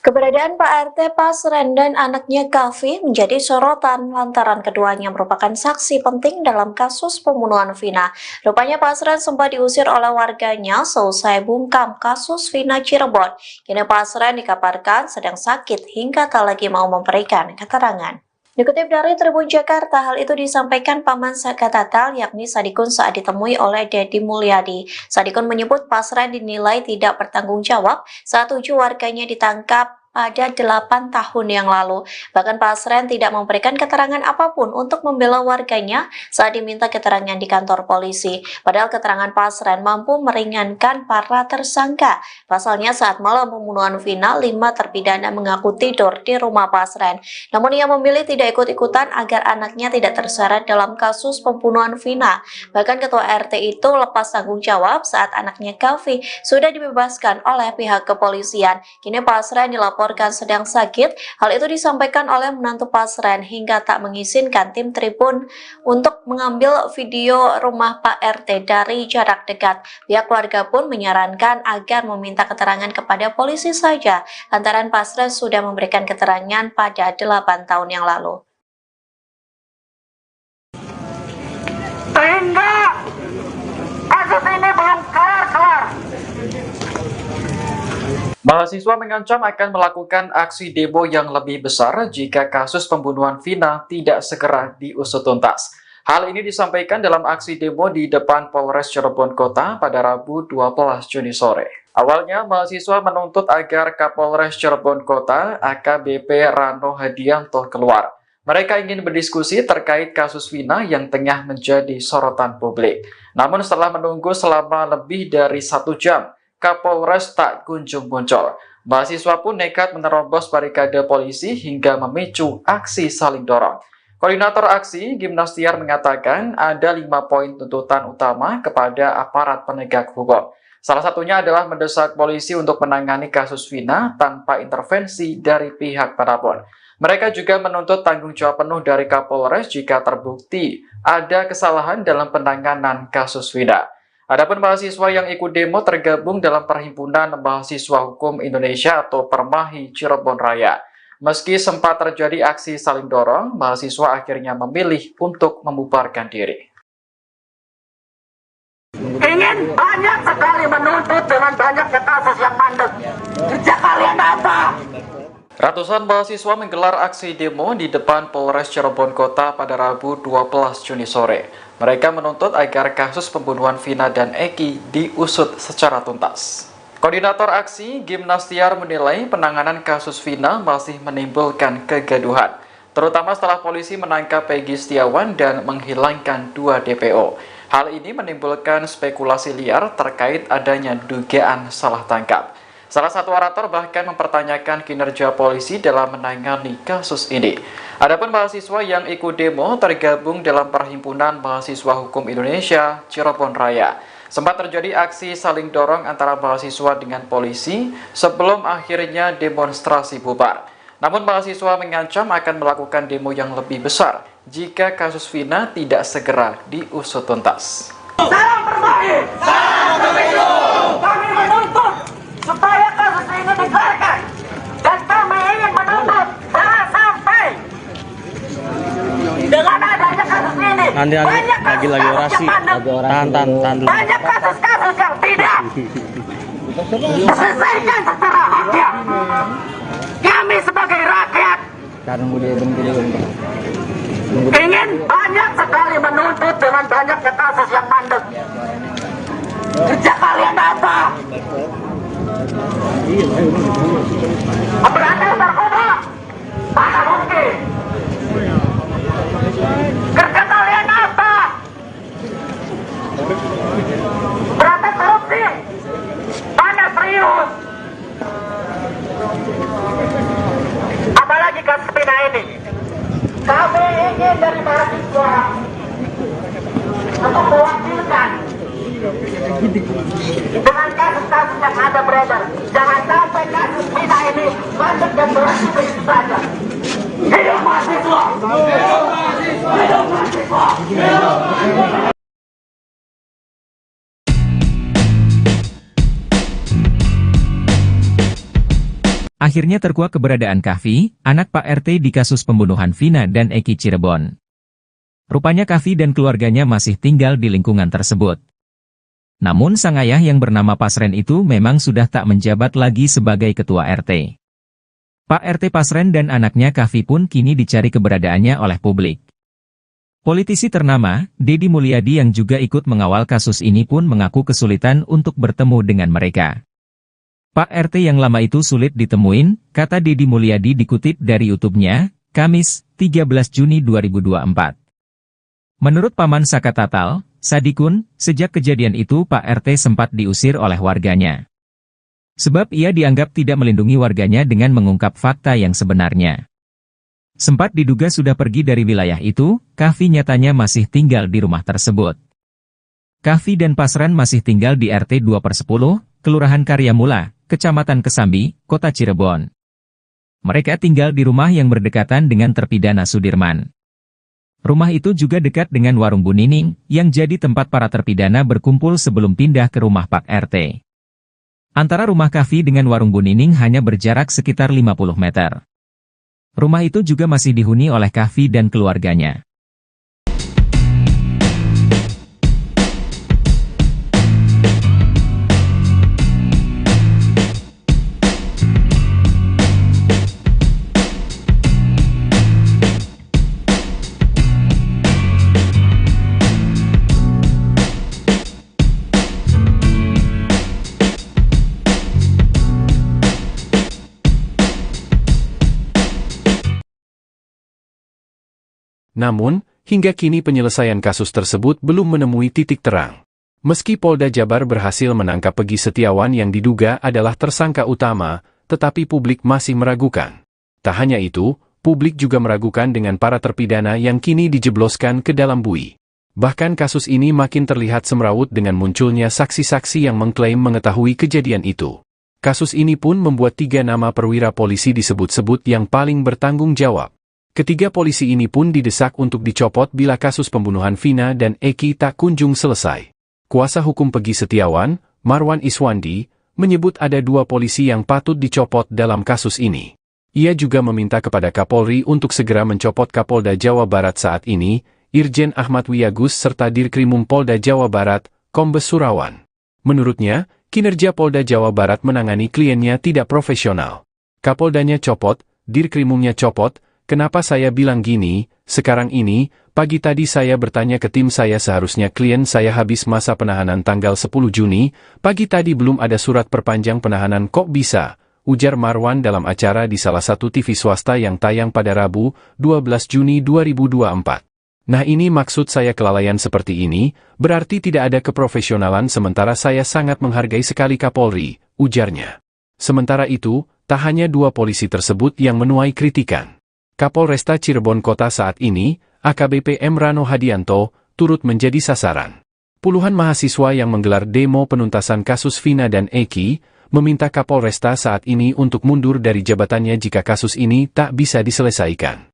Keberadaan Pak RT Pasren dan anaknya Kavi menjadi sorotan lantaran keduanya merupakan saksi penting dalam kasus pembunuhan Vina. Rupanya Pasren sempat diusir oleh warganya seusai bungkam kasus Vina Cirebon. Kini Pasren dikabarkan sedang sakit hingga tak lagi mau memberikan keterangan. Dikutip dari Tribun Jakarta, hal itu disampaikan Paman Sakatatal yakni Sadikun saat ditemui oleh Dedi Mulyadi. Sadikun menyebut Pasren dinilai tidak bertanggung jawab saat 7 warganya ditangkap pada 8 tahun yang lalu. Bahkan Pasren tidak memberikan keterangan apapun untuk membela warganya saat diminta keterangan di kantor polisi. Padahal keterangan Pasren mampu meringankan para tersangka. Pasalnya saat malam pembunuhan Vina, 5 terpidana mengaku tidur di rumah Pasren. Namun ia memilih tidak ikut-ikutan agar anaknya tidak terseret dalam kasus pembunuhan Vina. Bahkan ketua RT itu lepas tanggung jawab saat anaknya Kavi sudah dibebaskan oleh pihak kepolisian. Kini Pasren dilaporkan sedang sakit. Hal itu disampaikan oleh menantu Pasren hingga tak mengizinkan tim Tribun untuk mengambil video rumah Pak RT dari jarak dekat. Pihak keluarga pun menyarankan agar meminta keterangan kepada polisi saja, lantaran Pasren sudah memberikan keterangan pada 8 tahun yang lalu. Sehingga kasus ini belum kelar-kelar. Mahasiswa mengancam akan melakukan aksi demo yang lebih besar jika kasus pembunuhan Vina tidak segera diusut tuntas. Hal ini disampaikan dalam aksi demo di depan Polres Cirebon Kota pada Rabu 12 Juni sore. Awalnya, mahasiswa menuntut agar Kapolres Cirebon Kota AKBP Rano Hadianto keluar. Mereka ingin berdiskusi terkait kasus Vina yang tengah menjadi sorotan publik. Namun setelah menunggu selama lebih dari 1 jam, Kapolres tak kunjung muncul. Mahasiswa pun nekat menerobos barikade polisi hingga memicu aksi saling dorong. Koordinator aksi, Gimnastiar, mengatakan ada 5 poin tuntutan utama kepada aparat penegak hukum. Salah satunya adalah mendesak polisi untuk menangani kasus Vina tanpa intervensi dari pihak manapun. Mereka juga menuntut tanggung jawab penuh dari Kapolres jika terbukti ada kesalahan dalam penanganan kasus Vina. Adapun mahasiswa yang ikut demo tergabung dalam Perhimpunan Mahasiswa Hukum Indonesia atau Permahi Cirebon Raya. Meski sempat terjadi aksi saling dorong, mahasiswa akhirnya memilih untuk membubarkan diri. Ingin banyak sekali menuntut dengan banyaknya kasus yang mandek. Kerja kalian apa? Ratusan mahasiswa menggelar aksi demo di depan Polres Cirebon Kota pada Rabu 12 Juni sore. Mereka menuntut agar kasus pembunuhan Vina dan Eki diusut secara tuntas. Koordinator aksi, Gimnastiar, menilai penanganan kasus Vina masih menimbulkan kegaduhan, terutama setelah polisi menangkap Peggy Setiawan dan menghilangkan 2 DPO. Hal ini menimbulkan spekulasi liar terkait adanya dugaan salah tangkap. Salah satu orator bahkan mempertanyakan kinerja polisi dalam menangani kasus ini. Adapun mahasiswa yang ikut demo tergabung dalam Perhimpunan Mahasiswa Hukum Indonesia Cirebon Raya. Sempat terjadi aksi saling dorong antara mahasiswa dengan polisi sebelum akhirnya demonstrasi bubar. Namun mahasiswa mengancam akan melakukan demo yang lebih besar jika kasus Vina tidak segera diusut tuntas. Salam Permahi! Salam Pemilu! Kami menuntut supaya kasus ini dikeluarkan, dan kami ingin menuntut jangan sampai dengan adanya kasus ini Nanti lagi orasi. Tahan dulu. banyak kasus-kasus yang tidak diselesaikan secara haknya. Kami sebagai rakyat ingin banyak sekali menuntut dengan banyaknya kasus yang mandek. Kerja kalian apa? Pemberantasan narkoba mana mungkin? Kerja kalian apa? Berantas korupsi mana serius? Apalagi kasus Vina ini, kami ingin dari mahasiswa untuk mewakilkan dengan kasus-kasus yang ada beredar. Jangan sampai kasus Vina ini masuk dan berhenti begitu saja. Hidup mahasiswa! Hidup mahasiswa! Hidup mahasiswa! Hidup mahasiswa! Akhirnya terkuak keberadaan Kahfi, anak Pak RT di kasus pembunuhan Vina dan Eki Cirebon. Rupanya Kahfi dan keluarganya masih tinggal di lingkungan tersebut. Namun sang ayah yang bernama Pasren itu memang sudah tak menjabat lagi sebagai ketua RT. Pak RT Pasren dan anaknya Kahfi pun kini dicari keberadaannya oleh publik. Politisi ternama, Deddy Mulyadi yang juga ikut mengawal kasus ini pun mengaku kesulitan untuk bertemu dengan mereka. Pak RT yang lama itu sulit ditemuin, kata Deddy Mulyadi dikutip dari YouTube-nya, Kamis, 13 Juni 2024. Menurut Paman Saka Tatal, Sadikun, sejak kejadian itu Pak RT sempat diusir oleh warganya. Sebab ia dianggap tidak melindungi warganya dengan mengungkap fakta yang sebenarnya. Sempat diduga sudah pergi dari wilayah itu, Kahfi nyatanya masih tinggal di rumah tersebut. Kahfi dan Pasren masih tinggal di RT 2/10, Kelurahan Karyamula, Kecamatan Kesambi, Kota Cirebon. Mereka tinggal di rumah yang berdekatan dengan terpidana Sudirman. Rumah itu juga dekat dengan warung Bu Nining, yang jadi tempat para terpidana berkumpul sebelum pindah ke rumah Pak RT. Antara rumah Kahfi dengan warung Bu Nining hanya berjarak sekitar 50 meter. Rumah itu juga masih dihuni oleh Kahfi dan keluarganya. Namun, hingga kini penyelesaian kasus tersebut belum menemui titik terang. Meski Polda Jabar berhasil menangkap Peggy Setiawan yang diduga adalah tersangka utama, tetapi publik masih meragukan. Tak hanya itu, publik juga meragukan dengan para terpidana yang kini dijebloskan ke dalam bui. Bahkan kasus ini makin terlihat semrawut dengan munculnya saksi-saksi yang mengklaim mengetahui kejadian itu. Kasus ini pun membuat 3 nama perwira polisi disebut-sebut yang paling bertanggung jawab. Ketiga polisi ini pun didesak untuk dicopot bila kasus pembunuhan Vina dan Eki tak kunjung selesai. Kuasa hukum Peggy Setiawan, Marwan Iswandi, menyebut ada 2 polisi yang patut dicopot dalam kasus ini. Ia juga meminta kepada Kapolri untuk segera mencopot Kapolda Jawa Barat saat ini, Irjen Ahmad Wiyagus serta Dirkrimum Polda Jawa Barat, Kombes Surawan. Menurutnya, kinerja Polda Jawa Barat menangani kliennya tidak profesional. Kapoldanya copot, Dirkrimumnya copot. Kenapa saya bilang gini? Sekarang ini, pagi tadi saya bertanya ke tim saya seharusnya klien saya habis masa penahanan tanggal 10 Juni, pagi tadi belum ada surat perpanjang penahanan kok bisa, ujar Marwan dalam acara di salah satu TV swasta yang tayang pada Rabu, 12 Juni 2024. Nah ini maksud saya kelalaian seperti ini, berarti tidak ada keprofesionalan sementara saya sangat menghargai sekali Kapolri, ujarnya. Sementara itu, tak hanya 2 polisi tersebut yang menuai kritikan. Kapolresta Cirebon Kota saat ini, AKBP M. Rano Hadianto, turut menjadi sasaran. Puluhan mahasiswa yang menggelar demo penuntasan kasus Vina dan Eki, meminta Kapolresta saat ini untuk mundur dari jabatannya jika kasus ini tak bisa diselesaikan.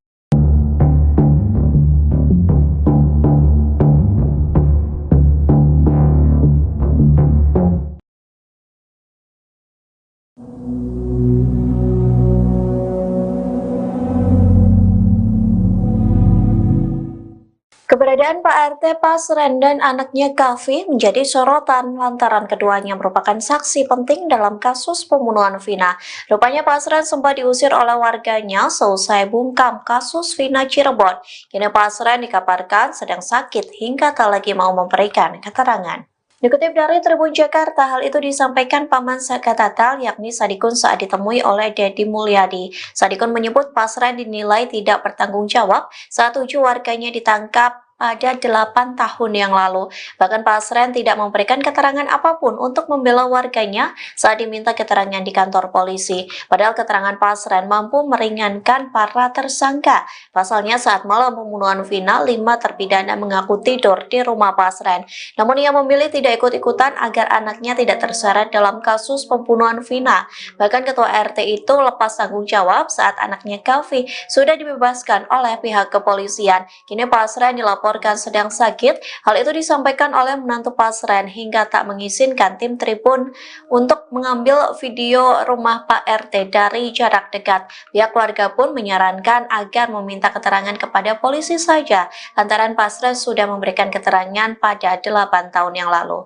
Keberadaan Pak RT Pasren dan anaknya Kahfi menjadi sorotan lantaran keduanya merupakan saksi penting dalam kasus pembunuhan Vina. Rupanya Pasren sempat diusir oleh warganya seusai bungkam kasus Vina Cirebon. Kini Pasren dikabarkan sedang sakit hingga tak lagi mau memberikan keterangan. Dikutip dari Tribun Jakarta, hal itu disampaikan Paman Saka Tatal, yakni Sadikun saat ditemui oleh Dedi Mulyadi. Sadikun menyebut Pasren dinilai tidak bertanggung jawab saat 7 warganya ditangkap pada 8 tahun yang lalu. Bahkan Pasren tidak memberikan keterangan apapun untuk membela warganya saat diminta keterangan di kantor polisi. Padahal keterangan Pasren mampu meringankan para tersangka. Pasalnya saat malam pembunuhan Vina, 5 terpidana mengaku tidur di rumah Pasren. Namun ia memilih tidak ikut-ikutan agar anaknya tidak terseret dalam kasus pembunuhan Vina. Bahkan ketua RT itu lepas tanggung jawab saat anaknya Kavi sudah dibebaskan oleh pihak kepolisian. Kini Pasren dilaporkan sedang sakit. Hal itu disampaikan oleh menantu Pasren hingga tak mengizinkan tim Tribun untuk mengambil video rumah Pak RT dari jarak dekat. Pihak keluarga pun menyarankan agar meminta keterangan kepada polisi saja, lantaran Pasren sudah memberikan keterangan pada 8 tahun yang lalu.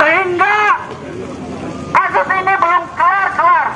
Sehingga kasus ini belum kelar-kelar.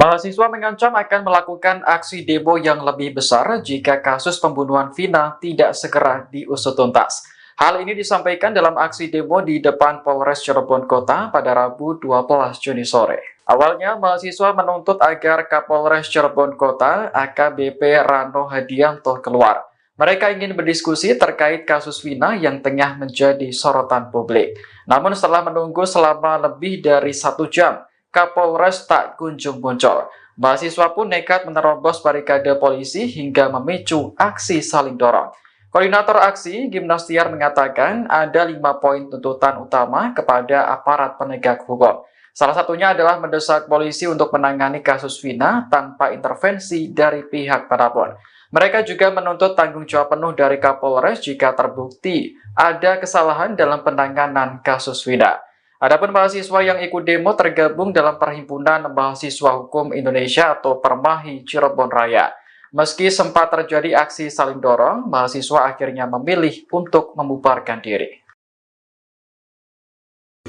Mahasiswa mengancam akan melakukan aksi demo yang lebih besar jika kasus pembunuhan Vina tidak segera diusut tuntas. Hal ini disampaikan dalam aksi demo di depan Polres Cirebon Kota pada Rabu 12 Juni sore. Awalnya, mahasiswa menuntut agar Kapolres Cirebon Kota AKBP Rano Hadianto keluar. Mereka ingin berdiskusi terkait kasus Vina yang tengah menjadi sorotan publik. Namun setelah menunggu selama lebih dari 1 jam, Kapolres tak kunjung muncul. Mahasiswa pun nekat menerobos barikade polisi hingga memicu aksi saling dorong. Koordinator aksi, Gimnastiar, mengatakan ada 5 poin tuntutan utama kepada aparat penegak hukum. Salah satunya adalah mendesak polisi untuk menangani kasus Vina tanpa intervensi dari pihak manapun. Mereka juga menuntut tanggung jawab penuh dari Kapolres jika terbukti ada kesalahan dalam penanganan kasus Vina. Adapun mahasiswa yang ikut demo tergabung dalam Perhimpunan Mahasiswa Hukum Indonesia atau Permahi Cirebon Raya. Meski sempat terjadi aksi saling dorong, mahasiswa akhirnya memilih untuk membubarkan diri.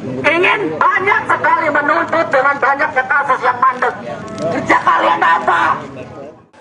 Ingin banyak sekali menuntut dengan banyaknya kasus yang mandek. Kerja kalian apa?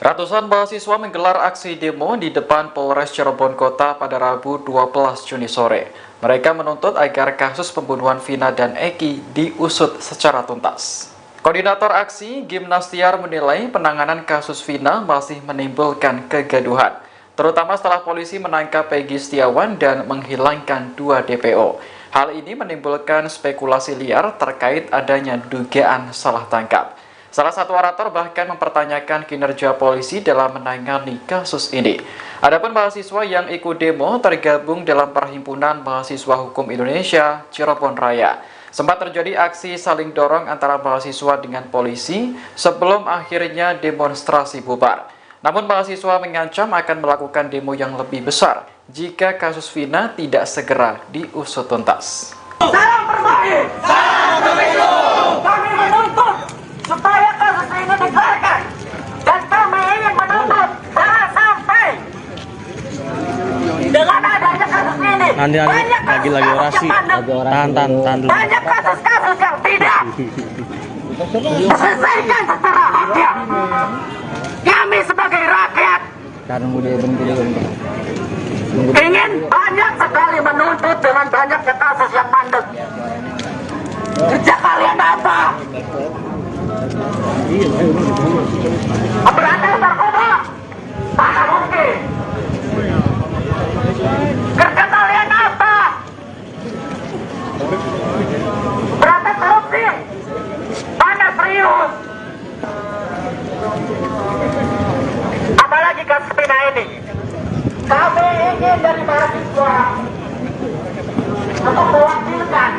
Ratusan mahasiswa menggelar aksi demo di depan Polres Cirebon Kota pada Rabu 12 Juni sore. Mereka menuntut agar kasus pembunuhan Vina dan Eki diusut secara tuntas. Koordinator aksi, Gimnastiar, menilai penanganan kasus Vina masih menimbulkan kegaduhan, terutama setelah polisi menangkap Peggy Setiawan dan menghilangkan 2 DPO. Hal ini menimbulkan spekulasi liar terkait adanya dugaan salah tangkap. Salah satu orator bahkan mempertanyakan kinerja polisi dalam menangani kasus ini. Adapun mahasiswa yang ikut demo tergabung dalam Perhimpunan Mahasiswa Hukum Indonesia Cirebon Raya. Sempat terjadi aksi saling dorong antara mahasiswa dengan polisi sebelum akhirnya demonstrasi bubar. Namun mahasiswa mengancam akan melakukan demo yang lebih besar jika kasus Vina tidak segera diusut tuntas. Salam Permahi! Salam Pemilu! Kami menuntut supaya kasus ini dikeluarkan, dan kami ingin menuntut jangan sampai dengan adanya kasus ini banyak lagi orasi, tahan dulu. banyak kasus-kasus yang tidak diselesaikan secara adil. Kami sebagai rakyat ingin banyak sekali menuntut dengan banyaknya kasus yang mandek. Kerja kalian apa? Berantas narkoba, mana mungkin? Kerja kalian apa? Berantas korupsi, mana serius? Apalagi kasus Vina ini. Kami ingin dari mahasiswa untuk mewakilkan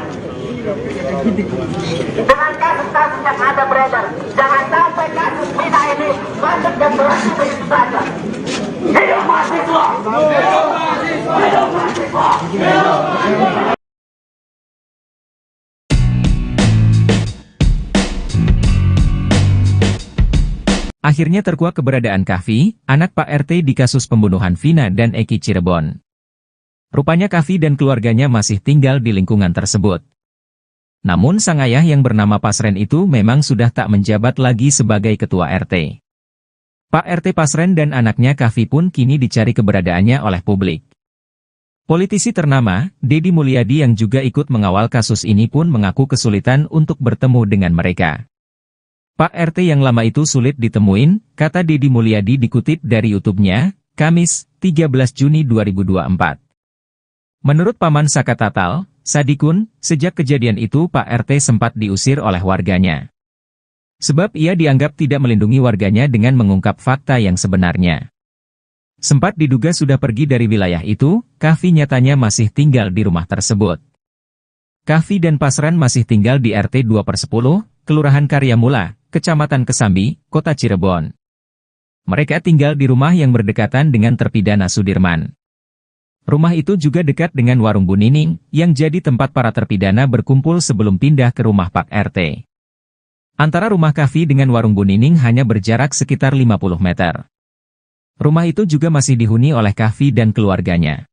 dengan kasus-kasus yang ada beredar. Jangan sampai kasus Vina ini masuk dan berhenti begitu saja. Hidup mahasiswa! Hidup mahasiswa! Hidup mahasiswa! Hidup mahasiswa! Akhirnya terkuak keberadaan Kavi, anak Pak RT di kasus pembunuhan Vina dan Eki Cirebon. Rupanya Kavi dan keluarganya masih tinggal di lingkungan tersebut. Namun sang ayah yang bernama Pasren itu memang sudah tak menjabat lagi sebagai ketua RT. Pak RT Pasren dan anaknya Kavi pun kini dicari keberadaannya oleh publik. Politisi ternama, Deddy Mulyadi yang juga ikut mengawal kasus ini pun mengaku kesulitan untuk bertemu dengan mereka. Pak RT yang lama itu sulit ditemuin, kata Deddy Mulyadi dikutip dari YouTube-nya, Kamis, 13 Juni 2024. Menurut Paman Saka Tatal, Sadikun, sejak kejadian itu Pak RT sempat diusir oleh warganya. Sebab ia dianggap tidak melindungi warganya dengan mengungkap fakta yang sebenarnya. Sempat diduga sudah pergi dari wilayah itu, Kavi nyatanya masih tinggal di rumah tersebut. Kavi dan Pasren masih tinggal di RT 2/10, Kelurahan Karyamula, Kecamatan Kesambi, Kota Cirebon. Mereka tinggal di rumah yang berdekatan dengan terpidana Sudirman. Rumah itu juga dekat dengan warung Bu Nining, yang jadi tempat para terpidana berkumpul sebelum pindah ke rumah Pak RT. Antara rumah Kavi dengan warung Bu Nining hanya berjarak sekitar 50 meter. Rumah itu juga masih dihuni oleh Kavi dan keluarganya.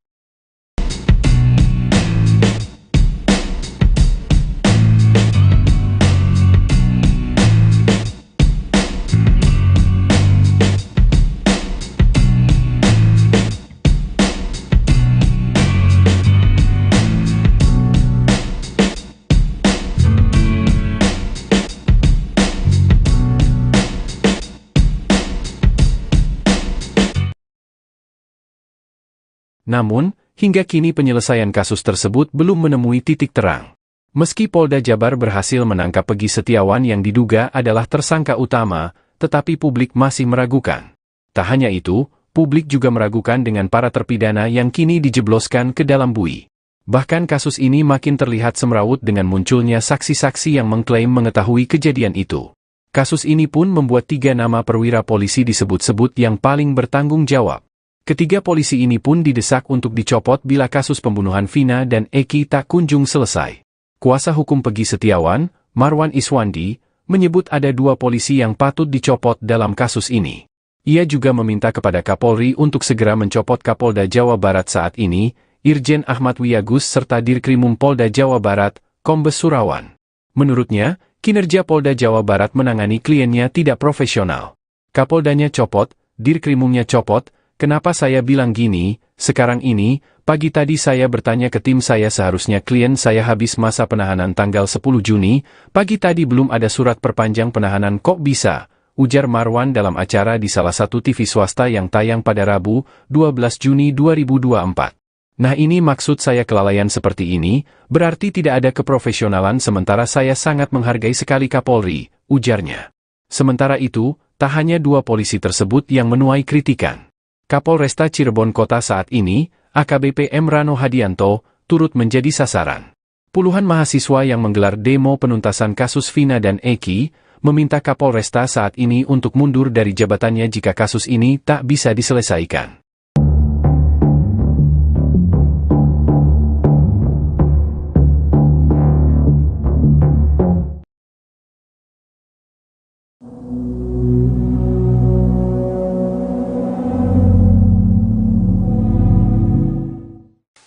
Namun, hingga kini penyelesaian kasus tersebut belum menemui titik terang. Meski Polda Jabar berhasil menangkap Peggy Setiawan yang diduga adalah tersangka utama, tetapi publik masih meragukan. Tak hanya itu, publik juga meragukan dengan para terpidana yang kini dijebloskan ke dalam bui. Bahkan kasus ini makin terlihat semrawut dengan munculnya saksi-saksi yang mengklaim mengetahui kejadian itu. Kasus ini pun membuat 3 nama perwira polisi disebut-sebut yang paling bertanggung jawab. Ketiga polisi ini pun didesak untuk dicopot bila kasus pembunuhan Vina dan Eki tak kunjung selesai. Kuasa hukum Peggy Setiawan, Marwan Iswandi, menyebut ada 2 polisi yang patut dicopot dalam kasus ini. Ia juga meminta kepada Kapolri untuk segera mencopot Kapolda Jawa Barat saat ini, Irjen Ahmad Wiyagus serta Dirkrimum Polda Jawa Barat, Kombes Surawan. Menurutnya, kinerja Polda Jawa Barat menangani kliennya tidak profesional. Kapoldanya copot, Dirkrimumnya copot. Kenapa saya bilang gini, sekarang ini, pagi tadi saya bertanya ke tim saya seharusnya klien saya habis masa penahanan tanggal 10 Juni, pagi tadi belum ada surat perpanjang penahanan kok bisa, ujar Marwan dalam acara di salah satu TV swasta yang tayang pada Rabu, 12 Juni 2024. Nah ini maksud saya kelalaian seperti ini, berarti tidak ada keprofesionalan sementara saya sangat menghargai sekali Kapolri, ujarnya. Sementara itu, tak hanya 2 polisi tersebut yang menuai kritikan. Kapolresta Cirebon Kota saat ini, AKBP M. Rano Hadianto, turut menjadi sasaran. Puluhan mahasiswa yang menggelar demo penuntasan kasus Vina dan Eki, meminta Kapolresta saat ini untuk mundur dari jabatannya jika kasus ini tak bisa diselesaikan.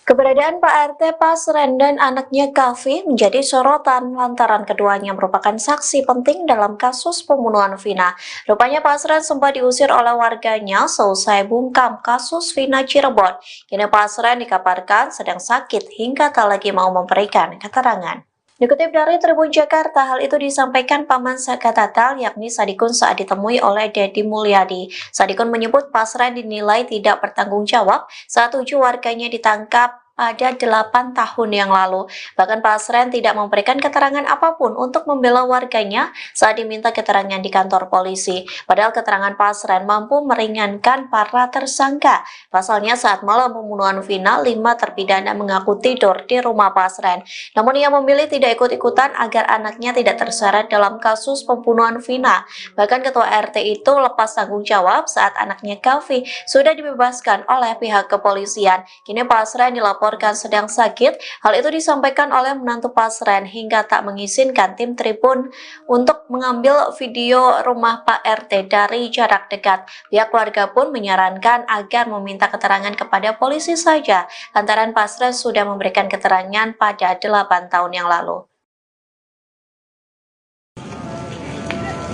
Keberadaan Pak RT Pasren dan anaknya Kavi menjadi sorotan lantaran keduanya merupakan saksi penting dalam kasus pembunuhan Vina. Rupanya Pasren sempat diusir oleh warganya seusai bungkam kasus Vina Cirebon. Kini Pasren dikabarkan sedang sakit hingga tak lagi mau memberikan keterangan. Dikutip dari Tribun Jakarta, hal itu disampaikan Paman Saka Tatal yakni Sadikun saat ditemui oleh Deddy Mulyadi. Sadikun menyebut Pasren dinilai tidak bertanggung jawab saat 7 warganya ditangkap pada 8 tahun yang lalu. Bahkan Pasren tidak memberikan keterangan apapun untuk membela warganya saat diminta keterangan di kantor polisi. Padahal keterangan Pasren mampu meringankan para tersangka. Pasalnya saat malam pembunuhan Vina, 5 terpidana mengaku tidur di rumah Pasren. Namun ia memilih tidak ikut-ikutan agar anaknya tidak terseret dalam kasus pembunuhan Vina. Bahkan ketua RT itu lepas tanggung jawab saat anaknya Kavi sudah dibebaskan oleh pihak kepolisian. Kini Pasren dilaporkan sedang sakit. Hal itu disampaikan oleh menantu Pasren hingga tak mengizinkan tim Tribun untuk mengambil video rumah Pak RT dari jarak dekat. Pihak keluarga pun menyarankan agar meminta keterangan kepada polisi saja, lantaran Pasren sudah memberikan keterangan pada 8 tahun yang lalu.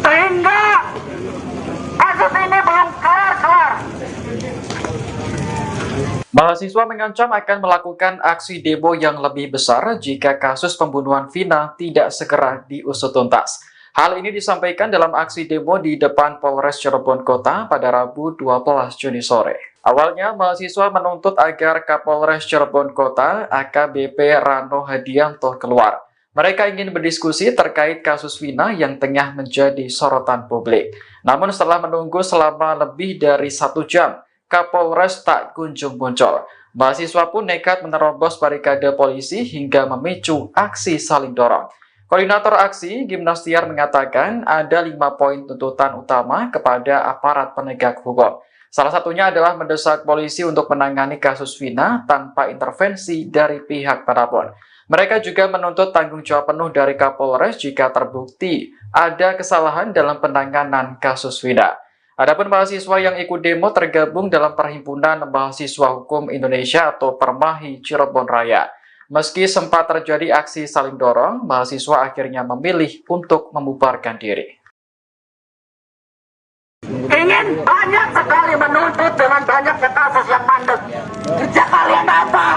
Sehingga kasus ini belum Mahasiswa mengancam akan melakukan aksi demo yang lebih besar jika kasus pembunuhan Vina tidak segera diusut tuntas. Hal ini disampaikan dalam aksi demo di depan Polres Cirebon Kota pada Rabu 12 Juni sore. Awalnya, mahasiswa menuntut agar Kapolres Cirebon Kota AKBP Rano Hadianto keluar. Mereka ingin berdiskusi terkait kasus Vina yang tengah menjadi sorotan publik. Namun setelah menunggu selama lebih dari 1 jam, Kapolres tak kunjung muncul. Mahasiswa pun nekat menerobos barikade polisi hingga memicu aksi saling dorong. Koordinator aksi, Gimnastiar, mengatakan ada 5 poin tuntutan utama kepada aparat penegak hukum. Salah satunya adalah mendesak polisi untuk menangani kasus Vina tanpa intervensi dari pihak manapun. Mereka juga menuntut tanggung jawab penuh dari Kapolres jika terbukti ada kesalahan dalam penanganan kasus Vina. Adapun mahasiswa yang ikut demo tergabung dalam Perhimpunan Mahasiswa Hukum Indonesia atau Permahi Cirebon Raya. Meski sempat terjadi aksi saling dorong, mahasiswa akhirnya memilih untuk membubarkan diri. Ingin banyak sekali menuntut dengan banyaknya kasus yang mandek. Kerja kalian apa?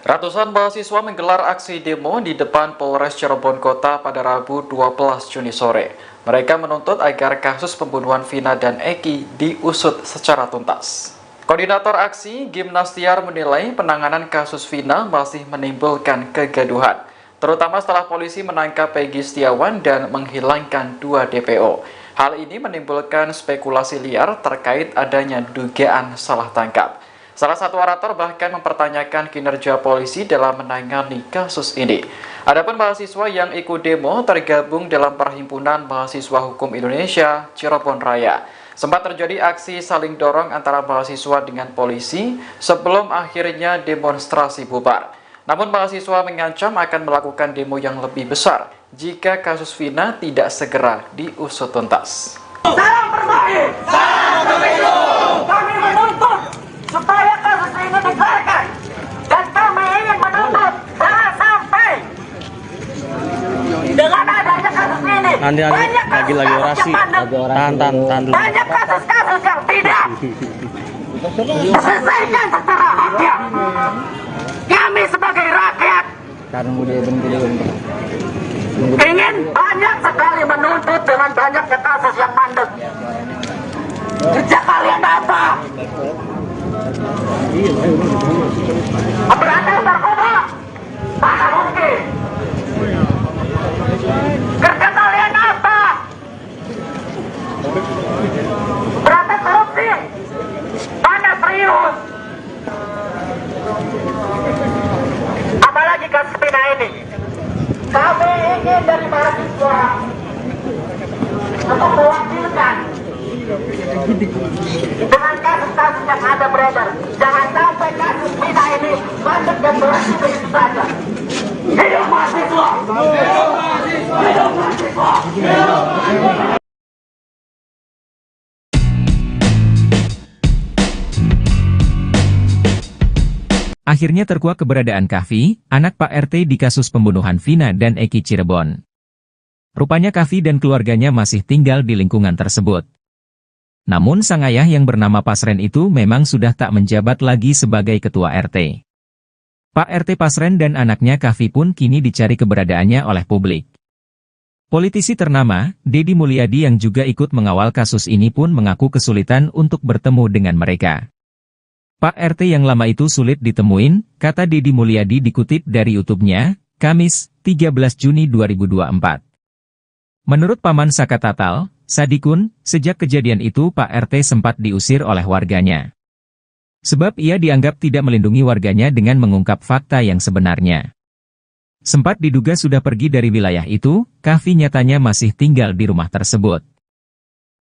Ratusan mahasiswa menggelar aksi demo di depan Polres Cirebon Kota pada Rabu 12 Juni sore. Mereka menuntut agar kasus pembunuhan Vina dan Eki diusut secara tuntas. Koordinator aksi, Gimnastiar, menilai penanganan kasus Vina masih menimbulkan kegaduhan, terutama setelah polisi menangkap Peggy Setiawan dan menghilangkan 2 DPO. Hal ini menimbulkan spekulasi liar terkait adanya dugaan salah tangkap. Salah satu orator bahkan mempertanyakan kinerja polisi dalam menangani kasus ini. Adapun mahasiswa yang ikut demo tergabung dalam Perhimpunan Mahasiswa Hukum Indonesia Cirebon Raya. Sempat terjadi aksi saling dorong antara mahasiswa dengan polisi sebelum akhirnya demonstrasi bubar. Namun mahasiswa mengancam akan melakukan demo yang lebih besar jika kasus Vina tidak segera diusut tuntas. Salam Permahi! Salam Pemilu! Kami menuntut supaya kasus ini dikeluarkan. Dan kami ingin menuntut jangan sampai dengan adanya kasus ini Nanti banyak lagi kasus orasi. yang mandek. Tahan dulu. Banyak kasus-kasus yang tidak diselesaikan secara haknya. Kami sebagai rakyat ingin banyak sekali menuntut dengan banyaknya kasus yang mandek. Kerja kalian apa? Berantas narkoba? Mana mungkin? Kerja kalian apa? Berantas korupsi? Mana serius? Apalagi kasus Vina ini. Kami ingin dari mahasiswa untuk mewakilkan dengan kasus-kasus yang ada beredar. Jangan sampai kasus Vina ini masuk dan berhenti begitu saja. Hidup mahasiswa! Hidup mahasiswa! Hidup mahasiswa! Hidup mahasiswa! Akhirnya terkuak keberadaan Kahfi, anak Pak RT di kasus pembunuhan Vina dan Eki Cirebon. Rupanya Kahfi dan keluarganya masih tinggal di lingkungan tersebut. Namun sang ayah yang bernama Pasren itu memang sudah tak menjabat lagi sebagai ketua RT. Pak RT Pasren dan anaknya Kahfi pun kini dicari keberadaannya oleh publik. Politisi ternama, Deddy Mulyadi yang juga ikut mengawal kasus ini pun mengaku kesulitan untuk bertemu dengan mereka. Pak RT yang lama itu sulit ditemuin, kata Deddy Mulyadi dikutip dari YouTube-nya, Kamis, 13 Juni 2024. Menurut Paman Saka Tatal, Sadikun, sejak kejadian itu Pak RT sempat diusir oleh warganya. Sebab ia dianggap tidak melindungi warganya dengan mengungkap fakta yang sebenarnya. Sempat diduga sudah pergi dari wilayah itu, Kahfi nyatanya masih tinggal di rumah tersebut.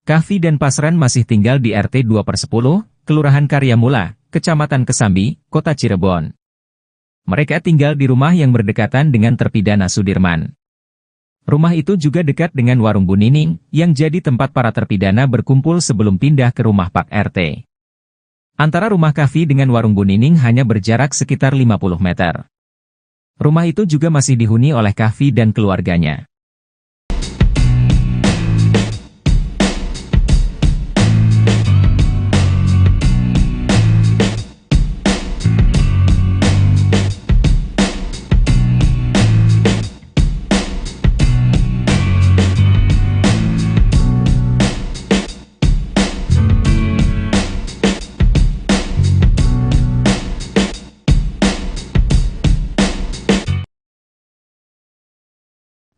Kahfi dan Pasren masih tinggal di RT 2/10, Kelurahan Karyamula, Kecamatan Kesambi, Kota Cirebon. Mereka tinggal di rumah yang berdekatan dengan terpidana Sudirman. Rumah itu juga dekat dengan warung Bu Nining, yang jadi tempat para terpidana berkumpul sebelum pindah ke rumah Pak RT. Antara rumah Kahfi dengan warung Bu Nining hanya berjarak sekitar 50 meter. Rumah itu juga masih dihuni oleh Kahfi dan keluarganya.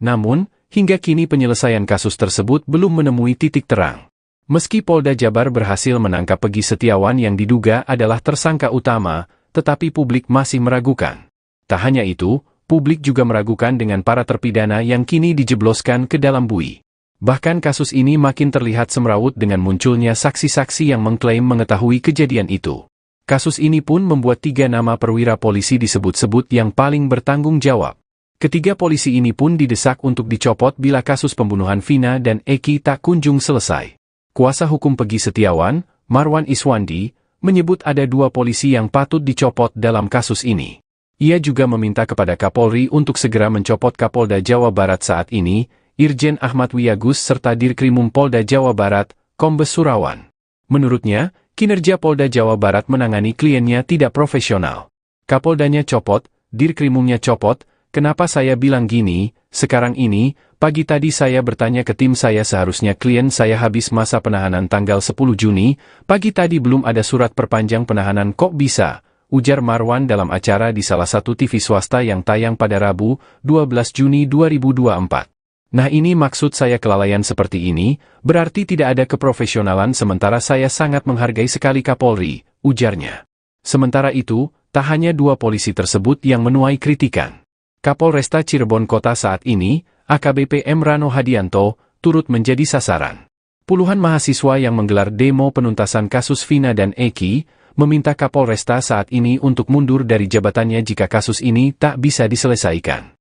Namun, hingga kini penyelesaian kasus tersebut belum menemui titik terang. Meski Polda Jabar berhasil menangkap Peggy Setiawan yang diduga adalah tersangka utama, tetapi publik masih meragukan. Tak hanya itu, publik juga meragukan dengan para terpidana yang kini dijebloskan ke dalam bui. Bahkan kasus ini makin terlihat semrawut dengan munculnya saksi-saksi yang mengklaim mengetahui kejadian itu. Kasus ini pun membuat 3 nama perwira polisi disebut-sebut yang paling bertanggung jawab. Ketiga polisi ini pun didesak untuk dicopot bila kasus pembunuhan Vina dan Eki tak kunjung selesai. Kuasa hukum Peggy Setiawan, Marwan Iswandi, menyebut ada 2 polisi yang patut dicopot dalam kasus ini. Ia juga meminta kepada Kapolri untuk segera mencopot Kapolda Jawa Barat saat ini, Irjen Ahmad Wiyagus serta Dirkrimum Polda Jawa Barat, Kombes Surawan. Menurutnya, kinerja Polda Jawa Barat menangani kliennya tidak profesional. Kapoldanya copot, Dirkrimumnya copot, kenapa saya bilang gini, sekarang ini, pagi tadi saya bertanya ke tim saya seharusnya klien saya habis masa penahanan tanggal 10 Juni, pagi tadi belum ada surat perpanjang penahanan kok bisa, ujar Marwan dalam acara di salah satu TV swasta yang tayang pada Rabu, 12 Juni 2024. Nah ini maksud saya kelalaian seperti ini, berarti tidak ada keprofesionalan sementara saya sangat menghargai sekali Kapolri, ujarnya. Sementara itu, tak hanya 2 polisi tersebut yang menuai kritikan. Kapolresta Cirebon Kota saat ini, AKBP M. Rano Hadianto, turut menjadi sasaran. Puluhan mahasiswa yang menggelar demo penuntasan kasus Vina dan Eki, meminta Kapolresta saat ini untuk mundur dari jabatannya jika kasus ini tak bisa diselesaikan.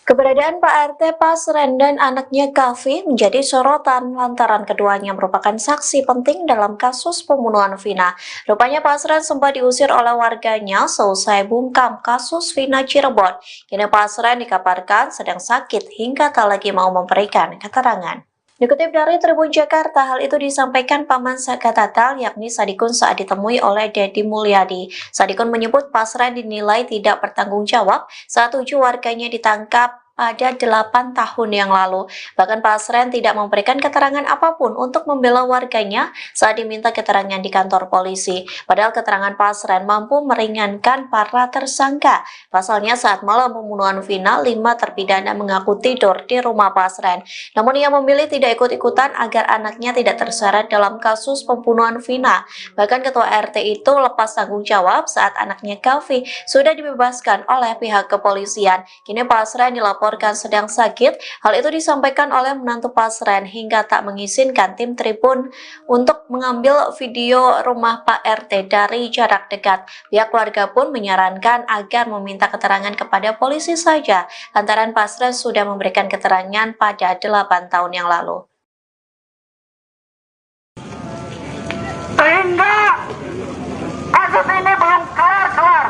Keberadaan Pak RT Pasren dan anaknya Kavi menjadi sorotan lantaran keduanya merupakan saksi penting dalam kasus pembunuhan Vina. Rupanya Pasren sempat diusir oleh warganya seusai bungkam kasus Vina Cirebon. Kini Pasren dikabarkan sedang sakit hingga tak lagi mau memberikan keterangan. Dikutip dari Tribun Jakarta, hal itu disampaikan Paman Sakatatal yakni Sadikun saat ditemui oleh Dedi Mulyadi. Sadikun menyebut Pasren dinilai tidak bertanggung jawab saat 7 warganya ditangkap pada 8 tahun yang lalu. Bahkan Pasren tidak memberikan keterangan apapun untuk membela warganya saat diminta keterangan di kantor polisi. Padahal keterangan Pasren mampu meringankan para tersangka. Pasalnya saat malam pembunuhan Vina, 5 terpidana mengaku tidur di rumah Pasren. Namun ia memilih tidak ikut-ikutan agar anaknya tidak terseret dalam kasus pembunuhan Vina. Bahkan ketua RT itu lepas tanggung jawab saat anaknya Kavi sudah dibebaskan oleh pihak kepolisian. Kini Pasren dilaporkan sedang sakit. Hal itu disampaikan oleh menantu Pasren hingga tak mengizinkan tim Tribun untuk mengambil video rumah Pak RT dari jarak dekat. Pihak keluarga pun menyarankan agar meminta keterangan kepada polisi saja, lantaran Pasren sudah memberikan keterangan pada 8 tahun yang lalu. Sehingga kasus ini belum kelar-kelar.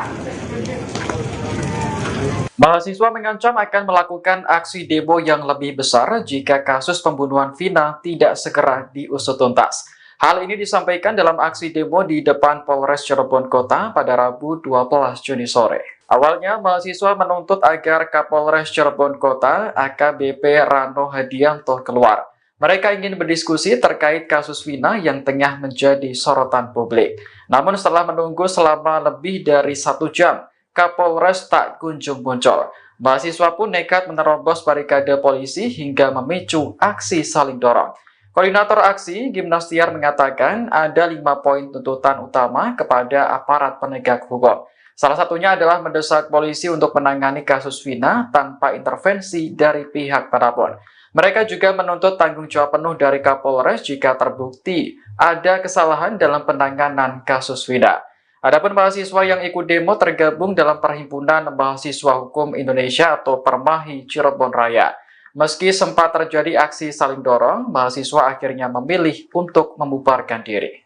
Mahasiswa mengancam akan melakukan aksi demo yang lebih besar jika kasus pembunuhan Vina tidak segera diusut tuntas. Hal ini disampaikan dalam aksi demo di depan Polres Cirebon Kota pada Rabu 12 Juni sore. Awalnya, mahasiswa menuntut agar Kapolres Cirebon Kota AKBP Rano Hadianto keluar. Mereka ingin berdiskusi terkait kasus Vina yang tengah menjadi sorotan publik. Namun setelah menunggu selama lebih dari 1 jam, Kapolres tak kunjung muncul. Mahasiswa pun nekat menerobos barikade polisi hingga memicu aksi saling dorong. Koordinator aksi, Gimnastiar, mengatakan ada 5 poin tuntutan utama kepada aparat penegak hukum. Salah satunya adalah mendesak polisi untuk menangani kasus Vina tanpa intervensi dari pihak manapun. Mereka juga menuntut tanggung jawab penuh dari Kapolres jika terbukti ada kesalahan dalam penanganan kasus Vina. Adapun mahasiswa yang ikut demo tergabung dalam Perhimpunan Mahasiswa Hukum Indonesia atau Permahi Cirebon Raya. Meski sempat terjadi aksi saling dorong, mahasiswa akhirnya memilih untuk membubarkan diri.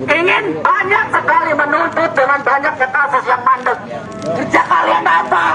Ingin banyak sekali menuntut dengan banyaknya kasus yang mandek. Kerja kalian apa?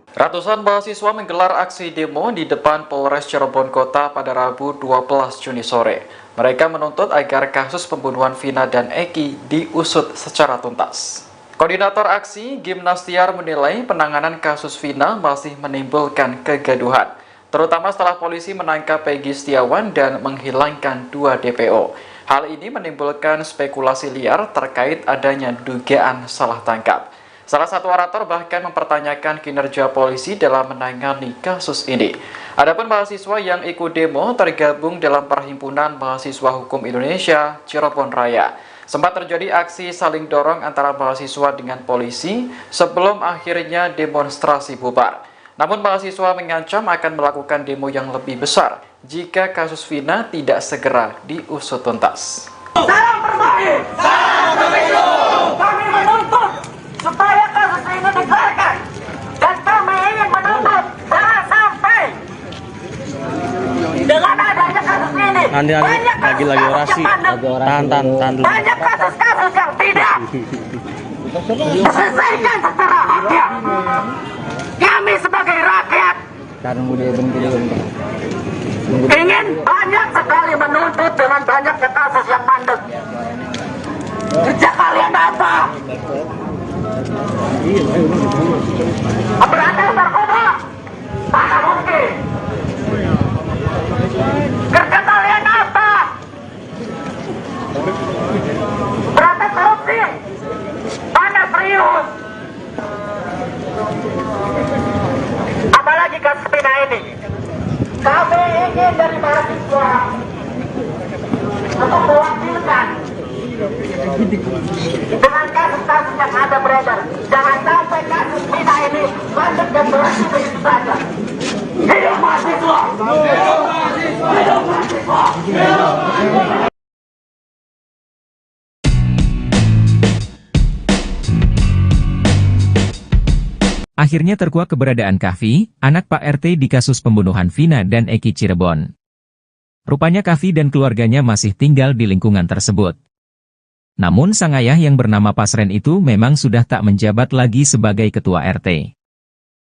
Ratusan mahasiswa menggelar aksi demo di depan Polres Cirebon Kota pada Rabu 12 Juni sore. Mereka menuntut agar kasus pembunuhan Vina dan Eki diusut secara tuntas. Koordinator aksi Gimnastiar menilai penanganan kasus Vina masih menimbulkan kegaduhan, terutama setelah polisi menangkap Peggy Setiawan dan menghilangkan 2 DPO. Hal ini menimbulkan spekulasi liar terkait adanya dugaan salah tangkap. Salah satu orator bahkan mempertanyakan kinerja polisi dalam menangani kasus ini. Adapun mahasiswa yang ikut demo tergabung dalam Perhimpunan Mahasiswa Hukum Indonesia Cirebon Raya. Sempat terjadi aksi saling dorong antara mahasiswa dengan polisi sebelum akhirnya demonstrasi bubar. Namun mahasiswa mengancam akan melakukan demo yang lebih besar jika kasus Vina tidak segera diusut tuntas. Salam bermain! Salam pemilu! Kami menuntut supaya kasus ini dikeluarkan. Dan kami ingin menuntut jangan sampai dengan adanya kasus ini Nanti lagi orasi. Tahan dulu. banyak kasus-kasus yang tidak diselesaikan secara adil. Kami sebagai rakyat ingin banyak sekali menuntut dengan banyaknya kasus yang mandek. Kerja kalian apa? Berantas narkoba? Mana mungkin? Kerja kalian apa? Berantas korupsi? Mana serius? Apalagi kasus Vina ini. Kami ingin dari mahasiswa untuk mewakilkan dengan kasus-kasus yang ada beredar. Jangan sampai kasus Vina ini masuk dan berhenti begitu saja. Hidup mahasiswa! Hidup mahasiswa! Hidup mahasiswa! Hidup mahasiswa! Akhirnya terkuak keberadaan Kahfi, anak Pak RT di kasus pembunuhan Vina dan Eki Cirebon. Rupanya Kahfi dan keluarganya masih tinggal di lingkungan tersebut. Namun sang ayah yang bernama Pasren itu memang sudah tak menjabat lagi sebagai ketua RT.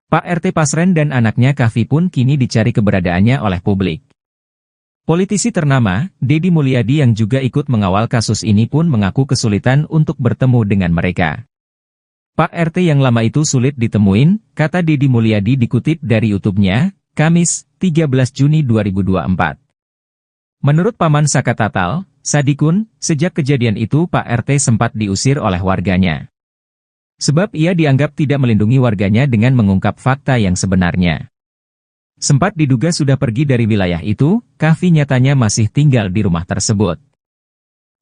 Pak RT Pasren dan anaknya Kahfi pun kini dicari keberadaannya oleh publik. Politisi ternama, Deddy Mulyadi yang juga ikut mengawal kasus ini pun mengaku kesulitan untuk bertemu dengan mereka. Pak RT yang lama itu sulit ditemuin, kata Deddy Mulyadi dikutip dari YouTube-nya, Kamis, 13 Juni 2024. Menurut Paman Saka Tatal, Sadikun, sejak kejadian itu Pak RT sempat diusir oleh warganya. Sebab ia dianggap tidak melindungi warganya dengan mengungkap fakta yang sebenarnya. Sempat diduga sudah pergi dari wilayah itu, Kahfi nyatanya masih tinggal di rumah tersebut.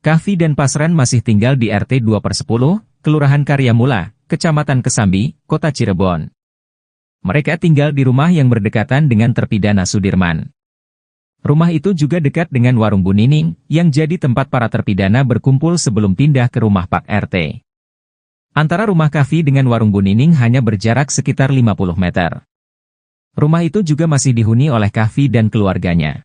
Kahfi dan Pasren masih tinggal di RT 2/10, Kelurahan Karyamula, Kecamatan Kesambi, Kota Cirebon. Mereka tinggal di rumah yang berdekatan dengan terpidana Sudirman. Rumah itu juga dekat dengan warung Bu Nining, yang jadi tempat para terpidana berkumpul sebelum pindah ke rumah Pak RT. Antara rumah Kahfi dengan warung Bu Nining hanya berjarak sekitar 50 meter. Rumah itu juga masih dihuni oleh Kahfi dan keluarganya.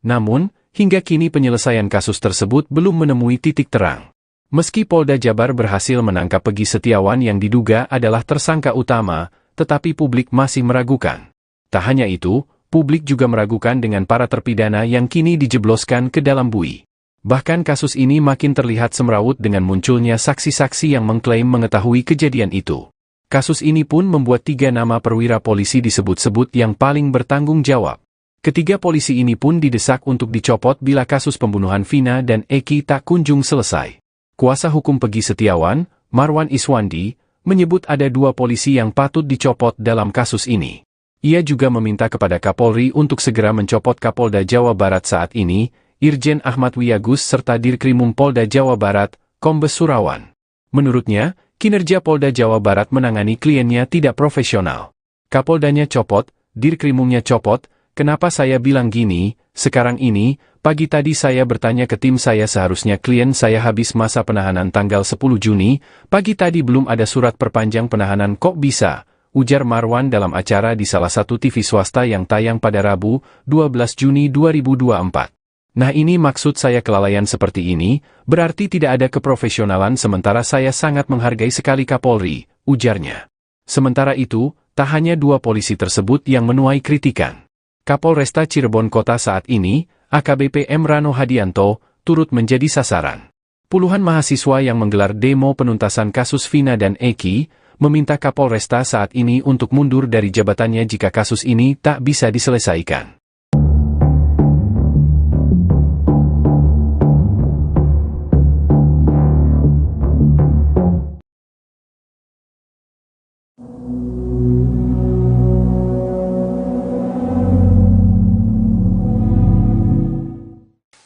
Namun, hingga kini penyelesaian kasus tersebut belum menemui titik terang. Meski Polda Jabar berhasil menangkap Peggy Setiawan yang diduga adalah tersangka utama, tetapi publik masih meragukan. Tak hanya itu, publik juga meragukan dengan para terpidana yang kini dijebloskan ke dalam bui. Bahkan kasus ini makin terlihat semrawut dengan munculnya saksi-saksi yang mengklaim mengetahui kejadian itu. Kasus ini pun membuat 3 nama perwira polisi disebut-sebut yang paling bertanggung jawab. Ketiga polisi ini pun didesak untuk dicopot bila kasus pembunuhan Vina dan Eki tak kunjung selesai. Kuasa hukum Peggy Setiawan, Marwan Iswandi, menyebut ada 2 polisi yang patut dicopot dalam kasus ini. Ia juga meminta kepada Kapolri untuk segera mencopot Kapolda Jawa Barat saat ini, Irjen Ahmad Wiyagus serta Dirkrimum Polda Jawa Barat, Kombes Surawan. Menurutnya, kinerja Polda Jawa Barat menangani kliennya tidak profesional. Kapoldanya copot, Dirkrimumnya copot, Kenapa saya bilang gini? Sekarang ini, pagi tadi saya bertanya ke tim saya seharusnya klien saya habis masa penahanan tanggal 10 Juni, pagi tadi belum ada surat perpanjang penahanan kok bisa? Ujar Marwan dalam acara di salah satu TV swasta yang tayang pada Rabu, 12 Juni 2024. Nah ini maksud saya kelalaian seperti ini, berarti tidak ada keprofesionalan sementara saya sangat menghargai sekali Kapolri, ujarnya. Sementara itu, tak hanya dua polisi tersebut yang menuai kritikan. Kapolresta Cirebon Kota saat ini, AKBP M. Rano Hadianto, turut menjadi sasaran. Puluhan mahasiswa yang menggelar demo penuntasan kasus Vina dan Eki, meminta Kapolresta saat ini untuk mundur dari jabatannya jika kasus ini tak bisa diselesaikan.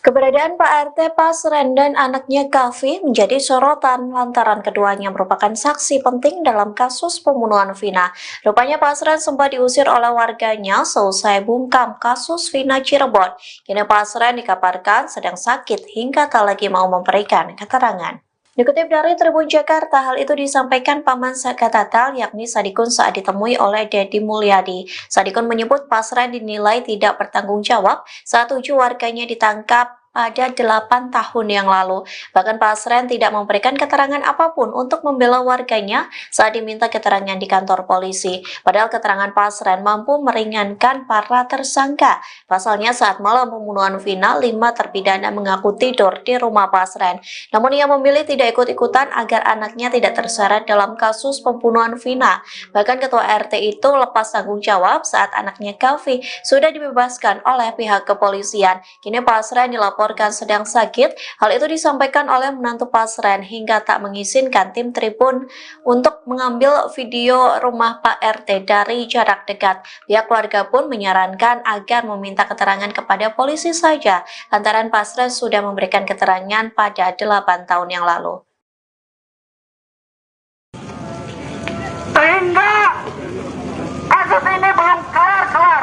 Keberadaan Pak RT Pasren dan anaknya Kavi menjadi sorotan lantaran keduanya merupakan saksi penting dalam kasus pembunuhan Vina. Rupanya Pasren sempat diusir oleh warganya seusai bungkam kasus Vina Cirebon. Kini Pasren dikabarkan sedang sakit hingga tak lagi mau memberikan keterangan. Dikutip dari Tribun Jakarta, hal itu disampaikan Paman Sakatatal yakni Sadikun saat ditemui oleh Dedi Mulyadi. Sadikun menyebut Pasren dinilai tidak bertanggung jawab saat 7 warganya ditangkap pada 8 tahun yang lalu. Bahkan Pasren tidak memberikan keterangan apapun untuk membela warganya saat diminta keterangan di kantor polisi. Padahal keterangan Pasren mampu meringankan para tersangka. Pasalnya saat malam pembunuhan Vina, 5 terpidana mengaku tidur di rumah Pasren. Namun ia memilih tidak ikut-ikutan agar anaknya tidak terseret dalam kasus pembunuhan Vina. Bahkan ketua RT itu lepas tanggung jawab saat anaknya Kavi sudah dibebaskan oleh pihak kepolisian. Kini Pasren dilaporkan sedang sakit. Hal itu disampaikan oleh menantu Pasren hingga tak mengizinkan tim Tribun untuk mengambil video rumah Pak RT dari jarak dekat. Pihak keluarga pun menyarankan agar meminta keterangan kepada polisi saja, lantaran Pasren sudah memberikan keterangan pada 8 tahun yang lalu. Sehingga kasus ini belum kelar-kelar.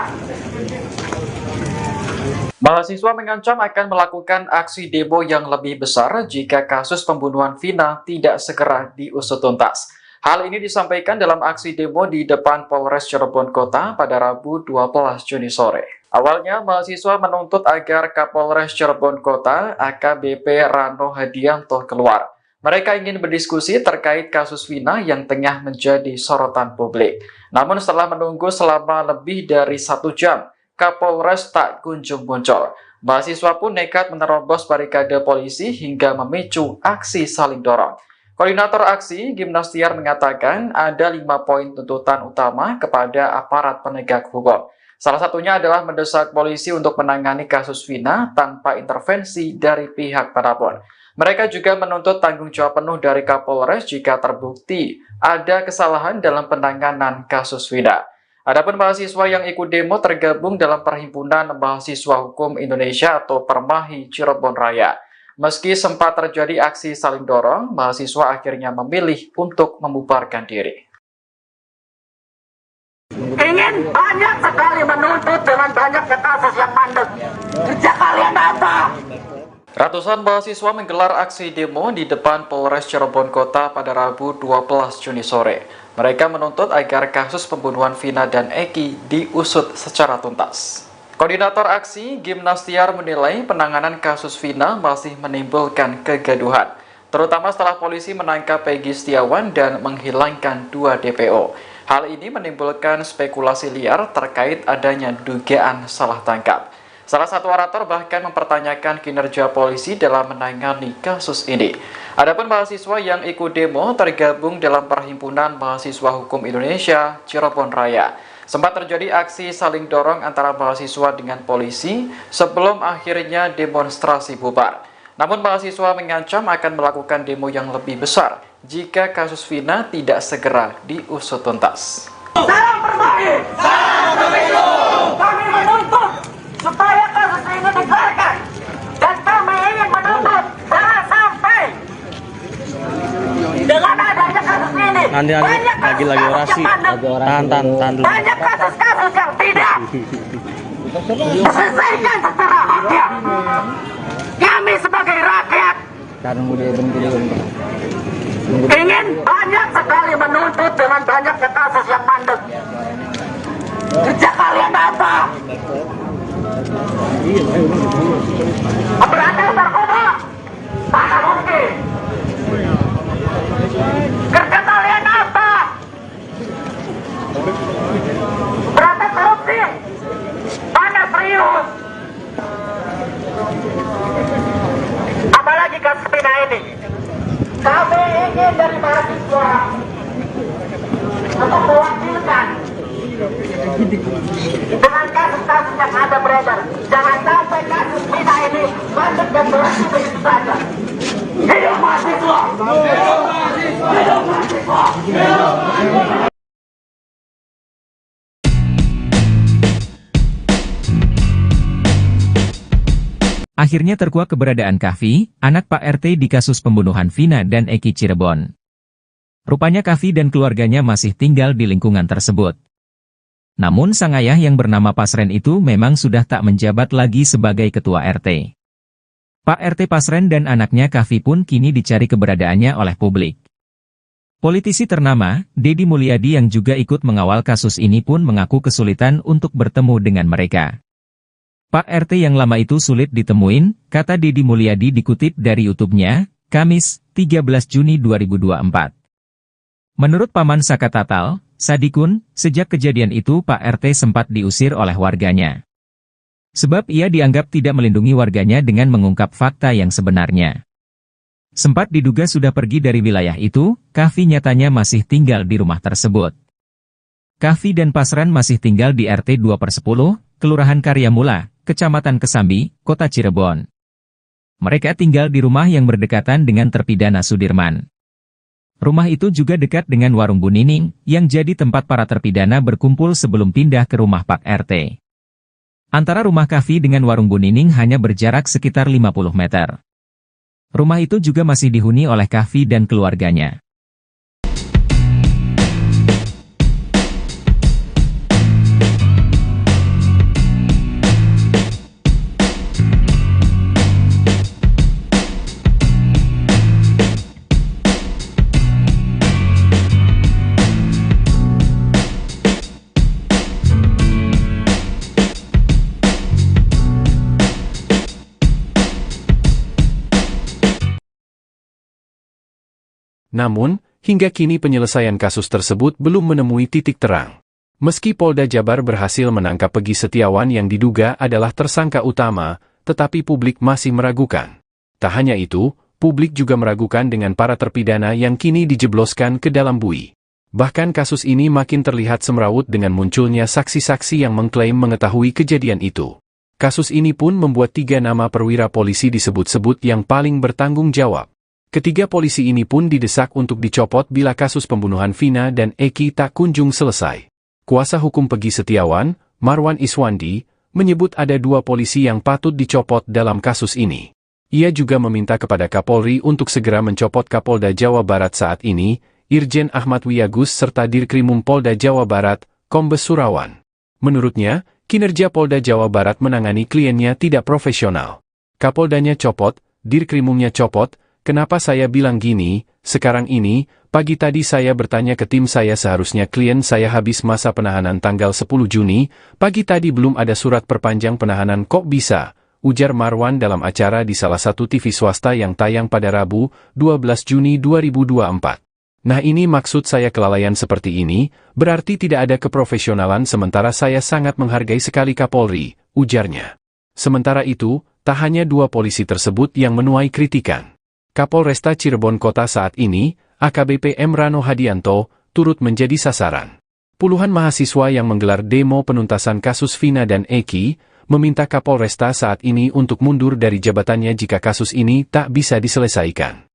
Mahasiswa mengancam akan melakukan aksi demo yang lebih besar jika kasus pembunuhan Vina tidak segera diusut tuntas. Hal ini disampaikan dalam aksi demo di depan Polres Cirebon Kota pada Rabu 12 Juni sore. Awalnya, mahasiswa menuntut agar Kapolres Cirebon Kota AKBP Rano Hadianto keluar. Mereka ingin berdiskusi terkait kasus Vina yang tengah menjadi sorotan publik. Namun setelah menunggu selama lebih dari 1 jam, Kapolres tak kunjung muncul. Mahasiswa pun nekat menerobos barikade polisi hingga memicu aksi saling dorong. Koordinator aksi, Gimnastiar, mengatakan ada 5 poin tuntutan utama kepada aparat penegak hukum. Salah satunya adalah mendesak polisi untuk menangani kasus Vina tanpa intervensi dari pihak manapun. Mereka juga menuntut tanggung jawab penuh dari Kapolres jika terbukti ada kesalahan dalam penanganan kasus Vina. Adapun mahasiswa yang ikut demo tergabung dalam Perhimpunan Mahasiswa Hukum Indonesia atau Permahi Cirebon Raya. Meski sempat terjadi aksi saling dorong, mahasiswa akhirnya memilih untuk membubarkan diri. Ingin banyak sekali menuntut dengan banyaknya kasus yang mandek. Kerja kalian apa? Ratusan mahasiswa menggelar aksi demo di depan Polres Cirebon Kota pada Rabu 12 Juni sore. Mereka menuntut agar kasus pembunuhan Vina dan Eki diusut secara tuntas. Koordinator aksi, Gimnastiar, menilai penanganan kasus Vina masih menimbulkan kegaduhan, terutama setelah polisi menangkap Peggy Setiawan dan menghilangkan 2 DPO. Hal ini menimbulkan spekulasi liar terkait adanya dugaan salah tangkap. Salah satu orator bahkan mempertanyakan kinerja polisi dalam menangani kasus ini. Adapun mahasiswa yang ikut demo tergabung dalam Perhimpunan Mahasiswa Hukum Indonesia Cirebon Raya. Sempat terjadi aksi saling dorong antara mahasiswa dengan polisi sebelum akhirnya demonstrasi bubar. Namun mahasiswa mengancam akan melakukan demo yang lebih besar jika kasus Vina tidak segera diusut tuntas. Salam Permahi! Salam Pemilu! Kami menuntut supaya kasus ini dikelarkan. Dan kami ingin menuntut jangan sampai dengan adanya kasus ini Nanti lagi orasi. Tahan dulu. banyak kasus-kasus yang tidak Selesaikan secara adil. Kami sebagai rakyat ingin banyak sekali menuntut dengan banyaknya kasus yang mandek. Kerja kalian apa? Berantas narkoba? Mana mungkin? Kerja kalian apa? Berantas korupsi? Mana serius? Apalagi kasus Vina ini. Kami ingin dari mahasiswa untuk mewakilkan dengan kasus-kasus yang ada beredar. Jangan sampai kasus Vina ini masuk dan berhenti begitu saja. Hidup mahasiswa! Hidup mahasiswa! Hidup mahasiswa! Hidup mahasiswa! Akhirnya terkuak keberadaan Kahfi, anak Pak RT di kasus pembunuhan Vina dan Eki Cirebon. Rupanya Kahfi dan keluarganya masih tinggal di lingkungan tersebut. Namun sang ayah yang bernama Pasren itu memang sudah tak menjabat lagi sebagai ketua RT. Pak RT Pasren dan anaknya Kahfi pun kini dicari keberadaannya oleh publik. Politisi ternama, Deddy Mulyadi yang juga ikut mengawal kasus ini pun mengaku kesulitan untuk bertemu dengan mereka. Pak RT yang lama itu sulit ditemuin, kata Deddy Mulyadi dikutip dari YouTube-nya, Kamis, 13 Juni 2024. Menurut Paman Saka Tatal, Sadikun, sejak kejadian itu Pak RT sempat diusir oleh warganya. Sebab ia dianggap tidak melindungi warganya dengan mengungkap fakta yang sebenarnya. Sempat diduga sudah pergi dari wilayah itu, Kahfi nyatanya masih tinggal di rumah tersebut. Kahfi dan Pasren masih tinggal di RT 2/10, Kelurahan Karyamula, Kecamatan Kesambi, Kota Cirebon. Mereka tinggal di rumah yang berdekatan dengan terpidana Sudirman. Rumah itu juga dekat dengan warung Bu Nining, yang jadi tempat para terpidana berkumpul sebelum pindah ke rumah Pak RT. Antara rumah Kahfi dengan warung Bu Nining hanya berjarak sekitar 50 meter. Rumah itu juga masih dihuni oleh Kahfi dan keluarganya. Namun, hingga kini penyelesaian kasus tersebut belum menemui titik terang. Meski Polda Jabar berhasil menangkap Pegi Setiawan yang diduga adalah tersangka utama, tetapi publik masih meragukan. Tak hanya itu, publik juga meragukan dengan para terpidana yang kini dijebloskan ke dalam bui. Bahkan kasus ini makin terlihat semrawut dengan munculnya saksi-saksi yang mengklaim mengetahui kejadian itu. Kasus ini pun membuat 3 nama perwira polisi disebut-sebut yang paling bertanggung jawab. Ketiga polisi ini pun didesak untuk dicopot bila kasus pembunuhan Vina dan Eki tak kunjung selesai. Kuasa hukum Pegi Setiawan, Marwan Iswandi, menyebut ada 2 polisi yang patut dicopot dalam kasus ini. Ia juga meminta kepada Kapolri untuk segera mencopot Kapolda Jawa Barat saat ini, Irjen Ahmad Wiyagus serta Dirkrimum Polda Jawa Barat, Kombes Surawan. Menurutnya, kinerja Polda Jawa Barat menangani kliennya tidak profesional. Kapoldanya copot, Dirkrimumnya copot. Kenapa saya bilang gini, sekarang ini, pagi tadi saya bertanya ke tim saya seharusnya klien saya habis masa penahanan tanggal 10 Juni, pagi tadi belum ada surat perpanjang penahanan kok bisa, ujar Marwan dalam acara di salah satu TV swasta yang tayang pada Rabu, 12 Juni 2024. Nah ini maksud saya kelalaian seperti ini, berarti tidak ada keprofesionalan sementara saya sangat menghargai sekali Kapolri, ujarnya. Sementara itu, tak hanya 2 polisi tersebut yang menuai kritikan. Kapolresta Cirebon Kota saat ini, AKBP M. Rano Hadianto, turut menjadi sasaran. Puluhan mahasiswa yang menggelar demo penuntasan kasus Vina dan Eki, meminta Kapolresta saat ini untuk mundur dari jabatannya jika kasus ini tak bisa diselesaikan.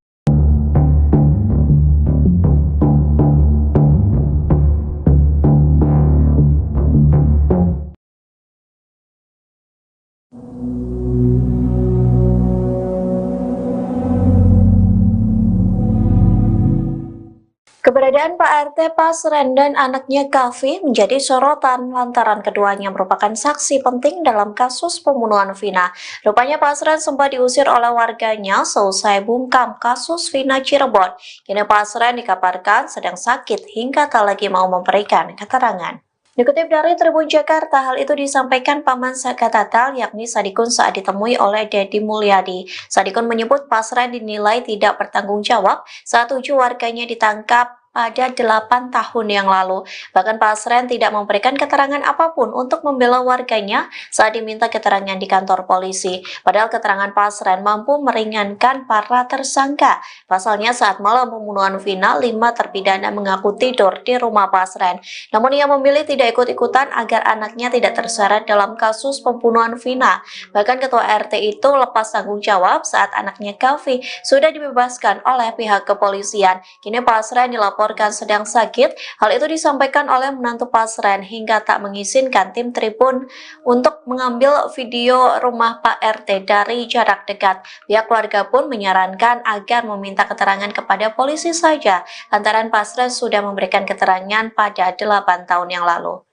Keberadaan Pak RT Pasren dan anaknya Kavi menjadi sorotan lantaran keduanya merupakan saksi penting dalam kasus pembunuhan Vina. Rupanya Pasren sempat diusir oleh warganya seusai bungkam kasus Vina Cirebon. Kini Pasren dikabarkan sedang sakit hingga tak lagi mau memberikan keterangan. Dikutip dari Tribun Jakarta, hal itu disampaikan Paman Sakatatal yakni Sadikun saat ditemui oleh Dedi Mulyadi. Sadikun menyebut Pasren dinilai tidak bertanggung jawab saat 7 warganya ditangkap pada 8 tahun yang lalu. Bahkan Pasren tidak memberikan keterangan apapun untuk membela warganya saat diminta keterangan di kantor polisi. Padahal keterangan Pasren mampu meringankan para tersangka. Pasalnya saat malam pembunuhan Vina, 5 terpidana mengaku tidur di rumah Pasren. Namun ia memilih tidak ikut-ikutan agar anaknya tidak terseret dalam kasus pembunuhan Vina. Bahkan ketua RT itu lepas tanggung jawab saat anaknya Kavi sudah dibebaskan oleh pihak kepolisian. Kini Pasren dilaporkan sedang sakit. Hal itu disampaikan oleh menantu Pasren hingga tak mengizinkan tim Tribun untuk mengambil video rumah Pak RT dari jarak dekat. Pihak keluarga pun menyarankan agar meminta keterangan kepada polisi saja, lantaran Pasren sudah memberikan keterangan pada 8 tahun yang lalu.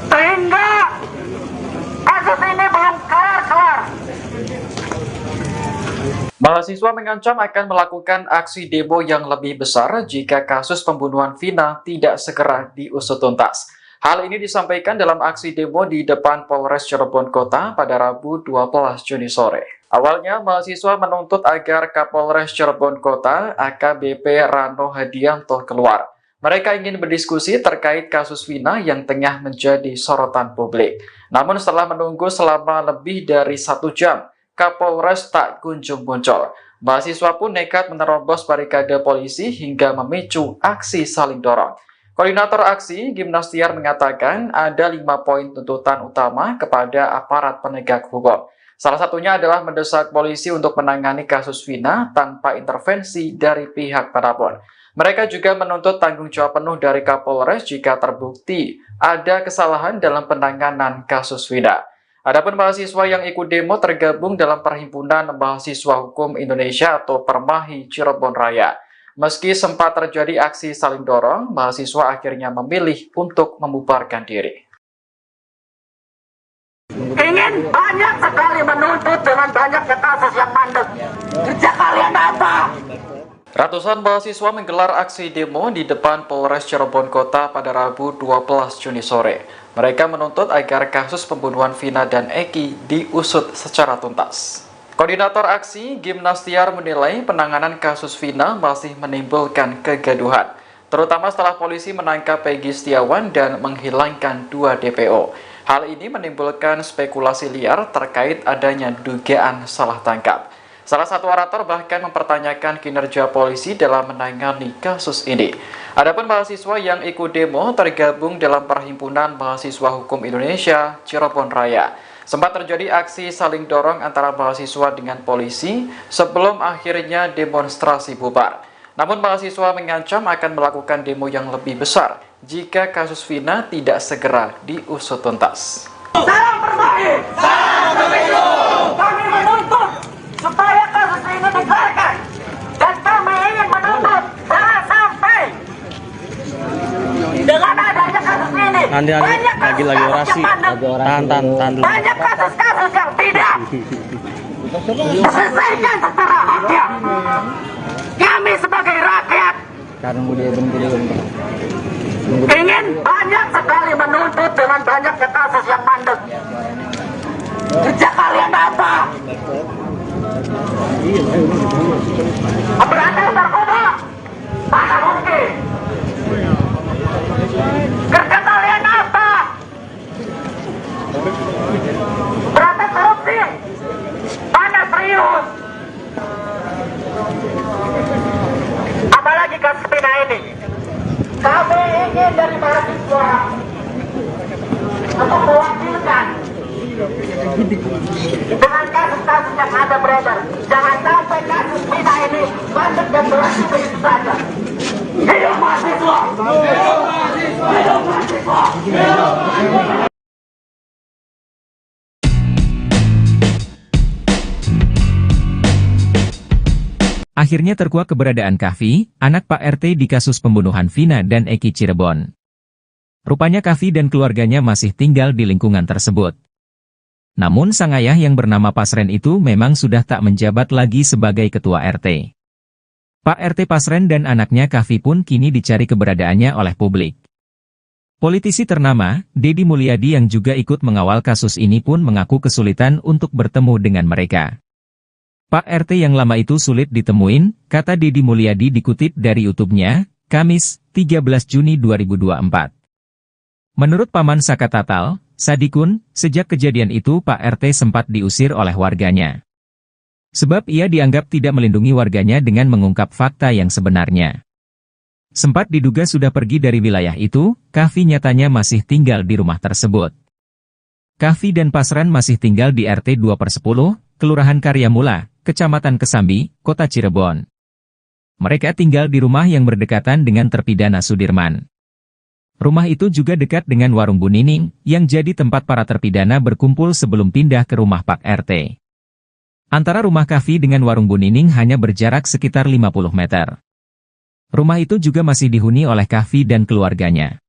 Sehingga kasus ini belum kelar-kelar. Mahasiswa mengancam akan melakukan aksi demo yang lebih besar jika kasus pembunuhan Vina tidak segera diusut tuntas. Hal ini disampaikan dalam aksi demo di depan Polres Cirebon Kota pada Rabu 12 Juni sore. Awalnya, mahasiswa menuntut agar Kapolres Cirebon Kota AKBP Rano Hadianto keluar. Mereka ingin berdiskusi terkait kasus Vina yang tengah menjadi sorotan publik. Namun setelah menunggu selama lebih dari 1 jam, Kapolres tak kunjung muncul. Mahasiswa pun nekat menerobos barikade polisi hingga memicu aksi saling dorong. Koordinator aksi, Gimnastiar, mengatakan ada 5 poin tuntutan utama kepada aparat penegak hukum. Salah satunya adalah mendesak polisi untuk menangani kasus Vina tanpa intervensi dari pihak manapun. Mereka juga menuntut tanggung jawab penuh dari Kapolres jika terbukti ada kesalahan dalam penanganan kasus Vina. Adapun mahasiswa yang ikut demo tergabung dalam Perhimpunan Mahasiswa Hukum Indonesia atau Permahi Cirebon Raya. Meski sempat terjadi aksi saling dorong, mahasiswa akhirnya memilih untuk membubarkan diri. Ingin banyak sekali menuntut dengan banyaknya kasus yang mandek. Kerja kalian apa? Ratusan mahasiswa menggelar aksi demo di depan Polres Cirebon Kota pada Rabu 12 Juni sore. Mereka menuntut agar kasus pembunuhan Vina dan Eki diusut secara tuntas. Koordinator aksi, Gimnastiar, menilai penanganan kasus Vina masih menimbulkan kegaduhan, terutama setelah polisi menangkap Peggy Setiawan dan menghilangkan 2 DPO. Hal ini menimbulkan spekulasi liar terkait adanya dugaan salah tangkap. Salah satu orator bahkan mempertanyakan kinerja polisi dalam menangani kasus ini. Adapun mahasiswa yang ikut demo tergabung dalam Perhimpunan Mahasiswa Hukum Indonesia Cirebon Raya. Sempat terjadi aksi saling dorong antara mahasiswa dengan polisi sebelum akhirnya demonstrasi bubar. Namun mahasiswa mengancam akan melakukan demo yang lebih besar jika kasus Vina tidak segera diusut tuntas. Salam Permahi! Salam Pemilu! Kami menuntut supaya kasus ini dikelarkan. Dan kami ingin menuntut jangan sampai dengan adanya kasus ini Nanti lagi orasi. Tahan dulu. banyak kasus-kasus yang tidak diselesaikan secara haknya. Kami sebagai rakyat ingin banyak sekali menuntut dengan banyaknya kasus yang mandek. Kerja kalian apa? Berantas narkoba? Mana mungkin? Kerja kalian apa? Berantas korupsi? Mana serius? Apalagi kasus Vina ini. Kami ingin dari mahasiswa untuk mewakilkan dengan kasus-kasus yang ada beredar. Jangan sampai kasus Vina ini masuk dan berhenti begitu saja. Hidup mahasiswa! Hidup mahasiswa! Hidup mahasiswa! Hidup mahasiswa! Akhirnya terkuak keberadaan Kahfi, anak Pak RT di kasus pembunuhan Vina dan Eki Cirebon. Rupanya Kahfi dan keluarganya masih tinggal di lingkungan tersebut. Namun sang ayah yang bernama Pasren itu memang sudah tak menjabat lagi sebagai ketua RT. Pak RT Pasren dan anaknya Kahfi pun kini dicari keberadaannya oleh publik. Politisi ternama, Deddy Mulyadi yang juga ikut mengawal kasus ini pun mengaku kesulitan untuk bertemu dengan mereka. Pak RT yang lama itu sulit ditemuin, kata Deddy Mulyadi dikutip dari YouTube-nya, Kamis, 13 Juni 2024. Menurut Paman Saka Tatal, Sadikun, sejak kejadian itu Pak RT sempat diusir oleh warganya. Sebab ia dianggap tidak melindungi warganya dengan mengungkap fakta yang sebenarnya. Sempat diduga sudah pergi dari wilayah itu, Kahfi nyatanya masih tinggal di rumah tersebut. Kahfi dan Pasren masih tinggal di RT 2/10, Kelurahan Karyamula, Kecamatan Kesambi, Kota Cirebon. Mereka tinggal di rumah yang berdekatan dengan terpidana Sudirman. Rumah itu juga dekat dengan warung Bu Nining, yang jadi tempat para terpidana berkumpul sebelum pindah ke rumah Pak RT. Antara rumah Kahfi dengan warung Bu Nining hanya berjarak sekitar 50 meter. Rumah itu juga masih dihuni oleh Kahfi dan keluarganya.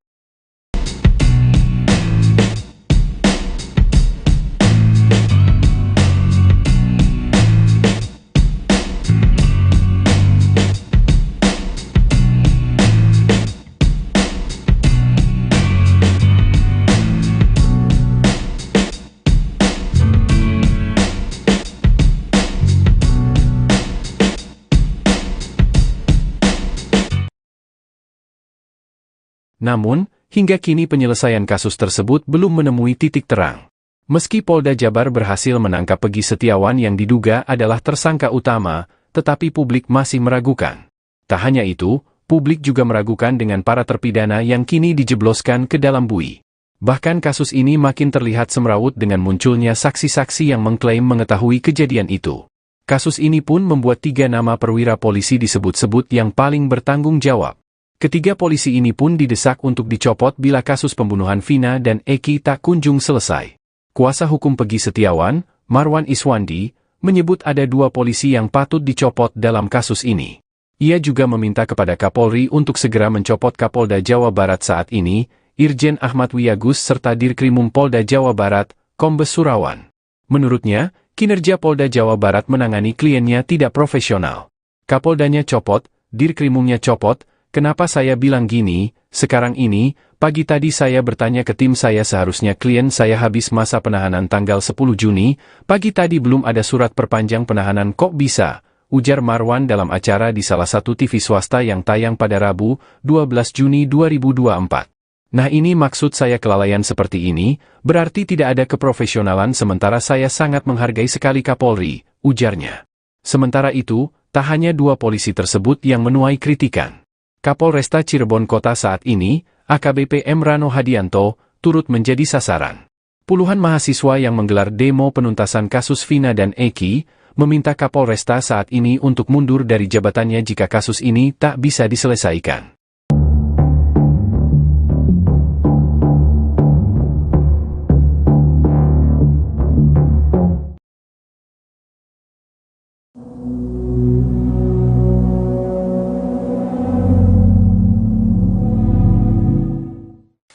Namun, hingga kini penyelesaian kasus tersebut belum menemui titik terang. Meski Polda Jabar berhasil menangkap Peggy Setiawan yang diduga adalah tersangka utama, tetapi publik masih meragukan. Tak hanya itu, publik juga meragukan dengan para terpidana yang kini dijebloskan ke dalam bui. Bahkan kasus ini makin terlihat semrawut dengan munculnya saksi-saksi yang mengklaim mengetahui kejadian itu. Kasus ini pun membuat 3 nama perwira polisi disebut-sebut yang paling bertanggung jawab. Ketiga polisi ini pun didesak untuk dicopot bila kasus pembunuhan Vina dan Eki tak kunjung selesai. Kuasa hukum Peggy Setiawan, Marwan Iswandi, menyebut ada 2 polisi yang patut dicopot dalam kasus ini. Ia juga meminta kepada Kapolri untuk segera mencopot Kapolda Jawa Barat saat ini, Irjen Ahmad Wiyagus serta Dirkrimum Polda Jawa Barat, Kombes Surawan. Menurutnya, kinerja Polda Jawa Barat menangani kliennya tidak profesional. Kapoldanya copot, Dirkrimumnya copot. Kenapa saya bilang gini? Sekarang ini, pagi tadi saya bertanya ke tim saya seharusnya klien saya habis masa penahanan tanggal 10 Juni, pagi tadi belum ada surat perpanjang penahanan kok bisa, ujar Marwan dalam acara di salah satu TV swasta yang tayang pada Rabu, 12 Juni 2024. Nah ini maksud saya kelalaian seperti ini, berarti tidak ada keprofesionalan sementara saya sangat menghargai sekali Kapolri, ujarnya. Sementara itu, tak hanya 2 polisi tersebut yang menuai kritikan. Kapolresta Cirebon Kota saat ini, AKBP M. Rano Hadianto, turut menjadi sasaran. Puluhan mahasiswa yang menggelar demo penuntasan kasus Vina dan Eki, meminta Kapolresta saat ini untuk mundur dari jabatannya jika kasus ini tak bisa diselesaikan.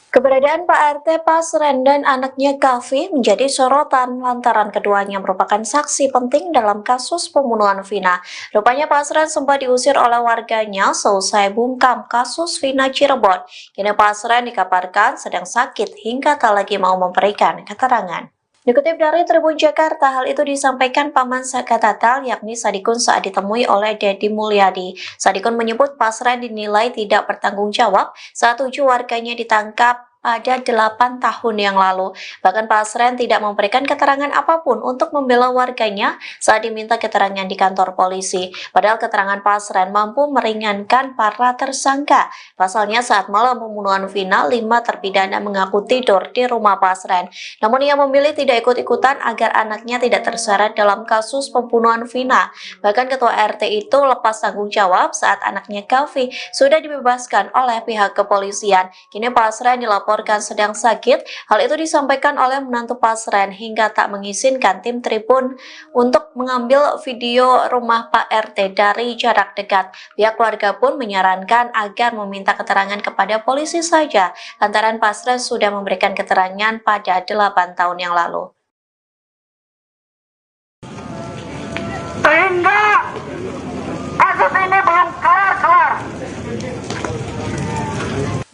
Keberadaan Pak RT Pasren dan anaknya Kahfi menjadi sorotan lantaran keduanya merupakan saksi penting dalam kasus pembunuhan Vina. Rupanya Pasren sempat diusir oleh warganya seusai bungkam kasus Vina Cirebon. Kini Pasren dikabarkan sedang sakit hingga tak lagi mau memberikan keterangan. Dikutip dari Tribun Jakarta, hal itu disampaikan Paman Saka Tatal yakni Sadikun saat ditemui oleh Deddy Mulyadi. Sadikun menyebut Pasren dinilai tidak bertanggung jawab saat 7 warganya ditangkap pada 8 tahun yang lalu. Bahkan Pasren tidak memberikan keterangan apapun untuk membela warganya saat diminta keterangan di kantor polisi. Padahal keterangan Pasren mampu meringankan para tersangka. Pasalnya saat malam pembunuhan Vina, 5 terpidana mengaku tidur di rumah Pasren. Namun ia memilih tidak ikut-ikutan agar anaknya tidak terseret dalam kasus pembunuhan Vina. Bahkan ketua RT itu lepas tanggung jawab saat anaknya Kahfi sudah dibebaskan oleh pihak kepolisian. Kini Pasren dilaporkan dilaporkan sedang sakit. Hal itu disampaikan oleh menantu Pasren hingga tak mengizinkan tim Tribun untuk mengambil video rumah Pak RT dari jarak dekat. Pihak keluarga pun menyarankan agar meminta keterangan kepada polisi saja, lantaran Pasren sudah memberikan keterangan pada 8 tahun yang lalu. Sehingga kasus ini belum kelar-kelar.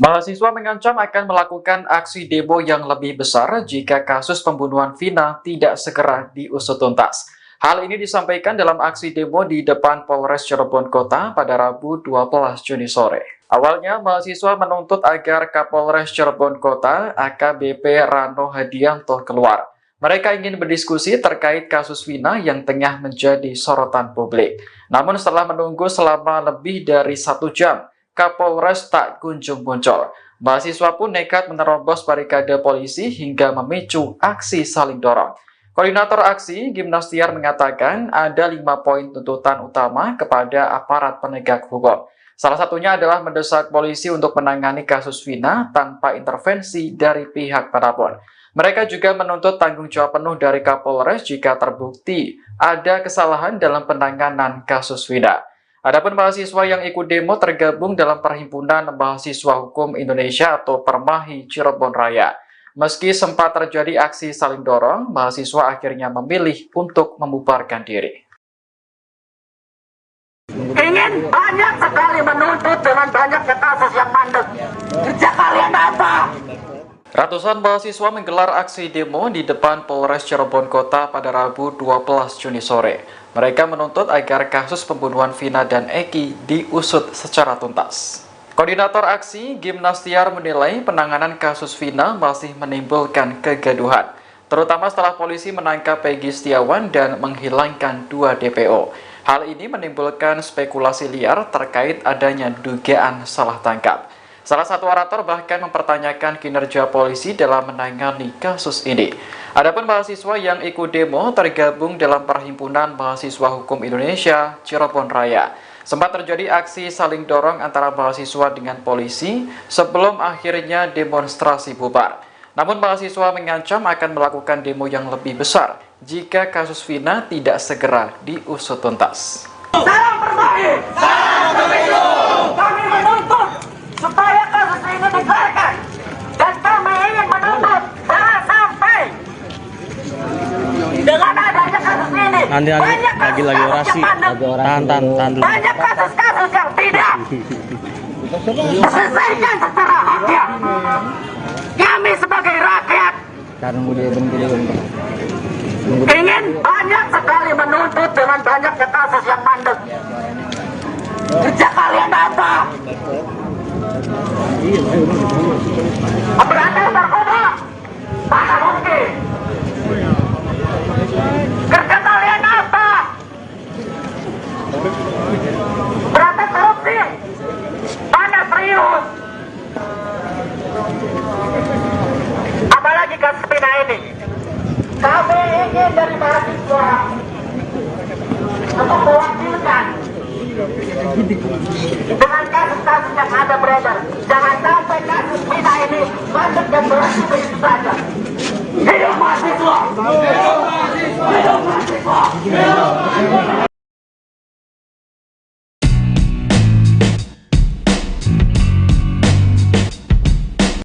Mahasiswa mengancam akan melakukan aksi demo yang lebih besar jika kasus pembunuhan Vina tidak segera diusut tuntas. Hal ini disampaikan dalam aksi demo di depan Polres Cirebon Kota pada Rabu 12 Juni sore. Awalnya, mahasiswa menuntut agar Kapolres Cirebon Kota AKBP Rano Hadianto keluar. Mereka ingin berdiskusi terkait kasus Vina yang tengah menjadi sorotan publik. Namun setelah menunggu selama lebih dari 1 jam, Kapolres tak kunjung muncul. Mahasiswa pun nekat menerobos barikade polisi hingga memicu aksi saling dorong. Koordinator aksi, Gimnastiar, mengatakan ada 5 poin tuntutan utama kepada aparat penegak hukum. Salah satunya adalah mendesak polisi untuk menangani kasus Vina tanpa intervensi dari pihak manapun. Mereka juga menuntut tanggung jawab penuh dari Kapolres jika terbukti ada kesalahan dalam penanganan kasus Vina. Adapun mahasiswa yang ikut demo tergabung dalam Perhimpunan Mahasiswa Hukum Indonesia atau Permahi Cirebon Raya. Meski sempat terjadi aksi saling dorong, mahasiswa akhirnya memilih untuk membubarkan diri. Ingin banyak sekali menuntut dengan banyaknya kasus yang mandek. Kerja kalian apa? Ratusan mahasiswa menggelar aksi demo di depan Polres Cirebon Kota pada Rabu 12 Juni sore. Mereka menuntut agar kasus pembunuhan Vina dan Eki diusut secara tuntas. Koordinator aksi, Gimnastiar, menilai penanganan kasus Vina masih menimbulkan kegaduhan, terutama setelah polisi menangkap Peggy Setiawan dan menghilangkan 2 DPO. Hal ini menimbulkan spekulasi liar terkait adanya dugaan salah tangkap. Salah satu orator bahkan mempertanyakan kinerja polisi dalam menangani kasus ini. Adapun mahasiswa yang ikut demo tergabung dalam Perhimpunan Mahasiswa Hukum Indonesia Cirebon Raya. Sempat terjadi aksi saling dorong antara mahasiswa dengan polisi sebelum akhirnya demonstrasi bubar. Namun mahasiswa mengancam akan melakukan demo yang lebih besar jika kasus Vina tidak segera diusut tuntas. Salam Permahi! Salam Pemilu! Kami menuntut supaya kasus ini dikeluarkan, dan kami ingin menuntut jangan sampai dengan adanya kasus ini Nanti banyak lagi kasus orasi. yang mandek, Tahan dulu. banyak kasus-kasus yang tidak diselesaikan secara haknya. Kami sebagai rakyat ingin banyak sekali menuntut dengan banyaknya kasus yang mandek. Kerja kalian apa? Berantas narkoba? Mana mungkin? Kerja kalian apa? Berantas korupsi? Mana serius? Apalagi kasus Vina ini. Kami ingin dari mahasiswa untuk mewakilkan dengan kasus-kasus yang ada beredar. Jangan sampai kasus Vina ini masuk dan berhenti begitu saja. Hidup mahasiswa! Hidup mahasiswa! Hidup mahasiswa! Hidup mahasiswa!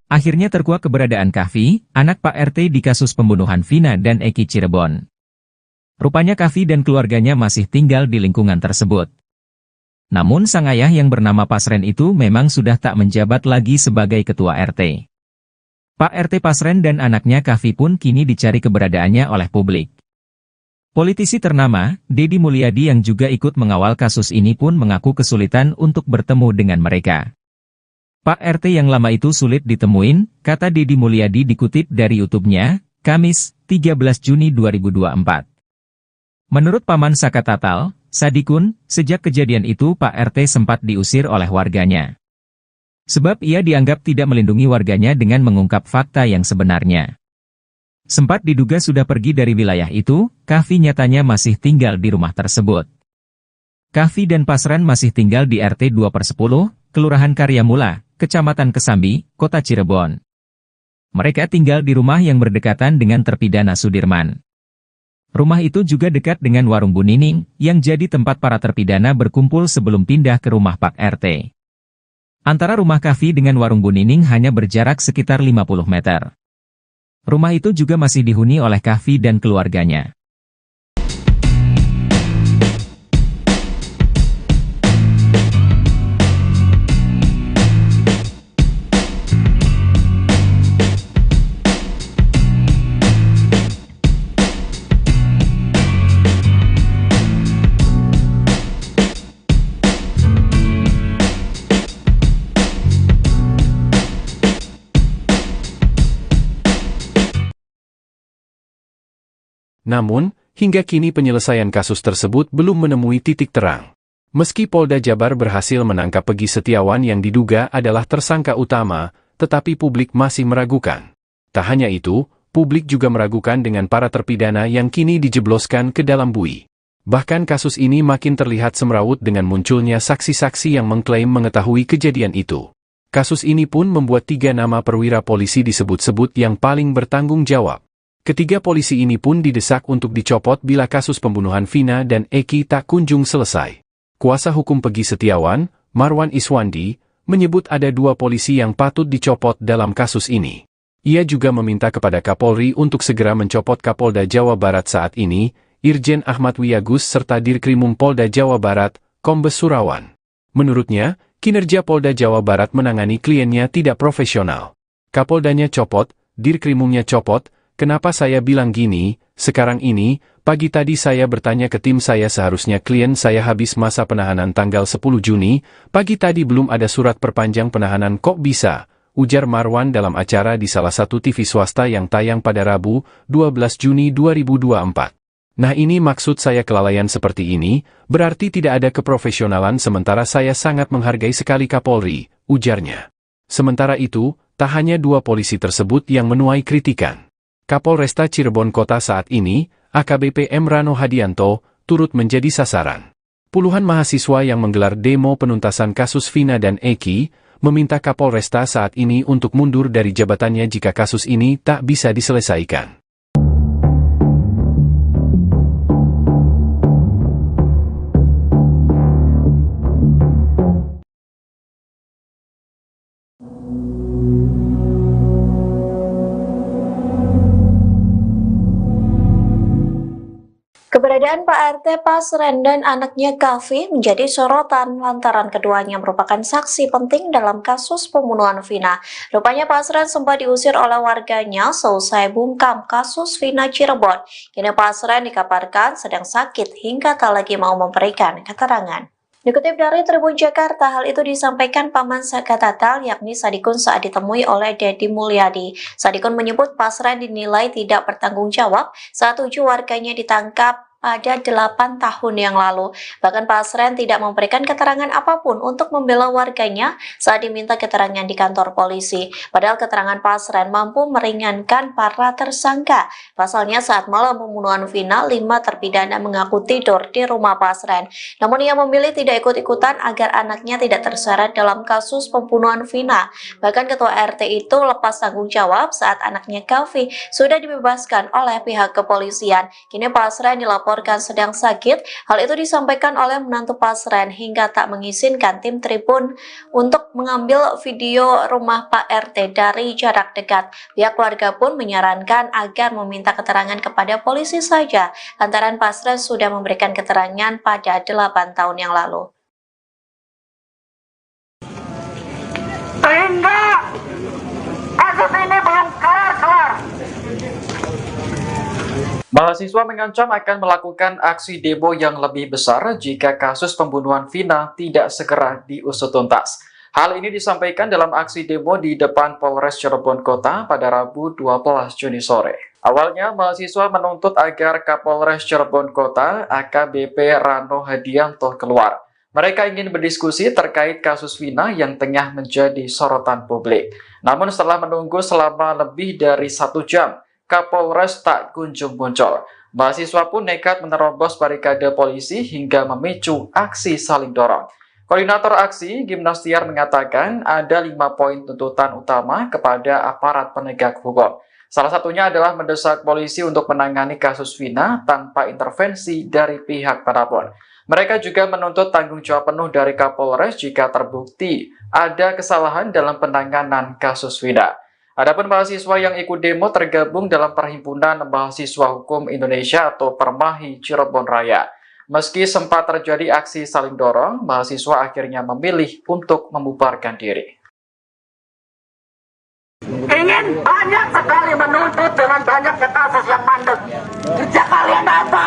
Akhirnya terkuak keberadaan Kahfi, anak Pak RT di kasus pembunuhan Vina dan Eki Cirebon. Rupanya Kahfi dan keluarganya masih tinggal di lingkungan tersebut. Namun sang ayah yang bernama Pasren itu memang sudah tak menjabat lagi sebagai ketua RT. Pak RT Pasren dan anaknya Kahfi pun kini dicari keberadaannya oleh publik. Politisi ternama, Deddy Mulyadi yang juga ikut mengawal kasus ini pun mengaku kesulitan untuk bertemu dengan mereka. Pak RT yang lama itu sulit ditemuin, kata Deddy Mulyadi dikutip dari YouTube-nya, Kamis, 13 Juni 2024. Menurut Paman Saka Tatal, Sadikun, sejak kejadian itu Pak RT sempat diusir oleh warganya. Sebab ia dianggap tidak melindungi warganya dengan mengungkap fakta yang sebenarnya. Sempat diduga sudah pergi dari wilayah itu, Kahfi nyatanya masih tinggal di rumah tersebut. Kahfi dan Pasren masih tinggal di RT 2/10, Kelurahan Karyamula, Kecamatan Kesambi, Kota Cirebon. Mereka tinggal di rumah yang berdekatan dengan terpidana Sudirman. Rumah itu juga dekat dengan warung Bu Nining, yang jadi tempat para terpidana berkumpul sebelum pindah ke rumah Pak RT. Antara rumah Kavi dengan warung Bu Nining hanya berjarak sekitar 50 meter. Rumah itu juga masih dihuni oleh Kavi dan keluarganya. Namun, hingga kini penyelesaian kasus tersebut belum menemui titik terang. Meski Polda Jabar berhasil menangkap Peggy Setiawan yang diduga adalah tersangka utama, tetapi publik masih meragukan. Tak hanya itu, publik juga meragukan dengan para terpidana yang kini dijebloskan ke dalam bui. Bahkan kasus ini makin terlihat semrawut dengan munculnya saksi-saksi yang mengklaim mengetahui kejadian itu. Kasus ini pun membuat 3 nama perwira polisi disebut-sebut yang paling bertanggung jawab. Ketiga polisi ini pun didesak untuk dicopot bila kasus pembunuhan Vina dan Eki tak kunjung selesai. Kuasa hukum Peggy Setiawan, Marwan Iswandi, menyebut ada 2 polisi yang patut dicopot dalam kasus ini. Ia juga meminta kepada Kapolri untuk segera mencopot Kapolda Jawa Barat saat ini, Irjen Ahmad Wiyagus serta Dirkrimum Polda Jawa Barat, Kombes Surawan. Menurutnya, kinerja Polda Jawa Barat menangani kliennya tidak profesional. Kapoldanya copot, Dirkrimumnya copot. Kenapa saya bilang gini? Sekarang ini, pagi tadi saya bertanya ke tim saya, seharusnya klien saya habis masa penahanan tanggal 10 Juni, pagi tadi belum ada surat perpanjang penahanan, kok bisa? Ujar Marwan dalam acara di salah satu TV swasta yang tayang pada Rabu, 12 Juni 2024. Nah, ini maksud saya, kelalaian seperti ini, berarti tidak ada keprofesionalan, sementara saya sangat menghargai sekali Kapolri, ujarnya. Sementara itu, tak hanya 2 polisi tersebut yang menuai kritikan. Kapolresta Cirebon Kota saat ini, AKBP M. Rano Hadianto, turut menjadi sasaran. Puluhan mahasiswa yang menggelar demo penuntasan kasus Vina dan Eki, meminta Kapolresta saat ini untuk mundur dari jabatannya jika kasus ini tak bisa diselesaikan. Keberadaan Pak RT Pasren dan anaknya Kavi menjadi sorotan lantaran keduanya merupakan saksi penting dalam kasus pembunuhan Vina. Rupanya Pasren sempat diusir oleh warganya seusai bungkam kasus Vina Cirebon. Kini Pasren dikabarkan sedang sakit hingga tak lagi mau memberikan keterangan. Dikutip dari Tribun Jakarta, hal itu disampaikan Paman Sakatatal yakni Sadikun saat ditemui oleh Dedi Mulyadi. Sadikun menyebut Pasren dinilai tidak bertanggung jawab saat 7 warganya ditangkap pada 8 tahun yang lalu. Bahkan Pasren tidak memberikan keterangan apapun untuk membela warganya saat diminta keterangan di kantor polisi. Padahal keterangan Pasren mampu meringankan para tersangka. Pasalnya saat malam pembunuhan Vina, 5 terpidana mengaku tidur di rumah Pasren. Namun ia memilih tidak ikut-ikutan agar anaknya tidak terseret dalam kasus pembunuhan Vina. Bahkan ketua RT itu lepas tanggung jawab saat anaknya Kavi sudah dibebaskan oleh pihak kepolisian. Kini Pasren dilaporkan sedang sakit. Hal itu disampaikan oleh menantu Pasren hingga tak mengizinkan tim Tribun untuk mengambil video rumah Pak RT dari jarak dekat. Pihak keluarga pun menyarankan agar meminta keterangan kepada polisi saja, lantaran Pasren sudah memberikan keterangan pada 8 tahun yang lalu. Sehingga kasus ini belum kelar-kelar. Mahasiswa mengancam akan melakukan aksi demo yang lebih besar jika kasus pembunuhan Vina tidak segera diusut tuntas. Hal ini disampaikan dalam aksi demo di depan Polres Cirebon Kota pada Rabu 12 Juni sore. Awalnya, mahasiswa menuntut agar Kapolres Cirebon Kota AKBP Rano Hadianto keluar. Mereka ingin berdiskusi terkait kasus Vina yang tengah menjadi sorotan publik. Namun setelah menunggu selama lebih dari 1 jam, Kapolres tak kunjung muncul. Mahasiswa pun nekat menerobos barikade polisi hingga memicu aksi saling dorong. Koordinator aksi, Gimnastiar, mengatakan ada 5 poin tuntutan utama kepada aparat penegak hukum. Salah satunya adalah mendesak polisi untuk menangani kasus Vina tanpa intervensi dari pihak manapun. Mereka juga menuntut tanggung jawab penuh dari Kapolres jika terbukti ada kesalahan dalam penanganan kasus Vina. Adapun mahasiswa yang ikut demo tergabung dalam Perhimpunan Mahasiswa Hukum Indonesia atau Permahi Cirebon Raya. Meski sempat terjadi aksi saling dorong, mahasiswa akhirnya memilih untuk membubarkan diri. Ingin banyak sekali menuntut dengan banyaknya kasus yang mandek. Kerja kalian apa?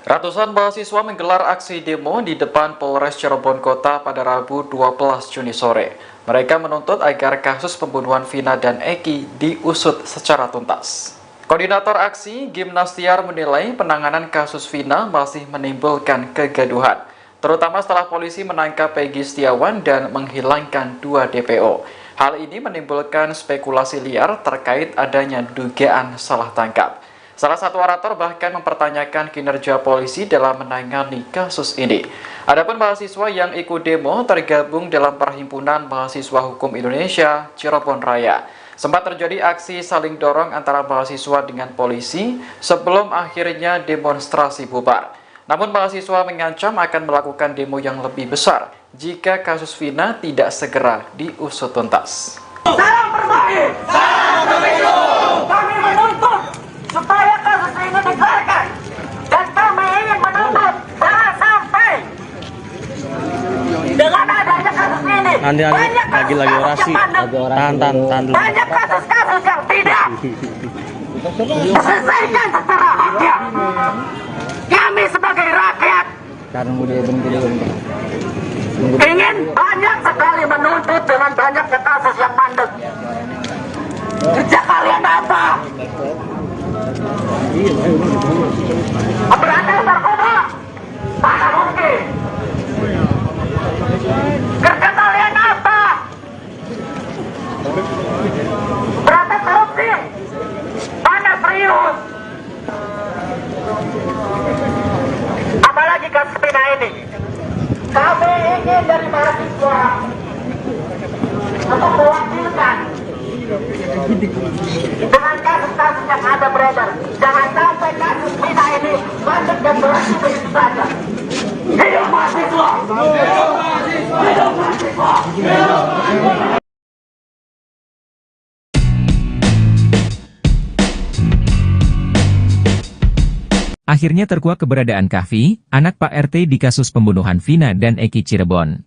Ratusan mahasiswa menggelar aksi demo di depan Polres Cirebon Kota pada Rabu 12 Juni sore. Mereka menuntut agar kasus pembunuhan Vina dan Eki diusut secara tuntas. Koordinator aksi, Gimnastiar, menilai penanganan kasus Vina masih menimbulkan kegaduhan, terutama setelah polisi menangkap Peggy Setiawan dan menghilangkan 2 DPO. Hal ini menimbulkan spekulasi liar terkait adanya dugaan salah tangkap. Salah satu orator bahkan mempertanyakan kinerja polisi dalam menangani kasus ini. Adapun mahasiswa yang ikut demo tergabung dalam Perhimpunan Mahasiswa Hukum Indonesia Cirebon Raya. Sempat terjadi aksi saling dorong antara mahasiswa dengan polisi sebelum akhirnya demonstrasi bubar. Namun mahasiswa mengancam akan melakukan demo yang lebih besar jika kasus Vina tidak segera diusut tuntas. Salam Permahi! Salam Pemilu! Kami menuntut supaya kasus ini dikeluarkan. Dan kami ingin menuntut jangan sampai dengan adanya kasus ini Nanti banyak lagi kasus orasi. yang mandek. Tahan dulu. Banyak kasus-kasus yang tidak diselesaikan secara haknya. Kami sebagai rakyat ingin banyak sekali menuntut dengan banyaknya kasus yang mandek. Kerja kalian apa? Memberantas narkoba? Mana mungkin? Kerja kalian apa? Memberantas korupsi? Mana serius? Apalagi kasus Vina ini. Kami ingin dari mahasiswa untuk mewakilkan dengan kasus-kasus yang ada beredar. Jangan sampai kasus Vina ini masuk dan berhenti begitu saja. Hidup mahasiswa! Hidup mahasiswa! Hidup mahasiswa! Hidup mahasiswa! Akhirnya terkuak keberadaan Kahfi, anak Pak RT di kasus pembunuhan Vina dan Eki Cirebon.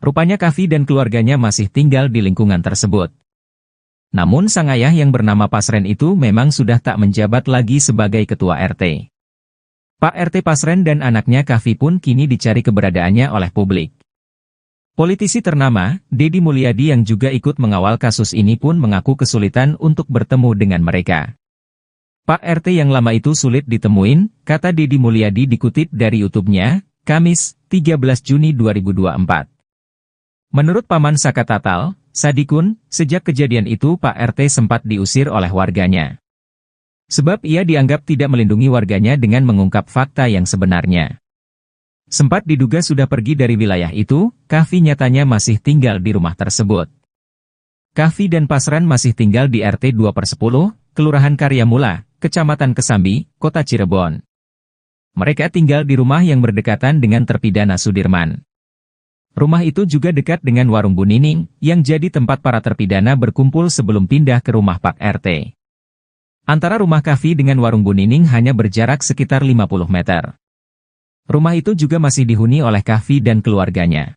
Rupanya Kahfi dan keluarganya masih tinggal di lingkungan tersebut. Namun sang ayah yang bernama Pasren itu memang sudah tak menjabat lagi sebagai ketua RT. Pak RT Pasren dan anaknya Kahfi pun kini dicari keberadaannya oleh publik. Politisi ternama, Deddy Mulyadi yang juga ikut mengawal kasus ini pun mengaku kesulitan untuk bertemu dengan mereka. Pak RT yang lama itu sulit ditemuin, kata Deddy Mulyadi dikutip dari YouTube-nya, Kamis, 13 Juni 2024. Menurut Paman Saka Tatal, Sadikun, sejak kejadian itu Pak RT sempat diusir oleh warganya. Sebab ia dianggap tidak melindungi warganya dengan mengungkap fakta yang sebenarnya. Sempat diduga sudah pergi dari wilayah itu, Kahfi nyatanya masih tinggal di rumah tersebut. Kahfi dan Pasren masih tinggal di RT 2/10, Kelurahan Karyamula, Kecamatan Kesambi, Kota Cirebon. Mereka tinggal di rumah yang berdekatan dengan terpidana Sudirman. Rumah itu juga dekat dengan warung Bu Nining, yang jadi tempat para terpidana berkumpul sebelum pindah ke rumah Pak RT. Antara rumah Kahfi dengan warung Bu Nining hanya berjarak sekitar 50 meter. Rumah itu juga masih dihuni oleh Kahfi dan keluarganya.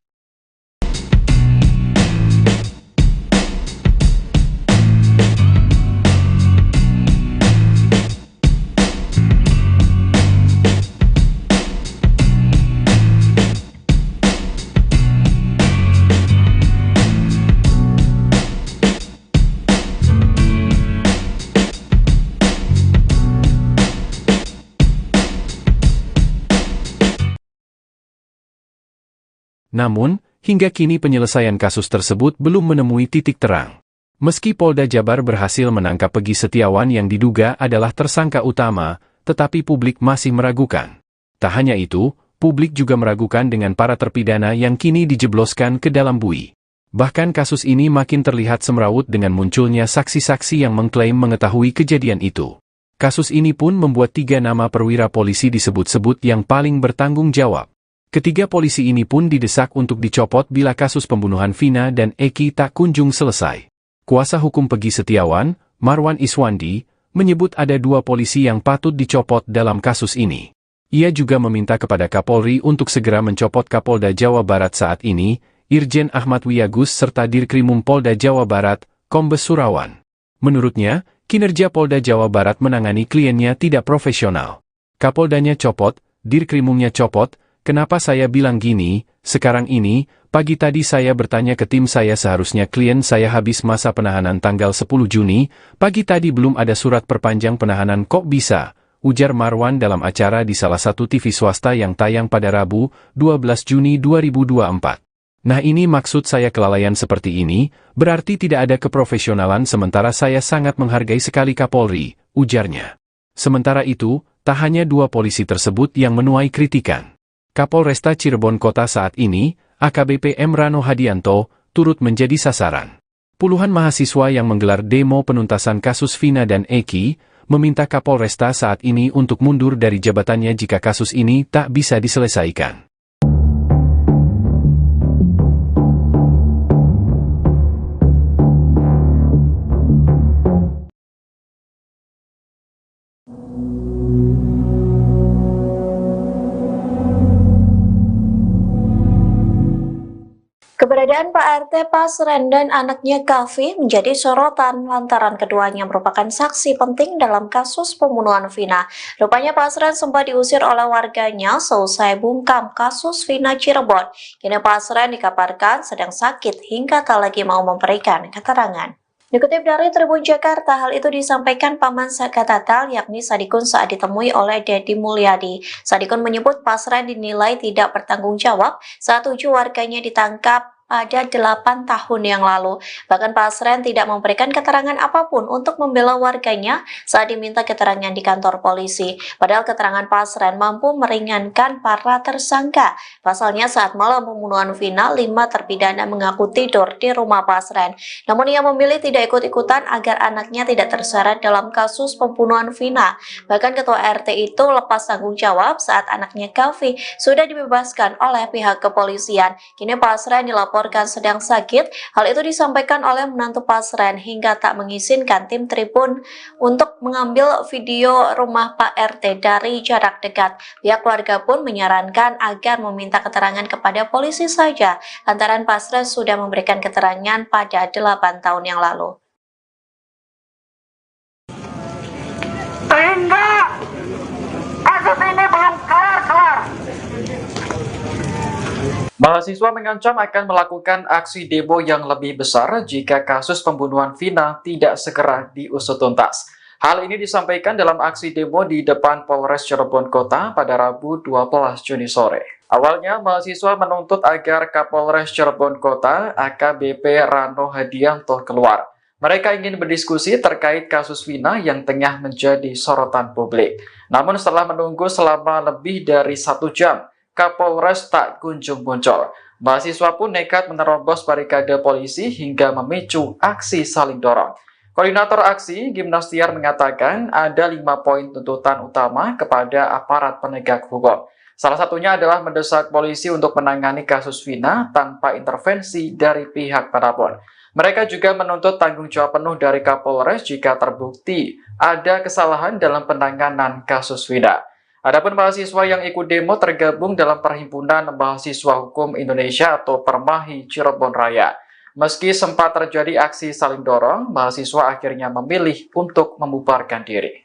Namun, hingga kini penyelesaian kasus tersebut belum menemui titik terang. Meski Polda Jabar berhasil menangkap Peggy Setiawan yang diduga adalah tersangka utama, tetapi publik masih meragukan. Tak hanya itu, Publik juga meragukan dengan para terpidana yang kini dijebloskan ke dalam bui. Bahkan kasus ini makin terlihat semrawut dengan munculnya saksi-saksi yang mengklaim mengetahui kejadian itu. Kasus ini pun membuat 3 nama perwira polisi disebut-sebut yang paling bertanggung jawab. Ketiga polisi ini pun didesak untuk dicopot bila kasus pembunuhan Vina dan Eki tak kunjung selesai. Kuasa hukum Peggy Setiawan, Marwan Iswandi, menyebut ada 2 polisi yang patut dicopot dalam kasus ini. Ia juga meminta kepada Kapolri untuk segera mencopot Kapolda Jawa Barat saat ini, Irjen Ahmad Wiyagus serta Dirkrimum Polda Jawa Barat, Kombes Surawan. Menurutnya, kinerja Polda Jawa Barat menangani kliennya tidak profesional. Kapoldanya copot, Dirkrimumnya copot, kenapa saya bilang gini, sekarang ini, pagi tadi saya bertanya ke tim saya seharusnya klien saya habis masa penahanan tanggal 10 Juni, pagi tadi belum ada surat perpanjang penahanan kok bisa, ujar Marwan dalam acara di salah satu TV swasta yang tayang pada Rabu, 12 Juni 2024. Nah ini maksud saya kelalaian seperti ini, berarti tidak ada keprofesionalan sementara saya sangat menghargai sekali Kapolri, ujarnya. Sementara itu, tak hanya 2 polisi tersebut yang menuai kritikan. Kapolresta Cirebon Kota saat ini, AKBP M. Rano Hadianto, turut menjadi sasaran. Puluhan mahasiswa yang menggelar demo penuntasan kasus Vina dan Eki, meminta Kapolresta saat ini untuk mundur dari jabatannya jika kasus ini tak bisa diselesaikan. Keberadaan Pak RT Pasren dan anaknya Kavi menjadi sorotan lantaran keduanya merupakan saksi penting dalam kasus pembunuhan Vina. Rupanya Pasren sempat diusir oleh warganya seusai bungkam kasus Vina Cirebon. Kini Pasren dikabarkan sedang sakit hingga tak lagi mau memberikan keterangan. Dikutip dari Tribun Jakarta, hal itu disampaikan Paman Sakatatal yakni Sadikun saat ditemui oleh Dedi Mulyadi. Sadikun menyebut Pasren dinilai tidak bertanggung jawab saat 7 warganya ditangkap pada 8 tahun yang lalu. Bahkan Pasren tidak memberikan keterangan apapun untuk membela warganya saat diminta keterangan di kantor polisi. Padahal keterangan Pasren mampu meringankan para tersangka. Pasalnya saat malam pembunuhan Vina, 5 terpidana mengaku tidur di rumah Pasren. Namun ia memilih tidak ikut-ikutan agar anaknya tidak terseret dalam kasus pembunuhan Vina. Bahkan ketua RT itu lepas tanggung jawab saat anaknya Kavi sudah dibebaskan oleh pihak kepolisian. Kini Pasren dilaporkan sedang sakit. Hal itu disampaikan oleh menantu Pasren hingga tak mengizinkan tim Tribun untuk mengambil video rumah Pak RT dari jarak dekat. Pihak keluarga pun menyarankan agar meminta keterangan kepada polisi saja, lantaran Pasren sudah memberikan keterangan pada 8 tahun yang lalu. Sehingga kasus ini belum kelar-kelar. Mahasiswa mengancam akan melakukan aksi demo yang lebih besar jika kasus pembunuhan Vina tidak segera diusut tuntas. Hal ini disampaikan dalam aksi demo di depan Polres Cirebon Kota pada Rabu 12 Juni sore. Awalnya, mahasiswa menuntut agar Kapolres Cirebon Kota AKBP Rano Hadianto keluar. Mereka ingin berdiskusi terkait kasus Vina yang tengah menjadi sorotan publik. Namun setelah menunggu selama lebih dari 1 jam, Kapolres tak kunjung muncul. Mahasiswa pun nekat menerobos barikade polisi hingga memicu aksi saling dorong. Koordinator aksi, Gimnastiar, mengatakan ada 5 poin tuntutan utama kepada aparat penegak hukum. Salah satunya adalah mendesak polisi untuk menangani kasus Vina tanpa intervensi dari pihak manapun. Mereka juga menuntut tanggung jawab penuh dari Kapolres jika terbukti ada kesalahan dalam penanganan kasus Vina. Adapun mahasiswa yang ikut demo tergabung dalam Perhimpunan Mahasiswa Hukum Indonesia atau Permahi Cirebon Raya. Meski sempat terjadi aksi saling dorong, mahasiswa akhirnya memilih untuk membubarkan diri.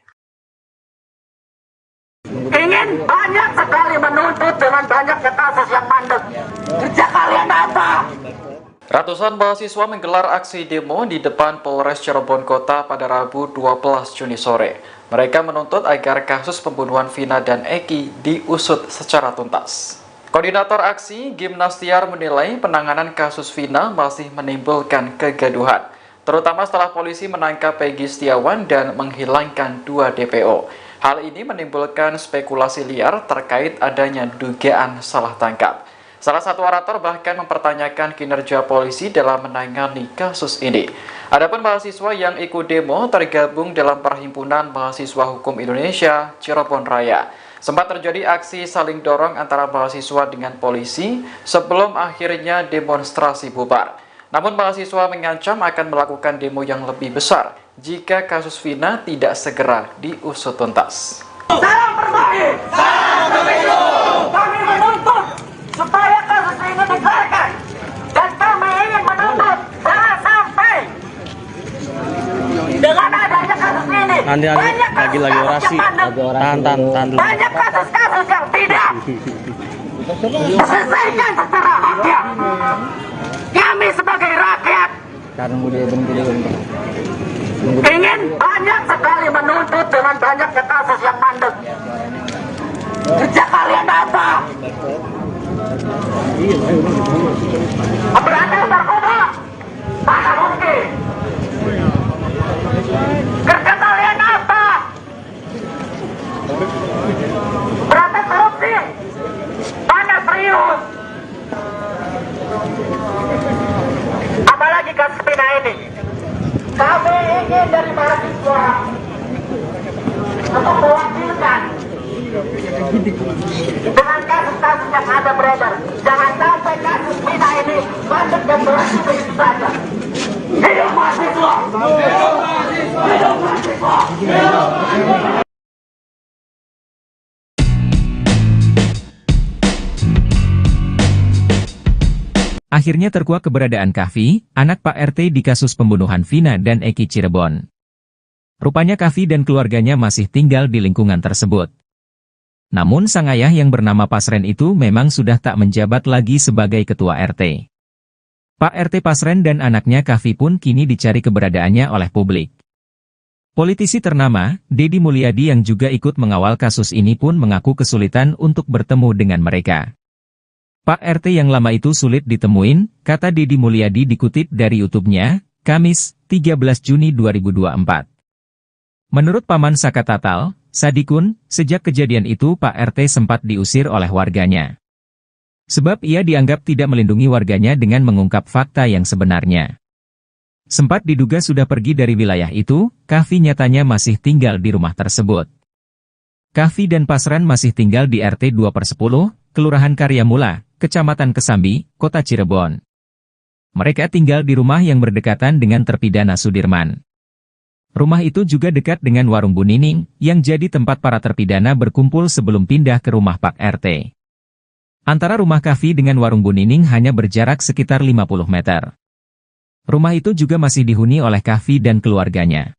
Ingin banyak sekali menuntut dengan banyaknya kasus yang mandek. Kerja kalian apa? Ratusan mahasiswa menggelar aksi demo di depan Polres Cirebon Kota pada Rabu 12 Juni sore. Mereka menuntut agar kasus pembunuhan Vina dan Eki diusut secara tuntas. Koordinator aksi, Gimnastiar, menilai penanganan kasus Vina masih menimbulkan kegaduhan, terutama setelah polisi menangkap Peggy Setiawan dan menghilangkan 2 DPO. Hal ini menimbulkan spekulasi liar terkait adanya dugaan salah tangkap. Salah satu orator bahkan mempertanyakan kinerja polisi dalam menangani kasus ini. Adapun mahasiswa yang ikut demo tergabung dalam Perhimpunan Mahasiswa Hukum Indonesia Cirebon Raya. Sempat terjadi aksi saling dorong antara mahasiswa dengan polisi sebelum akhirnya demonstrasi bubar. Namun mahasiswa mengancam akan melakukan demo yang lebih besar jika kasus Vina tidak segera diusut tuntas. Salam berbagi! Salam pemilu! Kami menuntut supaya kasus ini dikeluarkan. Dan kami ingin menuntut jangan sampai dengan adanya kasus ini Nanti lagi orasi. Tahan dulu. banyak kasus-kasus yang tidak diselesaikan secara hakikat. Kami sebagai rakyat ingin banyak sekali menuntut dengan banyaknya kasus yang mandek. Kerja kalian apa? Memberantas narkoba? Mana mungkin? Kerja kalian apa? Berantas korupsi? Mana serius? Apalagi kasus Vina ini. Kami ingin dari mahasiswa untuk mewakilkan dengan kasus-kasus yang ada beredar. Jangan sampai kasus Vina ini masuk dan berhenti begitu saja. Hidup mahasiswa! Hidup mahasiswa! Hidup mahasiswa! Hidup mahasiswa! Akhirnya terkuak keberadaan Kahfi, anak Pak RT di kasus pembunuhan Vina dan Eki Cirebon. Rupanya Kahfi dan keluarganya masih tinggal di lingkungan tersebut. Namun sang ayah yang bernama Pasren itu memang sudah tak menjabat lagi sebagai ketua RT. Pak RT Pasren dan anaknya Kahfi pun kini dicari keberadaannya oleh publik. Politisi ternama, Deddy Mulyadi yang juga ikut mengawal kasus ini pun mengaku kesulitan untuk bertemu dengan mereka. Pak RT yang lama itu sulit ditemuin, kata Deddy Mulyadi dikutip dari YouTube-nya, Kamis, 13 Juni 2024. Menurut Paman Saka Tatal, Sadikun, sejak kejadian itu Pak RT sempat diusir oleh warganya. Sebab ia dianggap tidak melindungi warganya dengan mengungkap fakta yang sebenarnya. Sempat diduga sudah pergi dari wilayah itu, Kahfi nyatanya masih tinggal di rumah tersebut. Kahfi dan Pasren masih tinggal di RT 2/10, Kelurahan Karyamula, Kecamatan Kesambi, Kota Cirebon. Mereka tinggal di rumah yang berdekatan dengan terpidana Sudirman. Rumah itu juga dekat dengan warung Bu Nining, yang jadi tempat para terpidana berkumpul sebelum pindah ke rumah Pak RT. Antara rumah Kahfi dengan warung Bu Nining hanya berjarak sekitar 50 meter. Rumah itu juga masih dihuni oleh Kahfi dan keluarganya.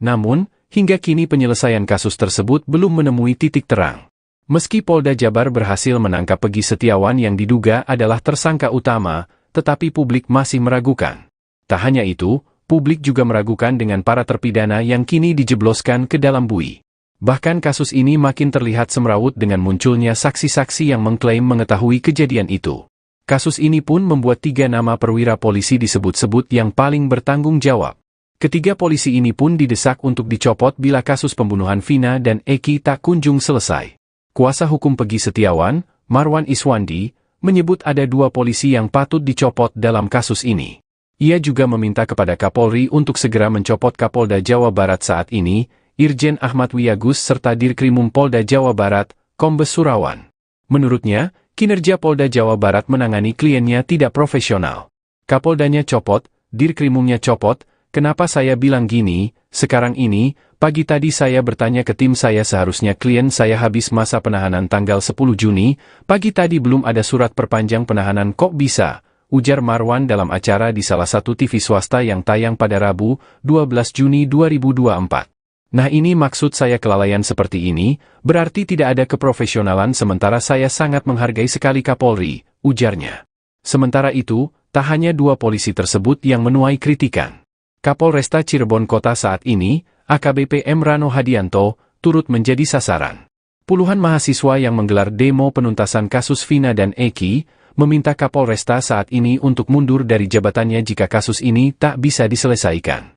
Namun, hingga kini penyelesaian kasus tersebut belum menemui titik terang. Meski Polda Jabar berhasil menangkap Peggy Setiawan yang diduga adalah tersangka utama, tetapi publik masih meragukan. Tak hanya itu, publik juga meragukan dengan para terpidana yang kini dijebloskan ke dalam bui. Bahkan kasus ini makin terlihat semrawut dengan munculnya saksi-saksi yang mengklaim mengetahui kejadian itu. Kasus ini pun membuat 3 nama perwira polisi disebut-sebut yang paling bertanggung jawab. Ketiga polisi ini pun didesak untuk dicopot bila kasus pembunuhan Vina dan Eki tak kunjung selesai. Kuasa hukum Peggy Setiawan, Marwan Iswandi, menyebut ada 2 polisi yang patut dicopot dalam kasus ini. Ia juga meminta kepada Kapolri untuk segera mencopot Kapolda Jawa Barat saat ini, Irjen Ahmad Wiyagus serta Dirkrimum Polda Jawa Barat, Kombes Surawan. Menurutnya, kinerja Polda Jawa Barat menangani kliennya tidak profesional. Kapoldanya copot, Dirkrimumnya copot. Kenapa saya bilang gini, sekarang ini, pagi tadi saya bertanya ke tim saya seharusnya klien saya habis masa penahanan tanggal 10 Juni, pagi tadi belum ada surat perpanjang penahanan kok bisa, ujar Marwan dalam acara di salah satu TV swasta yang tayang pada Rabu, 12 Juni 2024. Nah ini maksud saya kelalaian seperti ini, berarti tidak ada keprofesionalan sementara saya sangat menghargai sekali Kapolri, ujarnya. Sementara itu, tak hanya 2 polisi tersebut yang menuai kritikan. Kapolresta Cirebon Kota saat ini, AKBP M. Rano Hadianto, turut menjadi sasaran. Puluhan mahasiswa yang menggelar demo penuntasan kasus Vina dan Eki, meminta Kapolresta saat ini untuk mundur dari jabatannya jika kasus ini tak bisa diselesaikan.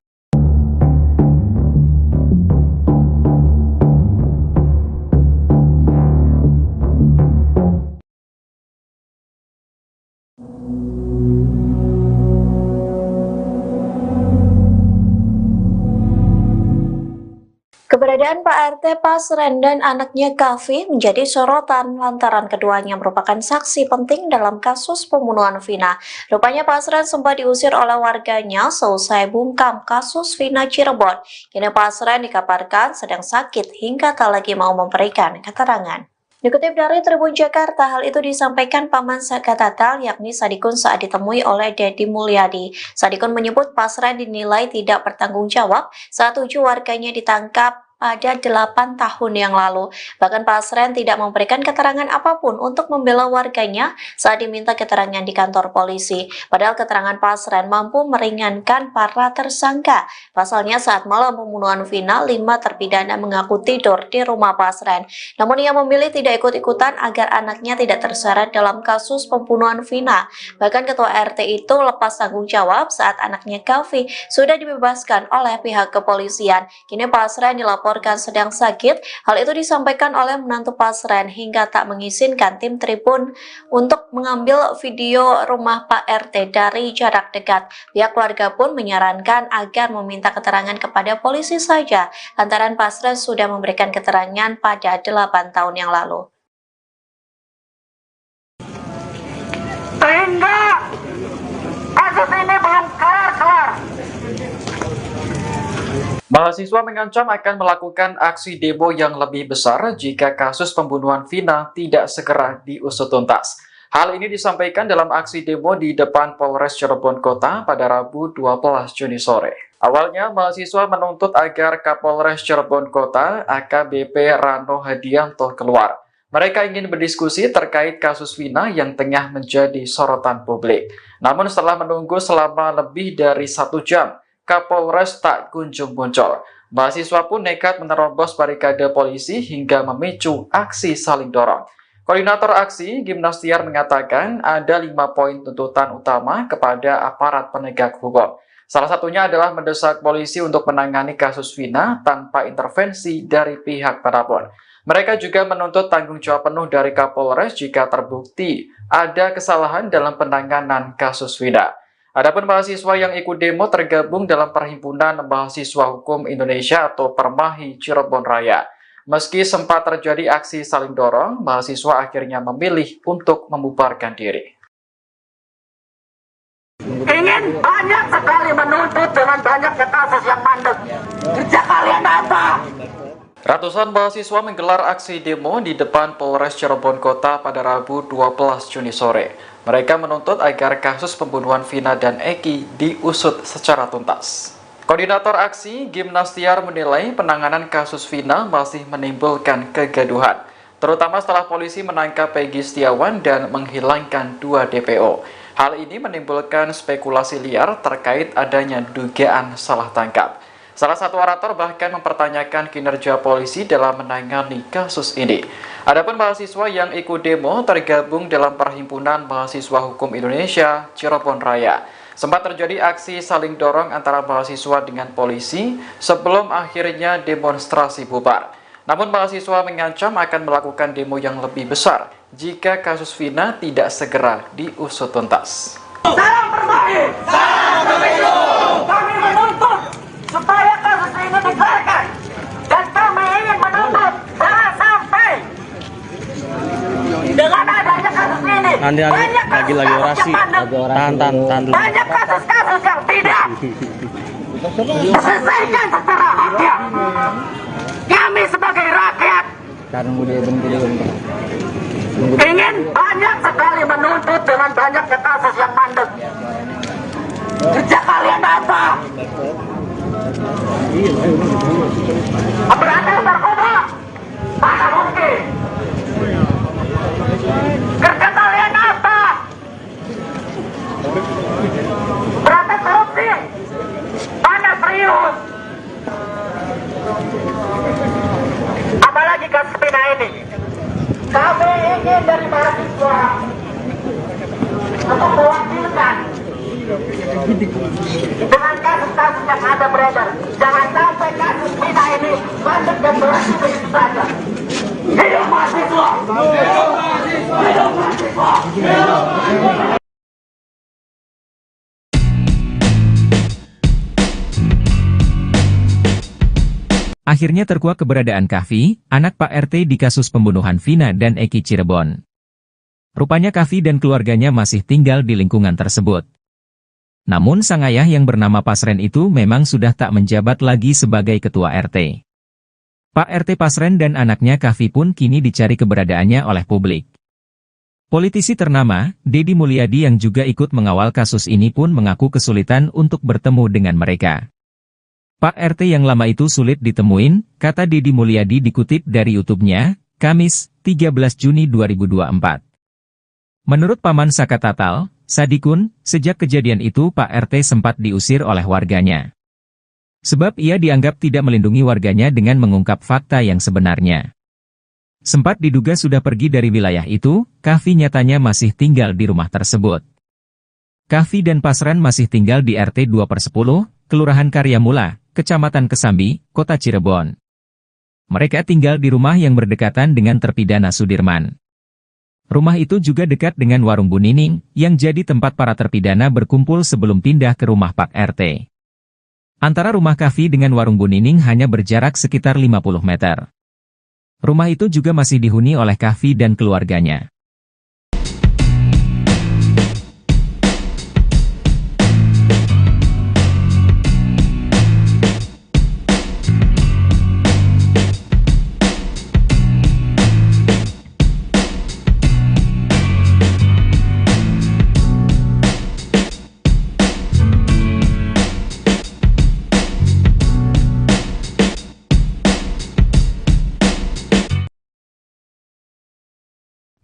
Keberadaan Pak RT Pasren dan anaknya Kavi menjadi sorotan lantaran keduanya merupakan saksi penting dalam kasus pembunuhan Vina. Rupanya Pasren sempat diusir oleh warganya seusai bungkam kasus Vina Cirebon. Kini Pasren dikabarkan sedang sakit hingga tak lagi mau memberikan keterangan. Dikutip dari Tribun Jakarta, hal itu disampaikan Paman Sakatatal yakni Sadikun saat ditemui oleh Dedi Mulyadi. Sadikun menyebut Pasren dinilai tidak bertanggung jawab saat 7 warganya ditangkap pada 8 tahun yang lalu. Bahkan Pasren tidak memberikan keterangan apapun untuk membela warganya saat diminta keterangan di kantor polisi. Padahal keterangan Pasren mampu meringankan para tersangka. Pasalnya saat malam pembunuhan Vina, 5 terpidana mengaku tidur di rumah Pasren. Namun ia memilih tidak ikut-ikutan agar anaknya tidak terseret dalam kasus pembunuhan Vina. Bahkan ketua RT itu lepas tanggung jawab saat anaknya Kavi sudah dibebaskan oleh pihak kepolisian. Kini Pasren dilaporkan sedang sakit. Hal itu disampaikan oleh menantu Pasren hingga tak mengizinkan tim Tribun untuk mengambil video rumah Pak RT dari jarak dekat. Pihak keluarga pun menyarankan agar meminta keterangan kepada polisi saja, lantaran Pasren sudah memberikan keterangan pada 8 tahun yang lalu. Sehingga kasus ini belum kelar-kelar. Mahasiswa mengancam akan melakukan aksi demo yang lebih besar jika kasus pembunuhan Vina tidak segera diusut tuntas. Hal ini disampaikan dalam aksi demo di depan Polres Cirebon Kota pada Rabu 12 Juni sore. Awalnya, mahasiswa menuntut agar Kapolres Cirebon Kota AKBP Rano Hadianto keluar. Mereka ingin berdiskusi terkait kasus Vina yang tengah menjadi sorotan publik. Namun setelah menunggu selama lebih dari 1 jam, Kapolres tak kunjung muncul. Mahasiswa pun nekat menerobos barikade polisi hingga memicu aksi saling dorong. Koordinator aksi, Gimnastiar, mengatakan ada 5 poin tuntutan utama kepada aparat penegak hukum. Salah satunya adalah mendesak polisi untuk menangani kasus Vina tanpa intervensi dari pihak manapun. Mereka juga menuntut tanggung jawab penuh dari Kapolres jika terbukti ada kesalahan dalam penanganan kasus Vina. Adapun mahasiswa yang ikut demo tergabung dalam Perhimpunan Mahasiswa Hukum Indonesia atau Permahi Cirebon Raya. Meski sempat terjadi aksi saling dorong, mahasiswa akhirnya memilih untuk membubarkan diri. Ingin banyak sekali menuntut dengan banyaknya kasus yang mandek. Kerja kalian apa? Ratusan mahasiswa menggelar aksi demo di depan Polres Cirebon Kota pada Rabu 12 Juni sore. Mereka menuntut agar kasus pembunuhan Vina dan Eki diusut secara tuntas. Koordinator aksi, Gimnastiar, menilai penanganan kasus Vina masih menimbulkan kegaduhan, terutama setelah polisi menangkap Peggy Setiawan dan menghilangkan 2 DPO. Hal ini menimbulkan spekulasi liar terkait adanya dugaan salah tangkap. Salah satu orator bahkan mempertanyakan kinerja polisi dalam menangani kasus ini. Adapun mahasiswa yang ikut demo tergabung dalam Perhimpunan Mahasiswa Hukum Indonesia Cirebon Raya. Sempat terjadi aksi saling dorong antara mahasiswa dengan polisi sebelum akhirnya demonstrasi bubar. Namun mahasiswa mengancam akan melakukan demo yang lebih besar jika kasus Vina tidak segera diusut tuntas. Salam Permahi! Salam Pemilu! Kami menuntut supaya kasus ini dikeluarkan. Dan kami ingin menuntut jangan sampai dengan adanya kasus ini Nanti lagi orasi. Tahan dulu. banyak kasus-kasus yang tidak diselesaikan secara haknya. Kami sebagai rakyat ingin banyak sekali menuntut dengan banyaknya kasus yang mandek. Kerja kalian apa? Berantas narkoba, mana mungkin? Kerja kalian apa? Berantas korupsi, mana serius? Apalagi kasus Vina ini, kami ingin dari mahasiswa untuk mewakilkan dengan kasus-kasus yang ada beredar. Jangan sampai kasus Vina ini masuk dan berhenti begitu saja. Hidup mahasiswa! Hidup mahasiswa! Hidup mahasiswa! Hidup mahasiswa! Akhirnya terkuak keberadaan Kahfi, anak Pak RT di kasus pembunuhan Vina dan Eki Cirebon. Rupanya Kahfi dan keluarganya masih tinggal di lingkungan tersebut. Namun sang ayah yang bernama Pasren itu memang sudah tak menjabat lagi sebagai ketua RT. Pak RT Pasren dan anaknya Kahfi pun kini dicari keberadaannya oleh publik. Politisi ternama, Deddy Mulyadi yang juga ikut mengawal kasus ini pun mengaku kesulitan untuk bertemu dengan mereka. Pak RT yang lama itu sulit ditemuin, kata Deddy Mulyadi dikutip dari YouTube-nya, Kamis, 13 Juni 2024. Menurut Paman Saka Tatal, Sadikun, sejak kejadian itu Pak RT sempat diusir oleh warganya. Sebab ia dianggap tidak melindungi warganya dengan mengungkap fakta yang sebenarnya. Sempat diduga sudah pergi dari wilayah itu, Kahfi nyatanya masih tinggal di rumah tersebut. Kahfi dan Pasren masih tinggal di RT 2/10, Kelurahan Karyamula, Kecamatan Kesambi, Kota Cirebon. Mereka tinggal di rumah yang berdekatan dengan terpidana Sudirman. Rumah itu juga dekat dengan warung Bu Nining, yang jadi tempat para terpidana berkumpul sebelum pindah ke rumah Pak RT. Antara rumah Kahfi dengan warung Bu Nining hanya berjarak sekitar 50 meter. Rumah itu juga masih dihuni oleh Kahfi dan keluarganya.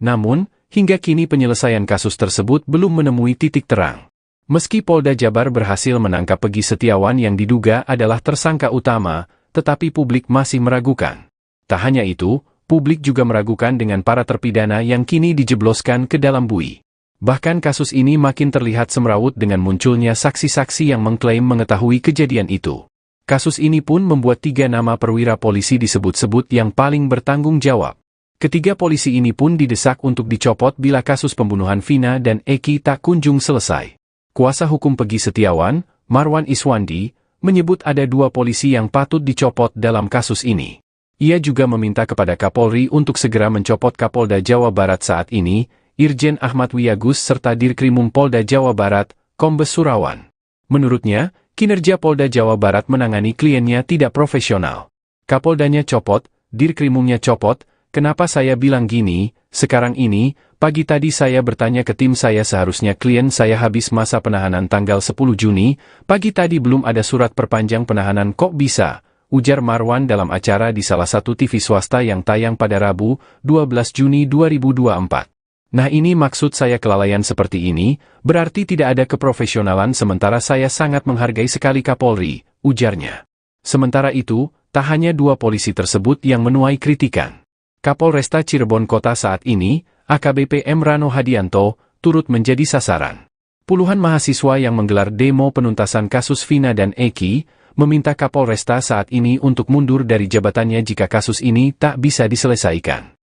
Namun, hingga kini penyelesaian kasus tersebut belum menemui titik terang. Meski Polda Jabar berhasil menangkap Peggy Setiawan yang diduga adalah tersangka utama, tetapi publik masih meragukan. Tak hanya itu, publik juga meragukan dengan para terpidana yang kini dijebloskan ke dalam bui. Bahkan kasus ini makin terlihat semrawut dengan munculnya saksi-saksi yang mengklaim mengetahui kejadian itu. Kasus ini pun membuat 3 nama perwira polisi disebut-sebut yang paling bertanggung jawab. Ketiga polisi ini pun didesak untuk dicopot bila kasus pembunuhan Vina dan Eki tak kunjung selesai. Kuasa hukum Peggy Setiawan, Marwan Iswandi, menyebut ada 2 polisi yang patut dicopot dalam kasus ini. Ia juga meminta kepada Kapolri untuk segera mencopot Kapolda Jawa Barat saat ini, Irjen Ahmad Wiyagus serta Dirkrimum Polda Jawa Barat, Kombes Surawan. Menurutnya, kinerja Polda Jawa Barat menangani kliennya tidak profesional. Kapoldanya copot, Dirkrimumnya copot. Kenapa saya bilang gini, sekarang ini, pagi tadi saya bertanya ke tim saya seharusnya klien saya habis masa penahanan tanggal 10 Juni, pagi tadi belum ada surat perpanjang penahanan kok bisa, ujar Marwan dalam acara di salah satu TV swasta yang tayang pada Rabu, 12 Juni 2024. Nah ini maksud saya kelalaian seperti ini, berarti tidak ada keprofesionalan sementara saya sangat menghargai sekali Kapolri, ujarnya. Sementara itu, tak hanya 2 polisi tersebut yang menuai kritikan. Kapolresta Cirebon Kota saat ini, AKBP M. Rano Hadianto, turut menjadi sasaran. Puluhan mahasiswa yang menggelar demo penuntasan kasus Vina dan Eki, meminta Kapolresta saat ini untuk mundur dari jabatannya jika kasus ini tak bisa diselesaikan.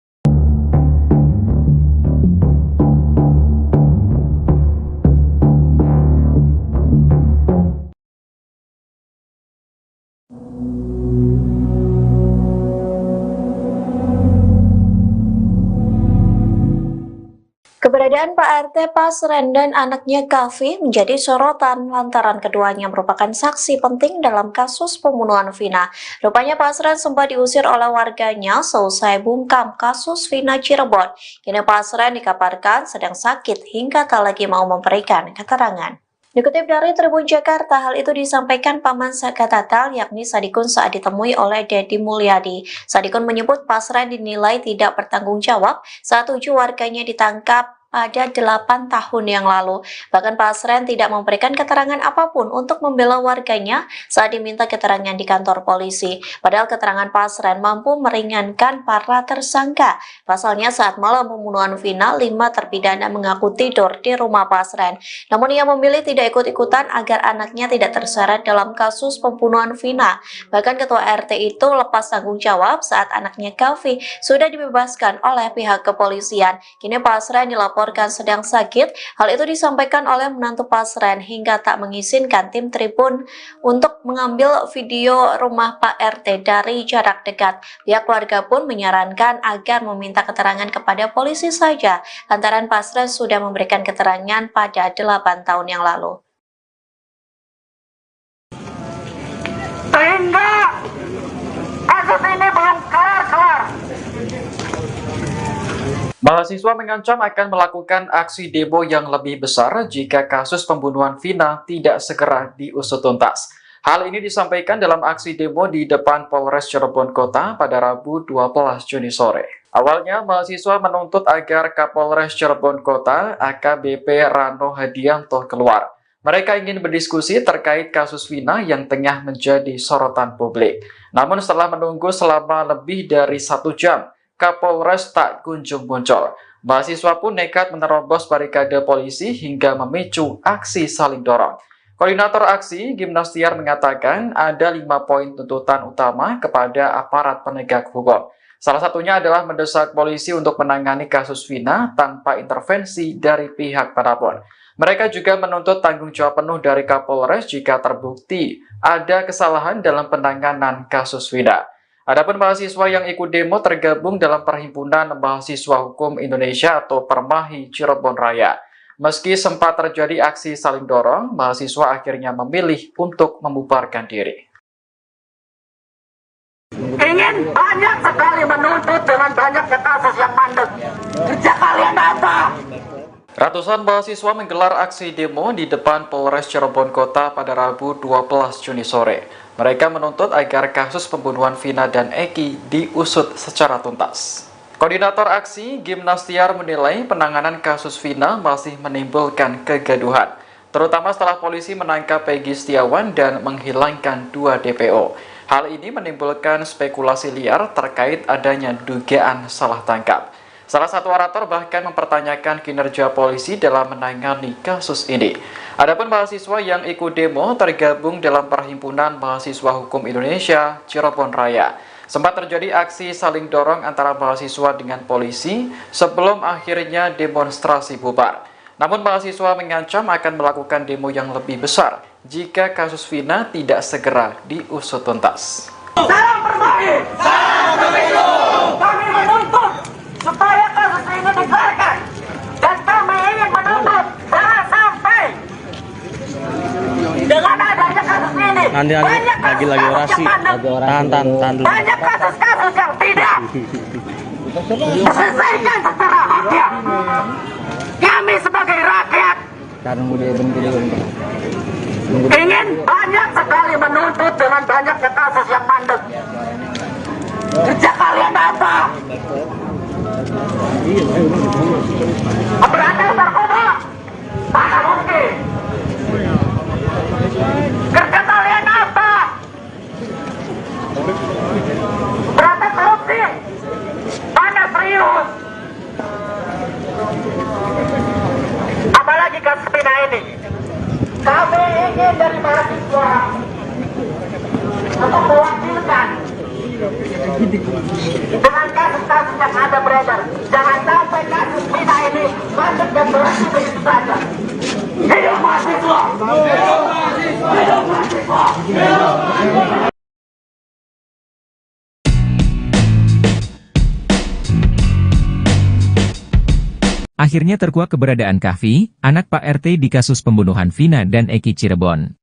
Keberadaan Pak RT Pasren dan anaknya Kahfi menjadi sorotan lantaran keduanya merupakan saksi penting dalam kasus pembunuhan Vina. Rupanya Pasren sempat diusir oleh warganya seusai bungkam kasus Vina Cirebon. Kini Pasren dikabarkan sedang sakit hingga tak lagi mau memberikan keterangan. Dikutip dari Tribun Jakarta, hal itu disampaikan Paman Saka Tatal, yakni Sadikun saat ditemui oleh Dedi Mulyadi. Sadikun menyebut Pasren dinilai tidak bertanggung jawab saat 7 warganya ditangkap pada 8 tahun yang lalu. Bahkan Pasren tidak memberikan keterangan apapun untuk membela warganya saat diminta keterangan di kantor polisi. Padahal keterangan Pasren mampu meringankan para tersangka. Pasalnya saat malam pembunuhan Vina, 5 terpidana mengaku tidur di rumah Pasren. Namun ia memilih tidak ikut-ikutan agar anaknya tidak terseret dalam kasus pembunuhan Vina. Bahkan ketua RT itu lepas tanggung jawab saat anaknya Kavi sudah dibebaskan oleh pihak kepolisian. Kini Pasren dilaporkan sedang sakit. Hal itu disampaikan oleh menantu Pasren hingga tak mengizinkan tim Tribun untuk mengambil video rumah Pak RT dari jarak dekat. Pihak keluarga pun menyarankan agar meminta keterangan kepada polisi saja, lantaran Pasren sudah memberikan keterangan pada 8 tahun yang lalu. Sehingga kasus ini belum kelar-kelar. Mahasiswa mengancam akan melakukan aksi demo yang lebih besar jika kasus pembunuhan Vina tidak segera diusut tuntas. Hal ini disampaikan dalam aksi demo di depan Polres Cirebon Kota pada Rabu 12 Juni sore. Awalnya, mahasiswa menuntut agar Kapolres Cirebon Kota AKBP Rano Hadianto keluar. Mereka ingin berdiskusi terkait kasus Vina yang tengah menjadi sorotan publik. Namun setelah menunggu selama lebih dari 1 jam, Kapolres tak kunjung muncul. Mahasiswa pun nekat menerobos barikade polisi hingga memicu aksi saling dorong. Koordinator aksi, Gimnastiar, mengatakan ada 5 poin tuntutan utama kepada aparat penegak hukum. Salah satunya adalah mendesak polisi untuk menangani kasus Vina tanpa intervensi dari pihak manapun. Mereka juga menuntut tanggung jawab penuh dari Kapolres jika terbukti ada kesalahan dalam penanganan kasus Vina. Adapun mahasiswa yang ikut demo tergabung dalam Perhimpunan Mahasiswa Hukum Indonesia atau Permahi Cirebon Raya. Meski sempat terjadi aksi saling dorong, mahasiswa akhirnya memilih untuk membubarkan diri. Ingin banyak sekali menuntut dengan banyaknya kasus yang mandek. Kerja kalian apa? Ratusan mahasiswa menggelar aksi demo di depan Polres Cirebon Kota pada Rabu 12 Juni sore. Mereka menuntut agar kasus pembunuhan Vina dan Eki diusut secara tuntas. Koordinator aksi, Gimnastiar, menilai penanganan kasus Vina masih menimbulkan kegaduhan, terutama setelah polisi menangkap Peggy Setiawan dan menghilangkan 2 DPO. Hal ini menimbulkan spekulasi liar terkait adanya dugaan salah tangkap. Salah satu orator bahkan mempertanyakan kinerja polisi dalam menangani kasus ini. Adapun mahasiswa yang ikut demo tergabung dalam Perhimpunan Mahasiswa Hukum Indonesia Cirebon Raya. Sempat terjadi aksi saling dorong antara mahasiswa dengan polisi sebelum akhirnya demonstrasi bubar. Namun mahasiswa mengancam akan melakukan demo yang lebih besar jika kasus Vina tidak segera diusut tuntas. Salam Permahi! Salam Pemilu! Kami menuntut supaya kasus ini dikeluarkan. Dan kami ingin menuntut jangan sampai dengan adanya kasus ini Nanti banyak lagi kasus orasi. yang mandek. Tahan dulu. Banyak kasus-kasus yang tidak diselesaikan secara hukum. Kami sebagai rakyat ingin banyak sekali menuntut dengan banyaknya kasus yang mandek. Kerja kalian apa? Memberantas narkoba? Mana mungkin? Kerja kalian apa? Memberantas korupsi? Mana serius? Apalagi kasus Vina ini. Kami ingin dari mahasiswa untuk mewakilkan dengan kasus-kasus yang ada beredar. Jangan sampai kasus Vina ini masuk dan berhenti begitu saja. Hidup mahasiswa! Hidup mahasiswa! Hidup mahasiswa! Hidup mahasiswa! Akhirnya terkuak keberadaan Kavi, anak Pak RT di kasus pembunuhan Vina dan Eki Cirebon.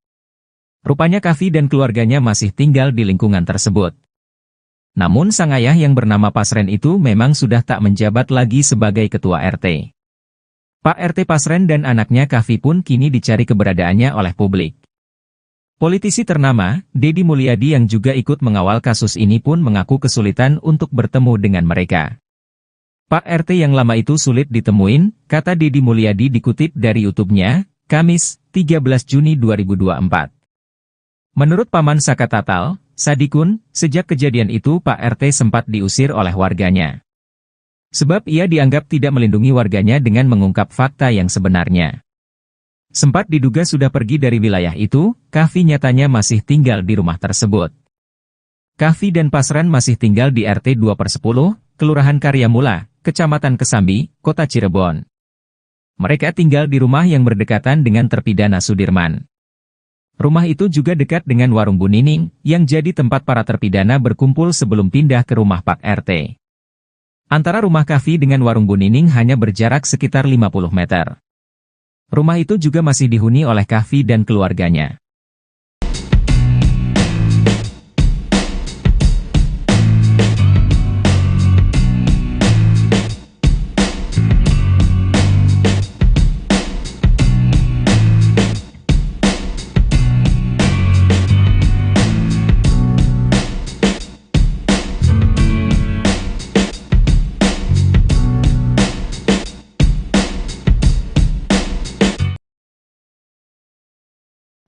Rupanya Kavi dan keluarganya masih tinggal di lingkungan tersebut. Namun sang ayah yang bernama Pasren itu memang sudah tak menjabat lagi sebagai ketua RT. Pak RT Pasren dan anaknya Kavi pun kini dicari keberadaannya oleh publik. Politisi ternama, Deddy Mulyadi yang juga ikut mengawal kasus ini pun mengaku kesulitan untuk bertemu dengan mereka. Pak RT yang lama itu sulit ditemuin, kata Deddy Mulyadi dikutip dari YouTube-nya, Kamis, 13 Juni 2024. Menurut Paman Saka Tatal, Sadikun, sejak kejadian itu Pak RT sempat diusir oleh warganya. Sebab ia dianggap tidak melindungi warganya dengan mengungkap fakta yang sebenarnya. Sempat diduga sudah pergi dari wilayah itu, Kavi nyatanya masih tinggal di rumah tersebut. Kavi dan Pasren masih tinggal di RT 2/10, Kelurahan Karyamula, Kecamatan Kesambi, Kota Cirebon. Mereka tinggal di rumah yang berdekatan dengan terpidana Sudirman. Rumah itu juga dekat dengan warung Bu Nining, yang jadi tempat para terpidana berkumpul sebelum pindah ke rumah Pak RT. Antara rumah Kavi dengan warung Bu Nining hanya berjarak sekitar 50 meter. Rumah itu juga masih dihuni oleh Kavi dan keluarganya.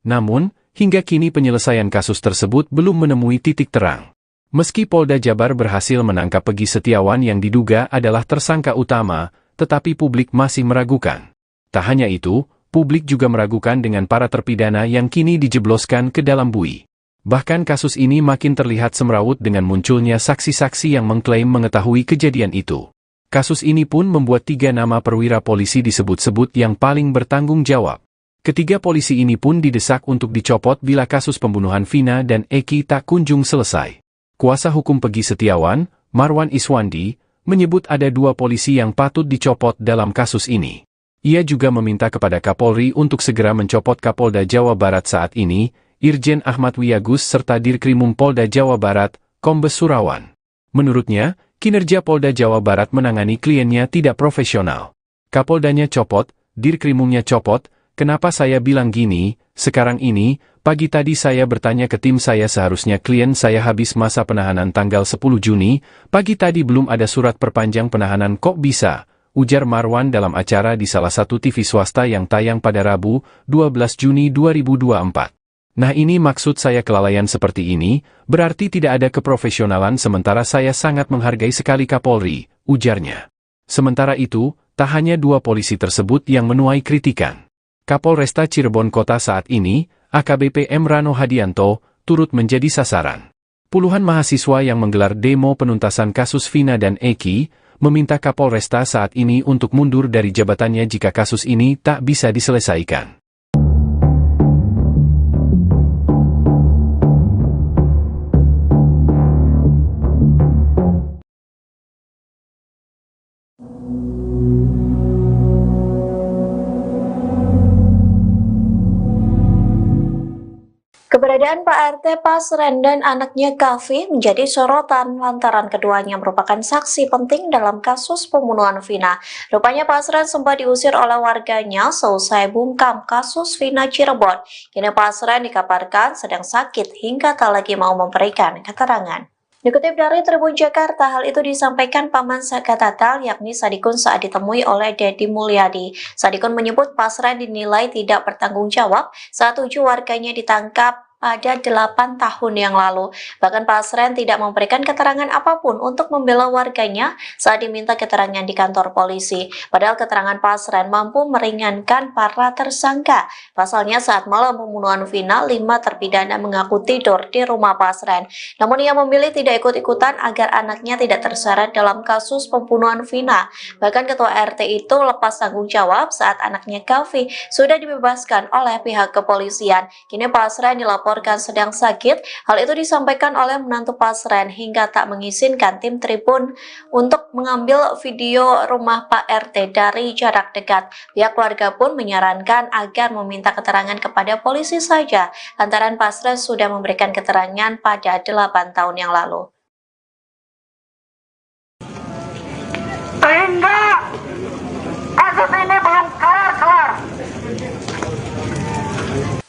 Namun, hingga kini penyelesaian kasus tersebut belum menemui titik terang. Meski Polda Jabar berhasil menangkap Peggy Setiawan yang diduga adalah tersangka utama, tetapi publik masih meragukan. Tak hanya itu, publik juga meragukan dengan para terpidana yang kini dijebloskan ke dalam bui. Bahkan kasus ini makin terlihat semrawut dengan munculnya saksi-saksi yang mengklaim mengetahui kejadian itu. Kasus ini pun membuat 3 nama perwira polisi disebut-sebut yang paling bertanggung jawab. Ketiga polisi ini pun didesak untuk dicopot bila kasus pembunuhan Vina dan Eki tak kunjung selesai. Kuasa hukum Peggy Setiawan, Marwan Iswandi, menyebut ada 2 polisi yang patut dicopot dalam kasus ini. Ia juga meminta kepada Kapolri untuk segera mencopot Kapolda Jawa Barat saat ini, Irjen Ahmad Wiyagus serta Dirkrimum Polda Jawa Barat, Kombes Surawan. Menurutnya, kinerja Polda Jawa Barat menangani kliennya tidak profesional. Kapoldanya copot, Dirkrimumnya copot. Kenapa saya bilang gini? Sekarang ini, pagi tadi saya bertanya ke tim saya seharusnya klien saya habis masa penahanan tanggal 10 Juni, pagi tadi belum ada surat perpanjang penahanan kok bisa, ujar Marwan dalam acara di salah satu TV swasta yang tayang pada Rabu, 12 Juni 2024. Nah ini maksud saya kelalaian seperti ini, berarti tidak ada keprofesionalan sementara saya sangat menghargai sekali Kapolri, ujarnya. Sementara itu, tak hanya 2 polisi tersebut yang menuai kritikan. Kapolresta Cirebon Kota saat ini, AKBP M. Rano Hadianto, turut menjadi sasaran. Puluhan mahasiswa yang menggelar demo penuntasan kasus Vina dan Eki, meminta Kapolresta saat ini untuk mundur dari jabatannya jika kasus ini tak bisa diselesaikan. Keberadaan Pak RT Pasren dan anaknya Kavi menjadi sorotan lantaran keduanya merupakan saksi penting dalam kasus pembunuhan Vina. Rupanya Pasren sempat diusir oleh warganya seusai bungkam kasus Vina Cirebon. Kini Pasren dikabarkan sedang sakit hingga tak lagi mau memberikan keterangan. Dikutip dari Tribun Jakarta, hal itu disampaikan Paman Saka Tatal yakni Sadikun saat ditemui oleh Deddy Mulyadi. Sadikun menyebut Pasren dinilai tidak bertanggung jawab saat 7 warganya ditangkap pada 8 tahun yang lalu. Bahkan Pasren tidak memberikan keterangan apapun untuk membela warganya saat diminta keterangan di kantor polisi. Padahal keterangan Pasren mampu meringankan para tersangka. Pasalnya saat malam pembunuhan Vina, 5 terpidana mengaku tidur di rumah Pasren. Namun ia memilih tidak ikut-ikutan agar anaknya tidak terseret dalam kasus pembunuhan Vina. Bahkan ketua RT itu lepas tanggung jawab saat anaknya Kavi sudah dibebaskan oleh pihak kepolisian. Kini Pasren dilaporkan sedang sakit. Hal itu disampaikan oleh menantu Pasren hingga tak mengizinkan tim Tribun untuk mengambil video rumah Pak RT dari jarak dekat. Pihak keluarga pun menyarankan agar meminta keterangan kepada polisi saja, lantaran Pasren sudah memberikan keterangan pada 8 tahun yang lalu. Sehingga kasus ini belum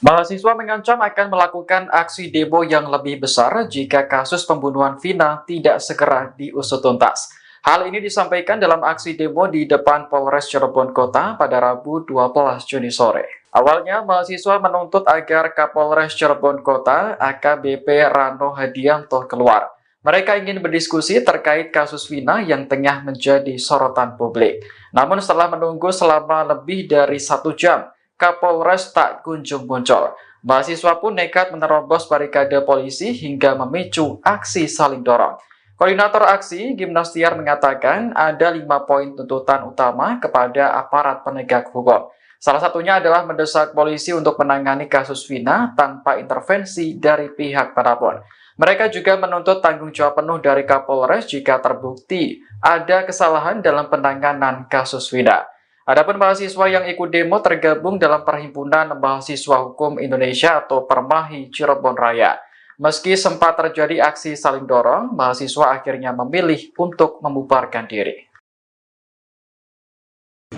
Mahasiswa mengancam akan melakukan aksi demo yang lebih besar jika kasus pembunuhan Vina tidak segera diusut tuntas. Hal ini disampaikan dalam aksi demo di depan Polres Cirebon Kota pada Rabu 12 Juni sore. Awalnya, mahasiswa menuntut agar Kapolres Cirebon Kota AKBP Rano Hadianto keluar. Mereka ingin berdiskusi terkait kasus Vina yang tengah menjadi sorotan publik. Namun setelah menunggu selama lebih dari 1 jam, Kapolres tak kunjung muncul. Mahasiswa pun nekat menerobos barikade polisi hingga memicu aksi saling dorong. Koordinator aksi, Gimnastiar, mengatakan ada 5 poin tuntutan utama kepada aparat penegak hukum. Salah satunya adalah mendesak polisi untuk menangani kasus Vina tanpa intervensi dari pihak manapun. Mereka juga menuntut tanggung jawab penuh dari Kapolres jika terbukti ada kesalahan dalam penanganan kasus Vina. Adapun mahasiswa yang ikut demo tergabung dalam Perhimpunan Mahasiswa Hukum Indonesia atau Permahi Cirebon Raya. Meski sempat terjadi aksi saling dorong, mahasiswa akhirnya memilih untuk membubarkan diri.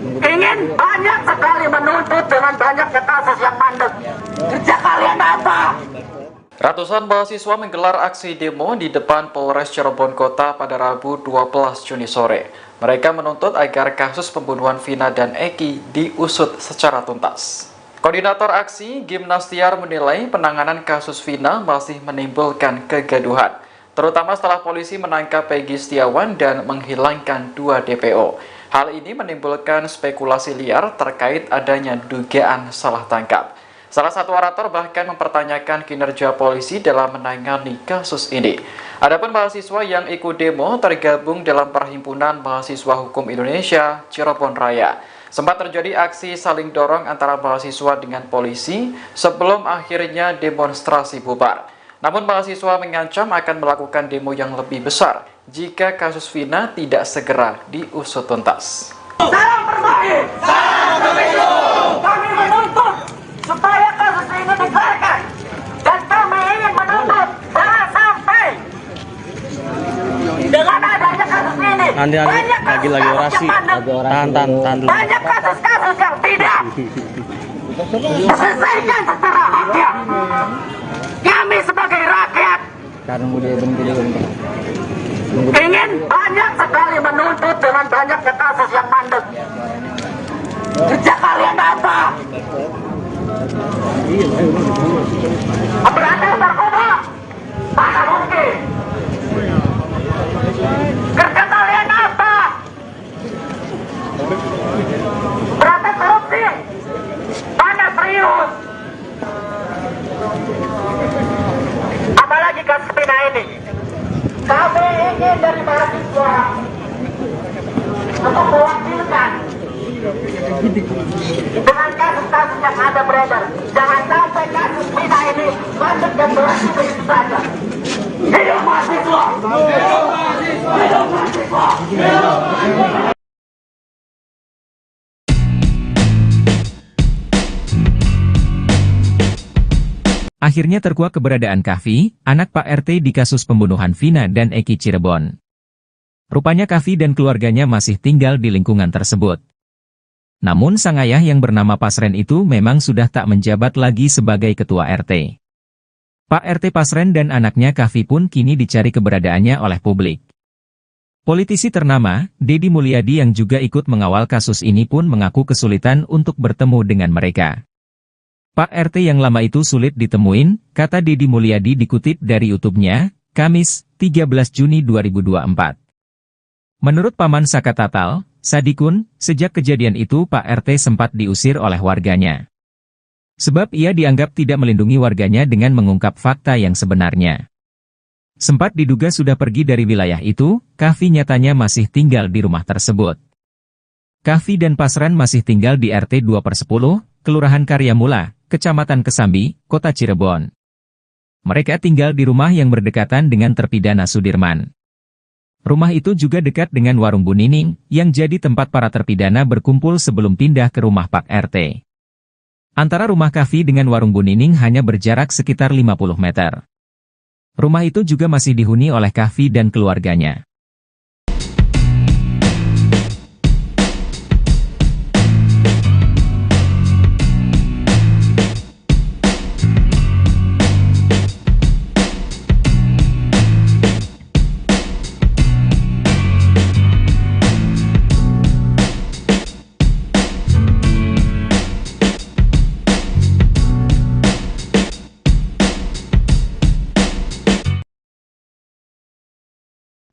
Ingin banyak sekali menuntut dengan banyaknya kasus yang mandek. Kerja kalian apa? Ratusan mahasiswa menggelar aksi demo di depan Polres Cirebon Kota pada Rabu 12 Juni sore. Mereka menuntut agar kasus pembunuhan Vina dan Eki diusut secara tuntas. Koordinator aksi, Gimnastiar, menilai penanganan kasus Vina masih menimbulkan kegaduhan, terutama setelah polisi menangkap Peggy Setiawan dan menghilangkan 2 DPO. Hal ini menimbulkan spekulasi liar terkait adanya dugaan salah tangkap. Salah satu orator bahkan mempertanyakan kinerja polisi dalam menangani kasus ini. Adapun mahasiswa yang ikut demo tergabung dalam Perhimpunan Mahasiswa Hukum Indonesia Cirebon Raya. Sempat terjadi aksi saling dorong antara mahasiswa dengan polisi sebelum akhirnya demonstrasi bubar. Namun mahasiswa mengancam akan melakukan demo yang lebih besar jika kasus Vina tidak segera diusut tuntas. Salam Permahi! Salam Pemilu! Kami menuntut supaya kasus ini dikeluarkan. Dan kami ingin menuntut jangan sampai dengan adanya kasus ini Nanti banyak lagi kasus orasi. yang mandek. Tahan dulu. Banyak kasus-kasus yang tidak diselesaikan secara hakim. Kami sebagai rakyat ingin banyak sekali menuntut dengan banyaknya kasus yang mandek. Kerja kalian apa? Berantas narkoba? Mana mungkin? Kerja kalian apa? Berantas korupsi? Mana serius? Apalagi kasus Vina ini. Kami ingin dari mahasiswa untuk mewakilkan dengan kasus-kasus yang ada beredar. Jangan sampai kasus Vina ini masuk dan berhenti begitu saja. Hidup mahasiswa! Hidup mahasiswa! Hidup mahasiswa! Hidup mahasiswa! Akhirnya terkuak keberadaan Kahfi, anak Pak RT di kasus pembunuhan Vina dan Eki Cirebon. Rupanya Kahfi dan keluarganya masih tinggal di lingkungan tersebut. Namun sang ayah yang bernama Pasren itu memang sudah tak menjabat lagi sebagai ketua RT. Pak RT Pasren dan anaknya Kahfi pun kini dicari keberadaannya oleh publik. Politisi ternama, Deddy Mulyadi yang juga ikut mengawal kasus ini pun mengaku kesulitan untuk bertemu dengan mereka. Pak RT yang lama itu sulit ditemuin, kata Deddy Mulyadi dikutip dari YouTube-nya, Kamis, 13 Juni 2024. Menurut Paman Saka Tatal, Sadikun, sejak kejadian itu Pak RT sempat diusir oleh warganya. Sebab ia dianggap tidak melindungi warganya dengan mengungkap fakta yang sebenarnya. Sempat diduga sudah pergi dari wilayah itu, Kahfi nyatanya masih tinggal di rumah tersebut. Kahfi dan Pasren masih tinggal di RT 2/10, Kelurahan Karyamula, Kecamatan Kesambi, Kota Cirebon. Mereka tinggal di rumah yang berdekatan dengan terpidana Sudirman. Rumah itu juga dekat dengan warung Bu Nining, yang jadi tempat para terpidana berkumpul sebelum pindah ke rumah Pak RT. Antara rumah Kahfi dengan warung Bu Nining hanya berjarak sekitar 50 meter. Rumah itu juga masih dihuni oleh Kahfi dan keluarganya.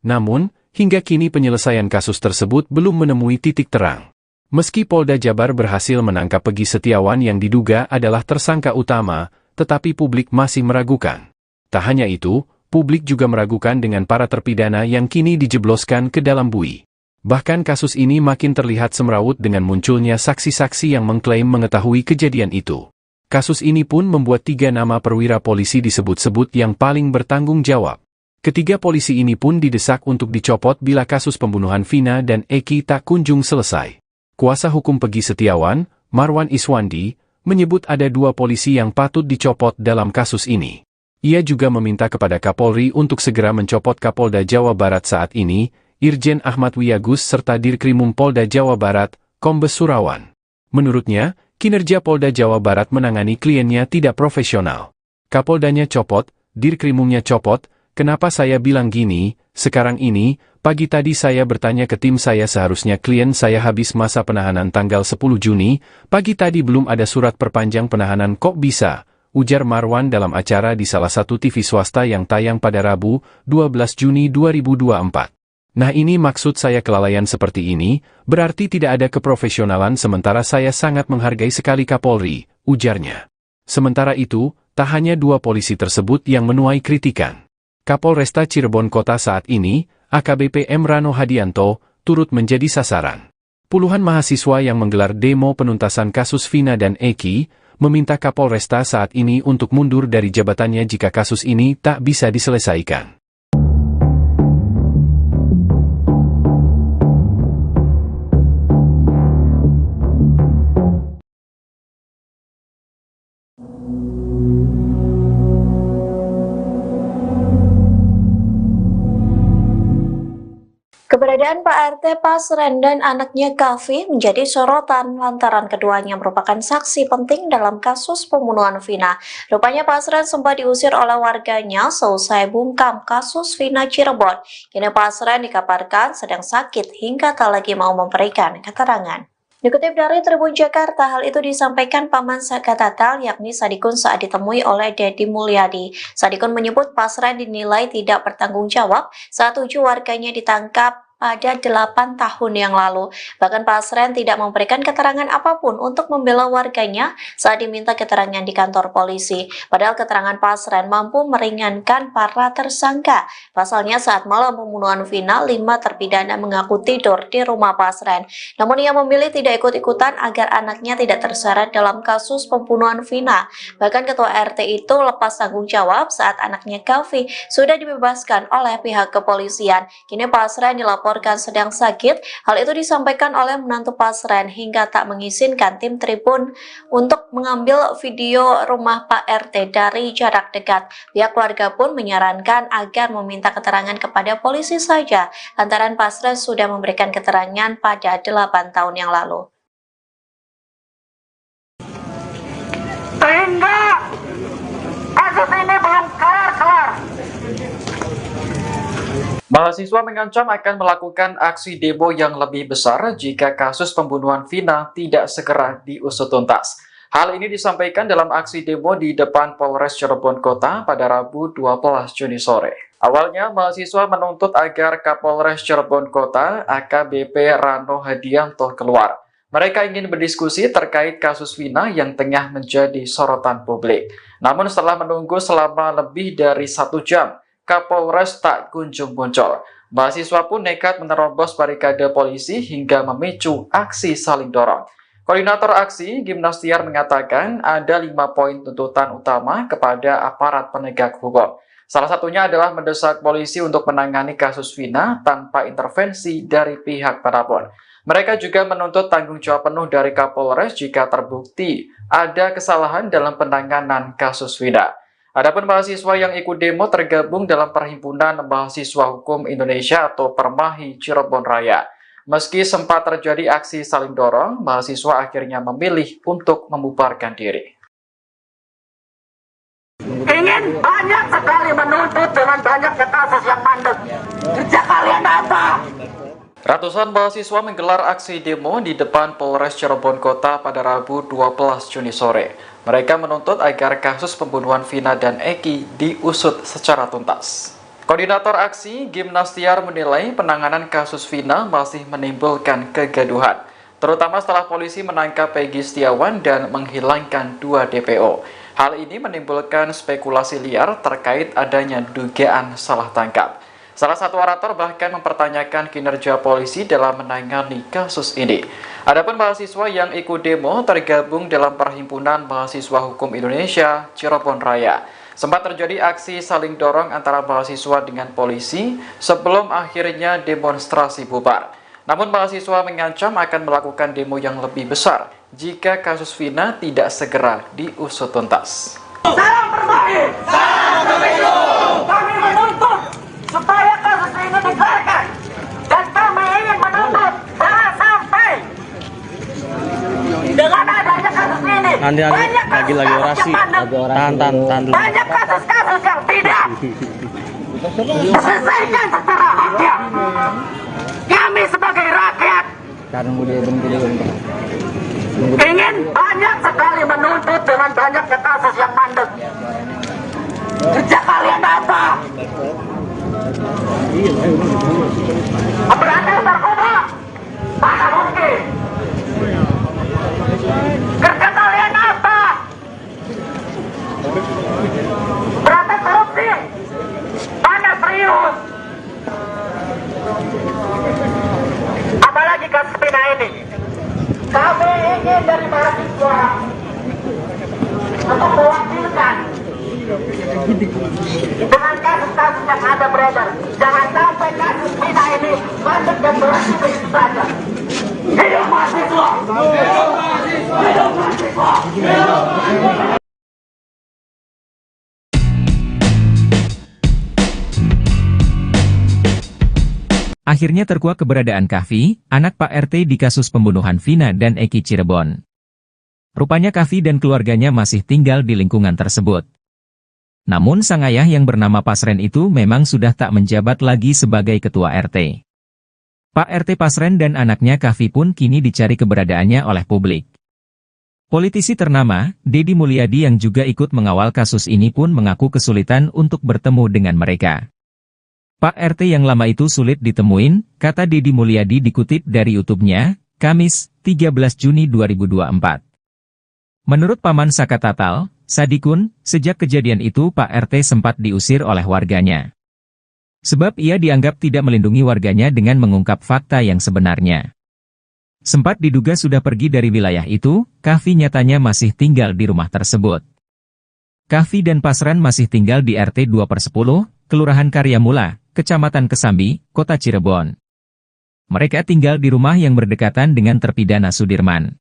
Namun, hingga kini penyelesaian kasus tersebut belum menemui titik terang. Meski Polda Jabar berhasil menangkap Peggy Setiawan yang diduga adalah tersangka utama, tetapi publik masih meragukan. Tak hanya itu, publik juga meragukan dengan para terpidana yang kini dijebloskan ke dalam bui. Bahkan kasus ini makin terlihat semrawut dengan munculnya saksi-saksi yang mengklaim mengetahui kejadian itu. Kasus ini pun membuat 3 nama perwira polisi disebut-sebut yang paling bertanggung jawab. Ketiga polisi ini pun didesak untuk dicopot bila kasus pembunuhan Vina dan Eki tak kunjung selesai. Kuasa hukum Peggy Setiawan, Marwan Iswandi, menyebut ada 2 polisi yang patut dicopot dalam kasus ini. Ia juga meminta kepada Kapolri untuk segera mencopot Kapolda Jawa Barat saat ini, Irjen Ahmad Wiyagus serta Dirkrimum Polda Jawa Barat, Kombes Surawan. Menurutnya, kinerja Polda Jawa Barat menangani kliennya tidak profesional. Kapoldanya copot, Dirkrimumnya copot, kenapa saya bilang gini, sekarang ini, pagi tadi saya bertanya ke tim saya seharusnya klien saya habis masa penahanan tanggal 10 Juni, pagi tadi belum ada surat perpanjang penahanan kok bisa, ujar Marwan dalam acara di salah satu TV swasta yang tayang pada Rabu, 12 Juni 2024. Nah ini maksud saya kelalaian seperti ini, berarti tidak ada keprofesionalan sementara saya sangat menghargai sekali Kapolri, ujarnya. Sementara itu, tak hanya 2 polisi tersebut yang menuai kritikan. Kapolresta Cirebon Kota saat ini, AKBP M. Rano Hadianto, turut menjadi sasaran. Puluhan mahasiswa yang menggelar demo penuntasan kasus Vina dan Eki, meminta Kapolresta saat ini untuk mundur dari jabatannya jika kasus ini tak bisa diselesaikan. Keberadaan Pak RT Pasren dan anaknya Kavi menjadi sorotan lantaran keduanya merupakan saksi penting dalam kasus pembunuhan Vina. Rupanya Pasren sempat diusir oleh warganya seusai bungkam kasus Vina Cirebon. Kini Pasren dikabarkan sedang sakit hingga tak lagi mau memberikan keterangan. Dikutip dari Tribun Jakarta, hal itu disampaikan Paman Sakatatal yakni Sadikun saat ditemui oleh Dedi Mulyadi. Sadikun menyebut Pasren dinilai tidak bertanggung jawab saat 7 warganya ditangkap pada 8 tahun yang lalu. Bahkan Pasren tidak memberikan keterangan apapun untuk membela warganya saat diminta keterangan di kantor polisi. Padahal keterangan Pasren mampu meringankan para tersangka. Pasalnya saat malam pembunuhan Vina, 5 terpidana mengaku tidur di rumah Pasren. Namun ia memilih tidak ikut-ikutan agar anaknya tidak terseret dalam kasus pembunuhan Vina. Bahkan ketua RT itu lepas tanggung jawab saat anaknya Kavi sudah dibebaskan oleh pihak kepolisian. Kini Pasren dilaporkan sedang sakit. Hal itu disampaikan oleh menantu Pasren hingga tak mengizinkan tim Tribun untuk mengambil video rumah Pak RT dari jarak dekat. Pihak keluarga pun menyarankan agar meminta keterangan kepada polisi saja, lantaran Pasren sudah memberikan keterangan pada 8 tahun yang lalu. Sehingga kasus ini belum kelar-kelar. Mahasiswa mengancam akan melakukan aksi demo yang lebih besar jika kasus pembunuhan Vina tidak segera diusut tuntas. Hal ini disampaikan dalam aksi demo di depan Polres Cirebon Kota pada Rabu 12 Juni sore. Awalnya, mahasiswa menuntut agar Kapolres Cirebon Kota AKBP Rano Hadianto keluar. Mereka ingin berdiskusi terkait kasus Vina yang tengah menjadi sorotan publik. Namun setelah menunggu selama lebih dari 1 jam, Kapolres tak kunjung muncul. Mahasiswa pun nekat menerobos barikade polisi hingga memicu aksi saling dorong. Koordinator aksi, Gimnastiar, mengatakan ada 5 poin tuntutan utama kepada aparat penegak hukum. Salah satunya adalah mendesak polisi untuk menangani kasus Vina tanpa intervensi dari pihak manapun. Mereka juga menuntut tanggung jawab penuh dari Kapolres jika terbukti ada kesalahan dalam penanganan kasus Vina. Adapun mahasiswa yang ikut demo tergabung dalam Perhimpunan Mahasiswa Hukum Indonesia atau Permahi Cirebon Raya. Meski sempat terjadi aksi saling dorong, mahasiswa akhirnya memilih untuk membubarkan diri. Ingin banyak sekali menuntut dengan banyaknya kasus yang mandek. Kerja kalian apa? Ratusan mahasiswa menggelar aksi demo di depan Polres Cirebon Kota pada Rabu 12 Juni sore. Mereka menuntut agar kasus pembunuhan Vina dan Eki diusut secara tuntas. Koordinator aksi Gimnastiar menilai penanganan kasus Vina masih menimbulkan kegaduhan, terutama setelah polisi menangkap Peggy Setiawan dan menghilangkan 2 DPO. Hal ini menimbulkan spekulasi liar terkait adanya dugaan salah tangkap. Salah satu orator bahkan mempertanyakan kinerja polisi dalam menangani kasus ini. Adapun mahasiswa yang ikut demo tergabung dalam Perhimpunan Mahasiswa Hukum Indonesia Cirebon Raya. Sempat terjadi aksi saling dorong antara mahasiswa dengan polisi sebelum akhirnya demonstrasi bubar. Namun mahasiswa mengancam akan melakukan demo yang lebih besar jika kasus Vina tidak segera diusut tuntas. Salam bermain! Salam pemilu! Kami menuntut supaya kasus ini dikeluarkan. Dan kami ingin menuntut jangan sampai dengan adanya kasus ini Nanti lagi orasi. Tahan dulu. banyak kasus-kasus yang tidak diselesaikan secara adil. Kami sebagai rakyat ingin banyak sekali menuntut dengan banyaknya kasus yang mandek. Kerja kalian apa? Berantas narkoba? Mana mungkin? Kerja kalian apa? Berantas korupsi? Mana serius? Apalagi kasus Vina ini. Kami ingin dari mahasiswa untuk mewakilkan dengan kasus-kasus yang ada beredar. Jangan sampai kasus Vina ini masuk dan berhenti begitu saja. Hidup mahasiswa! Hidup mahasiswa! Hidup mahasiswa! Hidup mahasiswa! Akhirnya terkuak keberadaan Kahfi, anak Pak RT di kasus pembunuhan Vina dan Eki Cirebon. Rupanya Kahfi dan keluarganya masih tinggal di lingkungan tersebut. Namun sang ayah yang bernama Pasren itu memang sudah tak menjabat lagi sebagai ketua RT. Pak RT Pasren dan anaknya Kahfi pun kini dicari keberadaannya oleh publik. Politisi ternama, Deddy Mulyadi yang juga ikut mengawal kasus ini pun mengaku kesulitan untuk bertemu dengan mereka. Pak RT yang lama itu sulit ditemuin, kata Deddy Mulyadi dikutip dari YouTube-nya, Kamis, 13 Juni 2024. Menurut Paman Saka Tatal, Sadikun, sejak kejadian itu Pak RT sempat diusir oleh warganya. Sebab ia dianggap tidak melindungi warganya dengan mengungkap fakta yang sebenarnya. Sempat diduga sudah pergi dari wilayah itu, Kahfi nyatanya masih tinggal di rumah tersebut. Kahfi dan Pasren masih tinggal di RT 2/10, Kelurahan Karyamula, Kecamatan Kesambi, Kota Cirebon. Mereka tinggal di rumah yang berdekatan dengan terpidana Sudirman.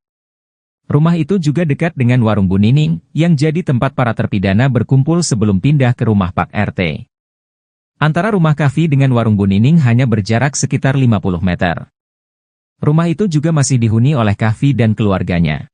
Rumah itu juga dekat dengan warung Bu Nining, yang jadi tempat para terpidana berkumpul sebelum pindah ke rumah Pak RT. Antara rumah Kahfi dengan warung Bu Nining hanya berjarak sekitar 50 meter. Rumah itu juga masih dihuni oleh Kahfi dan keluarganya.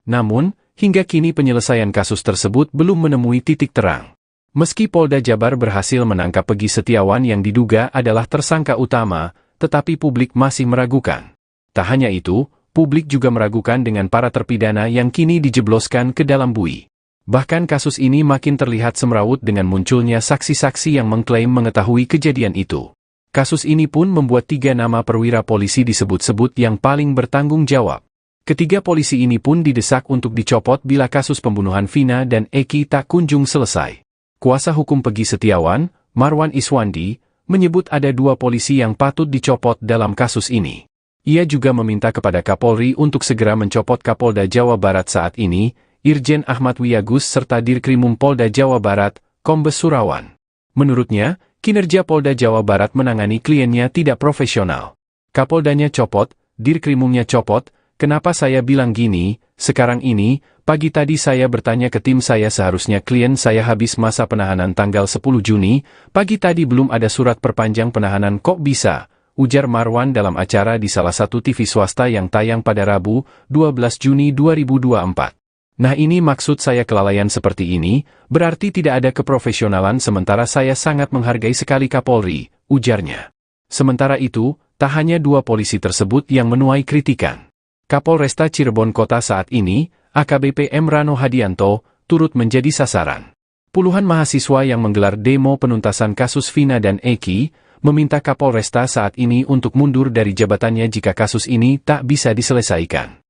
Namun, hingga kini penyelesaian kasus tersebut belum menemui titik terang. Meski Polda Jabar berhasil menangkap Peggy Setiawan yang diduga adalah tersangka utama, tetapi publik masih meragukan. Tak hanya itu, publik juga meragukan dengan para terpidana yang kini dijebloskan ke dalam bui. Bahkan kasus ini makin terlihat semrawut dengan munculnya saksi-saksi yang mengklaim mengetahui kejadian itu. Kasus ini pun membuat 3 nama perwira polisi disebut-sebut yang paling bertanggung jawab. Ketiga polisi ini pun didesak untuk dicopot bila kasus pembunuhan Vina dan Eki tak kunjung selesai. Kuasa hukum Peggy Setiawan, Marwan Iswandi, menyebut ada 2 polisi yang patut dicopot dalam kasus ini. Ia juga meminta kepada Kapolri untuk segera mencopot Kapolda Jawa Barat saat ini, Irjen Ahmad Wiyagus serta Dirkrimum Polda Jawa Barat, Kombes Surawan. Menurutnya, kinerja Polda Jawa Barat menangani kliennya tidak profesional. Kapoldanya copot, Dirkrimumnya copot, Kenapa saya bilang gini? Sekarang ini, pagi tadi saya bertanya ke tim saya seharusnya klien saya habis masa penahanan tanggal 10 Juni, pagi tadi belum ada surat perpanjang penahanan kok bisa? Ujar Marwan dalam acara di salah satu TV swasta yang tayang pada Rabu, 12 Juni 2024. Nah ini maksud saya kelalaian seperti ini, berarti tidak ada keprofesionalan sementara saya sangat menghargai sekali Kapolri, ujarnya. Sementara itu, tak hanya dua polisi tersebut yang menuai kritikan. Kapolresta Cirebon Kota saat ini, AKBP M. Rano Hadianto, turut menjadi sasaran. Puluhan mahasiswa yang menggelar demo penuntasan kasus Vina dan Eki, meminta Kapolresta saat ini untuk mundur dari jabatannya jika kasus ini tak bisa diselesaikan.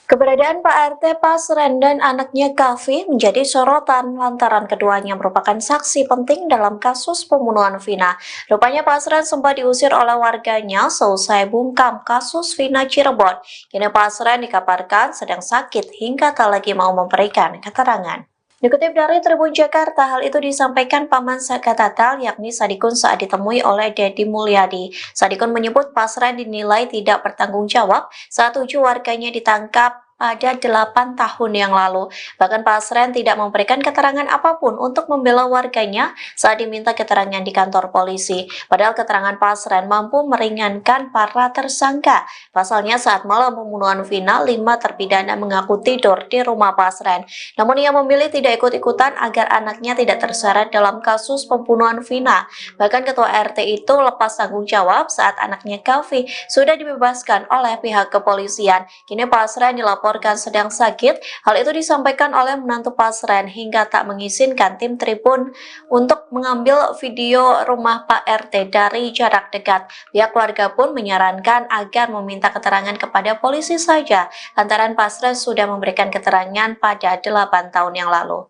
Keberadaan Pak RT Pasren dan anaknya Kavi menjadi sorotan lantaran keduanya merupakan saksi penting dalam kasus pembunuhan Vina. Rupanya Pasren sempat diusir oleh warganya seusai bungkam kasus Vina Cirebon. Kini Pasren dikabarkan sedang sakit hingga tak lagi mau memberikan keterangan. Dikutip dari Tribun Jakarta, hal itu disampaikan Paman Sakatatal yakni Sadikun saat ditemui oleh Dedi Mulyadi. Sadikun menyebut Pasren dinilai tidak bertanggung jawab saat 7 warganya ditangkap pada 8 tahun yang lalu. Bahkan Pasren tidak memberikan keterangan apapun untuk membela warganya saat diminta keterangan di kantor polisi. Padahal keterangan Pasren mampu meringankan para tersangka. Pasalnya saat malam pembunuhan Vina, 5 terpidana mengaku tidur di rumah Pasren. Namun ia memilih tidak ikut-ikutan agar anaknya tidak terseret dalam kasus pembunuhan Vina. Bahkan ketua RT itu lepas tanggung jawab saat anaknya Kavi sudah dibebaskan oleh pihak kepolisian. Kini Pasren dilaporkan sedang sakit. Hal itu disampaikan oleh menantu Pasren hingga tak mengizinkan tim Tribun untuk mengambil video rumah Pak RT dari jarak dekat. Pihak keluarga pun menyarankan agar meminta keterangan kepada polisi saja, lantaran Pasren sudah memberikan keterangan pada 8 tahun yang lalu.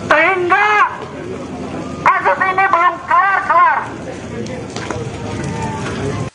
Sehingga kasus ini belum kelar-kelar.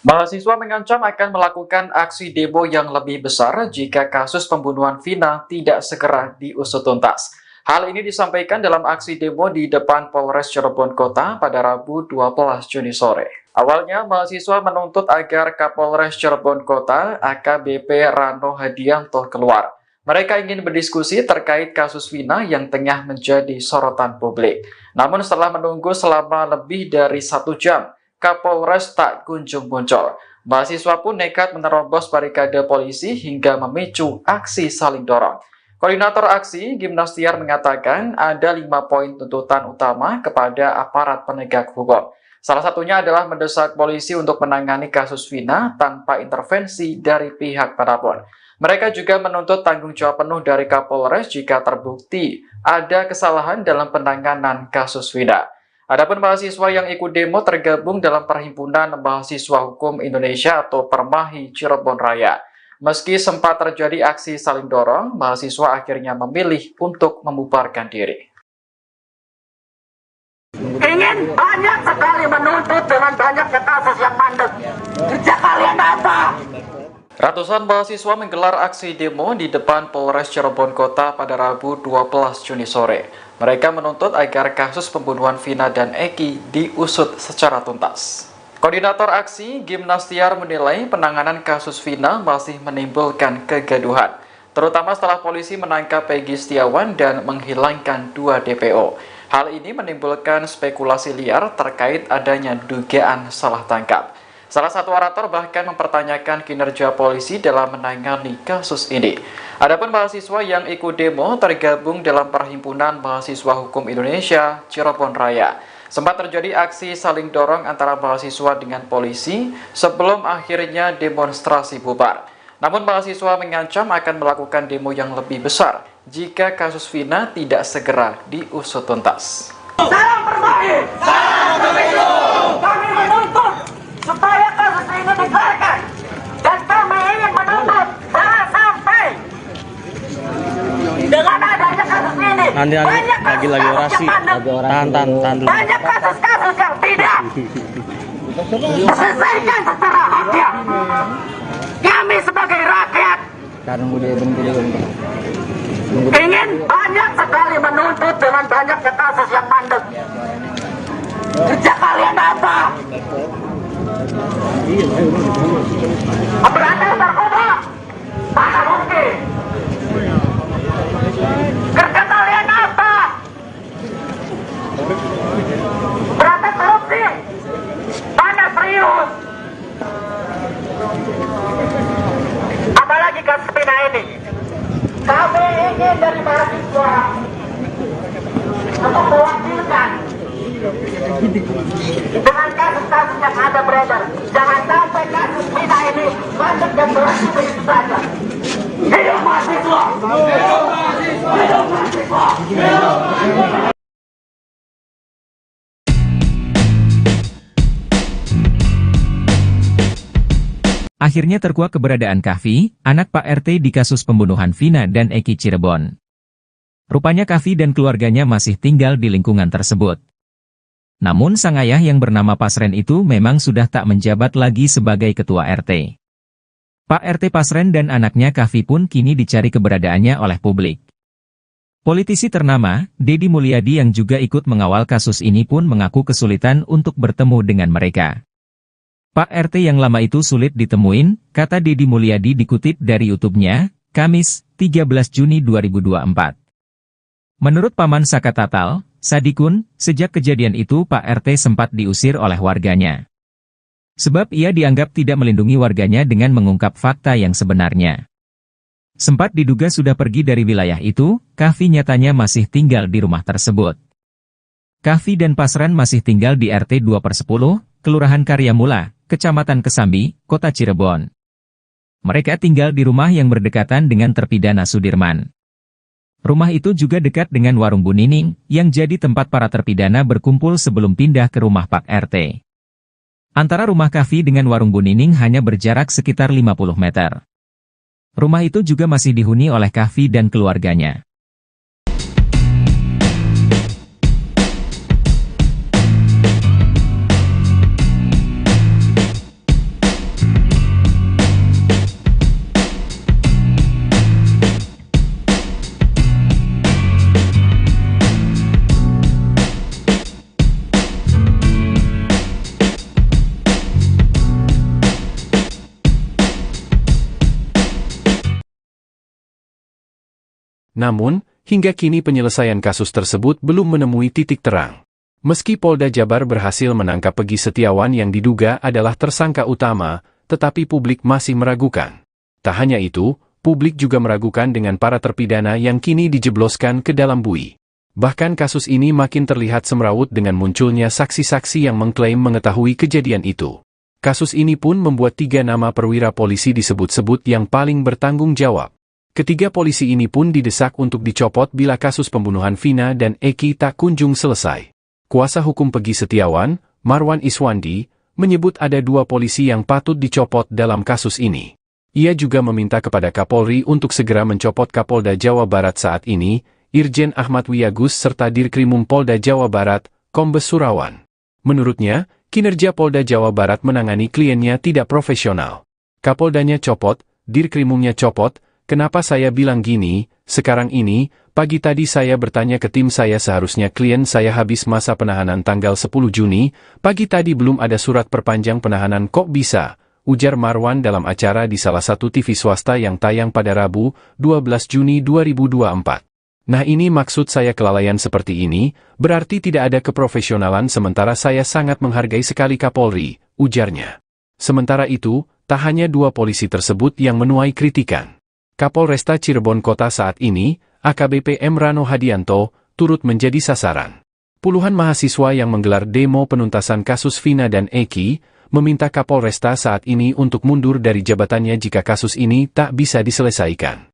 Mahasiswa mengancam akan melakukan aksi demo yang lebih besar jika kasus pembunuhan Vina tidak segera diusut tuntas. Hal ini disampaikan dalam aksi demo di depan Polres Cirebon Kota pada Rabu 12 Juni sore. Awalnya, mahasiswa menuntut agar Kapolres Cirebon Kota AKBP Rano Hadianto keluar. Mereka ingin berdiskusi terkait kasus Vina yang tengah menjadi sorotan publik. Namun setelah menunggu selama lebih dari 1 jam, Kapolres tak kunjung muncul. Mahasiswa pun nekat menerobos barikade polisi hingga memicu aksi saling dorong. Koordinator aksi, Gimnastiar, mengatakan ada 5 poin tuntutan utama kepada aparat penegak hukum. Salah satunya adalah mendesak polisi untuk menangani kasus Vina tanpa intervensi dari pihak manapun. Mereka juga menuntut tanggung jawab penuh dari Kapolres jika terbukti ada kesalahan dalam penanganan kasus Vina. Adapun mahasiswa yang ikut demo tergabung dalam Perhimpunan Mahasiswa Hukum Indonesia atau Permahi Cirebon Raya. Meski sempat terjadi aksi saling dorong, mahasiswa akhirnya memilih untuk membubarkan diri. Ingin banyak sekali menuntut dengan banyaknya kasus yang mandek. Kerja kalian apa? Ratusan mahasiswa menggelar aksi demo di depan Polres Cirebon Kota pada Rabu 12 Juni sore. Mereka menuntut agar kasus pembunuhan Vina dan Eki diusut secara tuntas. Koordinator aksi, Gimnastiar, menilai penanganan kasus Vina masih menimbulkan kegaduhan, terutama setelah polisi menangkap Peggy Setiawan dan menghilangkan 2 DPO. Hal ini menimbulkan spekulasi liar terkait adanya dugaan salah tangkap. Salah satu orator bahkan mempertanyakan kinerja polisi dalam menangani kasus ini. Adapun mahasiswa yang ikut demo tergabung dalam Perhimpunan Mahasiswa Hukum Indonesia Cirebon Raya. Sempat terjadi aksi saling dorong antara mahasiswa dengan polisi sebelum akhirnya demonstrasi bubar. Namun mahasiswa mengancam akan melakukan demo yang lebih besar jika kasus Vina tidak segera diusut tuntas. Salam Permahi! Salam Pemilu! Kami menuntut supaya kasus ini dikelarkan. Dan kami ingin menuntut jangan sampai dengan adanya kasus ini Nanti lagi orasi. Tahan dulu. banyak kasus-kasus yang tidak Selesaikan secara adil. Kami sebagai rakyat ingin banyak sekali menuntut dengan banyaknya kasus yang mandek. Kerja kalian apa? Memberantas narkoba? Mana mungkin? Kerja kalian apa? Berantas korupsi? Mana serius? Apalagi kasus Vina ini. Kami ingin dari mahasiswa untuk mewakilkan dengan kasus-kasus yang ada beredar. Jangan sampai kasus Vina ini masuk dan berhenti begitu saja. Hidup mahasiswa! Hidup mahasiswa! Hidup mahasiswa! Hidup mahasiswa! Akhirnya terkuak keberadaan Kahfi, anak Pak RT di kasus pembunuhan Vina dan Eki Cirebon. Rupanya Kahfi dan keluarganya masih tinggal di lingkungan tersebut. Namun sang ayah yang bernama Pasren itu memang sudah tak menjabat lagi sebagai ketua RT. Pak RT Pasren dan anaknya Kahfi pun kini dicari keberadaannya oleh publik. Politisi ternama, Deddy Mulyadi yang juga ikut mengawal kasus ini pun mengaku kesulitan untuk bertemu dengan mereka. Pak RT yang lama itu sulit ditemuin, kata Deddy Mulyadi dikutip dari YouTube-nya, Kamis, 13 Juni 2024. Menurut Paman Saka Tatal, Sadikun, sejak kejadian itu Pak RT sempat diusir oleh warganya. Sebab ia dianggap tidak melindungi warganya dengan mengungkap fakta yang sebenarnya. Sempat diduga sudah pergi dari wilayah itu, Kahfi nyatanya masih tinggal di rumah tersebut. Kahfi dan Pasren masih tinggal di RT 2/10, Kelurahan Karyamula, Kecamatan Kesambi, Kota Cirebon. Mereka tinggal di rumah yang berdekatan dengan terpidana Sudirman. Rumah itu juga dekat dengan warung Bu Nining, yang jadi tempat para terpidana berkumpul sebelum pindah ke rumah Pak RT. Antara rumah Kahfi dengan warung Bu Nining hanya berjarak sekitar 50 meter. Rumah itu juga masih dihuni oleh Kahfi dan keluarganya. Namun, hingga kini penyelesaian kasus tersebut belum menemui titik terang. Meski Polda Jabar berhasil menangkap Pegi Setiawan yang diduga adalah tersangka utama, tetapi publik masih meragukan. Tak hanya itu, publik juga meragukan dengan para terpidana yang kini dijebloskan ke dalam bui. Bahkan kasus ini makin terlihat semrawut dengan munculnya saksi-saksi yang mengklaim mengetahui kejadian itu. Kasus ini pun membuat 3 nama perwira polisi disebut-sebut yang paling bertanggung jawab. Ketiga polisi ini pun didesak untuk dicopot bila kasus pembunuhan Vina dan Eki tak kunjung selesai. Kuasa hukum Pegi Setiawan, Marwan Iswandi, menyebut ada 2 polisi yang patut dicopot dalam kasus ini. Ia juga meminta kepada Kapolri untuk segera mencopot Kapolda Jawa Barat saat ini, Irjen Ahmad Wiyagus serta Dirkrimum Polda Jawa Barat, Kombes Surawan. Menurutnya, kinerja Polda Jawa Barat menangani kliennya tidak profesional. Kapoldanya copot, Dirkrimumnya copot. Kenapa saya bilang gini? Sekarang ini, pagi tadi saya bertanya ke tim saya seharusnya klien saya habis masa penahanan tanggal 10 Juni, pagi tadi belum ada surat perpanjang penahanan kok bisa, ujar Marwan dalam acara di salah satu TV swasta yang tayang pada Rabu, 12 Juni 2024. Nah ini maksud saya kelalaian seperti ini, berarti tidak ada keprofesionalan sementara saya sangat menghargai sekali Kapolri, ujarnya. Sementara itu, tak hanya 2 polisi tersebut yang menuai kritikan. Kapolresta Cirebon Kota saat ini, AKBP M. Rano Hadianto, turut menjadi sasaran. Puluhan mahasiswa yang menggelar demo penuntasan kasus Vina dan Eki, meminta Kapolresta saat ini untuk mundur dari jabatannya jika kasus ini tak bisa diselesaikan.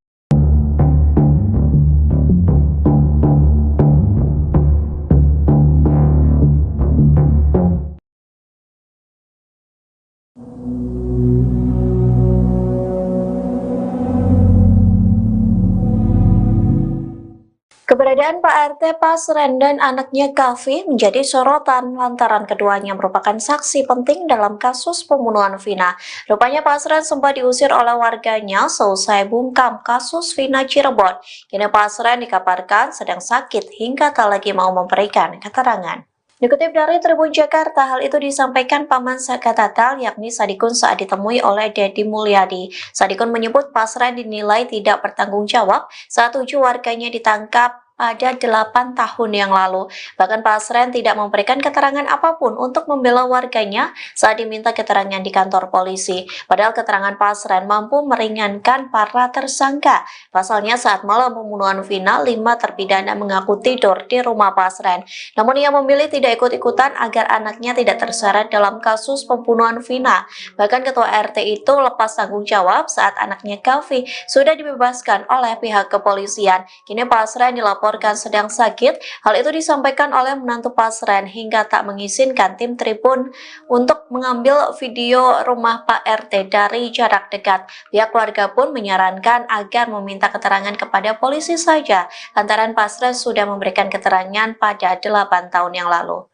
Keberadaan Pak RT Pasren dan anaknya Kavi menjadi sorotan lantaran keduanya merupakan saksi penting dalam kasus pembunuhan Vina. Rupanya Pasren sempat diusir oleh warganya seusai bungkam kasus Vina Cirebon. Kini Pasren dikabarkan sedang sakit hingga tak lagi mau memberikan keterangan. Dikutip dari Tribun Jakarta, hal itu disampaikan Paman Sakatatal yakni Sadikun saat ditemui oleh Dedi Mulyadi. Sadikun menyebut Pasren dinilai tidak bertanggung jawab saat 7 warganya ditangkap pada 8 tahun yang lalu. Bahkan Pasren tidak memberikan keterangan apapun untuk membela warganya saat diminta keterangan di kantor polisi. Padahal keterangan Pasren mampu meringankan para tersangka. Pasalnya saat malam pembunuhan Vina, 5 terpidana mengaku tidur di rumah Pasren. Namun ia memilih tidak ikut-ikutan agar anaknya tidak terseret dalam kasus pembunuhan Vina. Bahkan ketua RT itu lepas tanggung jawab saat anaknya Kavi sudah dibebaskan oleh pihak kepolisian. Kini Pasren dilaporkan sedang sakit. Hal itu disampaikan oleh menantu Pasren hingga tak mengizinkan tim Tribun untuk mengambil video rumah Pak RT dari jarak dekat. Pihak keluarga pun menyarankan agar meminta keterangan kepada polisi saja, lantaran Pasren sudah memberikan keterangan pada 8 tahun yang lalu.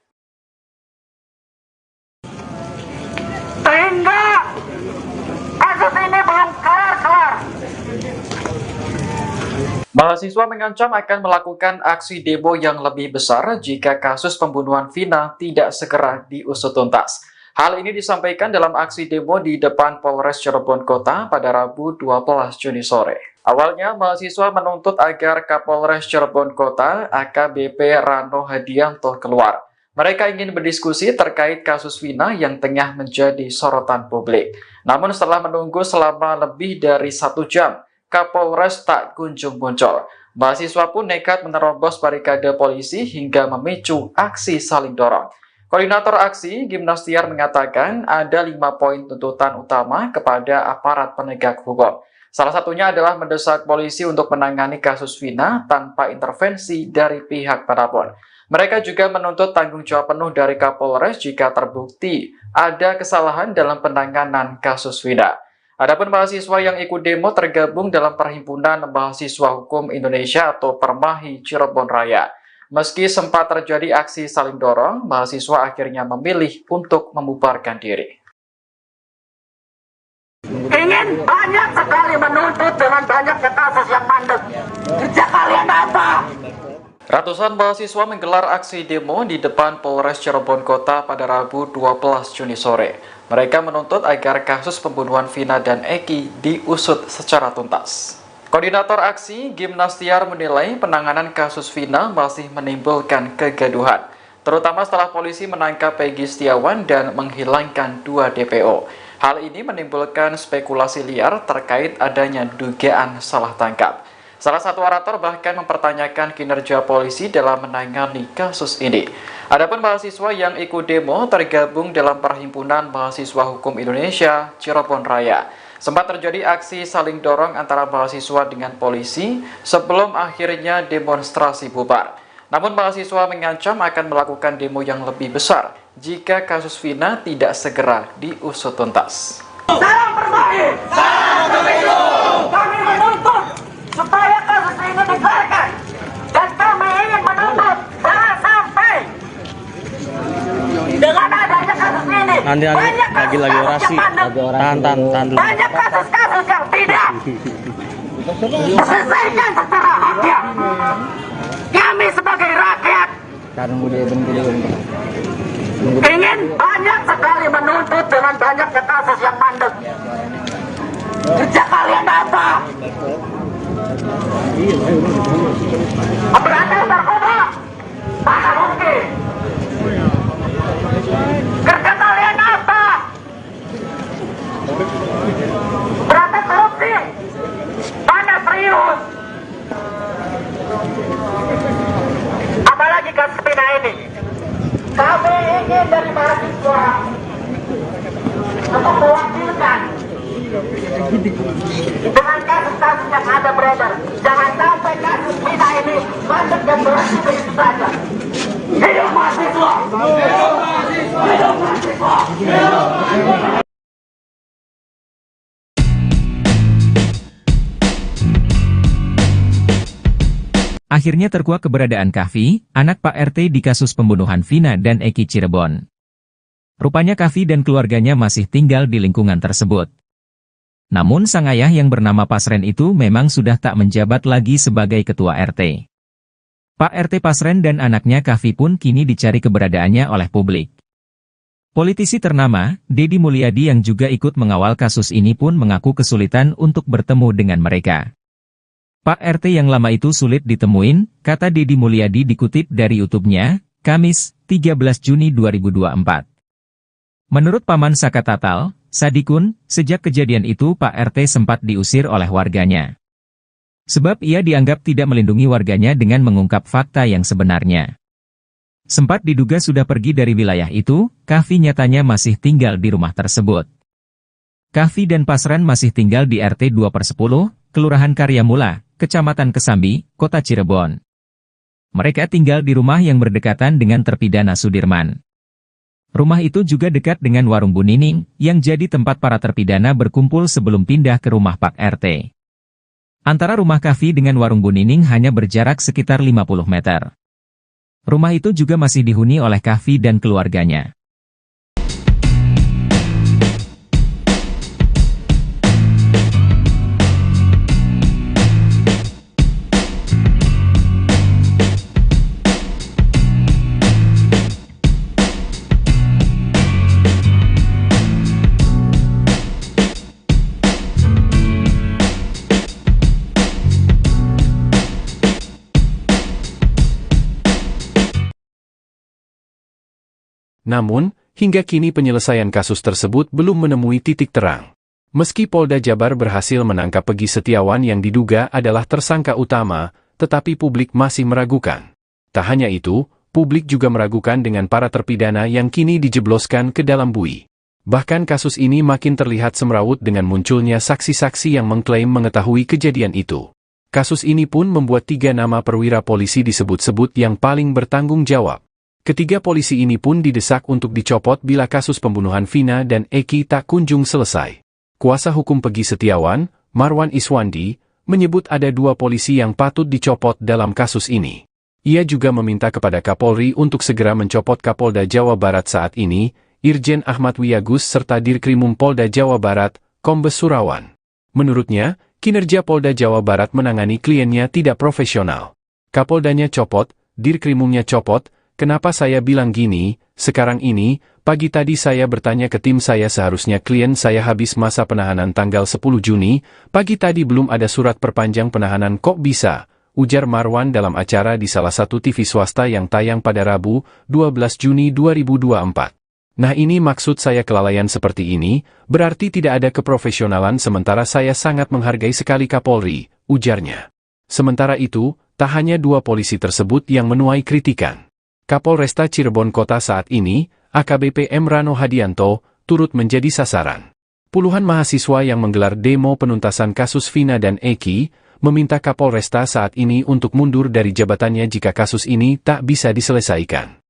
Sehingga kasus ini belum kelar-kelar. Mahasiswa mengancam akan melakukan aksi demo yang lebih besar jika kasus pembunuhan Vina tidak segera diusut tuntas. Hal ini disampaikan dalam aksi demo di depan Polres Cirebon Kota pada Rabu 12 Juni sore. Awalnya, mahasiswa menuntut agar Kapolres Cirebon Kota AKBP Rano Hadianto keluar. Mereka ingin berdiskusi terkait kasus Vina yang tengah menjadi sorotan publik. Namun setelah menunggu selama lebih dari 1 jam, Kapolres tak kunjung muncul. Mahasiswa pun nekat menerobos barikade polisi hingga memicu aksi saling dorong. Koordinator aksi, Gimnastiar, mengatakan ada 5 poin tuntutan utama kepada aparat penegak hukum. Salah satunya adalah mendesak polisi untuk menangani kasus Vina tanpa intervensi dari pihak manapun. Mereka juga menuntut tanggung jawab penuh dari Kapolres jika terbukti ada kesalahan dalam penanganan kasus Vina. Adapun mahasiswa yang ikut demo tergabung dalam Perhimpunan Mahasiswa Hukum Indonesia atau Permahi Cirebon Raya. Meski sempat terjadi aksi saling dorong, mahasiswa akhirnya memilih untuk membubarkan diri. Ingin banyak sekali menuntut dengan banyaknya kasus yang mandek. Kerja kalian apa? Ratusan mahasiswa menggelar aksi demo di depan Polres Cirebon Kota pada Rabu 12 Juni sore. Mereka menuntut agar kasus pembunuhan Vina dan Eki diusut secara tuntas. Koordinator aksi, Gimnastiar, menilai penanganan kasus Vina masih menimbulkan kegaduhan, terutama setelah polisi menangkap Peggy Setiawan dan menghilangkan 2 DPO. Hal ini menimbulkan spekulasi liar terkait adanya dugaan salah tangkap. Salah satu orator bahkan mempertanyakan kinerja polisi dalam menangani kasus ini. Adapun mahasiswa yang ikut demo tergabung dalam Perhimpunan Mahasiswa Hukum Indonesia Cirebon Raya. Sempat terjadi aksi saling dorong antara mahasiswa dengan polisi sebelum akhirnya demonstrasi bubar. Namun mahasiswa mengancam akan melakukan demo yang lebih besar jika kasus Vina tidak segera diusut tuntas. Salam Permahi! Salam Pemilu! Kami menuntut supaya kasus ini dikeluarkan. Dan kami ingin menuntut jangan sampai dengan adanya kasus ini Nanti lagi orasi. Tahan dulu. banyak kasus-kasus yang tidak diselesaikan secara haknya. Kami sebagai rakyat ingin banyak sekali menuntut dengan banyaknya kasus yang mandek. Kerja kalian apa? Berantas narkoba? Mana mungkin? Kerja kalian apa? Berantas korupsi? Mana serius? Apalagi kasus Vina ini. Kami ingin dari mahasiswa untuk mewakilkan dengan kasus-kasus yang ada beredar. Jangan sampai kasus Vina ini masuk dan berhenti begitu saja. Hidup mahasiswa! Hidup mahasiswa! Hidup mahasiswa! Hidup mahasiswa! Akhirnya terkuak keberadaan Kahfi, anak Pak RT di kasus pembunuhan Vina dan Eki Cirebon. Rupanya Kahfi dan keluarganya masih tinggal di lingkungan tersebut. Namun sang ayah yang bernama Pasren itu memang sudah tak menjabat lagi sebagai ketua RT. Pak RT Pasren dan anaknya Kahfi pun kini dicari keberadaannya oleh publik. Politisi ternama, Deddy Mulyadi yang juga ikut mengawal kasus ini pun mengaku kesulitan untuk bertemu dengan mereka. Pak RT yang lama itu sulit ditemuin, kata Deddy Mulyadi dikutip dari YouTube-nya, Kamis, 13 Juni 2024. Menurut Paman Saka Tatal, Sadikun, sejak kejadian itu Pak RT sempat diusir oleh warganya. Sebab ia dianggap tidak melindungi warganya dengan mengungkap fakta yang sebenarnya. Sempat diduga sudah pergi dari wilayah itu, Kahfi nyatanya masih tinggal di rumah tersebut. Kahfi dan Pasren masih tinggal di RT 2/10, Kelurahan Karyamula, Kecamatan Kesambi, Kota Cirebon. Mereka tinggal di rumah yang berdekatan dengan terpidana Sudirman. Rumah itu juga dekat dengan warung Bu Nining, yang jadi tempat para terpidana berkumpul sebelum pindah ke rumah Pak RT. Antara rumah Kahfi dengan warung Bu Nining hanya berjarak sekitar 50 meter. Rumah itu juga masih dihuni oleh Kahfi dan keluarganya. Namun, hingga kini penyelesaian kasus tersebut belum menemui titik terang. Meski Polda Jabar berhasil menangkap Peggy Setiawan yang diduga adalah tersangka utama, tetapi publik masih meragukan. Tak hanya itu, publik juga meragukan dengan para terpidana yang kini dijebloskan ke dalam bui. Bahkan kasus ini makin terlihat semrawut dengan munculnya saksi-saksi yang mengklaim mengetahui kejadian itu. Kasus ini pun membuat 3 nama perwira polisi disebut-sebut yang paling bertanggung jawab. Ketiga polisi ini pun didesak untuk dicopot bila kasus pembunuhan Vina dan Eki tak kunjung selesai. Kuasa hukum Peggy Setiawan, Marwan Iswandi, menyebut ada 2 polisi yang patut dicopot dalam kasus ini. Ia juga meminta kepada Kapolri untuk segera mencopot Kapolda Jawa Barat saat ini, Irjen Ahmad Wiyagus serta Dirkrimum Polda Jawa Barat, Kombes Surawan. Menurutnya, kinerja Polda Jawa Barat menangani kliennya tidak profesional. Kapoldanya copot, Dirkrimumnya copot. Kenapa saya bilang gini? Sekarang ini, pagi tadi saya bertanya ke tim saya seharusnya klien saya habis masa penahanan tanggal 10 Juni, pagi tadi belum ada surat perpanjang penahanan kok bisa, ujar Marwan dalam acara di salah satu TV swasta yang tayang pada Rabu, 12 Juni 2024. Nah ini maksud saya kelalaian seperti ini, berarti tidak ada keprofesionalan sementara saya sangat menghargai sekali Kapolri, ujarnya. Sementara itu, tak hanya 2 polisi tersebut yang menuai kritikan. Kapolresta Cirebon Kota saat ini, AKBP M. Rano Hadianto, turut menjadi sasaran. Puluhan mahasiswa yang menggelar demo penuntasan kasus Vina dan Eki, meminta Kapolresta saat ini untuk mundur dari jabatannya jika kasus ini tak bisa diselesaikan.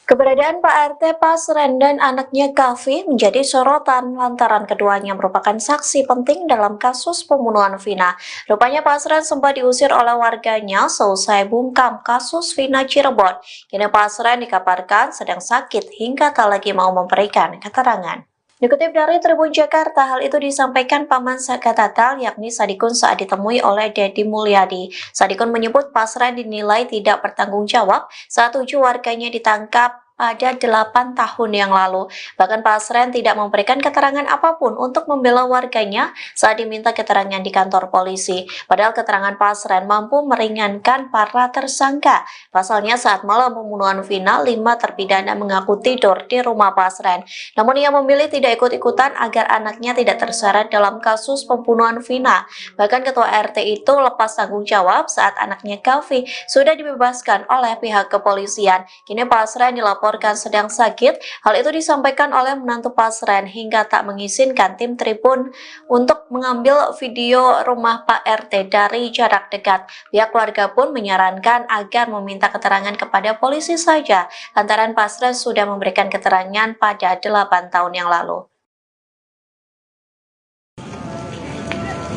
Keberadaan Pak RT Pasren dan anaknya Kahfi menjadi sorotan lantaran keduanya merupakan saksi penting dalam kasus pembunuhan Vina. Rupanya Pasren sempat diusir oleh warganya seusai bungkam kasus Vina Cirebon. Kini Pasren dikabarkan sedang sakit hingga tak lagi mau memberikan keterangan. Dikutip dari Tribun Jakarta, hal itu disampaikan Paman Saka Tatal yakni Sadikun saat ditemui oleh Deddy Mulyadi. Sadikun menyebut Pasren dinilai tidak bertanggung jawab saat 7 warganya ditangkap pada 8 tahun yang lalu. Bahkan Pasren tidak memberikan keterangan apapun untuk membela warganya saat diminta keterangan di kantor polisi. Padahal keterangan Pasren mampu meringankan para tersangka. Pasalnya saat malam pembunuhan Vina, 5 terpidana mengaku tidur di rumah Pasren. Namun ia memilih tidak ikut-ikutan agar anaknya tidak terseret dalam kasus pembunuhan Vina. Bahkan ketua RT itu lepas tanggung jawab saat anaknya Kahfi sudah dibebaskan oleh pihak kepolisian. Kini Pasren dilaporkan dilaporkan sedang sakit. Hal itu disampaikan oleh menantu Pasren hingga tak mengizinkan tim Tribun untuk mengambil video rumah Pak RT dari jarak dekat. Pihak keluarga pun menyarankan agar meminta keterangan kepada polisi saja, lantaran Pasren sudah memberikan keterangan pada 8 tahun yang lalu.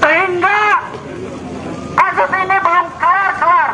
Sehingga kasus ini belum kelar-kelar.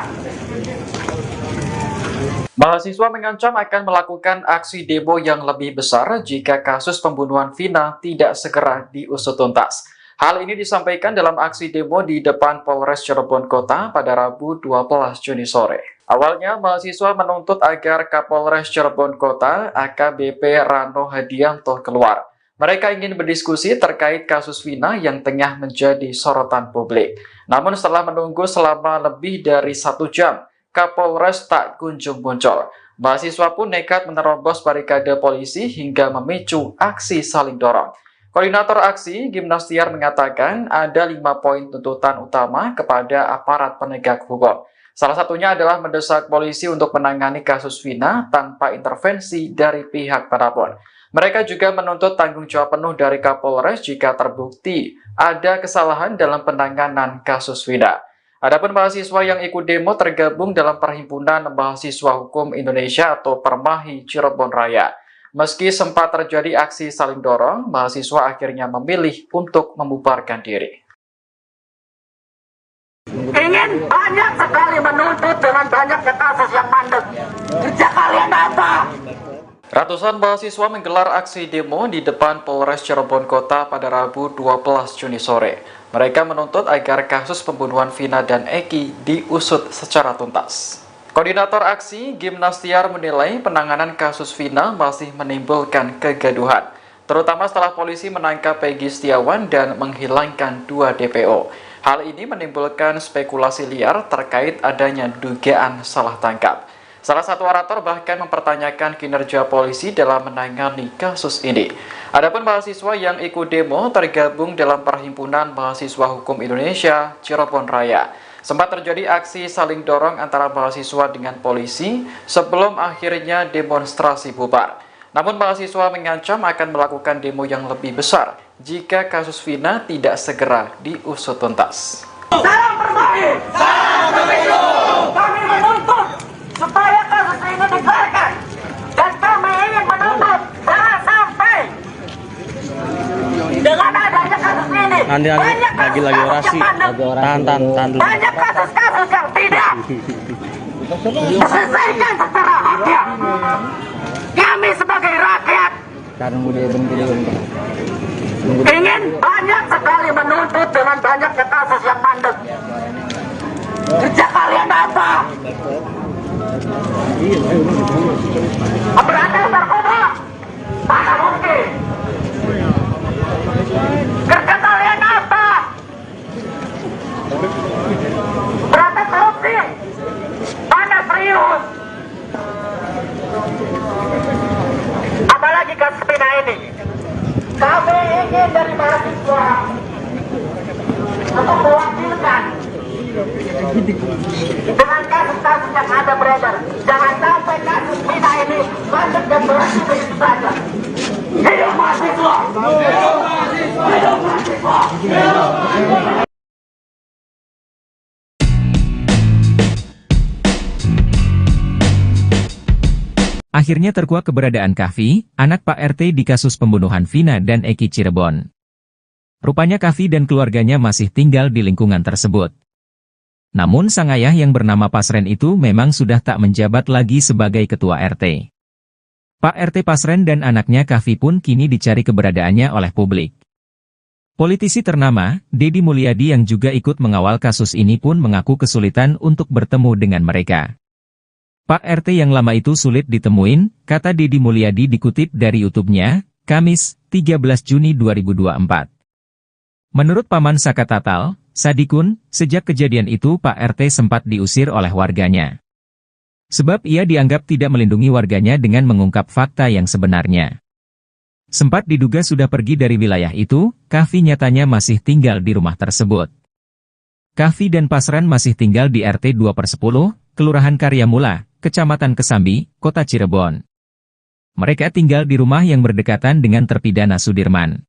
Mahasiswa mengancam akan melakukan aksi demo yang lebih besar jika kasus pembunuhan Vina tidak segera diusut tuntas. Hal ini disampaikan dalam aksi demo di depan Polres Cirebon Kota pada Rabu 12 Juni sore. Awalnya, mahasiswa menuntut agar Kapolres Cirebon Kota AKBP Rano Hadianto keluar. Mereka ingin berdiskusi terkait kasus Vina yang tengah menjadi sorotan publik. Namun setelah menunggu selama lebih dari 1 jam, Kapolres tak kunjung muncul. Mahasiswa pun nekat menerobos barikade polisi hingga memicu aksi saling dorong. Koordinator aksi, Gimnastiar, mengatakan ada 5 poin tuntutan utama kepada aparat penegak hukum. Salah satunya adalah mendesak polisi untuk menangani kasus Vina tanpa intervensi dari pihak manapun. Mereka juga menuntut tanggung jawab penuh dari Kapolres jika terbukti ada kesalahan dalam penanganan kasus Vina. Adapun mahasiswa yang ikut demo tergabung dalam Perhimpunan Mahasiswa Hukum Indonesia atau Permahi Cirebon Raya. Meski sempat terjadi aksi saling dorong, mahasiswa akhirnya memilih untuk membubarkan diri. Ingin banyak sekali menuntut dengan banyaknya kasus yang mandek. Kerja kalian apa? Ratusan mahasiswa menggelar aksi demo di depan Polres Cirebon Kota pada Rabu 12 Juni sore. Mereka menuntut agar kasus pembunuhan Vina dan Eki diusut secara tuntas. Koordinator aksi, Gimnastiar, menilai penanganan kasus Vina masih menimbulkan kegaduhan, terutama setelah polisi menangkap Peggy Setiawan dan menghilangkan 2 DPO. Hal ini menimbulkan spekulasi liar terkait adanya dugaan salah tangkap. Salah satu orator bahkan mempertanyakan kinerja polisi dalam menangani kasus ini. Adapun mahasiswa yang ikut demo tergabung dalam Perhimpunan Mahasiswa Hukum Indonesia Cirebon Raya. Sempat terjadi aksi saling dorong antara mahasiswa dengan polisi sebelum akhirnya demonstrasi bubar. Namun mahasiswa mengancam akan melakukan demo yang lebih besar jika kasus Vina tidak segera diusut tuntas. Salam Permahi! Salam Pemilu! Kami menuntut supaya kasus ini dikeluarkan, dan kami ingin menuntut jangan sampai dengan adanya kasus ini banyak lagi kasus orasi, yang mandek, tahan dulu. banyak kasus-kasus yang tidak diselesaikan secara haknya. Kami sebagai rakyat ingin banyak sekali menuntut dengan banyaknya kasus yang mandek. Kerja kalian apa? Berantas narkoba? Mana mungkin? Kerja kalian apa? Berantas korupsi? Mana serius? Apalagi kasus Vina ini. Kami ingin dari mahasiswa untuk mewakilkan dengan kasus-kasus yang ada beredar. Jangan sampai kasus Vina ini lanjut dan berhenti begitu saja. Hidup mahasiswa! Hidup mahasiswa! Hidup mahasiswa! Hidup mahasiswa! Akhirnya terkuak keberadaan Kahfi, anak Pak RT di kasus pembunuhan Vina dan Eki Cirebon. Rupanya Kahfi dan keluarganya masih tinggal di lingkungan tersebut. Namun sang ayah yang bernama Pasren itu memang sudah tak menjabat lagi sebagai ketua RT. Pak RT Pasren dan anaknya Kahfi pun kini dicari keberadaannya oleh publik. Politisi ternama, Deddy Mulyadi yang juga ikut mengawal kasus ini pun mengaku kesulitan untuk bertemu dengan mereka. Pak RT yang lama itu sulit ditemuin, kata Deddy Mulyadi dikutip dari YouTube-nya, Kamis, 13 Juni 2024. Menurut Paman Saka Tatal, Sadikun, sejak kejadian itu Pak RT sempat diusir oleh warganya. Sebab ia dianggap tidak melindungi warganya dengan mengungkap fakta yang sebenarnya. Sempat diduga sudah pergi dari wilayah itu, Kahfi nyatanya masih tinggal di rumah tersebut. Kahfi dan Pasren masih tinggal di RT 2/10, Kelurahan Karyamula, Kecamatan Kesambi, Kota Cirebon. Mereka tinggal di rumah yang berdekatan dengan terpidana Sudirman.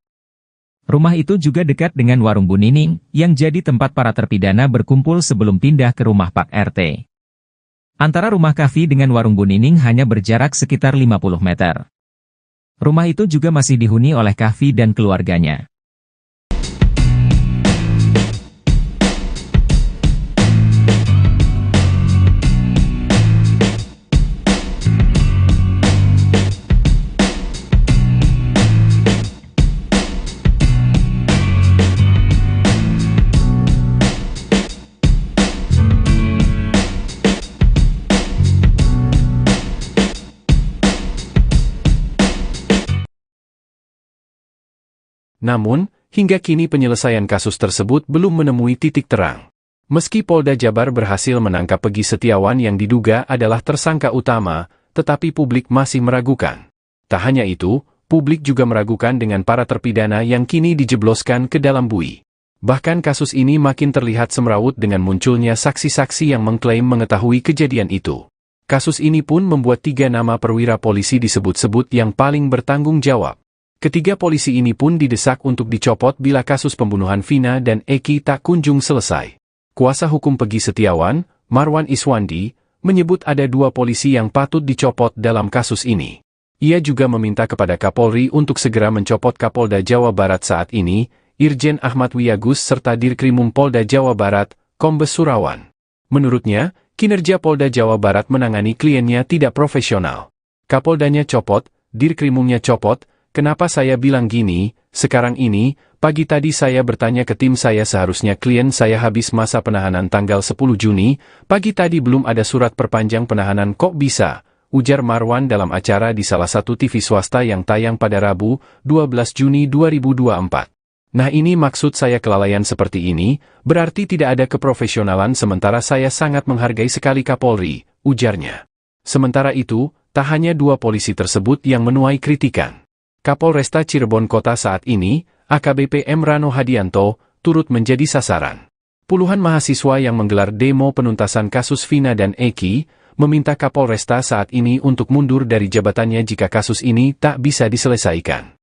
Rumah itu juga dekat dengan warung Bu Nining, yang jadi tempat para terpidana berkumpul sebelum pindah ke rumah Pak RT. Antara rumah Kavi dengan warung Bu Nining hanya berjarak sekitar 50 meter. Rumah itu juga masih dihuni oleh Kavi dan keluarganya. Namun, hingga kini penyelesaian kasus tersebut belum menemui titik terang. Meski Polda Jabar berhasil menangkap Peggy Setiawan yang diduga adalah tersangka utama, tetapi publik masih meragukan. Tak hanya itu, publik juga meragukan dengan para terpidana yang kini dijebloskan ke dalam bui. Bahkan kasus ini makin terlihat semrawut dengan munculnya saksi-saksi yang mengklaim mengetahui kejadian itu. Kasus ini pun membuat 3 nama perwira polisi disebut-sebut yang paling bertanggung jawab. Ketiga polisi ini pun didesak untuk dicopot bila kasus pembunuhan Vina dan Eki tak kunjung selesai. Kuasa hukum Peggy Setiawan, Marwan Iswandi, menyebut ada 2 polisi yang patut dicopot dalam kasus ini. Ia juga meminta kepada Kapolri untuk segera mencopot Kapolda Jawa Barat saat ini, Irjen Ahmad Wiyagus serta Dirkrimum Polda Jawa Barat, Kombes Surawan. Menurutnya, kinerja Polda Jawa Barat menangani kliennya tidak profesional. Kapoldanya copot, Dirkrimumnya copot. Kenapa saya bilang gini? Sekarang ini, pagi tadi saya bertanya ke tim saya seharusnya klien saya habis masa penahanan tanggal 10 Juni, pagi tadi belum ada surat perpanjang penahanan kok bisa, ujar Marwan dalam acara di salah satu TV swasta yang tayang pada Rabu, 12 Juni 2024. Nah ini maksud saya kelalaian seperti ini, berarti tidak ada keprofesionalan sementara saya sangat menghargai sekali Kapolri, ujarnya. Sementara itu, tak hanya 2 polisi tersebut yang menuai kritikan. Kapolresta Cirebon Kota saat ini, AKBP M. Rano Hadianto, turut menjadi sasaran. Puluhan mahasiswa yang menggelar demo penuntasan kasus Vina dan Eki, meminta Kapolresta saat ini untuk mundur dari jabatannya jika kasus ini tak bisa diselesaikan.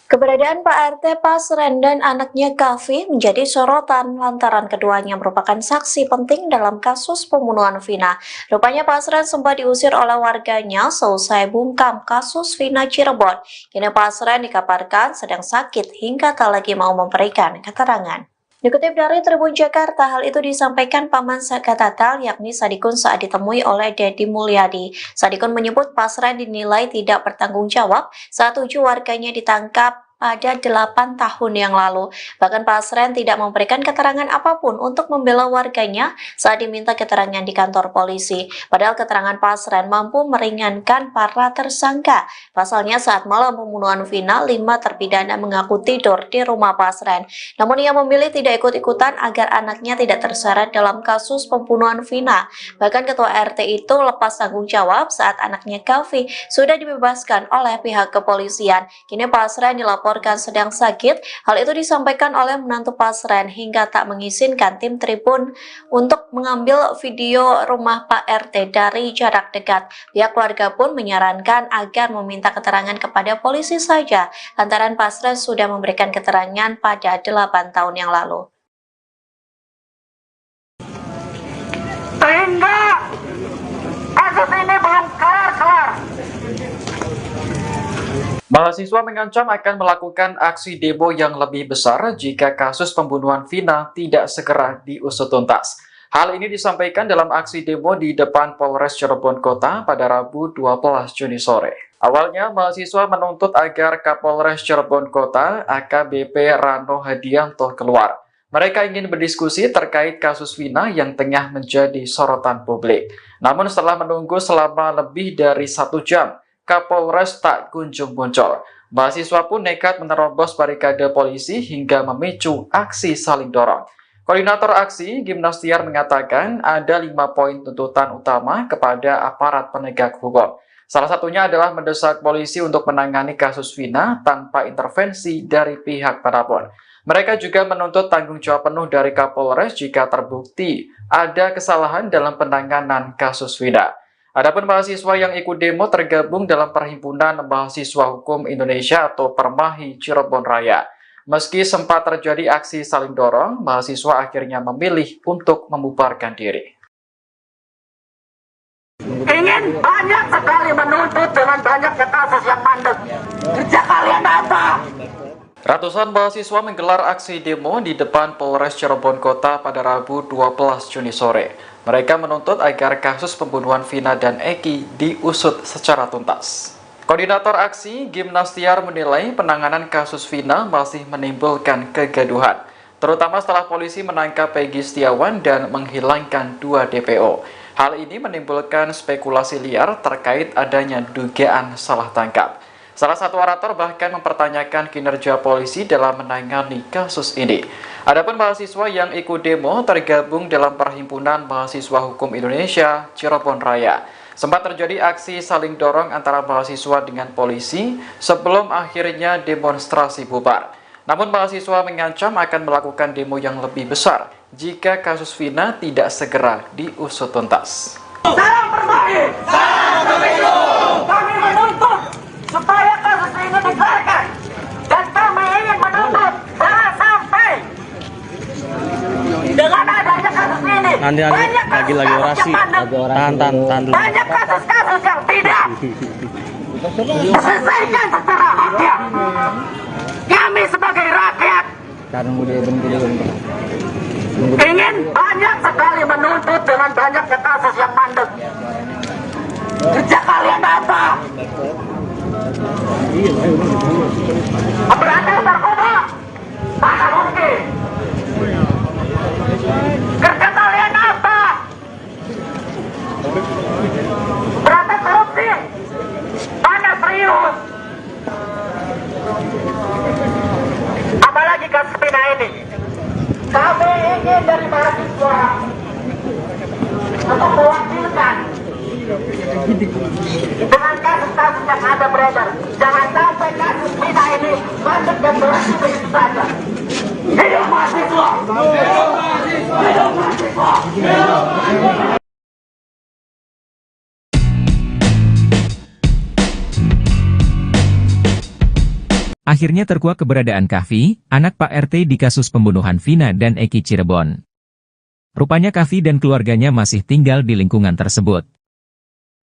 Keberadaan Pak RT Pasren dan anaknya Kavi menjadi sorotan lantaran keduanya merupakan saksi penting dalam kasus pembunuhan Vina. Rupanya Pasren sempat diusir oleh warganya seusai bungkam kasus Vina Cirebon. Kini Pasren dikabarkan sedang sakit hingga tak lagi mau memberikan keterangan. Dikutip dari Tribun Jakarta, hal itu disampaikan Paman Sakatatal yakni Sadikun saat ditemui oleh Dedi Mulyadi. Sadikun menyebut Pasren dinilai tidak bertanggung jawab saat 7 warganya ditangkap pada 8 tahun yang lalu. Bahkan Pasren tidak memberikan keterangan apapun untuk membela warganya saat diminta keterangan di kantor polisi. Padahal keterangan Pasren mampu meringankan para tersangka. Pasalnya saat malam pembunuhan Vina, 5 terpidana mengaku tidur di rumah Pasren. Namun ia memilih tidak ikut-ikutan agar anaknya tidak terseret dalam kasus pembunuhan Vina. Bahkan ketua RT itu lepas tanggung jawab saat anaknya Kavi sudah dibebaskan oleh pihak kepolisian. Kini Pasren dilaporkan sedang sakit. Hal itu disampaikan oleh menantu Pasren hingga tak mengizinkan tim Tribun untuk mengambil video rumah Pak RT dari jarak dekat. Pihak keluarga pun menyarankan agar meminta keterangan kepada polisi saja, lantaran Pasren sudah memberikan keterangan pada 8 tahun yang lalu. Sehingga kasus ini belum kelar-kelar. Mahasiswa mengancam akan melakukan aksi demo yang lebih besar jika kasus pembunuhan Vina tidak segera diusut tuntas. Hal ini disampaikan dalam aksi demo di depan Polres Cirebon Kota pada Rabu 12 Juni sore. Awalnya, mahasiswa menuntut agar Kapolres Cirebon Kota AKBP Rano Hadianto keluar. Mereka ingin berdiskusi terkait kasus Vina yang tengah menjadi sorotan publik. Namun setelah menunggu selama lebih dari 1 jam, Kapolres tak kunjung muncul. Mahasiswa pun nekat menerobos barikade polisi hingga memicu aksi saling dorong. Koordinator aksi, Gimnastiar mengatakan ada 5 poin tuntutan utama kepada aparat penegak hukum. Salah satunya adalah mendesak polisi untuk menangani kasus Vina tanpa intervensi dari pihak manapun. Mereka juga menuntut tanggung jawab penuh dari Kapolres jika terbukti ada kesalahan dalam penanganan kasus Vina. Adapun mahasiswa yang ikut demo tergabung dalam Perhimpunan Mahasiswa Hukum Indonesia atau Permahi Cirebon Raya. Meski sempat terjadi aksi saling dorong, mahasiswa akhirnya memilih untuk membubarkan diri. Ingin banyak sekali menuntut dengan banyaknya kasus yang mandek. Kerja kalian apa? Ratusan mahasiswa menggelar aksi demo di depan Polres Cirebon Kota pada Rabu 12 Juni sore. Mereka menuntut agar kasus pembunuhan Vina dan Eki diusut secara tuntas. Koordinator aksi, Gimnastiar menilai penanganan kasus Vina masih menimbulkan kegaduhan, terutama setelah polisi menangkap Peggy Setiawan dan menghilangkan 2 DPO. Hal ini menimbulkan spekulasi liar terkait adanya dugaan salah tangkap. Salah satu orator bahkan mempertanyakan kinerja polisi dalam menangani kasus ini. Adapun mahasiswa yang ikut demo tergabung dalam Perhimpunan Mahasiswa Hukum Indonesia Cirebon Raya. Sempat terjadi aksi saling dorong antara mahasiswa dengan polisi sebelum akhirnya demonstrasi bubar. Namun mahasiswa mengancam akan melakukan demo yang lebih besar jika kasus Vina tidak segera diusut tuntas. Salam Permahi! Salam Pemilu! Kami menuntut supaya kasus ini dikeluarkan. Dan kami ingin menuntut jangan sampai dengan adanya kasus ini Nanti banyak lagi kasus orasi. yang mandek. Tahan dulu. Banyak kasus-kasus yang tidak diselesaikan secara hukum. Kami sebagai rakyat ingin banyak sekali menuntut dengan banyaknya kasus yang mandek. Kerja kalian apa? Memberantas narkoba? Mana mungkin? Kerja kalian apa? Berantas korupsi? Mana serius? Apalagi kasus Vina ini. Kami ingin dari mahasiswa untuk mewakilkan dengan kasus-kasus yang ada beredar. Jangan sampai kasus Vina ini masuk dan berhenti begitu saja. Hidup mahasiswa! Hidup mahasiswa! Hidup mahasiswa! Hidup mahasiswa! Akhirnya terkuak keberadaan Kahfi, anak Pak RT di kasus pembunuhan Vina dan Eki Cirebon. Rupanya Kahfi dan keluarganya masih tinggal di lingkungan tersebut.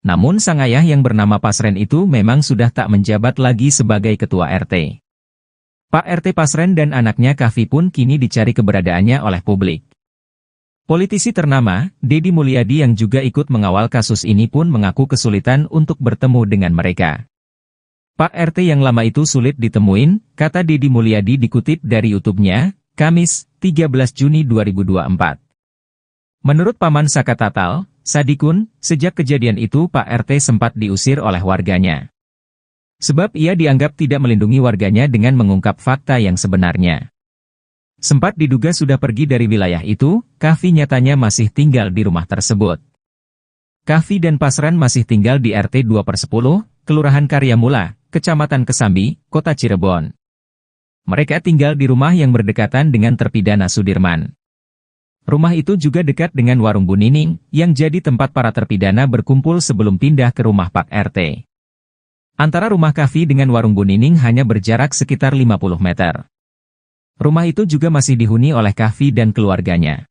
Namun sang ayah yang bernama Pasren itu memang sudah tak menjabat lagi sebagai ketua RT. Pak RT Pasren dan anaknya Kahfi pun kini dicari keberadaannya oleh publik. Politisi ternama, Deddy Mulyadi yang juga ikut mengawal kasus ini pun mengaku kesulitan untuk bertemu dengan mereka. Pak RT yang lama itu sulit ditemuin, kata Deddy Mulyadi dikutip dari YouTube-nya, Kamis, 13 Juni 2024. Menurut Paman Saka Tatal, Sadikun, sejak kejadian itu Pak RT sempat diusir oleh warganya. Sebab ia dianggap tidak melindungi warganya dengan mengungkap fakta yang sebenarnya. Sempat diduga sudah pergi dari wilayah itu, Kahfi nyatanya masih tinggal di rumah tersebut. Kahfi dan Pasren masih tinggal di RT 2/10, Kelurahan Karyamula, Kecamatan Kesambi, Kota Cirebon. Mereka tinggal di rumah yang berdekatan dengan terpidana Sudirman. Rumah itu juga dekat dengan warung Bu Nining, yang jadi tempat para terpidana berkumpul sebelum pindah ke rumah Pak RT. Antara rumah Kahfi dengan warung Bu Nining hanya berjarak sekitar 50 meter. Rumah itu juga masih dihuni oleh Kahfi dan keluarganya.